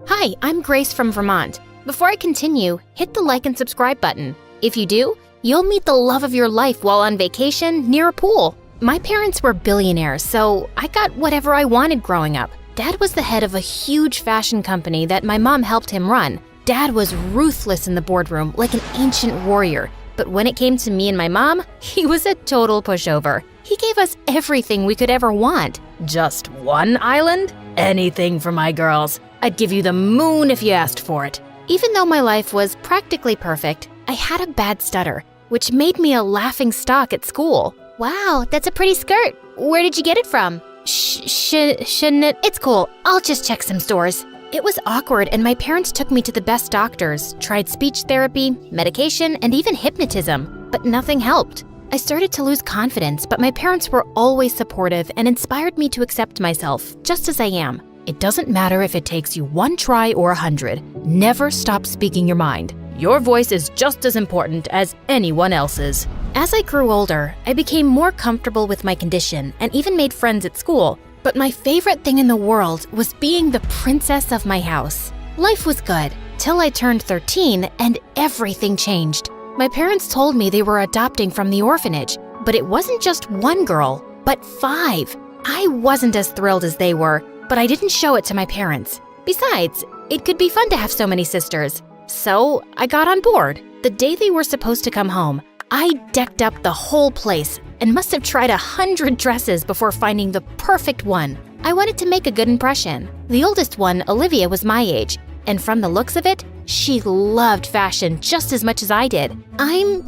Hi, I'm Grace from Vermont. Before I continue, hit the like and subscribe button. If you do, you'll meet the love of your life while on vacation near a pool. My parents were billionaires, so I got whatever I wanted growing up. Dad was the head of a huge fashion company that my mom helped him run. Dad was ruthless in the boardroom, like an ancient warrior. But when it came to me and my mom, he was a total pushover. He gave us everything we could ever want. Just one island? Anything for my girls. I'd give you the moon if you asked for it. Even though my life was practically perfect, I had a bad stutter, which made me a laughing stock at school. Wow, that's a pretty skirt. Where did you get it from? Shouldn't it? It's cool. I'll just check some stores. It was awkward, and my parents took me to the best doctors, tried speech therapy, medication, and even hypnotism, but nothing helped. I started to lose confidence, but my parents were always supportive and inspired me to accept myself, just as I am. It doesn't matter if it takes you 1 try or 100. Never stop speaking your mind. Your voice is just as important as anyone else's. As I grew older, I became more comfortable with my condition and even made friends at school. But my favorite thing in the world was being the princess of my house. Life was good, till I turned 13 and everything changed. My parents told me they were adopting from the orphanage, but it wasn't just 1 girl, but 5. I wasn't as thrilled as they were, but I didn't show it to my parents. Besides, it could be fun to have so many sisters. So I got on board. The day they were supposed to come home, I decked up the whole place and must have tried 100 dresses before finding the perfect one. I wanted to make a good impression. The oldest one, Olivia, was my age, and from the looks of it, she loved fashion just as much as I did. I'm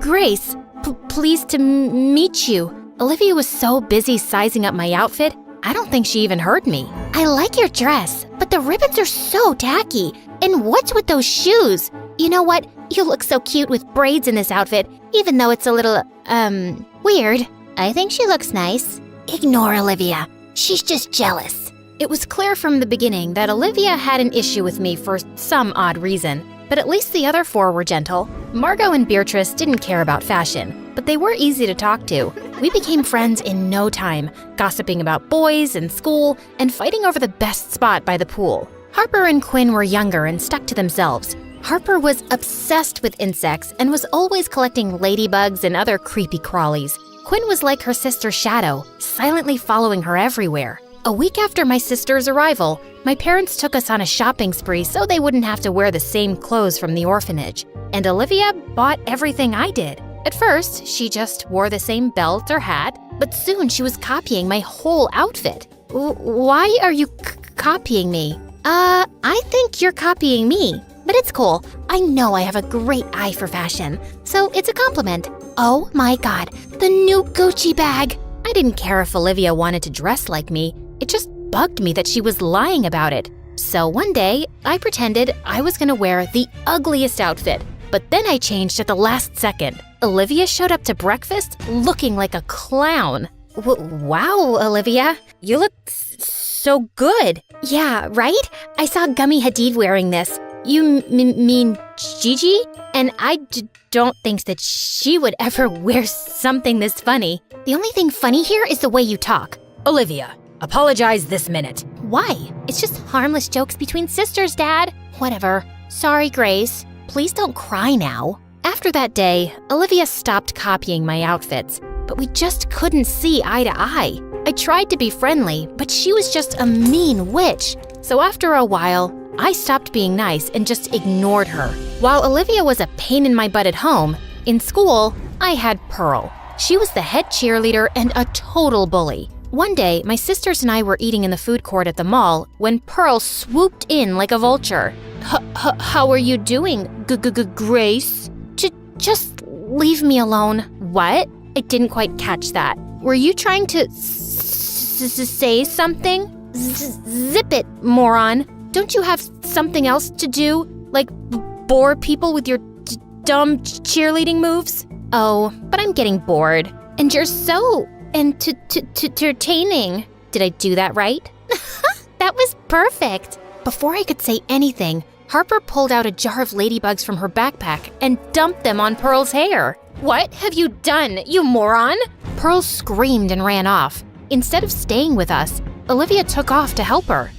Grace. Pleased to meet you. Olivia was so busy sizing up my outfit, I don't think she even heard me. I like your dress, but the ribbons are so tacky. And what's with those shoes? You know what? You look so cute with braids in this outfit, even though it's a little, weird. I think she looks nice. Ignore Olivia. She's just jealous. It was clear from the beginning that Olivia had an issue with me for some odd reason, but at least the other 4 were gentle. Margot and Beatrice didn't care about fashion, but they were easy to talk to. We became friends in no time, gossiping about boys and school, and fighting over the best spot by the pool. Harper and Quinn were younger and stuck to themselves. Harper was obsessed with insects and was always collecting ladybugs and other creepy crawlies. Quinn was like her sister's shadow, silently following her everywhere. A week after my sister's arrival, my parents took us on a shopping spree so they wouldn't have to wear the same clothes from the orphanage. And Olivia bought everything I did. At first, she just wore the same belt or hat, but soon she was copying my whole outfit. Why are you copying me? I think you're copying me, but it's cool. I know I have a great eye for fashion, so it's a compliment. Oh my God, the new Gucci bag! I didn't care if Olivia wanted to dress like me. It just bugged me that she was lying about it. So one day, I pretended I was gonna wear the ugliest outfit, but then I changed at the last second. Olivia showed up to breakfast looking like a clown. Wow, Olivia, you look so good. Yeah, right? I saw Gummy Hadid wearing this. You mean Gigi? And I don't think that she would ever wear something this funny. The only thing funny here is the way you talk. Olivia, apologize this minute. Why? It's just harmless jokes between sisters, Dad. Whatever. Sorry, Grace. Please don't cry now. After that day, Olivia stopped copying my outfits, but we just couldn't see eye to eye. I tried to be friendly, but she was just a mean witch. So after a while, I stopped being nice and just ignored her. While Olivia was a pain in my butt at home, in school, I had Pearl. She was the head cheerleader and a total bully. One day, my sisters and I were eating in the food court at the mall when Pearl swooped in like a vulture. How are you doing, Grace? Just leave me alone. What? I didn't quite catch that. Were you trying to say something? Zip it, moron. Don't you have something else to do? Like bore people with your dumb cheerleading moves? Oh, but I'm getting bored. And you're so entertaining. Did I do that right? That was perfect. Before I could say anything, Harper pulled out a jar of ladybugs from her backpack and dumped them on Pearl's hair. What have you done, you moron? Pearl screamed and ran off. Instead of staying with us, Olivia took off to help her.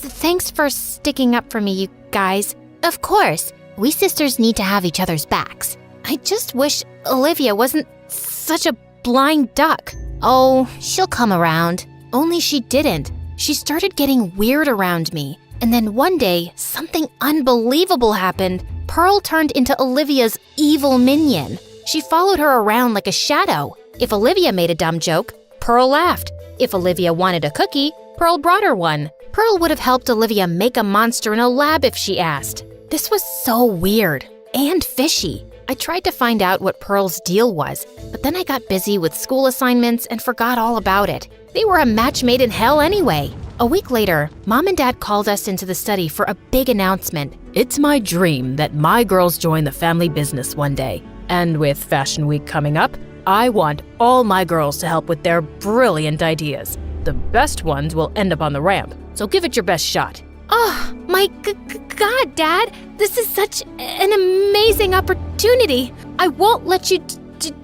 Thanks for sticking up for me, you guys. Of course. We sisters need to have each other's backs. I just wish Olivia wasn't such a blind duck. Oh, she'll come around. Only she didn't. She started getting weird around me. And then one day, something unbelievable happened. Pearl turned into Olivia's evil minion. She followed her around like a shadow. If Olivia made a dumb joke, Pearl laughed. If Olivia wanted a cookie, Pearl brought her one. Pearl would have helped Olivia make a monster in a lab if she asked. This was so weird and fishy. I tried to find out what Pearl's deal was, but then I got busy with school assignments and forgot all about it. They were a match made in hell anyway. A week later, Mom and Dad called us into the study for a big announcement. It's my dream that my girls join the family business one day. And with Fashion Week coming up, I want all my girls to help with their brilliant ideas. The best ones will end up on the ramp, so give it your best shot. Oh, my God, Dad. This is such an amazing opportunity. I won't let you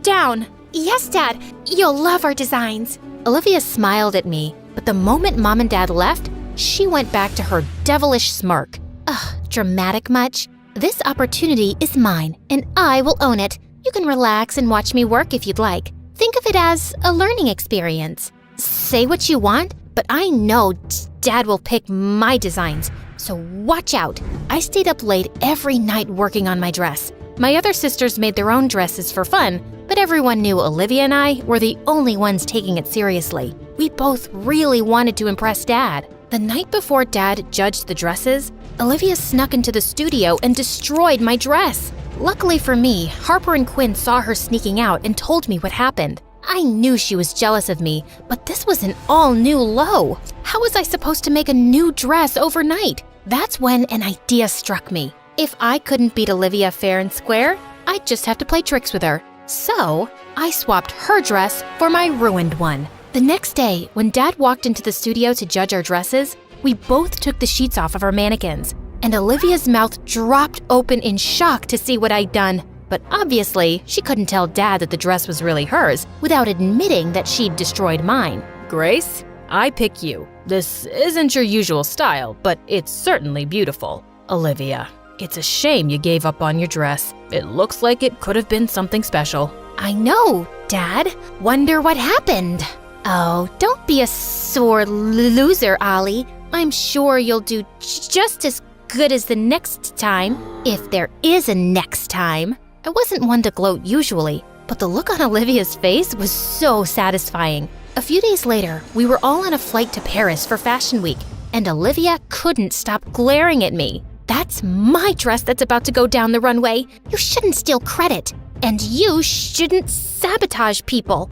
down. Yes, Dad. You'll love our designs. Olivia smiled at me, but the moment Mom and Dad left, she went back to her devilish smirk. Ugh, dramatic much? This opportunity is mine, and I will own it. You can relax and watch me work if you'd like. Think of it as a learning experience. Say what you want, but I know Dad will pick my designs, so watch out. I stayed up late every night working on my dress. My other sisters made their own dresses for fun, but everyone knew Olivia and I were the only ones taking it seriously. We both really wanted to impress Dad. The night before Dad judged the dresses, Olivia snuck into the studio and destroyed my dress. Luckily for me, Harper and Quinn saw her sneaking out and told me what happened. I knew she was jealous of me, but this was an all-new low. How was I supposed to make a new dress overnight? That's when an idea struck me. If I couldn't beat Olivia fair and square, I'd just have to play tricks with her. So, I swapped her dress for my ruined one. The next day, when Dad walked into the studio to judge our dresses, we both took the sheets off of our mannequins, and Olivia's mouth dropped open in shock to see what I'd done. But obviously, she couldn't tell Dad that the dress was really hers without admitting that she'd destroyed mine. Grace, I pick you. This isn't your usual style, but it's certainly beautiful. Olivia, it's a shame you gave up on your dress. It looks like it could have been something special. I know, Dad. Wonder what happened. Oh, don't be a sore loser, Ollie. I'm sure you'll do just as good as the next time, if there is a next time. I wasn't one to gloat usually, but the look on Olivia's face was so satisfying. A few days later, we were all on a flight to Paris for Fashion Week, and Olivia couldn't stop glaring at me. That's my dress that's about to go down the runway. You shouldn't steal credit, and you shouldn't sabotage people.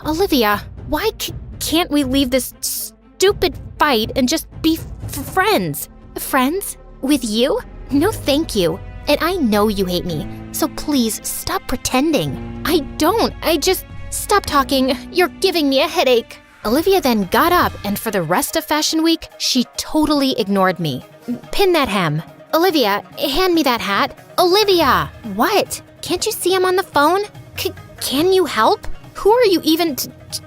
Olivia, why can't we leave this stupid fight and just be friends? Friends? With you? No thank you. And I know you hate me, so please stop pretending. I don't. Stop talking. You're giving me a headache. Olivia then got up, and for the rest of Fashion Week, she totally ignored me. Pin that hem. Olivia, hand me that hat. Olivia! What? Can't you see I'm on the phone? Can you help? Who are you even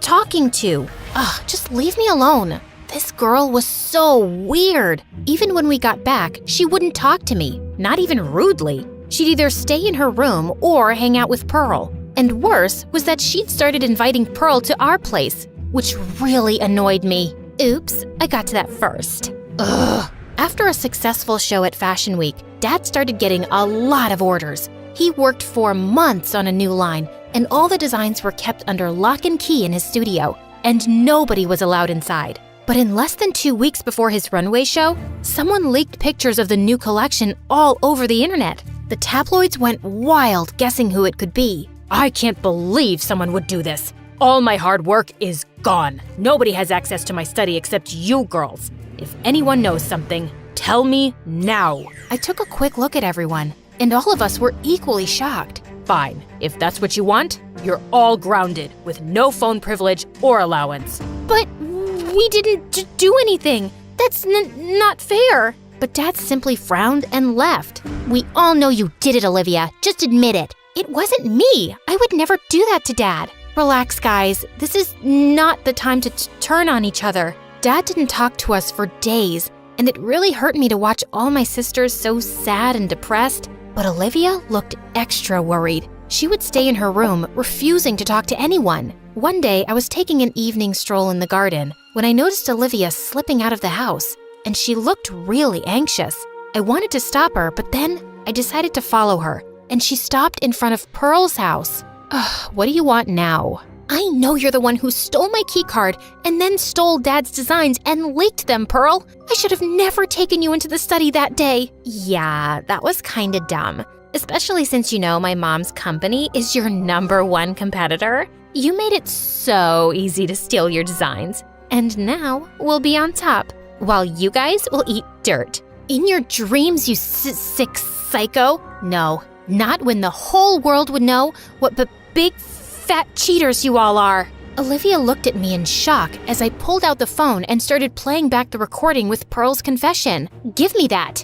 talking to? Ugh, just leave me alone. This girl was so weird. Even when we got back, she wouldn't talk to me, not even rudely. She'd either stay in her room or hang out with Pearl. And worse was that she'd started inviting Pearl to our place, which really annoyed me. Oops, I got to that first. Ugh. After a successful show at Fashion Week, Dad started getting a lot of orders. He worked for months on a new line, and all the designs were kept under lock and key in his studio, and nobody was allowed inside. But in less than 2 weeks before his runway show, someone leaked pictures of the new collection all over the internet. The tabloids went wild guessing who it could be. I can't believe someone would do this. All my hard work is gone. Nobody has access to my study except you girls. If anyone knows something, tell me now. I took a quick look at everyone, and all of us were equally shocked. Fine. If that's what you want, you're all grounded with no phone privilege or allowance. But we didn't do anything. That's not fair. But Dad simply frowned and left. We all know you did it, Olivia. Just admit it. It wasn't me. I would never do that to Dad. Relax, guys. This is not the time to turn on each other. Dad didn't talk to us for days, and it really hurt me to watch all my sisters so sad and depressed. But Olivia looked extra worried. She would stay in her room, refusing to talk to anyone. One day, I was taking an evening stroll in the garden when I noticed Olivia slipping out of the house, and she looked really anxious. I wanted to stop her, but then I decided to follow her, and she stopped in front of Pearl's house. Ugh, what do you want now? I know you're the one who stole my keycard and then stole Dad's designs and leaked them, Pearl. I should have never taken you into the study that day. Yeah, that was kinda dumb. Especially since you know my mom's company is your #1 competitor. You made it so easy to steal your designs. And now we'll be on top, while you guys will eat dirt. In your dreams, you sick psycho. No, not when the whole world would know what big fat cheaters you all are. Olivia looked at me in shock as I pulled out the phone and started playing back the recording with Pearl's confession. Give me that.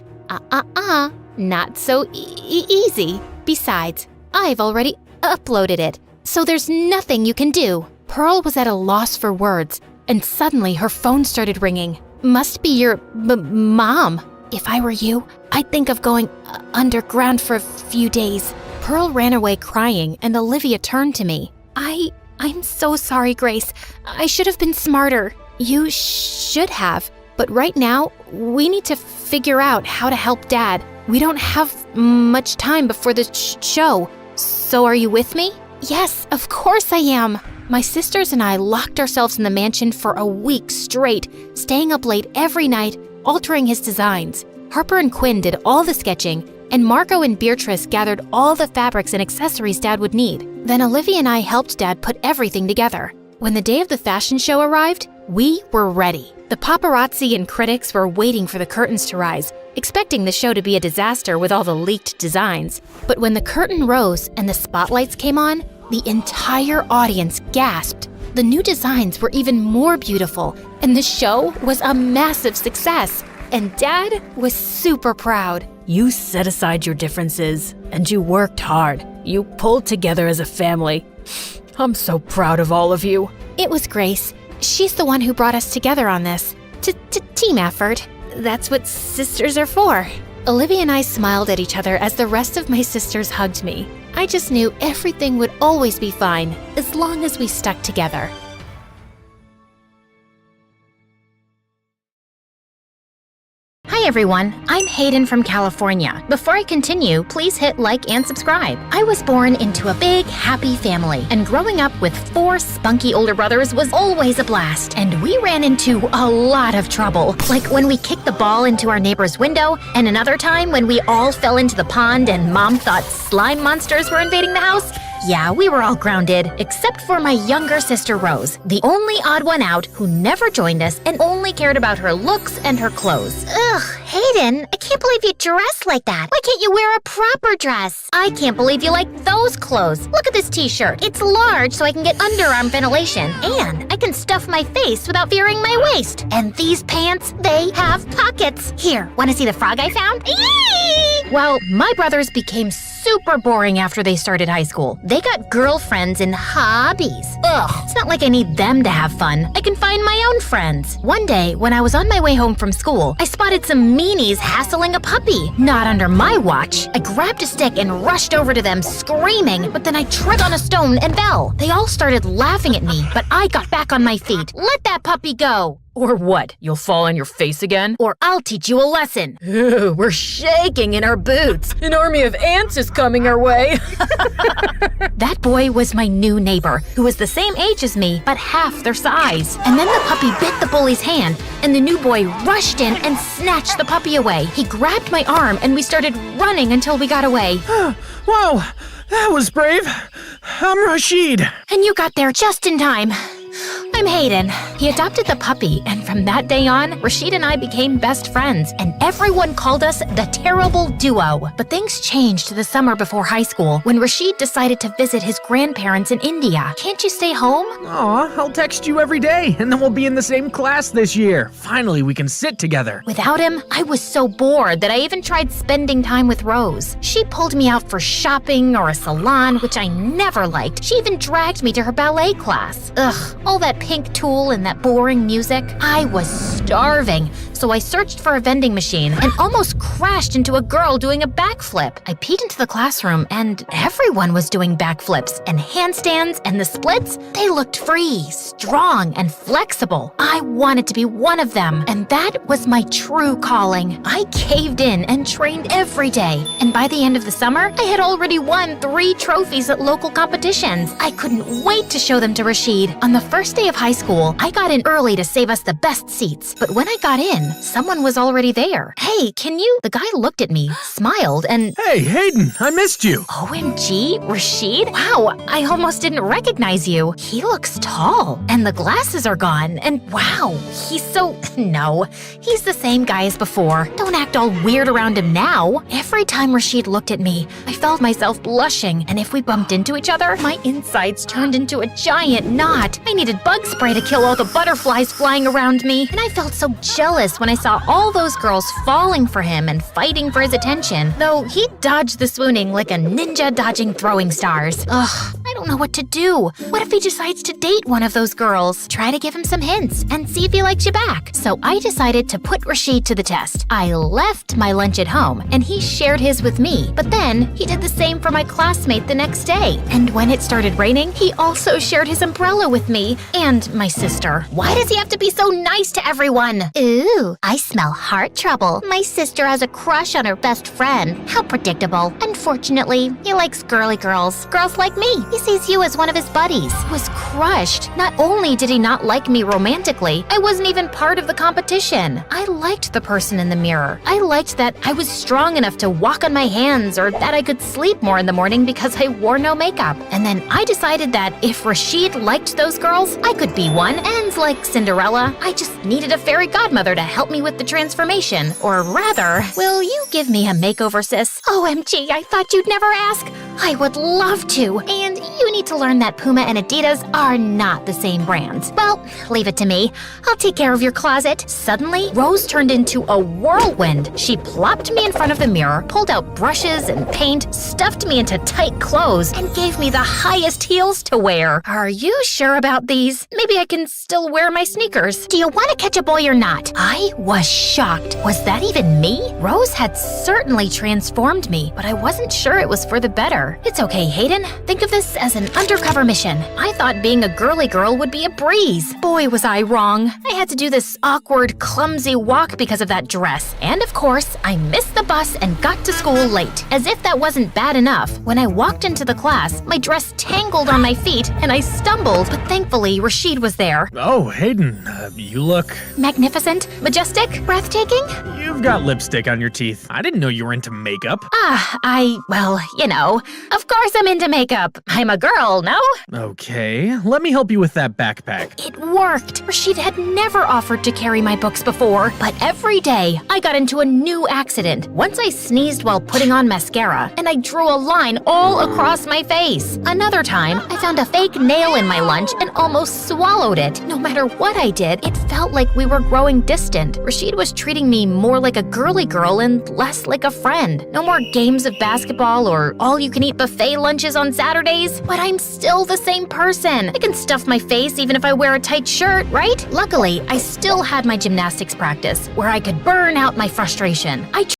Not so easy. Besides, I've already uploaded it, so there's nothing you can do. Pearl was at a loss for words, and suddenly her phone started ringing. Must be your mom. If I were you, I'd think of going underground for a few days. Pearl ran away crying, and Olivia turned to me. I'm so sorry, Grace. I should have been smarter. You should have, but right now, we need to figure out how to help Dad. We don't have much time before the show. So are you with me? Yes, of course I am. My sisters and I locked ourselves in the mansion for a week straight, staying up late every night, altering his designs. Harper and Quinn did all the sketching, and Margot and Beatrice gathered all the fabrics and accessories Dad would need. Then Olivia and I helped Dad put everything together. When the day of the fashion show arrived, we were ready. The paparazzi and critics were waiting for the curtains to rise, expecting the show to be a disaster with all the leaked designs. But when the curtain rose and the spotlights came on, the entire audience gasped. The new designs were even more beautiful, and the show was a massive success. And Dad was super proud. You set aside your differences, and you worked hard. You pulled together as a family. I'm so proud of all of you. It was Grace. She's the one who brought us together on this. Team effort. That's what sisters are for. Olivia and I smiled at each other as the rest of my sisters hugged me. I just knew everything would always be fine as long as we stuck together. Hi everyone, I'm Hayden from California. Before I continue, please hit like and subscribe. I was born into a big, happy family, and growing up with 4 spunky older brothers was always a blast. And we ran into a lot of trouble, like when we kicked the ball into our neighbor's window, and another time when we all fell into the pond and Mom thought slime monsters were invading the house. Yeah, we were all grounded, except for my younger sister Rose, the only odd one out who never joined us and only cared about her looks and her clothes. Ugh, Hayden, I can't believe you dress like that. Why can't you wear a proper dress? I can't believe you like those clothes. Look at this t-shirt. It's large so I can get underarm ventilation, and I can stuff my face without veering my waist. And these pants, they have pockets. Here, want to see the frog I found? Yay! Well, my brothers became super boring after they started high school. They got girlfriends and hobbies. Ugh, it's not like I need them to have fun. I can find my own friends. One day, when I was on my way home from school, I spotted some meanies hassling a puppy. Not under my watch. I grabbed a stick and rushed over to them screaming, but then I tripped on a stone and fell. They all started laughing at me, but I got back on my feet. Let that puppy go. Or what? You'll fall on your face again? Or I'll teach you a lesson. Ooh, we're shaking in our boots. An army of ants is coming our way. That boy was my new neighbor, who was the same age as me, but half their size. And then the puppy bit the bully's hand, and the new boy rushed in and snatched the puppy away. He grabbed my arm, and we started running until we got away. Wow, that was brave. I'm Rashid. And you got there just in time. I'm Hayden. He adopted the puppy, and from that day on, Rashid and I became best friends, and everyone called us the Terrible Duo. But things changed the summer before high school when Rashid decided to visit his grandparents in India. Can't you stay home? Aw, I'll text you every day, and then we'll be in the same class this year. Finally, we can sit together. Without him, I was so bored that I even tried spending time with Rose. She pulled me out for shopping or a salon, which I never liked. She even dragged me to her ballet class. Ugh, all that pink tulle and that boring music. I was starving, so I searched for a vending machine and almost crashed into a girl doing a backflip. I peeked into the classroom and everyone was doing backflips and handstands, and the splits, they looked free, strong, and flexible. I wanted to be one of them, and that was my true calling. I caved in and trained every day, and by the end of the summer, I had already won 3 trophies at local competitions. I couldn't wait to show them to Rashid. On the first day of high school, I got in early to save us the best seats, but when I got in, someone was already there. Hey, can you? The guy looked at me, smiled, and Hey, Hayden, I missed you. OMG, Rashid? Wow, I almost didn't recognize you. He looks tall, and the glasses are gone, and wow, he's so… No, he's the same guy as before. Don't act all weird around him now. Every time Rashid looked at me, I felt myself blushing, and if we bumped into each other, my insides turned into a giant knot. I needed bug spray to kill all the butterflies flying around me, and I felt so jealous when I saw all those girls falling for him and fighting for his attention, though he dodged the swooning like a ninja dodging throwing stars. Ugh, I don't know what to do. What if he decides to date one of those girls? Try to give him some hints and see if he likes you back. So I decided to put Rashid to the test. I left my lunch at home, and he shared his with me, but then he did the same for my classmate the next day. And when it started raining, he also shared his umbrella with me and my sister. Why does he have to be so nice to everyone? Ooh, I smell heart trouble. My sister has a crush on her best friend. How predictable. Unfortunately, he likes girly girls. Girls like me. He sees you as one of his buddies. I was crushed. Not only did he not like me romantically, I wasn't even part of the competition. I liked the person in the mirror. I liked that I was strong enough to walk on my hands, or that I could sleep more in the morning because I wore no makeup. And then I decided that if Rashid liked those girls, I could be one. And like Cinderella, I just needed a fairy godmother to help me with the transformation. Or rather, will you give me a makeover, sis? OMG, I thought you'd never ask. I would love to. And you need to learn that Puma and Adidas are not the same brands. Well, leave it to me. I'll take care of your closet. Suddenly, Rose turned into a whirlwind. She plopped me in front of the mirror, pulled out brushes and paint, stuffed me into tight clothes, and gave me the highest heels to wear. Are you sure about these? Maybe I can still wear my sneakers. Do you want to catch a boy or not? I was shocked. Was that even me? Rose had certainly transformed me, but I wasn't sure it was for the better. It's okay, Hayden. Think of this as an undercover mission. I thought being a girly girl would be a breeze. Boy, was I wrong. I had to do this awkward, clumsy walk because of that dress. And of course, I missed the bus and got to school late. As if that wasn't bad enough, when I walked into the class, my dress tangled on my feet and I stumbled, but thankfully Rashid was there. Oh, Hayden, you look… Magnificent, majestic, breathtaking. You've got lipstick on your teeth. I didn't know you were into makeup. Well, you know, of course I'm into makeup. I'm a girl, no? Okay, let me help you with that backpack. It worked. Rashid had never offered to carry my books before, but every day I got into a new accident. Once I sneezed while putting on mascara, and I drew a line all across my face. Another time, I found a fake nail in my lunch and almost swallowed it. No matter what I did, it felt like we were growing distant. Rashid was treating me more like a girly girl and less like a friend. No more games of basketball or all-you-can-eat buffet lunches on Saturdays, but I'm still the same person. I can stuff my face even if I wear a tight shirt, right? Luckily, I still had my gymnastics practice where I could burn out my frustration. I